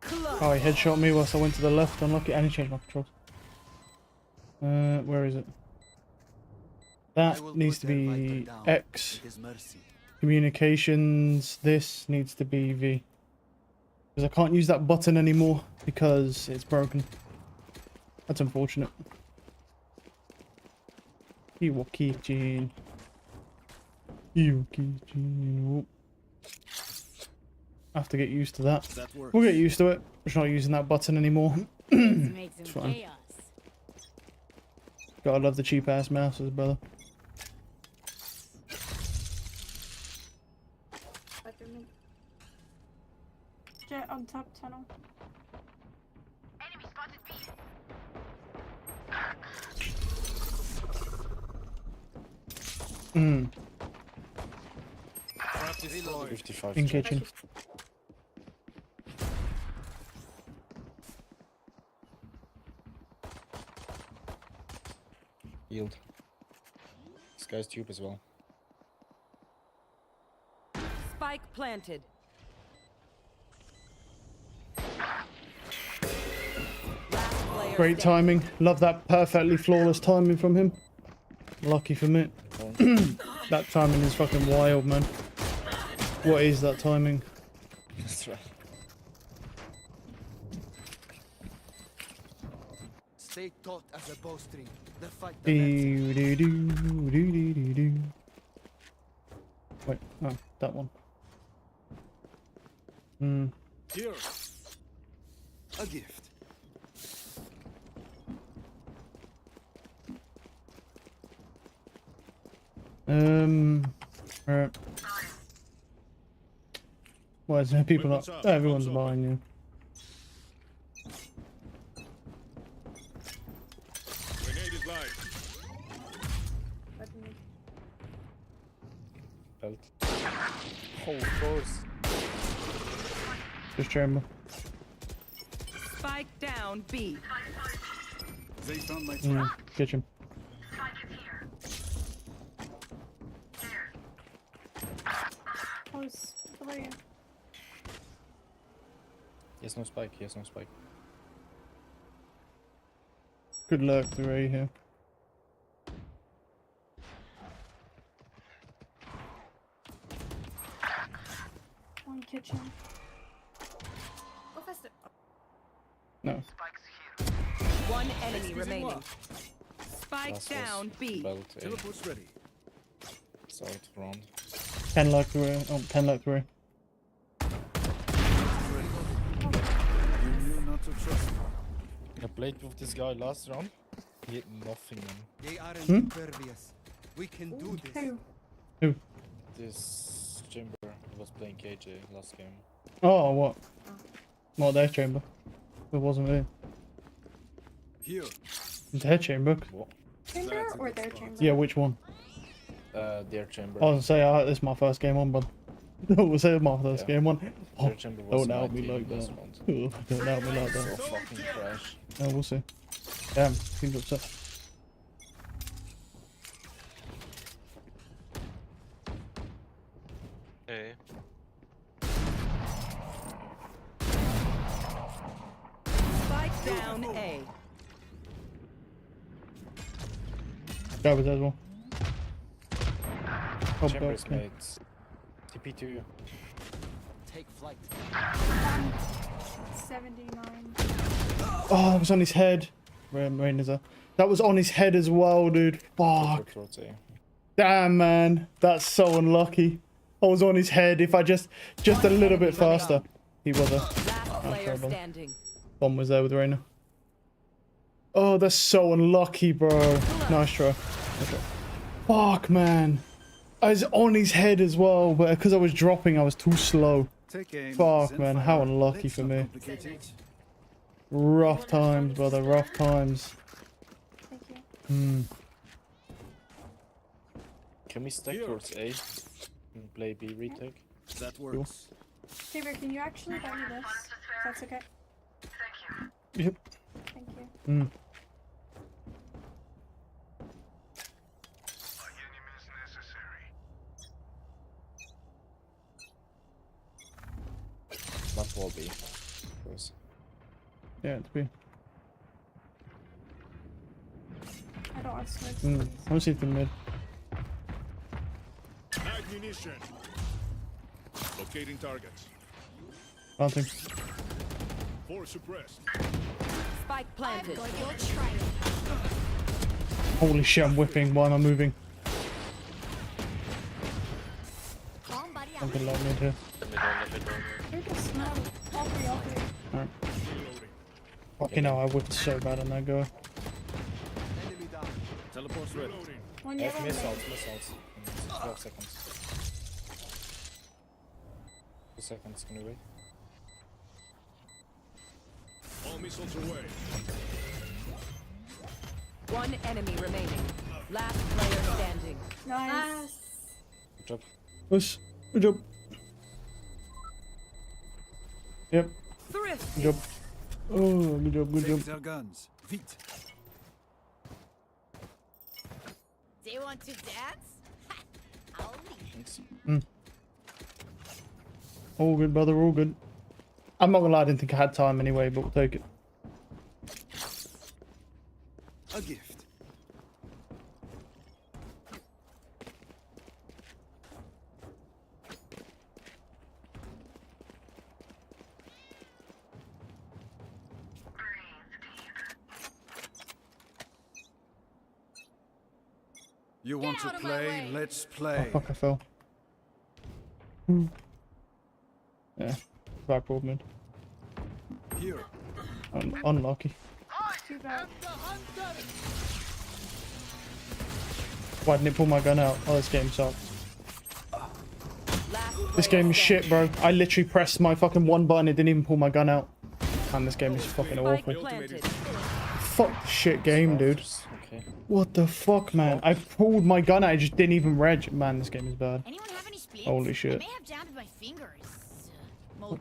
Close. oh, he headshot me whilst I went to the left. Unlucky. I need to change my controls. Where is it? That needs to be X. Communications. This needs to be V. Because I can't use that button anymore because it's broken. That's unfortunate. Kitchen. I have to get used to that. We'll get used to it. We're just not using that button anymore. It's fine. Gotta love the cheap ass mouses, brother. Jet on top tunnel. Mm. 55. In kitchen. Yield. This guy's tube as well. Spike planted. Last player Great timing. Love that perfectly flawless timing from him. Lucky for me. That timing is fucking wild, man. What is that timing? That's right. Stay taut as a bowstring. The fight Wait, oh, that one. Here. A gift. Alright. Why is there people not? Everyone's buying you. Grenade is live. Belt. Oh, of course. Just chamber. Spike down B. They found my trap. Kitchen. He has no spike, he has no spike. Good luck, the Ray here. One kitchen. No. One enemy remaining. Spike Last down was B. Belt A. Teleport's ready. Side round. 10 luck, the Ray. Oh, 10 luck, the Ray. You knew not to trust me. I played with this guy last round. He hit nothing, man. They aren't impervious. We can do this. Who? This chamber was playing KJ last game. Oh, what? Not their chamber. It wasn't me. Here. Their chamber. What? Chamber or their chamber? Yeah, which one? Their chamber. I was gonna say, this is my first game on, but we'll say my first game on. Oh, Their chamber was don't help my me team like last that. round. Don't help me like So that. fucking trash. Oh, we'll see. Damn, seems upset. Hey. Spike down A. Grab it as well. Oh, Chamber's okay. made TP to you. Take flight. 79. Oh, that was on his head. That was on his head as well, dude. Fuck. Towards A. Damn, man. That's so unlucky. I was on his head. If I just a little bit faster. He was a... Last player standing. Bomb was there with Reyna. Oh, that's so unlucky, bro. Nice try. Fuck, man. I was on his head as well, but because I was dropping, I was too slow. Fuck, man. How unlucky for me. Rough times, brother. Rough times. Thank you. Can we stack towards A and play B retake? That works. Chamber, can you actually buy me this? If that's okay. Yep. Thank you. That will be. Close. Yeah, it's B. I don't want to I'm see the mid. Ammunition. Locating targets. Planting. Four suppressed. Spike planted. Holy shit, I'm whipping. Why am I moving? Something like mid here. Alright. Fucking hell, I whipped so bad on that guy. Enemy down. Teleport's ready. One I year have missiles. 12 seconds. 2 seconds, can you wait? All missiles away. One enemy remaining. Last player standing. Nice. Good job. Nice. Good job. Yep. Thrift. Good job. Oh, good job, good job. Take their guns. Vite. They want to dance? I'll leave. Thanks. All good, brother, all good. I'm not gonna lie, I didn't think I had time anyway, but we'll take it. A gift. You want to play? Let's play. Oh, fuck, I fell. Yeah, Viper mid. Here. Unlucky. Too bad. Why didn't it pull my gun out? Oh, this game sucks. This game is shit, bro. I literally pressed my fucking one button, it didn't even pull my gun out. Man, this game is fucking awful. Fuck the shit game, dude. Okay. What the fuck, man? I pulled my gun out, I just didn't even reg. Man, this game is bad. Anyone have any splits? Holy shit. I may have jammed my fingers.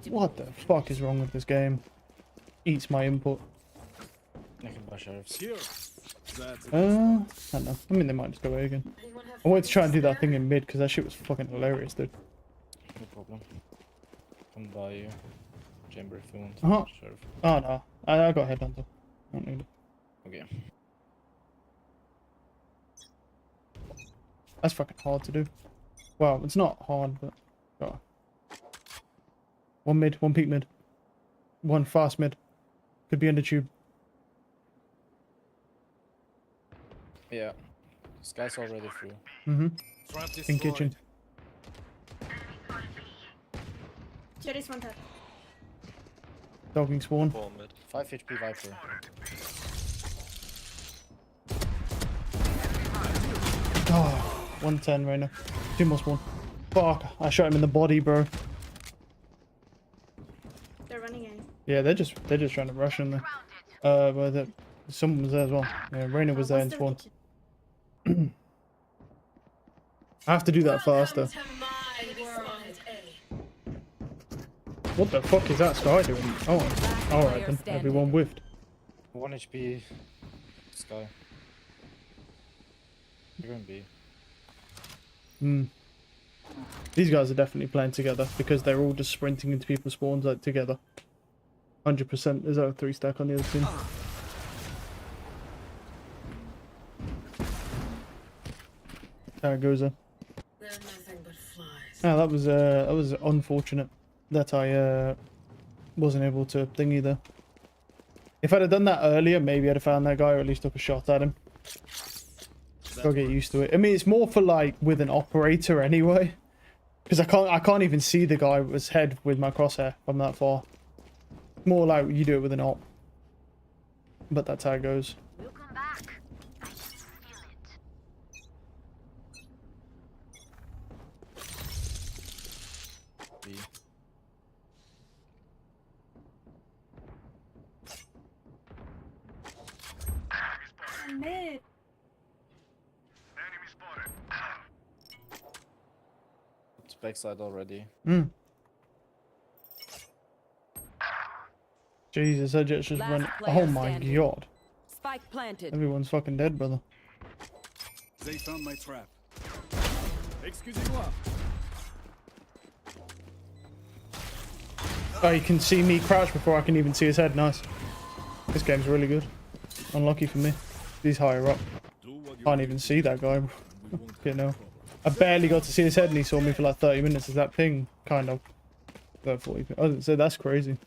What the fuck is wrong with this game? Eats my input. I can buy sheriffs. Here. That's I don't know. I mean, they might just go away again. I wanted to try and do that thing in mid because that shit was fucking hilarious, dude. No problem. Come buy you. Chamber if you want. Sheriff. Oh no, I got headhunter. I don't need it. Okay. That's fucking hard to do. Well, it's not hard, but oh. One mid, one peak mid, one fast mid. Could be under tube. Yeah. This guy's already through. In kitchen. Jetty's one tap. Dogging spawn. 5 HP Viper. Oh, 110 right now. Two more spawn. Fuck, I shot him in the body, bro. They're running in. Yeah, they're just trying to rush in there. But someone was there as well. Yeah, Reyna was there in spawn. I have to do that faster. What the fuck is that Sky doing? Oh, alright then. Everyone whiffed. 1 HP. Sky. You're going B. These guys are definitely playing together because they're all just sprinting into people's spawns like together. 100%. There's a 3 stack on the other team. There it goes then. Yeah, that was unfortunate that I wasn't able to thingy there. If I'd have done that earlier, maybe I'd have found that guy or at least took a shot at him. Gotta get used to it. I mean, it's more for like with an operator anyway, because I can't even see the guy's head with my crosshair from that far. More like you do it with an op, but that's how it goes. We'll come back. I can feel it. B. Mid. It's backside already. Jesus, I just went. Oh my god. Spike planted. Everyone's fucking dead, brother. They found my trap. Excusez-moi. Oh, you can see me crouch before I can even see his head. Nice. This game's really good. Unlucky for me. He's higher up. Can't even see that guy. You know, I barely got to see his head and he saw me for like 30 minutes. Is that ping? Kind of. 40. Oh, so that's crazy.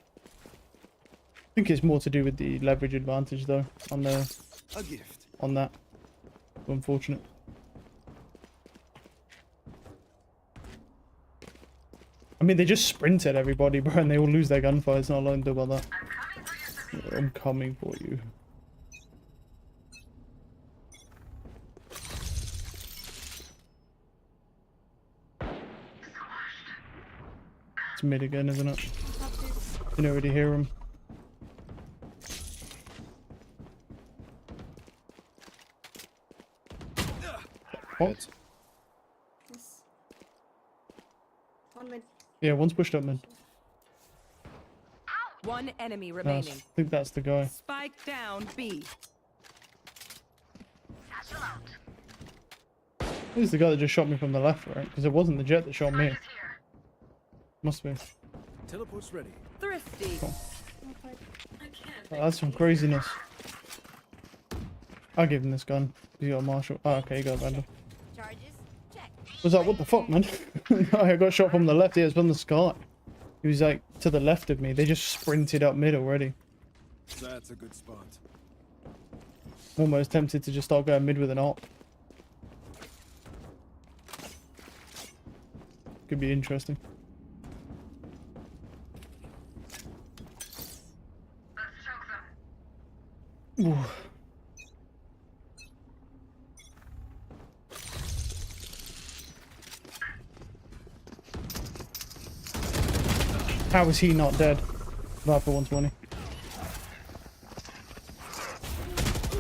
I think it's more to do with the leverage advantage though on the on that. Unfortunate. I mean, they just sprint at everybody, bro, and they all lose their gunfire. It's not a lot to do about that. I'm coming for you. It's mid again, isn't it? You can already hear him. What? Yes. One mid. Yeah, one's pushed up mid. One enemy remaining. Nice. I think that's the guy. Spike down B. Who's the guy that just shot me from the left, right? Because it wasn't the jet that shot me. Must be. Teleport's ready. Thrifty. Cool. Oh, that's some craziness. I'll give him this gun. He's got a marshal. Oh, okay, he got a vandal. Was that what the fuck, man? I got shot from the left. Yeah, it's from the sky. He was like to the left of me. They just sprinted up mid already. That's a good spot. Almost tempted to just start going mid with an op. Could be interesting. Ooh. How is he not dead? Viper 120.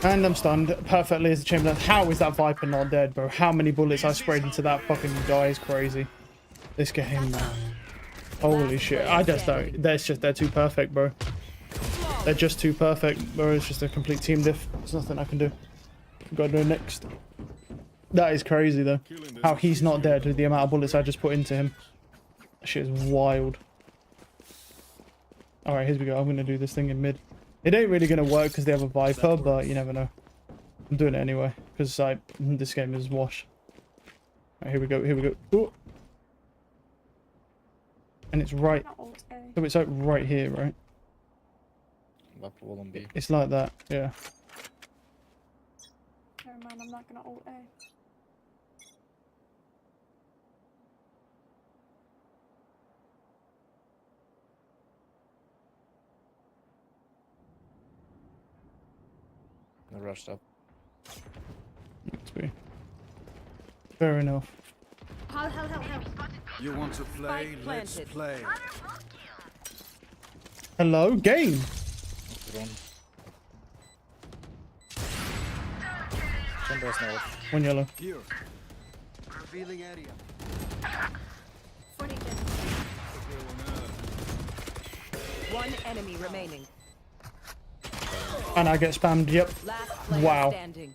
And I'm stunned perfectly as a Chamberlain. How is that Viper not dead, bro? How many bullets I sprayed into that fucking guy is crazy. This game, man. Holy shit. I just don't. They're too perfect, bro. They're just too perfect, bro. It's just a complete team diff. There's nothing I can do. Gotta do next. That is crazy, though. How he's not dead with the amount of bullets I just put into him. That shit is wild. Alright, here we go. I'm gonna do this thing in mid. It ain't really gonna work because they have a Viper, but you never know. I'm doing it anyway, because this game is wash. Alright, here we go, here we go. Ooh. And it's right. So it's like right here, right? It's like that, yeah. Never mind, I'm not gonna ult A. I rushed up. Fair enough. Help. You want to play? Let's play. Hello, game. One yellow. Here. Revealing area. One enemy remaining. And I get spammed, yep. Wow. Standing.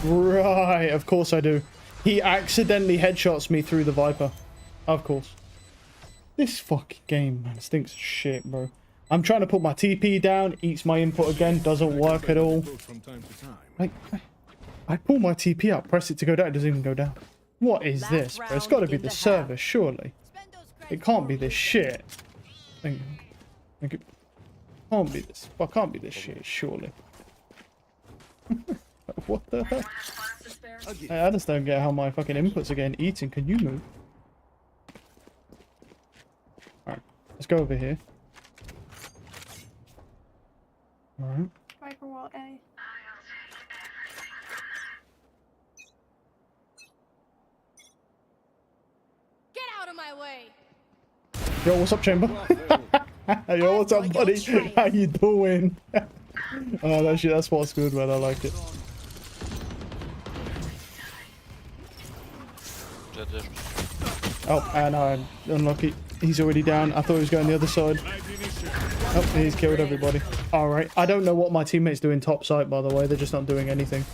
Right, of course I do. He accidentally headshots me through the Viper. Of course. This fucking game, man, stinks of shit, bro. I'm trying to put my TP down, eats my input again, doesn't work at all. Like, I pull my TP up, press it to go down, it doesn't even go down. What is this, bro? It's got to be the server, surely. It can't be this shit. Thank you. Can't be this. Well, can't be this shit, surely. What the heck? I just don't get how my fucking inputs are getting eaten. Can you move? Alright, let's go over here. Alright. Viper wall A. Get out of my way. Yo, what's up, Chamber? Yo, what's up, buddy? How you doing? Oh, that spot's good, man. I like it. Oh, and I'm unlucky. He's already down. I thought he was going the other side. Oh, he's killed everybody. Alright. I don't know what my teammates do in top site, by the way. They're just not doing anything.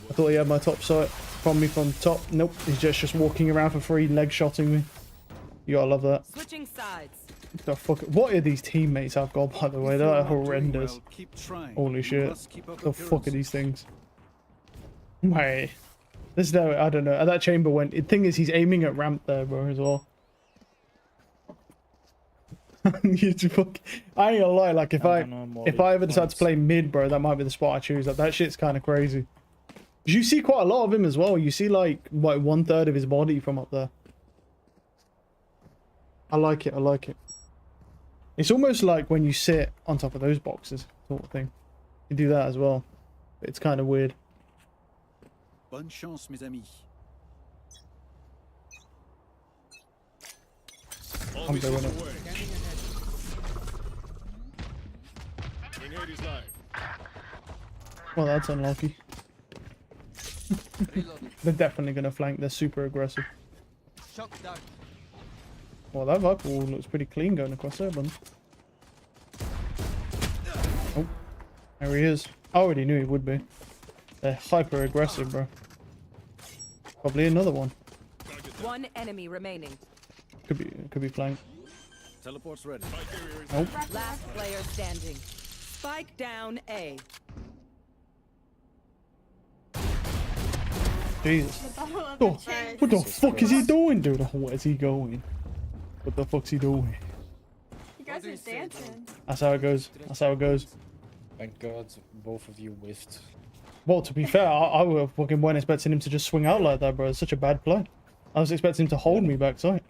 I thought he had my top site from me from top. Nope. He's just walking around for free, leg shotting me. You gotta love that. Switching sides. The fuck? What are these teammates I've got, by the way? They're like horrendous. Holy shit. The fuck are these things? Wait. There's no, I don't know. That chamber went. The thing is, he's aiming at ramp there, bro, as well. I ain't gonna lie. Like, if I ever decide to play mid, bro, that might be the spot I choose. Like, that shit's kind of crazy. You see quite a lot of him as well. You see like 1/3 of his body from up there. I like it. I like it. It's almost like when you sit on top of those boxes, sort of thing. You do that as well. It's kind of weird. Bonne chance, mes amis. I'm doing it. Well, that's unlucky. They're definitely going to flank. They're super aggressive. Well, that Viper wall looks pretty clean going across there, man. Oh, there he is. I already knew he would be. They're hyper aggressive, bro. Probably another one. One enemy remaining. Could be flank. Teleport's ready. Nope. Last player standing. Spike down A. Jesus. Oh, what the fuck is he doing, dude? Where is he going? What the fuck's he doing? You guys are dancing. That's how it goes. That's how it goes. Thank God both of you whiffed. Well, to be fair, I fucking weren't expecting him to just swing out like that, bro. It's such a bad play. I was expecting him to hold me back sight.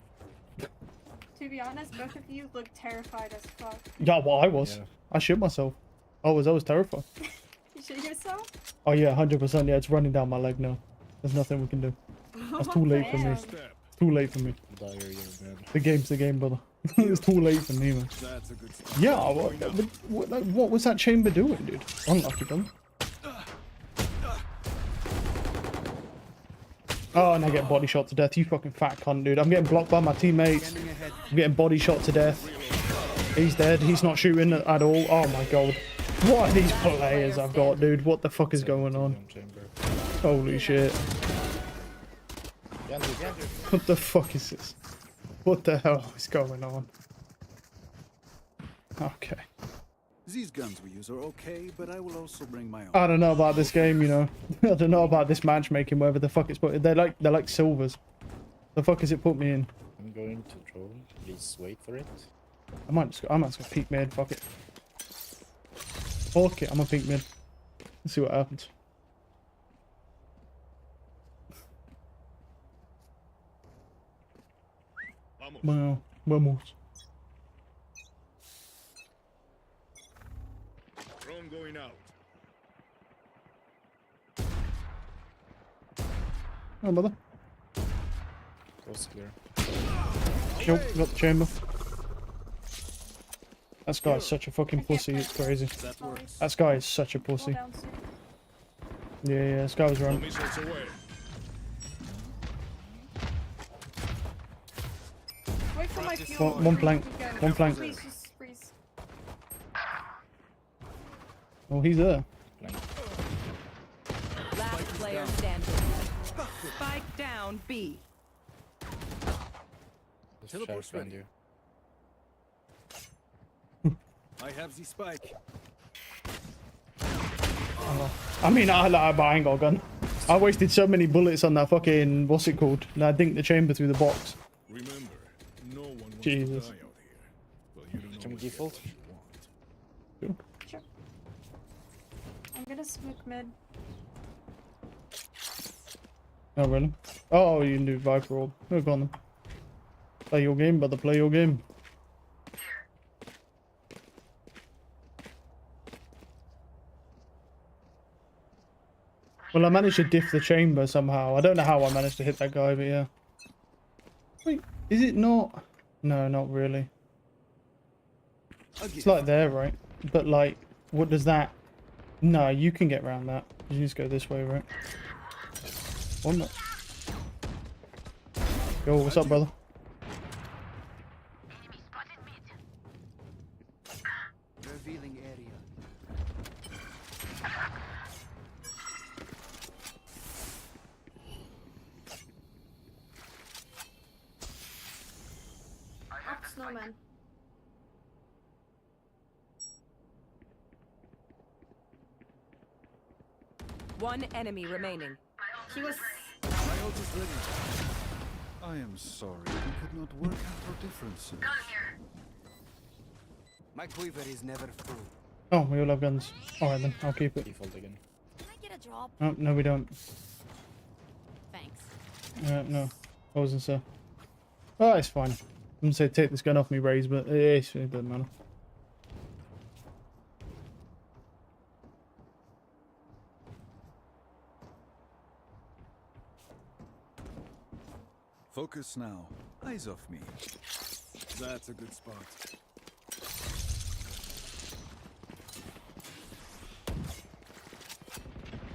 To be honest, both of you look terrified as fuck. Yeah, well, I was. Yeah. I shit myself. I was terrified. You shit yourself? Oh yeah, 100%. Yeah, it's running down my leg now. There's nothing we can do. That's too late for me. Too late for me. The game's the game, brother. It's too late for me, man. Yeah, what was that chamber doing, dude? Unlucky, dumb. Oh, and I get body shot to death. You fucking fat cunt, dude. I'm getting blocked by my teammates. I'm getting body shot to death. He's dead. He's not shooting at all. Oh my god. What are these players I've got, dude? What the fuck is going on? Holy shit. What the fuck is this? What the hell is going on? Okay. These guns we use are okay, but I will also bring my own. I don't know about this game, you know. I don't know about this matchmaking, whether the fuck it's put. They're like silvers. The fuck has it put me in? I'm going to drone. Please wait for it. I might just go peek mid. Fuck it. Fuck it. I'm gonna peek mid. Let's see what happens. Well, vamos. Drone going out. Oh, brother. Close clear. Nope, got the chamber. That guy is such a fucking pussy, it's crazy. That guy is such a pussy. Yeah, this guy was wrong. Wait for my fuel. One flank. One flank. Freeze, just freeze. Oh, he's there. Last player standing. Spike down B. Teleport's ready. I have the spike. I mean, I ain't got a gun. I wasted so many bullets on that fucking, what's it called? And I dinked the chamber through the box. Remember, no one wants Jesus. to die out here. Well, you don't know Can we what default? you want. Sure. I'm gonna smoke mid. Oh, really? Oh, you can do Viper Orb. No, go on then. Play your game, brother. Play your game. Well, I managed to diff the chamber somehow. I don't know how I managed to hit that guy, but yeah. Wait, is it not? No, not really. It's like there, right? But like, what does that? No, you can get around that. You just go this way, right? Or not? Yo, what's up, brother? Revealing area. Up snowman. One enemy remaining. He was. My ult is ready. I am sorry, we could not work out our differences. My quiver is never full. Oh, we all have guns. Alright then, I'll keep it. Default again. Can I get a drop? Oh, no, we don't. Thanks. No, I wasn't so. Oh, it's fine. I'm gonna say take this gun off me, Raze, but it doesn't matter. Focus now. Eyes off me. That's a good spot.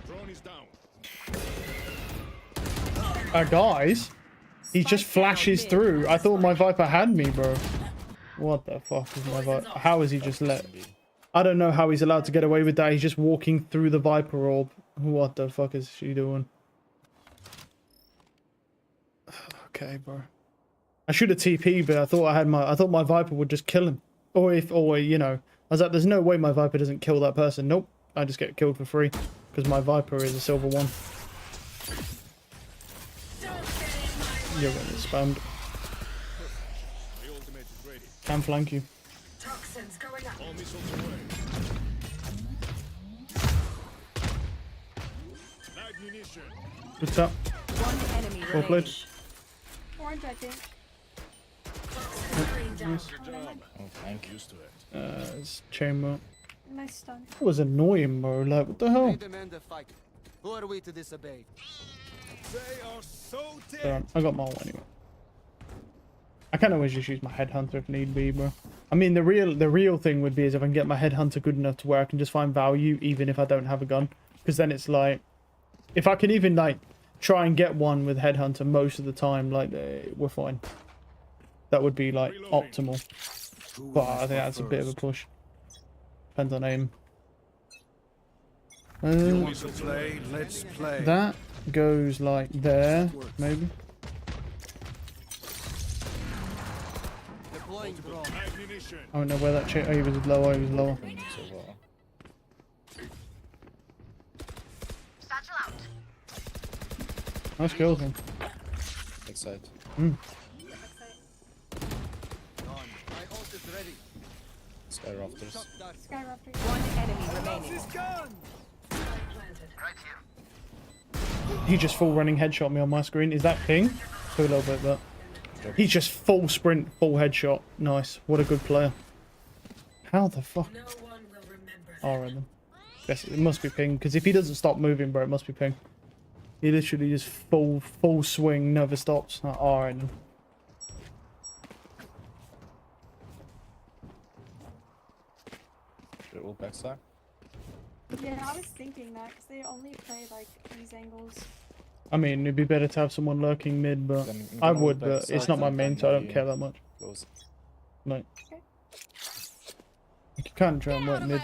Drone is down. Guys, he just flashes through. I thought my Viper had me, bro. What the fuck is my Viper? How is he just let? I don't know how he's allowed to get away with that. He's just walking through the Viper orb. What the fuck is she doing? okay, bro. I should have TP, but I thought my Viper would just kill him. Or you know, I was like, there's no way my Viper doesn't kill that person. Nope, I just get killed for free because my Viper is a silver 1. You're gonna spammed. Can flank you. Toxins going up. All missiles away. Ammunition. Good tap. One enemy Well played. remaining. Orange, I think. Nice. Oh, thank you. Used to it. It's chamber. Nice stun. That was annoying, bro. Like, what the hell? demand a fight. Who are we to disobey? They are so dead. Damn, I got my one anyway. I can always just use my headhunter if need be, bro. I mean, the real thing would be is if I can get my headhunter good enough to where I can just find value even if I don't have a gun, because then it's like, if I can even like try and get one with headhunter most of the time, like we're fine. That would be like optimal. But I think that's a bit of a push. Depends on aim. You want to play? Let's play. That goes like there, maybe. I don't know where that chick. Oh, he was lower. He was lower. Nice kill him. Backside. Sky rafters. Skyrafter. One enemy remaining. He just full running headshot me on my screen. Is that ping? Do a little bit, but he's just full sprint, full headshot. Nice. What a good player. How the fuck? No one will remember. Alright then. Guess it must be ping, because if he doesn't stop moving, bro, it must be ping. He literally just full swing, never stops. Alright then. They're all backside. Yeah, I was thinking that because they only play like these angles. I mean, it'd be better to have someone lurking mid, but I would, but it's not my main, so I don't care that much. Close. Like, Okay. you can kind of try and work mid.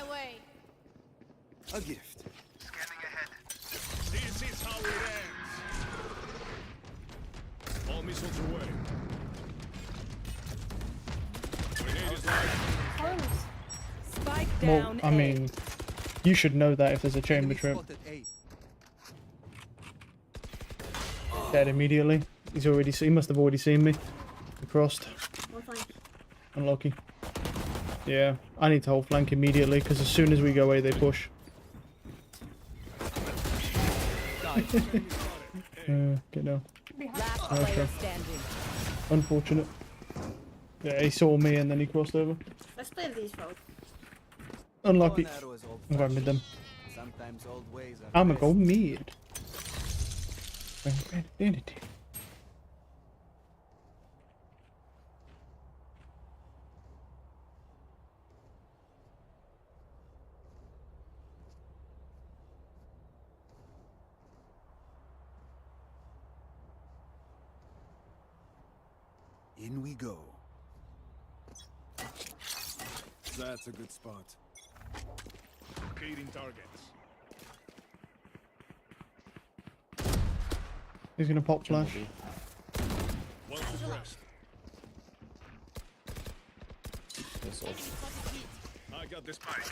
A gift. Scanning ahead. This is how it ends. All missiles away. Grenade is live. Spike Well, down. I mean, you should know that if there's a chamber trip. Dead immediately. He must have already seen me. He crossed. Unlucky. Yeah, I need to hold flank immediately because as soon as we go away, they push. Get down. Last player standing. Unfortunate. Yeah, he saw me and then he crossed over. Let's play these road. Unlucky. I'm going mid them. I'm gonna go mid. In we go. That's a good spot. Locating targets. He's gonna pop flash. One suppressed. I got this spike.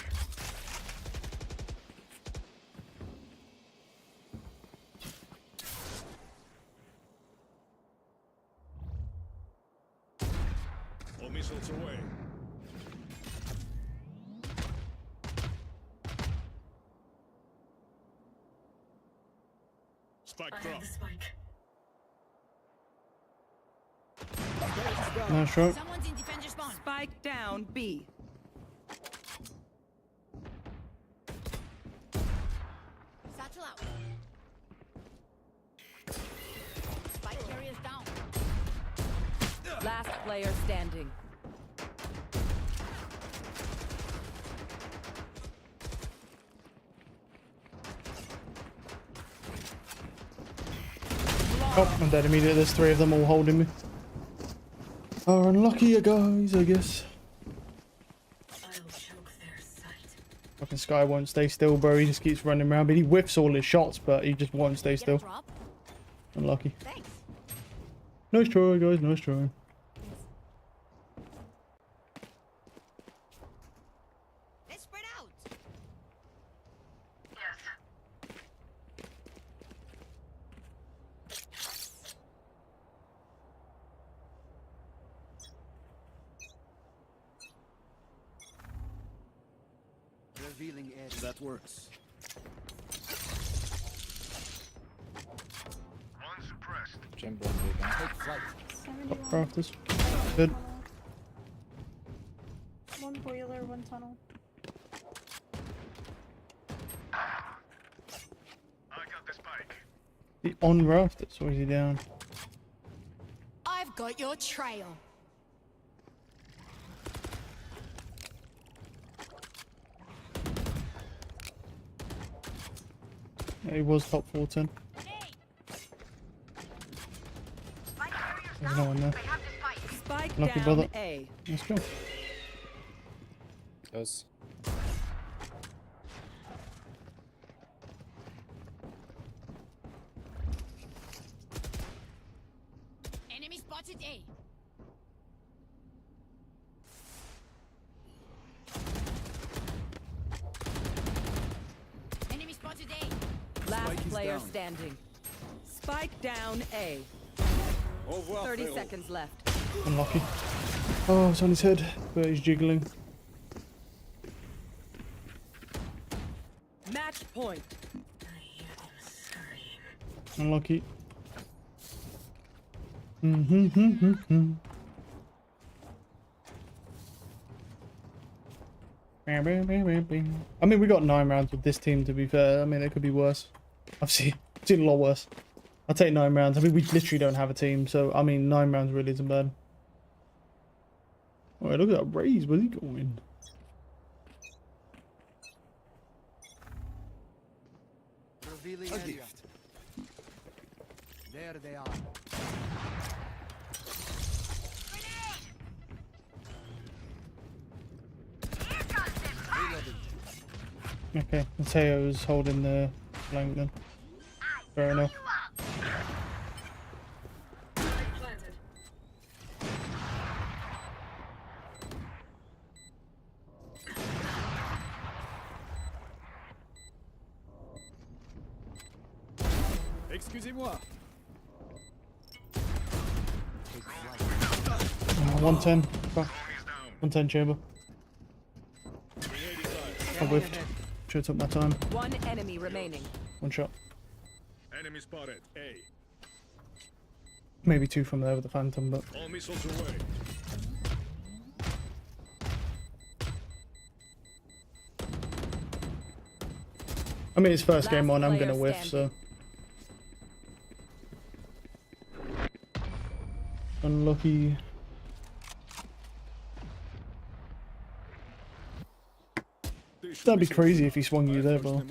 All missiles away. Spike drop. Nice shot. Someone's in defender spawn. Spike down B. Satchel out. Spike carrier's down. Last player standing. Oh, I'm dead immediately. There's 3 of them all holding me. Oh, unlucky you guys, I guess. Fucking Sky won't stay still, bro. He just keeps running around, but he whiffs all his shots, but he just won't stay still. Unlucky. Nice try, guys. Nice try. Let's spread out. Revealing edge. That works. Chamber on the gun. Take flight. 71. Crafters. Good. One boiler, one tunnel. The on rafters, or is he down? I've got your trail. Yeah, he was top 14. There's no one there. Spike Lucky down brother. A. Let's go. Close. Enemy spotted A. Enemy spotted A. Last Spike is player down. standing. Spike down A. Au revoir, 30 frérot. seconds left. Unlucky. Oh, it's on his head, but he's jiggling. Match point. Unlucky. I mean, we got 9 rounds with this team, to be fair. I mean, it could be worse. I've seen a lot worse. I'll take 9 rounds. I mean, we literally don't have a team, so, I mean, 9 rounds really isn't bad. Alright, look at that raise. Where's he going? Revealing A area. gift. There they are. Reloading. Okay, Mateo's holding the flank then. Fair enough. Planted. Excusez-moi. 110. Fuck. 110 chamber. I whiffed. Should have took my time. One enemy remaining. 1 shot. Enemy spotted. A. Maybe 2 from there with the phantom, but All missiles away. I mean, it's first Last game on. I'm player gonna whiff, so unlucky. That'd be crazy if he swung you there, bro.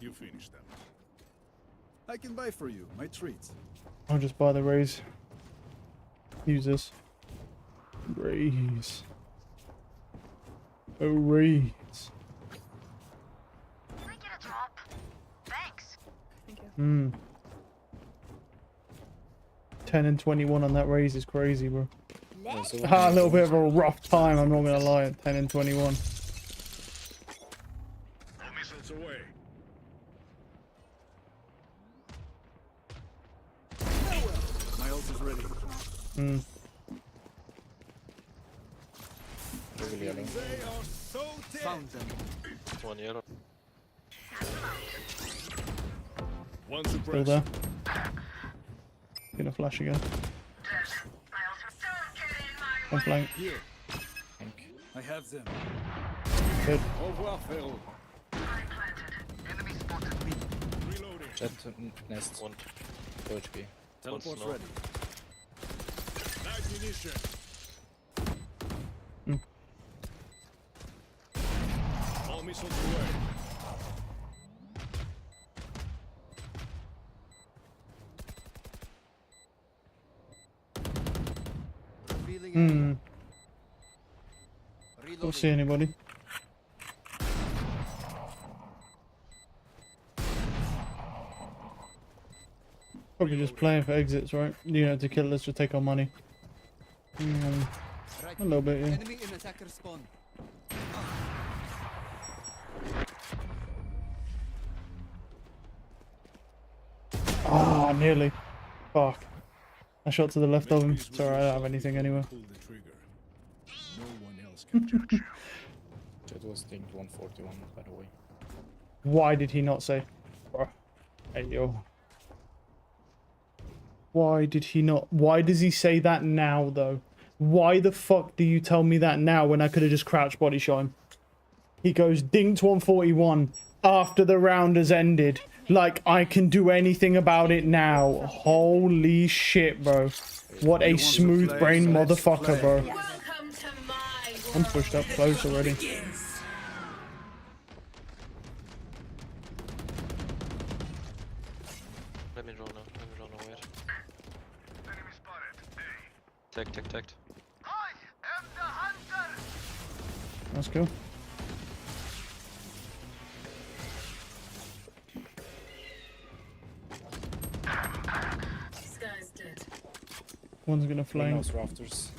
You finish them. I can buy for you my treats. I'll just buy the raise. Use this. Raise. A raise. Can I get a drop? Thanks. Thank you. 10 and 21 on that raise is crazy, bro. There's A little bit of a rough time, I'm not gonna lie. 10 and 21. All missiles away. My ult is ready. really yelling. They are so dead. Found them. One yellow. One Still suppressed. there. Gonna flash again. One flank. Here. Thank. I have them. Good. Au revoir, frérot. Reloading. Jet nest. One. HP. Teleport ready. Light munition. All missiles away. Revealing area. Don't see anybody. Probably just playing for exits, right? You know, to kill us to take our money. A little bit, yeah. Enemy in attacker spawn. Ah, nearly. Fuck. I shot to the left of him. It's alright, I don't have anything anyway. That was think 141, by the way. Why did he not say? Bruh. Hey, yo. Why did he not? Why does he say that now, though? Why the fuck do you tell me that now when I could have just crouch body shot him? He goes, dinked 141 after the round has ended. Like, I can do anything about it now. Holy shit, bro. What a smooth brain motherfucker, bro. I'm pushed up close already. Let me roll now. Let me roll now. Wait. Enemy spotted. Tagged. I am the hunter. That's cool. This guy's dead. One's gonna flame. Rafters.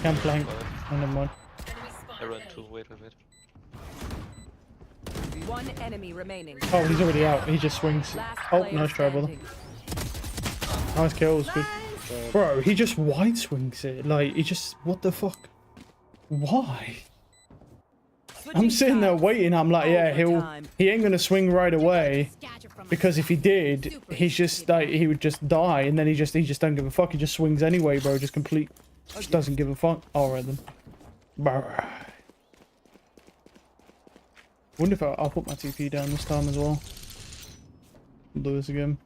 Can flank. Oh, never mind. I run two. Wait. One enemy remaining. Oh, he's already out. He just swings. Oh, nice try, brother. Nice kills, good. Bro, he just wide swings it. Like, he just... What the fuck? Why? I'm sitting there waiting. I'm like, yeah, he ain't gonna swing right away. Because if he did, he's just like, he would just die. And then he just don't give a fuck. He just swings anyway, bro. Just doesn't give a fuck. Alright then. Brr. Wonder if I'll put my TP down this time as well. Do this again.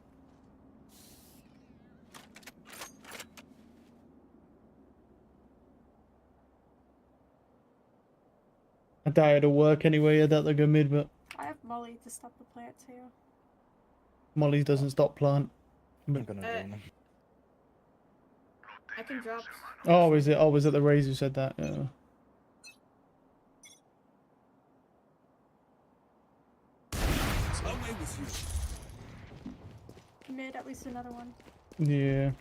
I doubt it'll work anyway. I doubt they'll go mid, but I have Molly to stop the plant too. Molly doesn't stop plant. I'm gonna do them. I can drop. Oh, is it? Oh, was it the Raze who said that? Yeah. Away with you. Mid, at least another one. Yeah.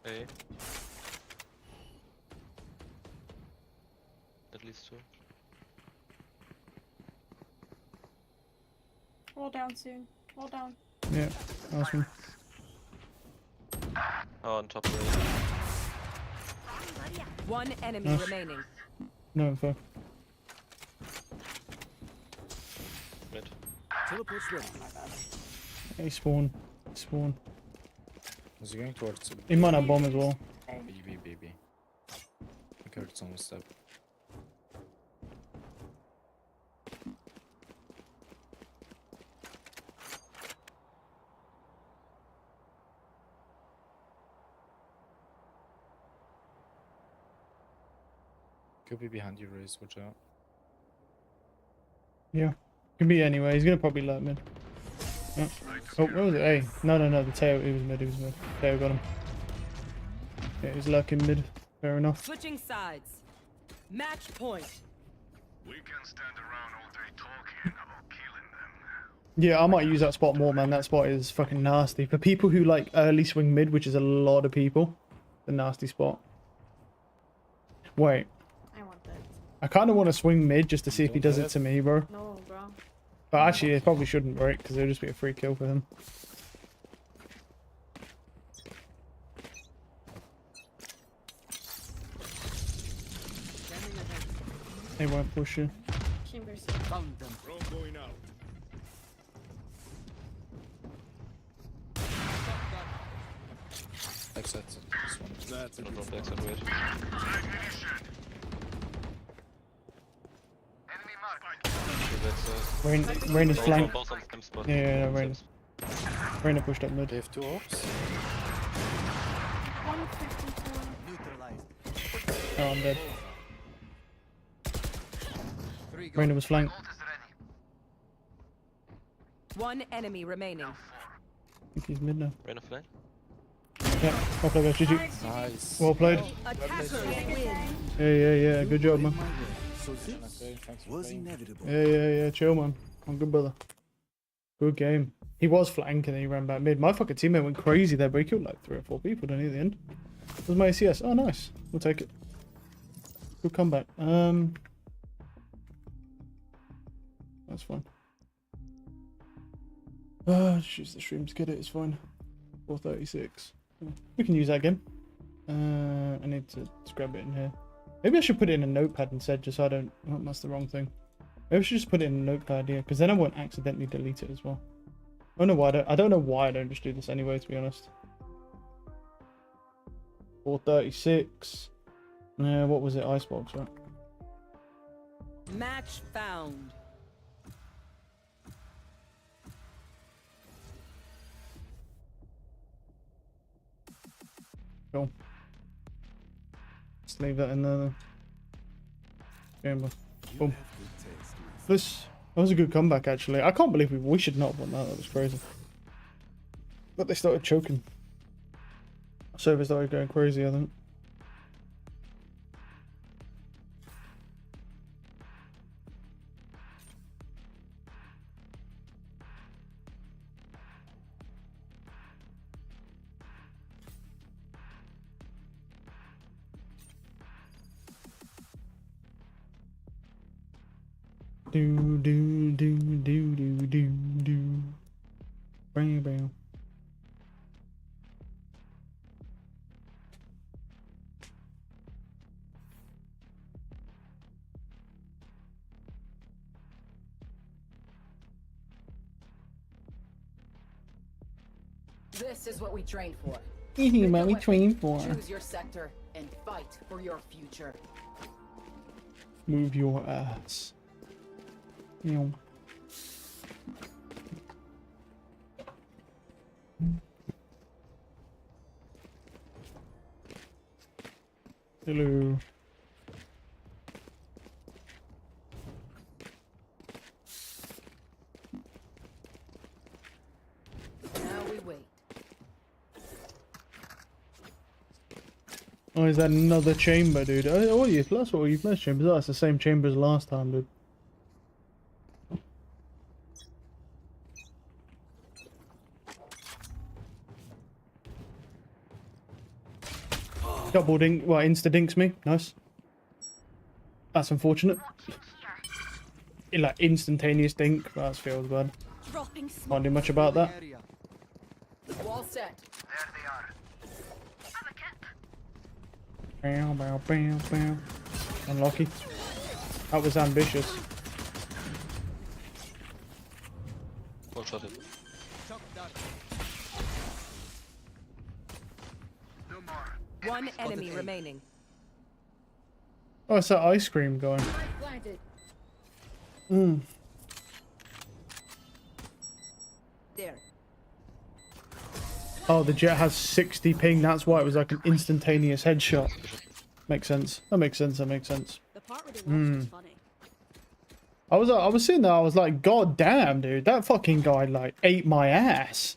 Hey. At least two. Wall down soon. Wall down. Yeah. Awesome. Oh, on top of it. One enemy remaining. No info. Mid. Teleport's ready. Hey, spawn. Spawn. Was he going towards... He might have bomb as well. BB. Okay, it's on the step. Could be behind you, Raze, watch out. Yeah. Can be anyway. He's gonna probably lurk mid. Yeah. Oh, where was it? Hey. No, the tail. He was mid. Tail got him. Yeah, he's lurking mid. Fair enough. Switching sides. Match point. We can stand around all day talking about killing them. Yeah, I might use that spot more, man. That spot is fucking nasty. For people who like early swing mid, which is a lot of people, the nasty spot. Wait. I want that. I kind of want to swing mid just to see if he does it to me, bro. No, bro. But actually, it probably shouldn't break because it'll just be a free kill for him. They won't push you. Chambers. Found them. Going out. Exit. This one. That's a Don't good drop the exit, wait. Rain is flanked. Both on the same spot. Yeah, Rain pushed up mid. They have two ops. 154. Neutralized. Oh, I'm dead. Rain was flanked. One enemy remaining. I think he's mid now. Rain of flank. Yeah, well played, guys. GG. Nice. Well played. Attackers win. Yeah. Good job, man. was inevitable. Yeah. Chill, man. I'm good, brother. Good game. He was flanking and he ran back mid. My fucking teammate went crazy there, but he killed like 3 or 4 people, didn't he, at the end? That was my ACS. Oh, nice. We'll take it. Good comeback. That's fine. Just use the stream to get it. It's fine. 436. We can use that again. I need to grab it in here. Maybe I should put it in a notepad instead, just so I don't... Oh, that's the wrong thing. Maybe I should just put it in a notepad, yeah, because then I won't accidentally delete it as well. I don't know why I don't know why I don't just do this anyway, to be honest. 436. Yeah, what was it? Icebox, right? Match found. Cool. Just leave that in there. Chamber. Boom. That was a good comeback, actually. I can't believe we should not have won that. That was crazy. But they started choking. Server started going crazy, I think. Do. Bam, bam. This is what we trained for. What we trained for. Choose your sector and fight for your future. Move your ass. Hello. Now we wait. Oh, is that another chamber, dude? Oh, you plus what were you plus chambers? Oh, it's the same chamber as last time, dude. Double dink, well, insta dinks me. Nice. That's unfortunate. Like instantaneous dink. That feels bad. Can't do much about that. Wall set. Bow, bow, bow, bow. Unlucky. That was ambitious. One shot it. One enemy remaining. Oh, it's that ice cream going. Mm. There. Oh, the jet has 60 ping. That's why it was like an instantaneous headshot. Makes sense. That makes sense. That makes sense. I was sitting there. I was like, God damn, dude, that fucking guy like ate my ass.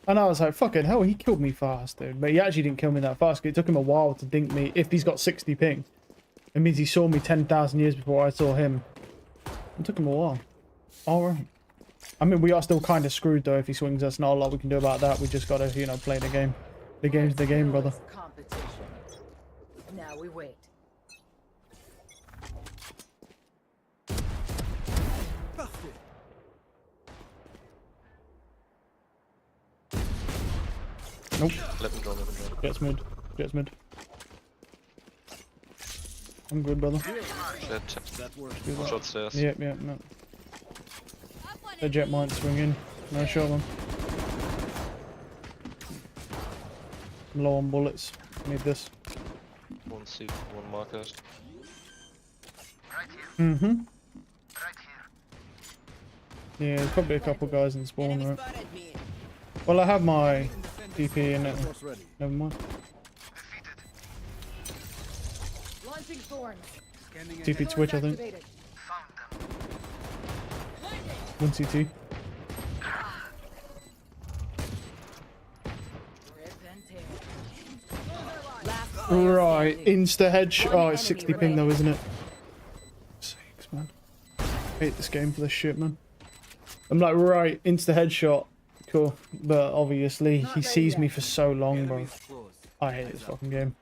And I was like, fucking hell, he killed me fast, dude. But he actually didn't kill me that fast. It took him a while to dink me. If he's got 60 ping, it means he saw me 10,000 years before I saw him. It took him a while. All right. I mean, we are still kind of screwed, though. If he swings us, not a lot we can do about that. We just got to, you know, play the game. The game's the game, brother. Competition. Now we wait. Nope. Let him draw. Jet's mid. Jet's mid. I'm good, brother. Jet. One shot stairs. Yep, no. The jet might swing in. Nice shot, man. I'm low on bullets. Need this. One seat, one marker. Mm-hmm. Yeah, there's probably a couple guys in spawn, right? Well, I have my DP in it. Never mind. TP Twitch, I think. 1 CT. Right, insta hedge. Oh, it's 60 ping though, isn't it? Let's see. hate this game for this shit, man. I'm like, right, insta headshot. Cool. But obviously, he sees me for so long, bro. I hate this fucking game.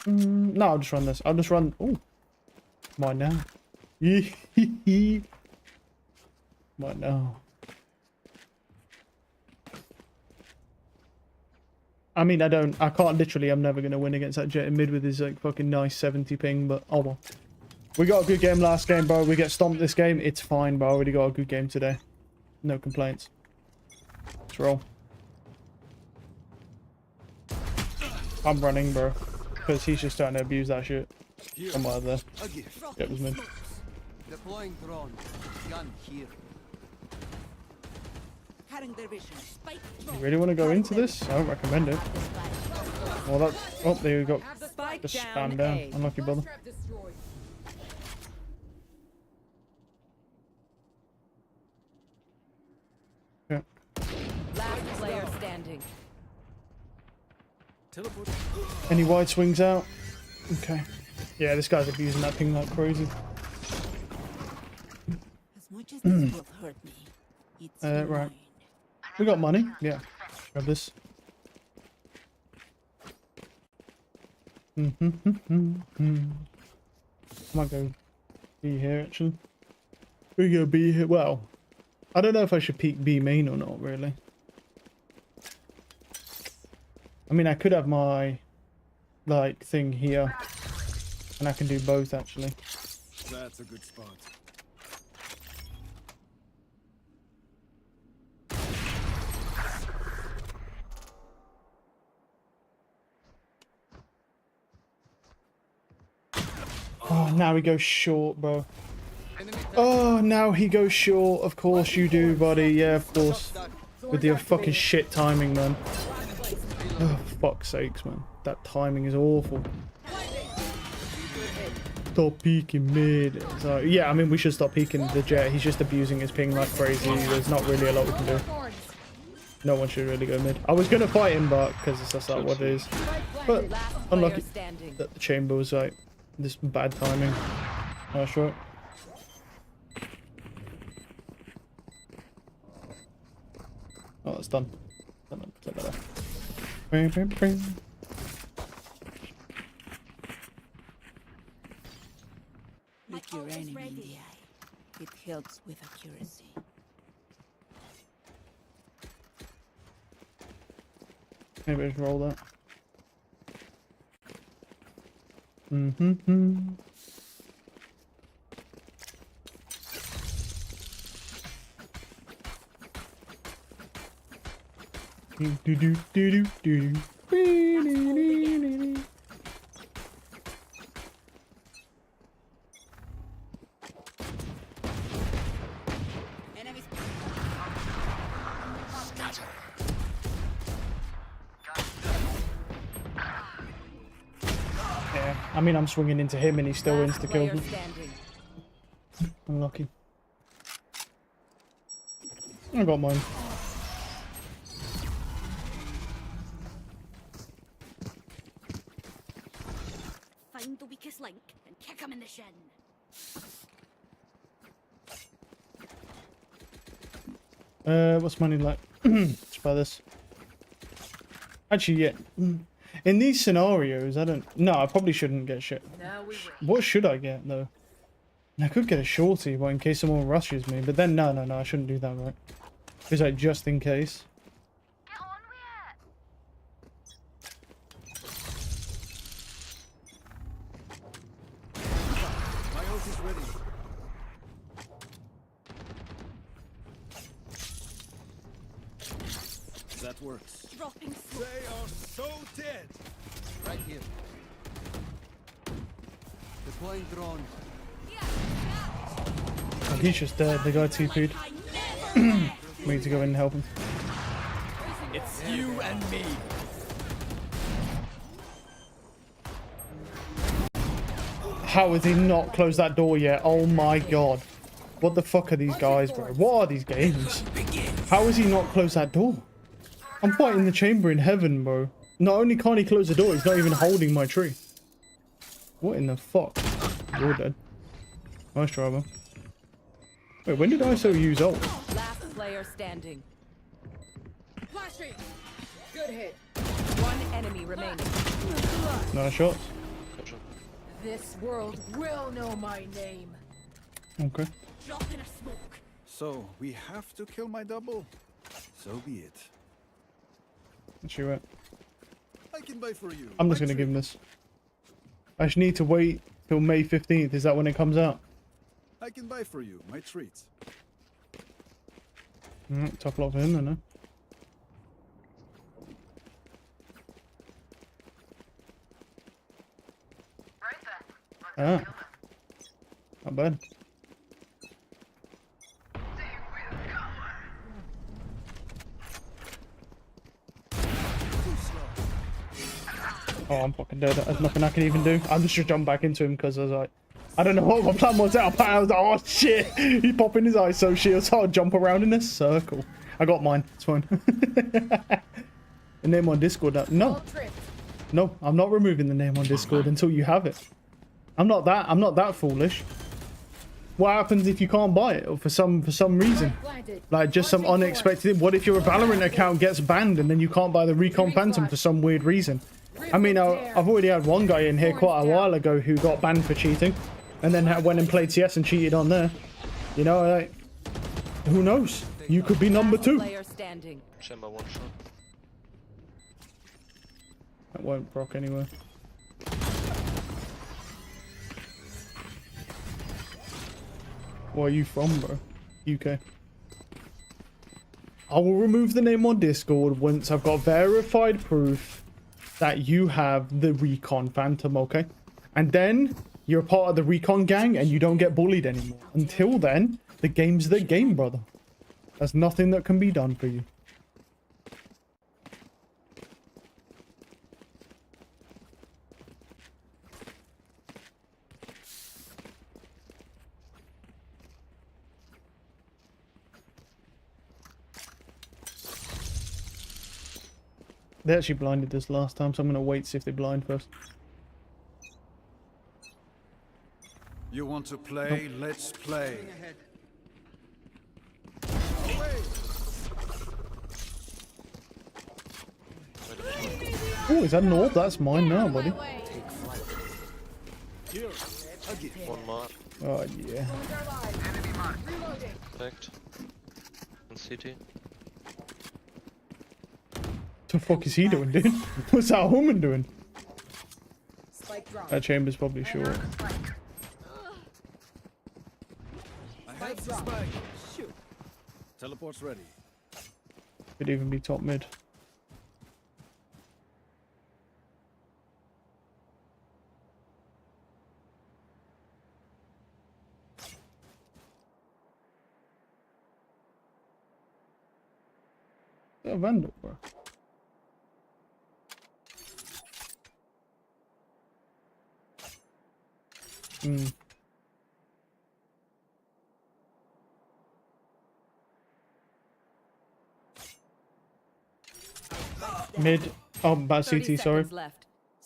No, I'll just run this. I'll just run. Ooh. Mine now. Mine now. I mean, I can't literally, I'm never going to win against that Jet in mid with his like fucking nice 70 ping, but oh well. We got a good game last game, bro. We get stomped this game. It's fine, bro. I already got a good game today. No complaints. Let's roll. I'm running, bro. Because he's just starting to abuse that shit. Come out of there. Jet was mid. Deploying drone. Gun here. You really want to go into this? I don't recommend it. Well, that's... Oh, there you go. Just spam down. Unlucky, brother. Yeah. Last player standing. Any wide swings out? Okay. Yeah, this guy's abusing that ping like crazy. As much as this will hurt me, it's right. We got money. Yeah. Grab this. Might go B here, actually. We go B here. Well, I don't know if I should peek B main or not, really. I mean, I could have my, like, thing here. And I can do both, actually. That's a good spot. Oh, now he goes short, bro. Oh, now he goes short. Of course you do, buddy. Yeah, of course. With your fucking shit timing, man. Oh, fuck's sakes, man. That timing is awful. Stop peeking mid. So, yeah, I mean, we should stop peeking the Jet. He's just abusing his ping like crazy. There's not really a lot we can do. No one should really go mid. I was going to fight him, but because it's just like what it is. But unlucky that the chamber was like this bad timing. Sure. Oh, that's done. Take that off. Look your enemy in the eye. It helps with accuracy. Maybe I should roll that. Yeah, I mean, I'm swinging into him and he still insta-killed me. Unlucky. I got mine. Find the weakest link and kick him in the shin. What's money like? Let's buy this. Actually, yeah. In these scenarios, I don't... No, I probably shouldn't get shit. What should I get, though? I could get a shorty, but in case someone rushes me. But then, no, I shouldn't do that, right? It's like, just in case. My ult is ready. That works. Dropping They are so dead. Right here. Deploying drone. Oh, he's just dead. The guy TP'd. We need to go in and help him. It's you and me. How has he not closed that door yet? Oh my god. What the fuck are these guys, bro? What are these games? How has he not closed that door? I'm fighting the chamber in heaven, bro. Not only can't he close the door, he's not even holding my tree. What in the fuck? You're dead. Nice try, man. Wait, when did ISO use ult? Last player standing. Flashing. Good hit. One enemy remaining. Nice shot. This world will know my name. Okay. Drop in a smoke. So, we have to kill my double? So be it. Let's shoot it. I can buy for you. I'm just going to give him this. I just need to wait till May 15th. Is that when it comes out? I can buy for you my treats. Tough luck for him then, huh? Ah. Not bad. Oh, I'm fucking dead. There's nothing I can even do. I'm just jump back into him because I was like, I don't know what my plan was out. I was like, oh shit. He's popping his eyes so shield, so I'll jump around in a circle. I got mine. It's fine. The name on Discord. No. No, I'm not removing the name on Discord until you have it. I'm not that foolish. What happens if you can't buy it or for some reason? Like just some unexpected. What if your Valorant account gets banned and then you can't buy the Recon Phantom for some weird reason? I mean, I've already had one guy in here quite a while ago who got banned for cheating, and then went and played CS and cheated on there. You know, like, who knows? You could be number 2. Chamber one shot. That won't proc anyway. Where are you from, bro? UK. I will remove the name on Discord once I've got verified proof that you have the Recon Phantom, okay? And then you're part of the Recon gang and you don't get bullied anymore. Until then, the game's the game, brother. There's nothing that can be done for you. They actually blinded us last time, so I'm going to wait to see if they blind first. You want to play? Nope. Let's play. Oh, is that an orb? That's mine now, buddy. One more. Oh, yeah. Perfect. On CT. What the fuck is he doing, dude? What's that woman doing? That chamber's probably short. I have the spike. Shoot. Teleport's ready. Could even be top mid. Is that a Vandal, bro? Mid. Oh, bad CT, sorry.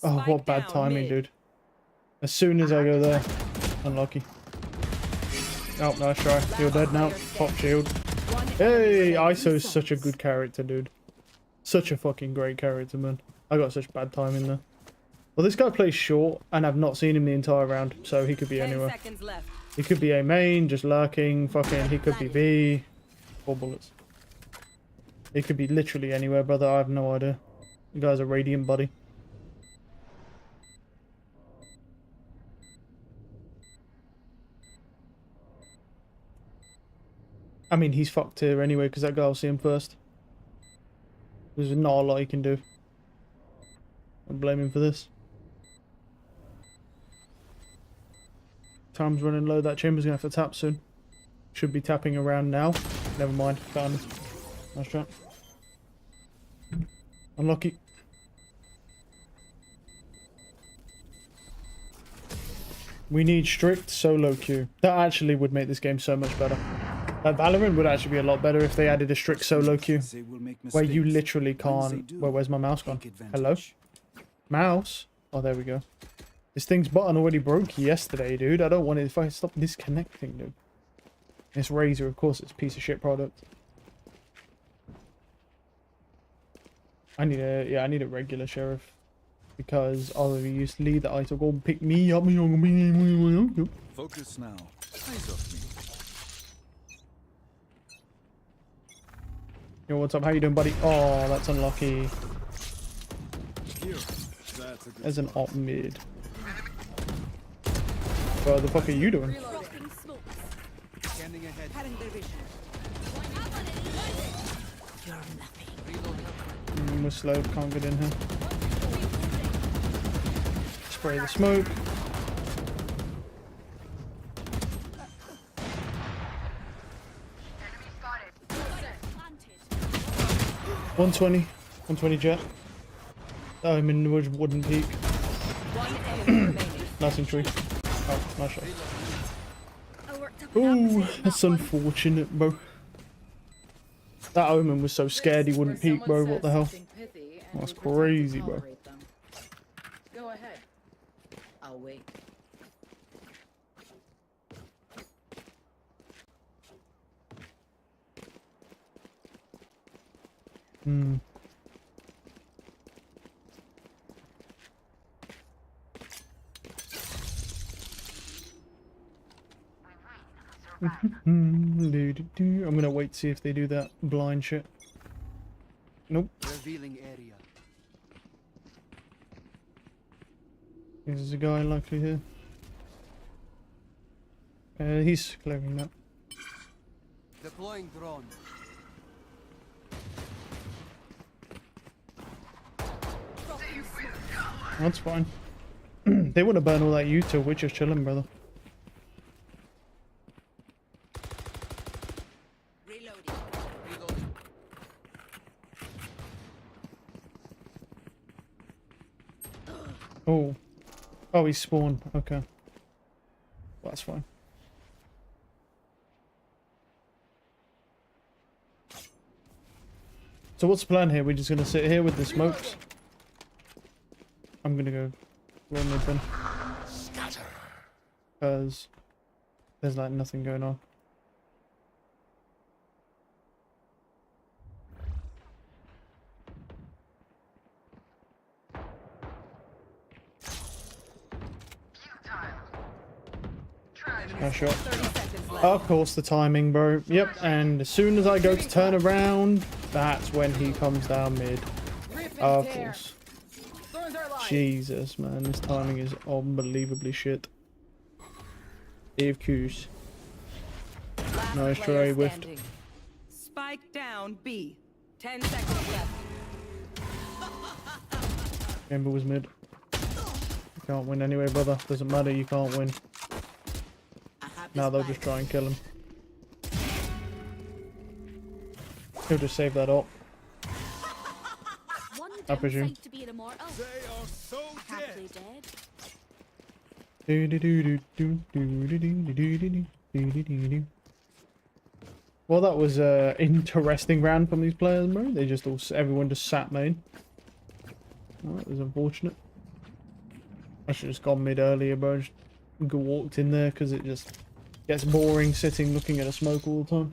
Oh, what bad timing, dude. As soon as I go there. Unlucky. Oh, nice try. You're dead now. Pop shield. Hey, ISO is such a good character, dude. Such a fucking great character, man. I got such bad timing there. Well, this guy plays short, and I've not seen him the entire round, so he could be anywhere. He could be A main, just lurking, fucking, he could be B. 4 bullets. He could be literally anywhere, brother, I have no idea. You guys are radiant, buddy. I mean, he's fucked here anyway, because that guy will see him first. There's not a lot he can do. I'm blaming him for this. Time's running low. That chamber's gonna have to tap soon. Should be tapping around now. Never mind. Found him. Nice shot. Unlucky. We need strict solo queue. That actually would make this game so much better. Valorant would actually be a lot better if they added a strict solo queue. Where you literally can't... Well, where's my mouse gone? Hello? Mouse? Oh, there we go. This thing's button already broke yesterday, dude. I don't want it if I stop disconnecting, dude. This Razor, of course, it's a piece of shit product. I need a regular sheriff. Because obviously that I took go pick me up. Focus now. Eyes off me. Yo, what's up? How you doing, buddy? Oh, that's unlucky. Here. That's a good There's an op mid. What the fuck are you doing? Scanning ahead. We're slow, can't get in here. Spray the smoke. $120. $120 jet. Oh, I'm in the wooden peak. Nice and tree. Oh, nice shot. Ooh, that's unfortunate, bro. That Omen was so scared he wouldn't peek, bro. What the hell? That's crazy, bro. Go ahead. I'll wait. Hmm. I'm gonna wait to see if they do that blind shit. Nope. Revealing area. There's a guy likely here. He's clearing that. Deploying drone. That's fine. They would have burned all that util. We're just chilling, brother. Oh. Oh, he spawned. Okay. Well, that's fine. So what's the plan here? We're just going to sit here with the smokes? I'm going to go run with them. Because there's like nothing going on. Nice shot. Of course, the timing, bro. Yep, and as soon as I go to turn around, that's when he comes down mid. Of course. Jesus, man, this timing is unbelievably shit. AFQs. Nice try, whiffed. Spike down B. 10 seconds left. Amber was mid. You can't win anyway, brother. Doesn't matter, you can't win. Now they'll just try and kill him. He'll just save that up. I presume. They are so dead. Well, that was an interesting round from these players, bro. They just everyone just sat main. Well, that was unfortunate. I should have just gone mid earlier, bro. Just walked in there because it just gets boring sitting looking at a smoke all the time.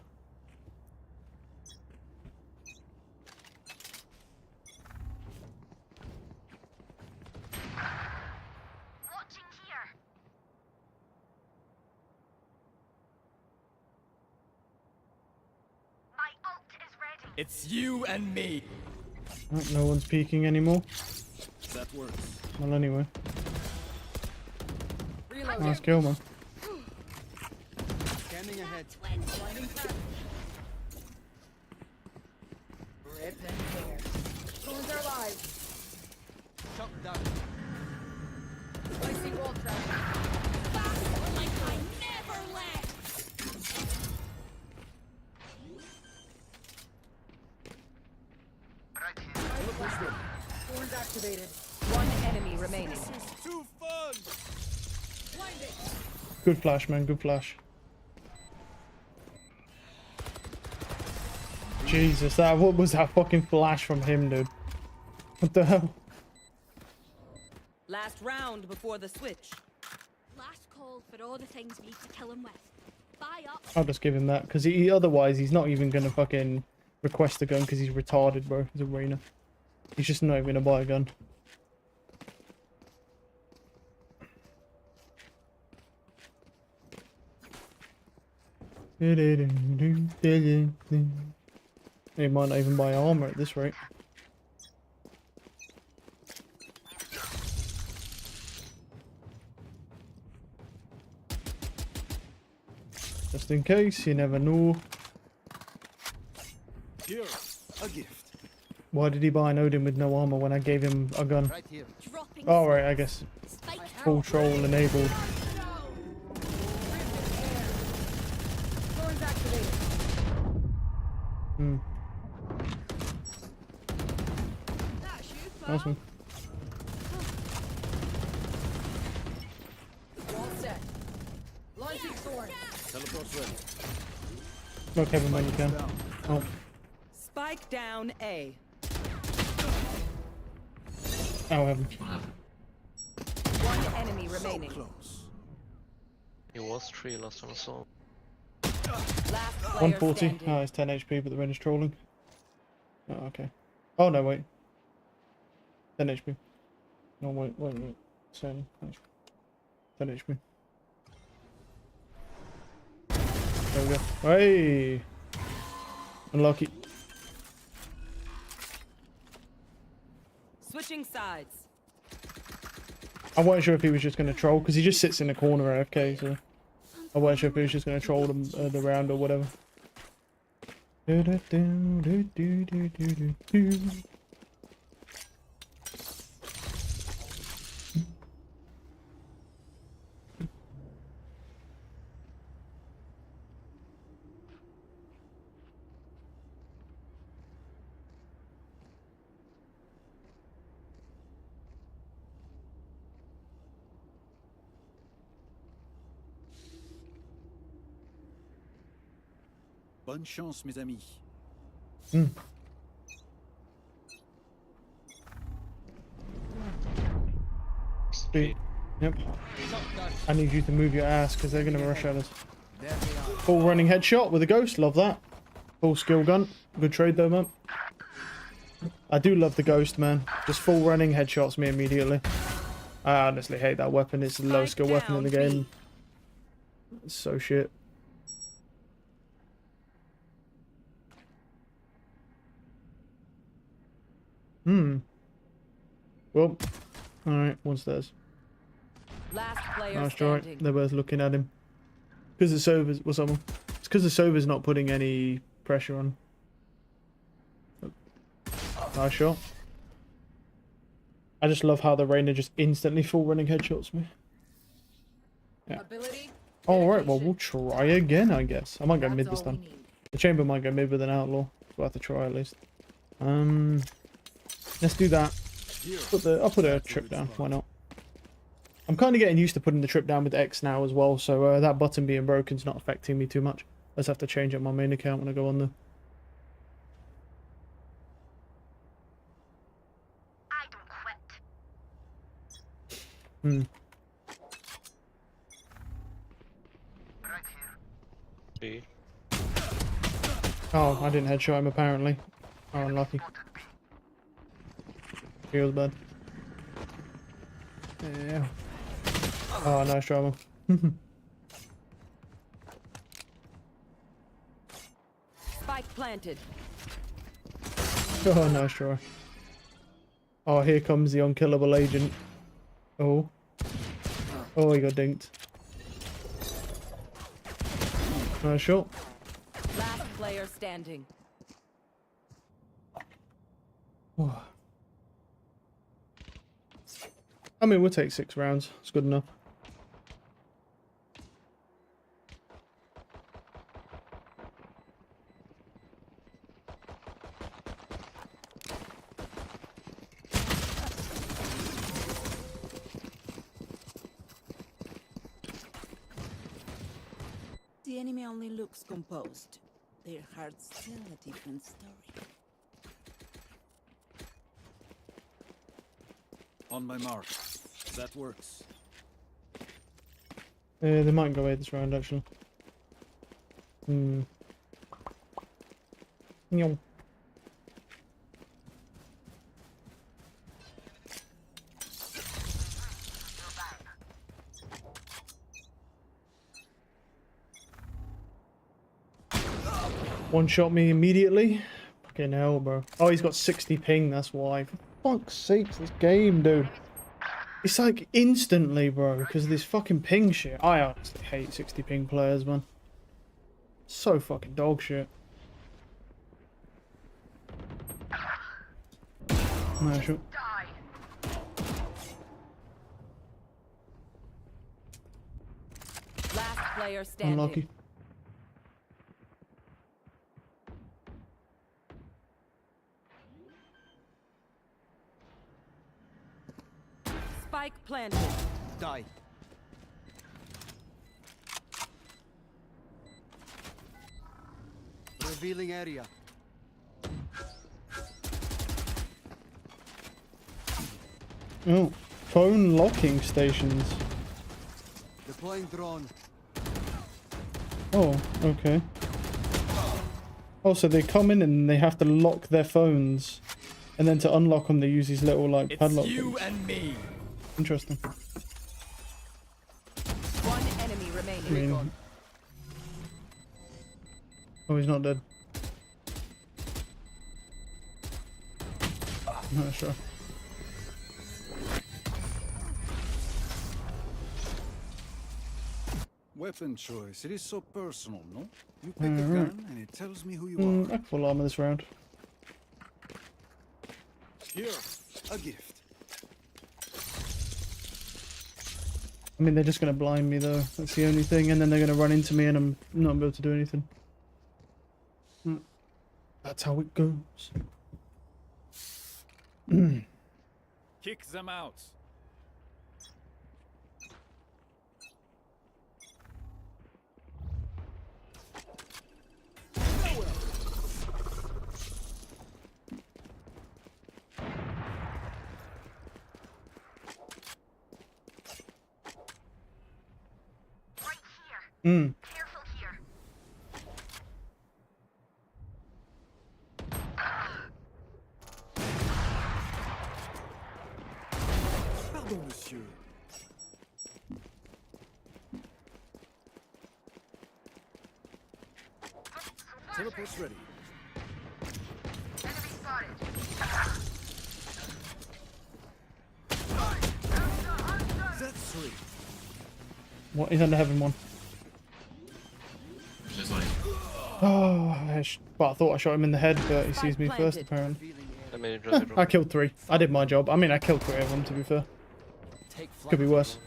It's you and me. Oh, no one's peeking anymore. That works. Well, anyway. Nice kill, man. Scanning ahead. Rip and tear. Drones are alive. Shut down. Placing wall trap. Fast like I never left. Horns activated. One enemy remaining. This is too fun. Good flash, man. Good flash. Jesus, what was that fucking flash from him, dude? What the hell? Last round before the switch. Last call for all the things we need to kill him with. Buy up. I'll just give him that because otherwise he's not even gonna fucking request a gun because he's retarded, bro. He's a Reyna. He's just not even gonna buy a gun. He might not even buy armor at this rate. Just in case, you never know. Here, a gift. Why did he buy an Odin with no armor when I gave him a gun? Right here. Oh right, I guess. Full troll enabled. Hmm. Awesome. All set. Launching sword. Teleport's ready. Not Kevin when you can. Oh. Spike down A. Oh heaven. One enemy remaining. Close. He was 3 last time I saw him. Last player 140. standing. Oh, it's 10 HP, but the Reyna's trolling. Oh, okay. Oh no, wait. 10 HP. No, wait. 10 HP. There we go. Hey! Unlucky. Switching sides. I wasn't sure if he was just going to troll, because he just sits in the corner AFK, so... I wasn't sure if he was just going to troll them, the round or whatever. Bonne chance, mes amis. Mm. Speed. Yep. I need you to move your ass because they're going to rush at us. Full running headshot with a ghost. Love that. Full skill gun. Good trade though, man. I do love the ghost, man. Just full running headshots me immediately. I honestly hate that weapon. It's the lowest skill weapon in the game. It's so shit. Well, alright, one stairs. Last player Nice standing. try. They're both looking at him. Because the Sova's... What's up, man? It's because the Sova's not putting any pressure on. Nice shot. I just love how the Reyna just instantly full running headshots me. Yeah. Alright, well, we'll try again, I guess. I might go mid this time. The chamber might go mid with an outlaw. It's worth a try at least. Let's do that. I'll put a trip down. Why not? I'm kind of getting used to putting the trip down with X now as well, so that button being broken is not affecting me too much. I just have to change up my main account when I go on there. I don't quit. Right here. Oh, I didn't headshot him apparently. Oh, unlucky. Feels bad. Yeah. Oh, nice try, man. Spike planted. Oh, nice try. Oh, here comes the unkillable agent. Oh. Oh, he got dinked. Nice shot. Last player standing. Oh. I mean, we'll take 6 rounds. It's good enough. The enemy only looks composed. Their hearts tell a different story. On my mark. That works. They might go away this round actually. Nyom. One shot me immediately. Fucking hell, bro. Oh, he's got 60 ping, that's why. For fuck's sakes, this game, dude. It's like instantly, bro, because of this fucking ping shit. I honestly hate 60 ping players, man. So fucking dog shit. No, sure. Last player standing. Unlucky. Spike planted. Die. Revealing area. Oh, phone locking stations. Deploying drone. Oh, okay. Oh, so they come in and they have to lock their phones, and then to unlock them they use these little like padlock It's you things. and me. Interesting. One enemy remaining. Oh, he's not dead. No, sure. Weapon choice. It is so personal, no? You pick a gun and it tells me who you are. I can full armor this round. Here, a gift. I mean, they're just going to blind me though. That's the only thing. And then they're going to run into me and I'm not going to be able to do anything. That's how it goes. Kick them out. Careful here. Pardon, monsieur. Teleport's ready. Enemy spotted. That's three. What? He's under heaven one. Oh, well, I thought I shot him in the head, but he sees me first apparently. I killed 3. I did my job. I mean, I killed 3 of them to be fair. Could be worse.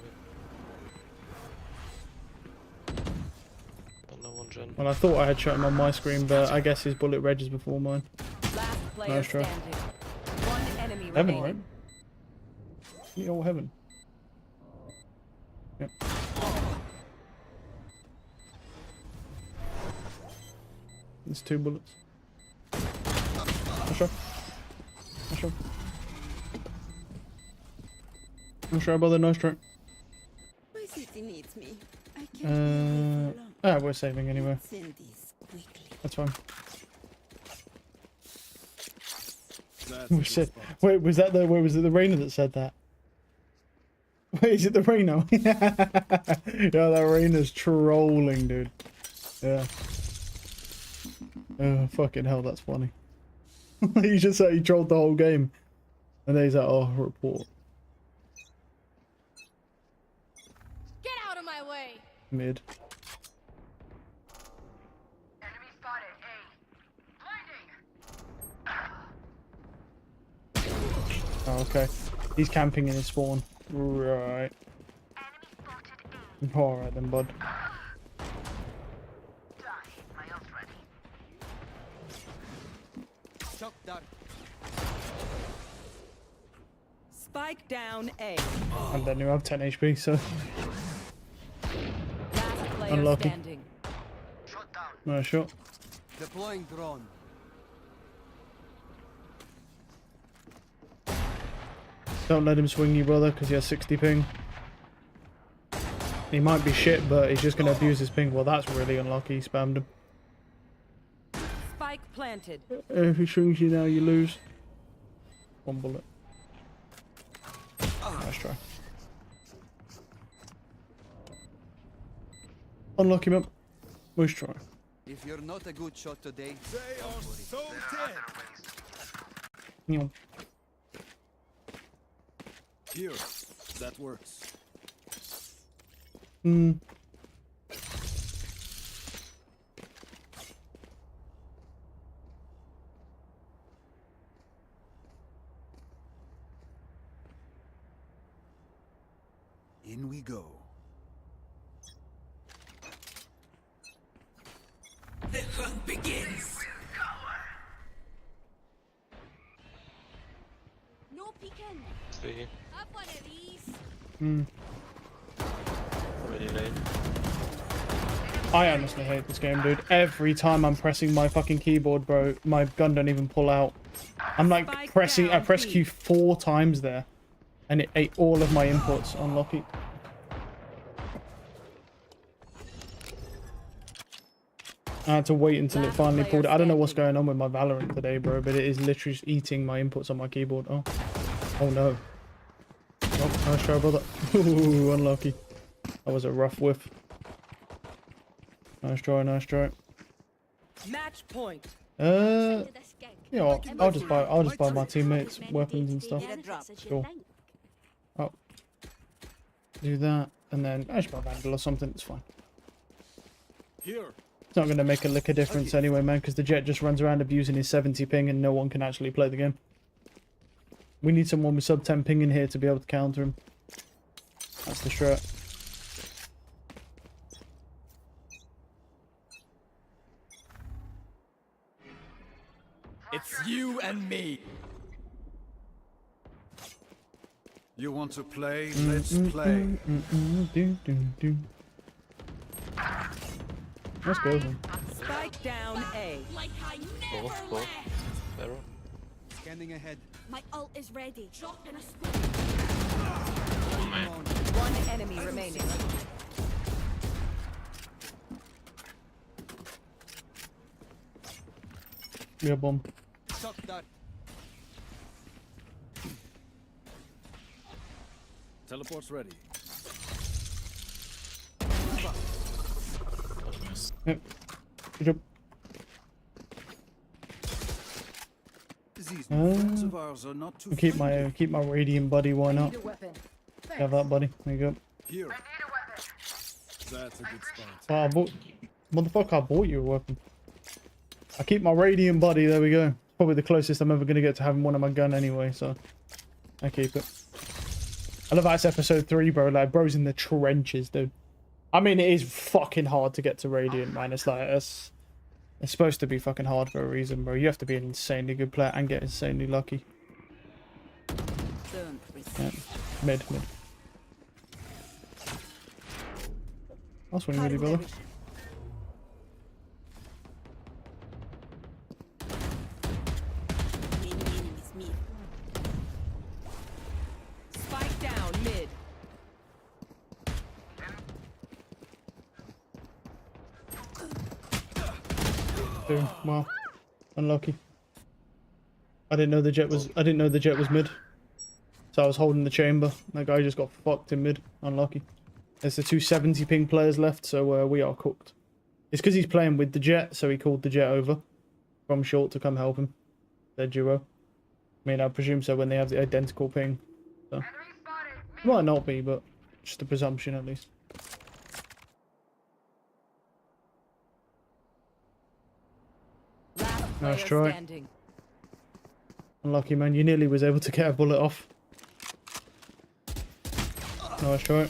Well, I thought I had shot him on my screen, but I guess his bullet regs before mine. Nice try. Heaven, right? Yeah, all heaven. Yep. There's 2 bullets. Nice try. Nice try. Nice try, brother. Nice try. My city needs me. I can't we're saving anyway. That's fine. We said, wait, was that the? Wait, was it the Reyna that said that? Wait, is it the Reyna? Yeah, that Reyna's trolling, dude. Yeah. Oh, fucking hell, that's funny. He just said he trolled the whole game. And then he's like, oh, report. Get out of my way! Mid. Enemy spotted. Blinding. Oh, okay. He's camping in his spawn. Right. Alright then, bud. Spike down A. And then you have 10 HP, so. Last player Unlucky. standing. Nice shot. Deploying drone. Don't let him swing you, brother, because he has 60 ping. He might be shit, but he's just going to abuse his ping. Well, that's really unlucky. He spammed him. Spike planted. If he swings you now, you lose. One bullet. Nice try. Unlucky, man. Nice try. If you're not a good shot today, they are so dead. Yeah. Here, that works. Hmm. In we go. The hunt begins. No peeking. See. Have one of these. Hmm. Really late. I honestly hate this game, dude. Every time I'm pressing my fucking keyboard, bro, my gun don't even pull out. I'm like pressing, I pressed Q 4 times there, and it ate all of my inputs. Unlucky. I had to wait until it finally pulled. I don't know what's going on with my Valorant today, bro, but it is literally just eating my inputs on my keyboard. Oh, oh no. Oh, nice try, brother. Ooh, unlucky. That was a rough whiff. Nice try, nice try. Match point. Yeah, I'll just buy my teammates weapons and stuff. Cool. Oh, do that, and then I just buy Vandal or something. It's fine. Here. It's not going to make a lick of difference anyway, man, because the Jet just runs around abusing his 70 ping and no one can actually play the game. We need someone with sub 10 ping in here to be able to counter him. That's the strat. It's you and me. You want to play? Let's play. Let's go then. Spike down A. Like I never left. Barrel. Scanning ahead. My ult is ready. Drop in a square. One enemy remaining. Yeah, bomb. Shot that. Teleport's ready. Yep. Good job. These friends of ours are not too keep my radiant buddy. Why not? Have that, buddy. There you go. Here. That's a good spot. Oh, I bought, motherfucker! I bought you a weapon. I keep my radiant buddy. There we go. Probably the closest I'm ever gonna get to having one on my gun anyway. So I keep it. I love how it's episode 3, bro. Like, bro's in the trenches, dude. I mean, it is fucking hard to get to Radiant, man. It's like, it's supposed to be fucking hard for a reason, bro. You have to be an insanely good player and get insanely lucky. Yeah. Mid. I'll swing with you, brother. Spike down mid. Dude, wow, unlucky. I didn't know the jet was mid, so I was holding the chamber. That guy just got fucked in mid. Unlucky. There's the 270 ping players left, so we are cooked. It's because he's playing with the jet, so he called the jet over from short to come help him. Their duo. I mean, I presume so when they have the identical ping. So. Might not be, but just a presumption at least. Nice try. Standing. Unlucky, man. You nearly was able to get a bullet off. Nice try.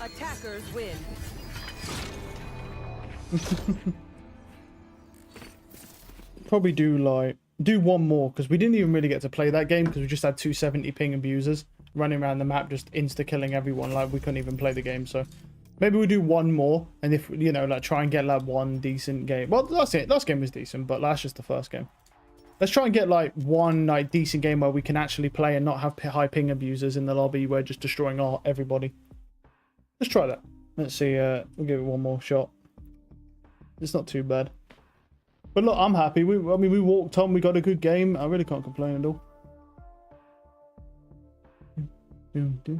Attackers win. Probably do one more, because we didn't even really get to play that game because we just had 270 ping abusers running around the map just insta killing everyone. Like, we couldn't even play the game. So maybe we'll do one more, and if, you know, like, try and get like one decent game. Well, that's it. Last game was decent, but that's just the first game. Let's try and get like one like decent game where we can actually play and not have high ping abusers in the lobby. We're just destroying everybody. Let's try that. Let's see. We'll give it one more shot. It's not too bad. But look, I'm happy. I mean, we walked on. We got a good game. I really can't complain at all. The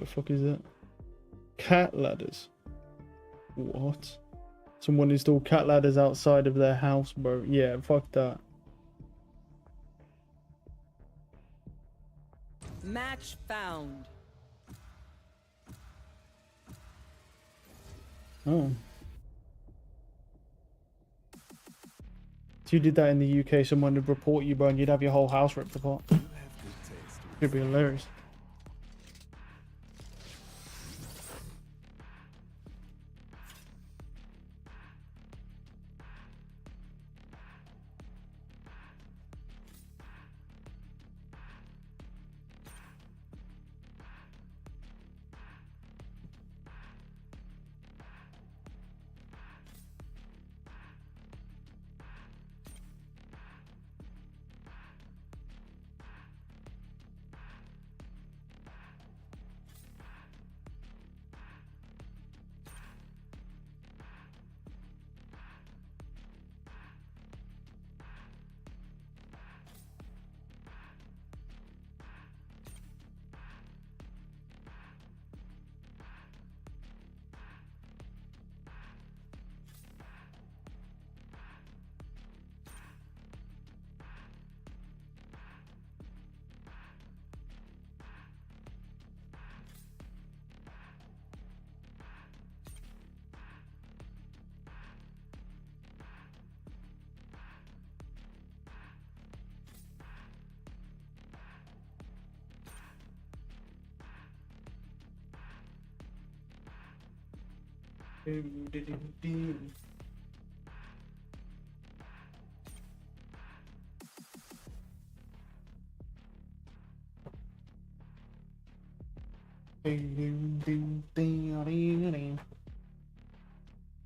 fuck is that? Cat ladders. What? Someone installed cat ladders outside of their house, bro. Yeah, fuck that. Match found. Oh. If you did that in the UK, someone would report you, bro, and you'd have your whole house ripped apart. It'd be hilarious.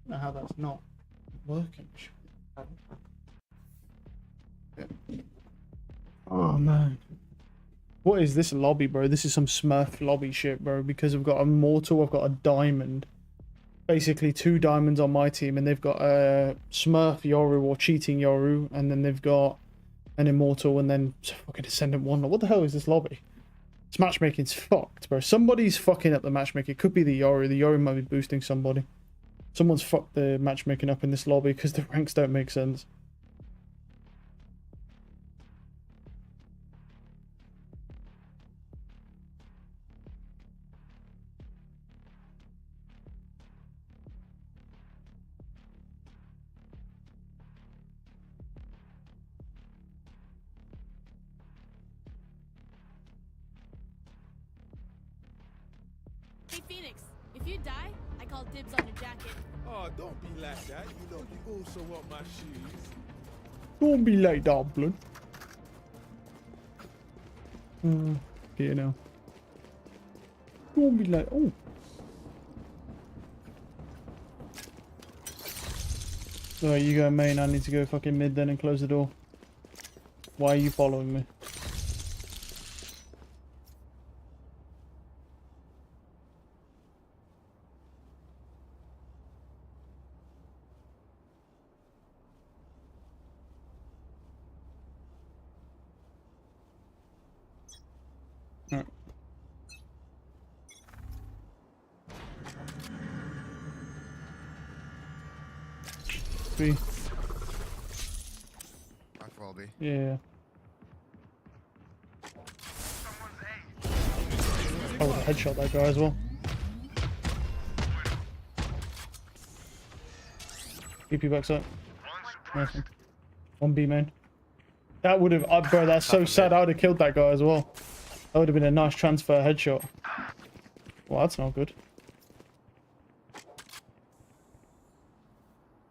Know how that's not working. Oh man. What is this lobby, bro? This is some Smurf lobby shit, bro. Because I've got a mortal, I've got a diamond. Basically 2 diamonds on my team, and they've got a Smurf Yoru or cheating Yoru, and then they've got an immortal, and then fucking Ascendant One. What the hell is this lobby? This matchmaking's fucked, bro. Somebody's fucking up the matchmaking. It could be the Yoru. The Yoru might be boosting somebody. Someone's fucked the matchmaking up in this lobby because the ranks don't make sense. Hey Phoenix, if you die, I call dibs on your jacket. Oh, don't be like that. You know you also want my shoes. Don't be like that, blood. You know. Don't be like, oh. Alright, you go main. I need to go fucking mid then and close the door. Why are you following me? Alright. B. Yeah. I would have headshot that guy as well. BP backside. Nice one. 1B main. That would have, bro, that's so sad. I would have killed that guy as well. That would have been a nice transfer headshot. Well, that's not good.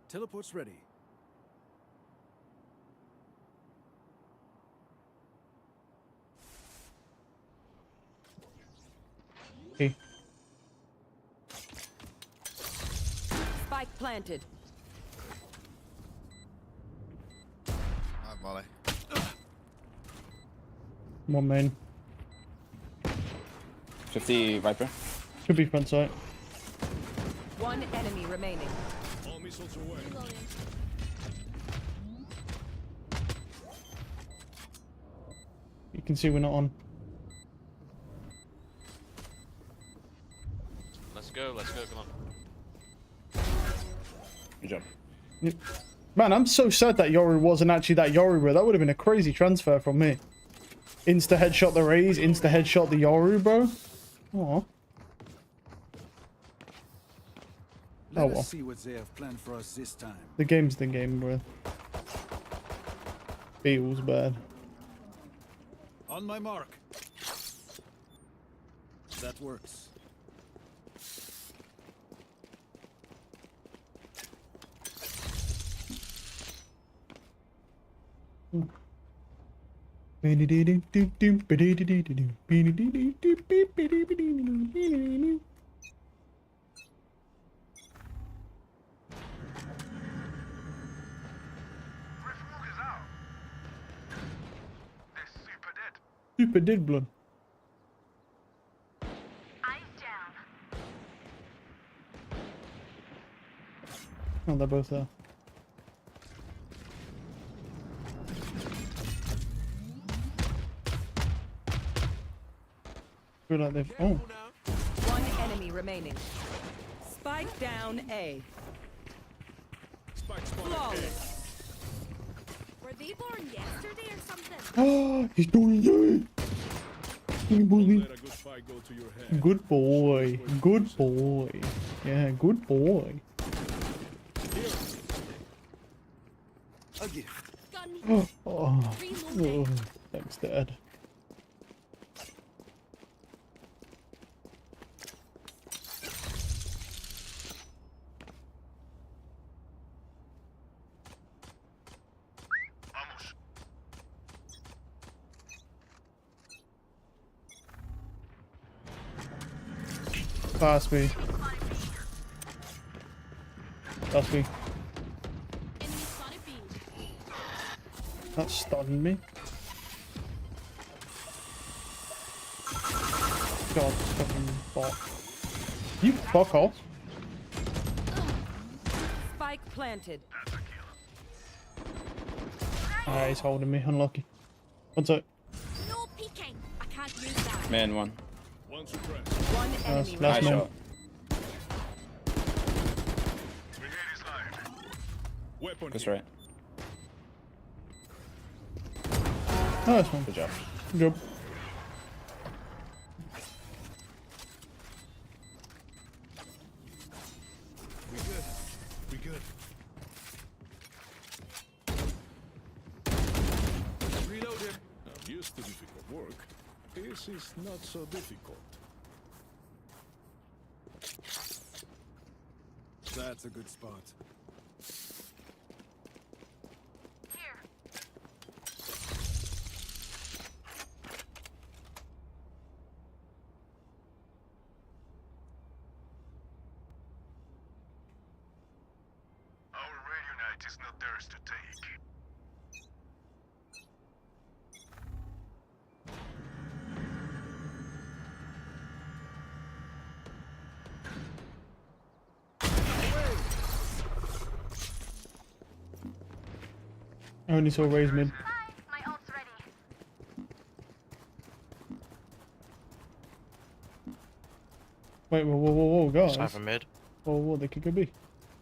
Teleport's ready. Okay. planted. Volley. One main. 50 Viper. Could be front side. One enemy remaining. All missiles away. You can see we're not on. Let's go, come on. Good job. Yep. Man, I'm so sad that Yoru wasn't actually that Yoru, bro. That would have been a crazy transfer from me. Insta headshot the Raze, insta headshot the Yoru, bro. Aw. Let us see what they have planned for us this time. The game's the game, bro. Feels bad. On my mark. That works. Super dead blood. Oh, they're both there. Feel like they've. Oh. One enemy remaining. Spike down A. Flawless. Were they born yesterday or something? Oh, he's doing it. Good boy. Good boy. Good boy. Yeah, good boy. A gift. Oh, thanks, Dad. Pass me. Pass me. That stunned me. God, fucking bot. You fuck off. Spike planted. Ah, he's holding me. Unlucky. One sec. No peeking. I can't use that. Man, one. One enemy Last man. That's right. Oh, that's one. Good job. Good job. We good. We good. Reloaded. I'm used to difficult work. This is not so difficult. That's a good spot. Is not theirs to take. I only saw Raze mid. Wait, whoa, guys. Cypher mid. Whoa, they could go B.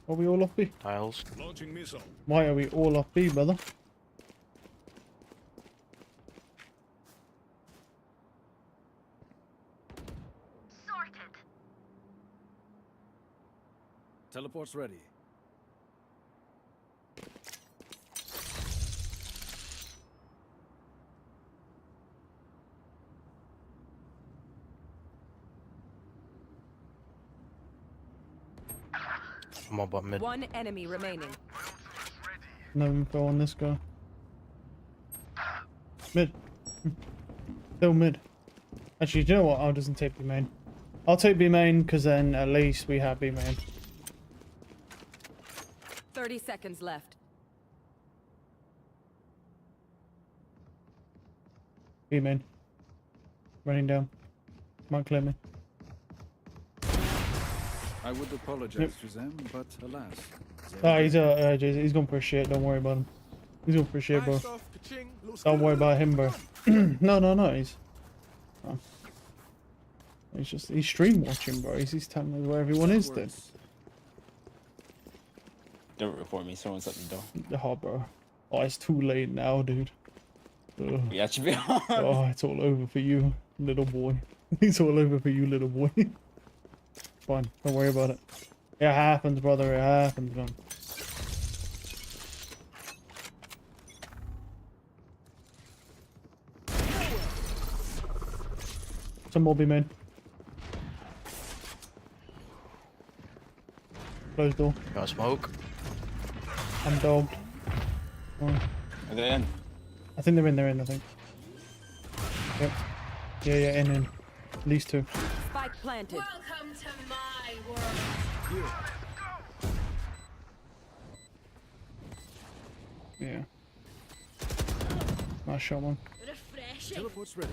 Are we all off B? Tiles. Launching missile. Why are we all off B, brother? Sorted. Teleport's ready. I'm on bottom mid. One enemy remaining. No info on this guy. Mid. Still mid. Actually, do you know what? I'll just take B main. I'll take B main because then at least we have B main. 30 seconds left. Hey, man. Running down. Come on, clear me. I would apologize to them, but alas. He's going for a shit. Don't worry about him. He's going for a shit, bro. Don't worry about him, bro. No. He's stream watching, bro. He's telling us where everyone is, then. Don't report me. Someone's at the door. Oh, bro. Oh, it's too late now, dude. Ugh. Yeah, it should be on. Oh, it's all over for you, little boy. It's all over for you, little boy. Fine. Don't worry about it. It happens, brother. It happens, man. Some more be made. Close door. Got smoke. I'm dogged. Oh. Are they in? I think they're in, I think. Yep. Yeah, in. At least 2. Spike planted. Welcome to my world. Yeah. Nice shot, one. Refreshing. Teleport's ready.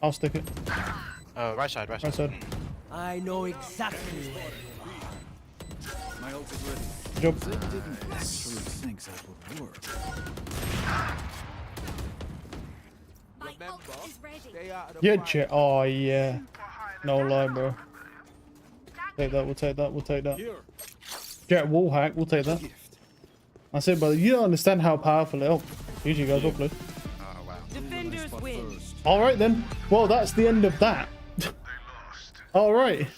I'll stick it. Right side. Right side. I know exactly where you are. My ult is ready. Good job. They didn't actually think that would work. Yeah, shit. Oh, yeah. No lie, bro. Take that, we'll take that. Jet wall hack, we'll take that. That's it, brother. You don't understand how powerful it is. GG, guys, well played. Defenders win. Alright then. Well, that's the end of that. Alright.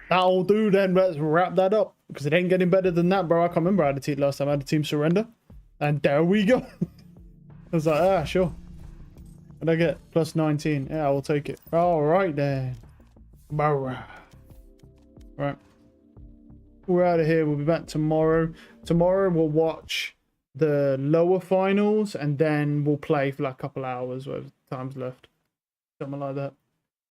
That'll do then. Let's wrap that up. Because it ain't getting better than that, bro. I can't remember I had a team last time. I had a team surrender. And there we go. I was like, sure. What did I get? Plus 19. Yeah, I will take it. Alright then. Right. We're out of here. We'll be back tomorrow. Tomorrow we'll watch the lower finals and then we'll play for like a couple hours with time's left. Something like that.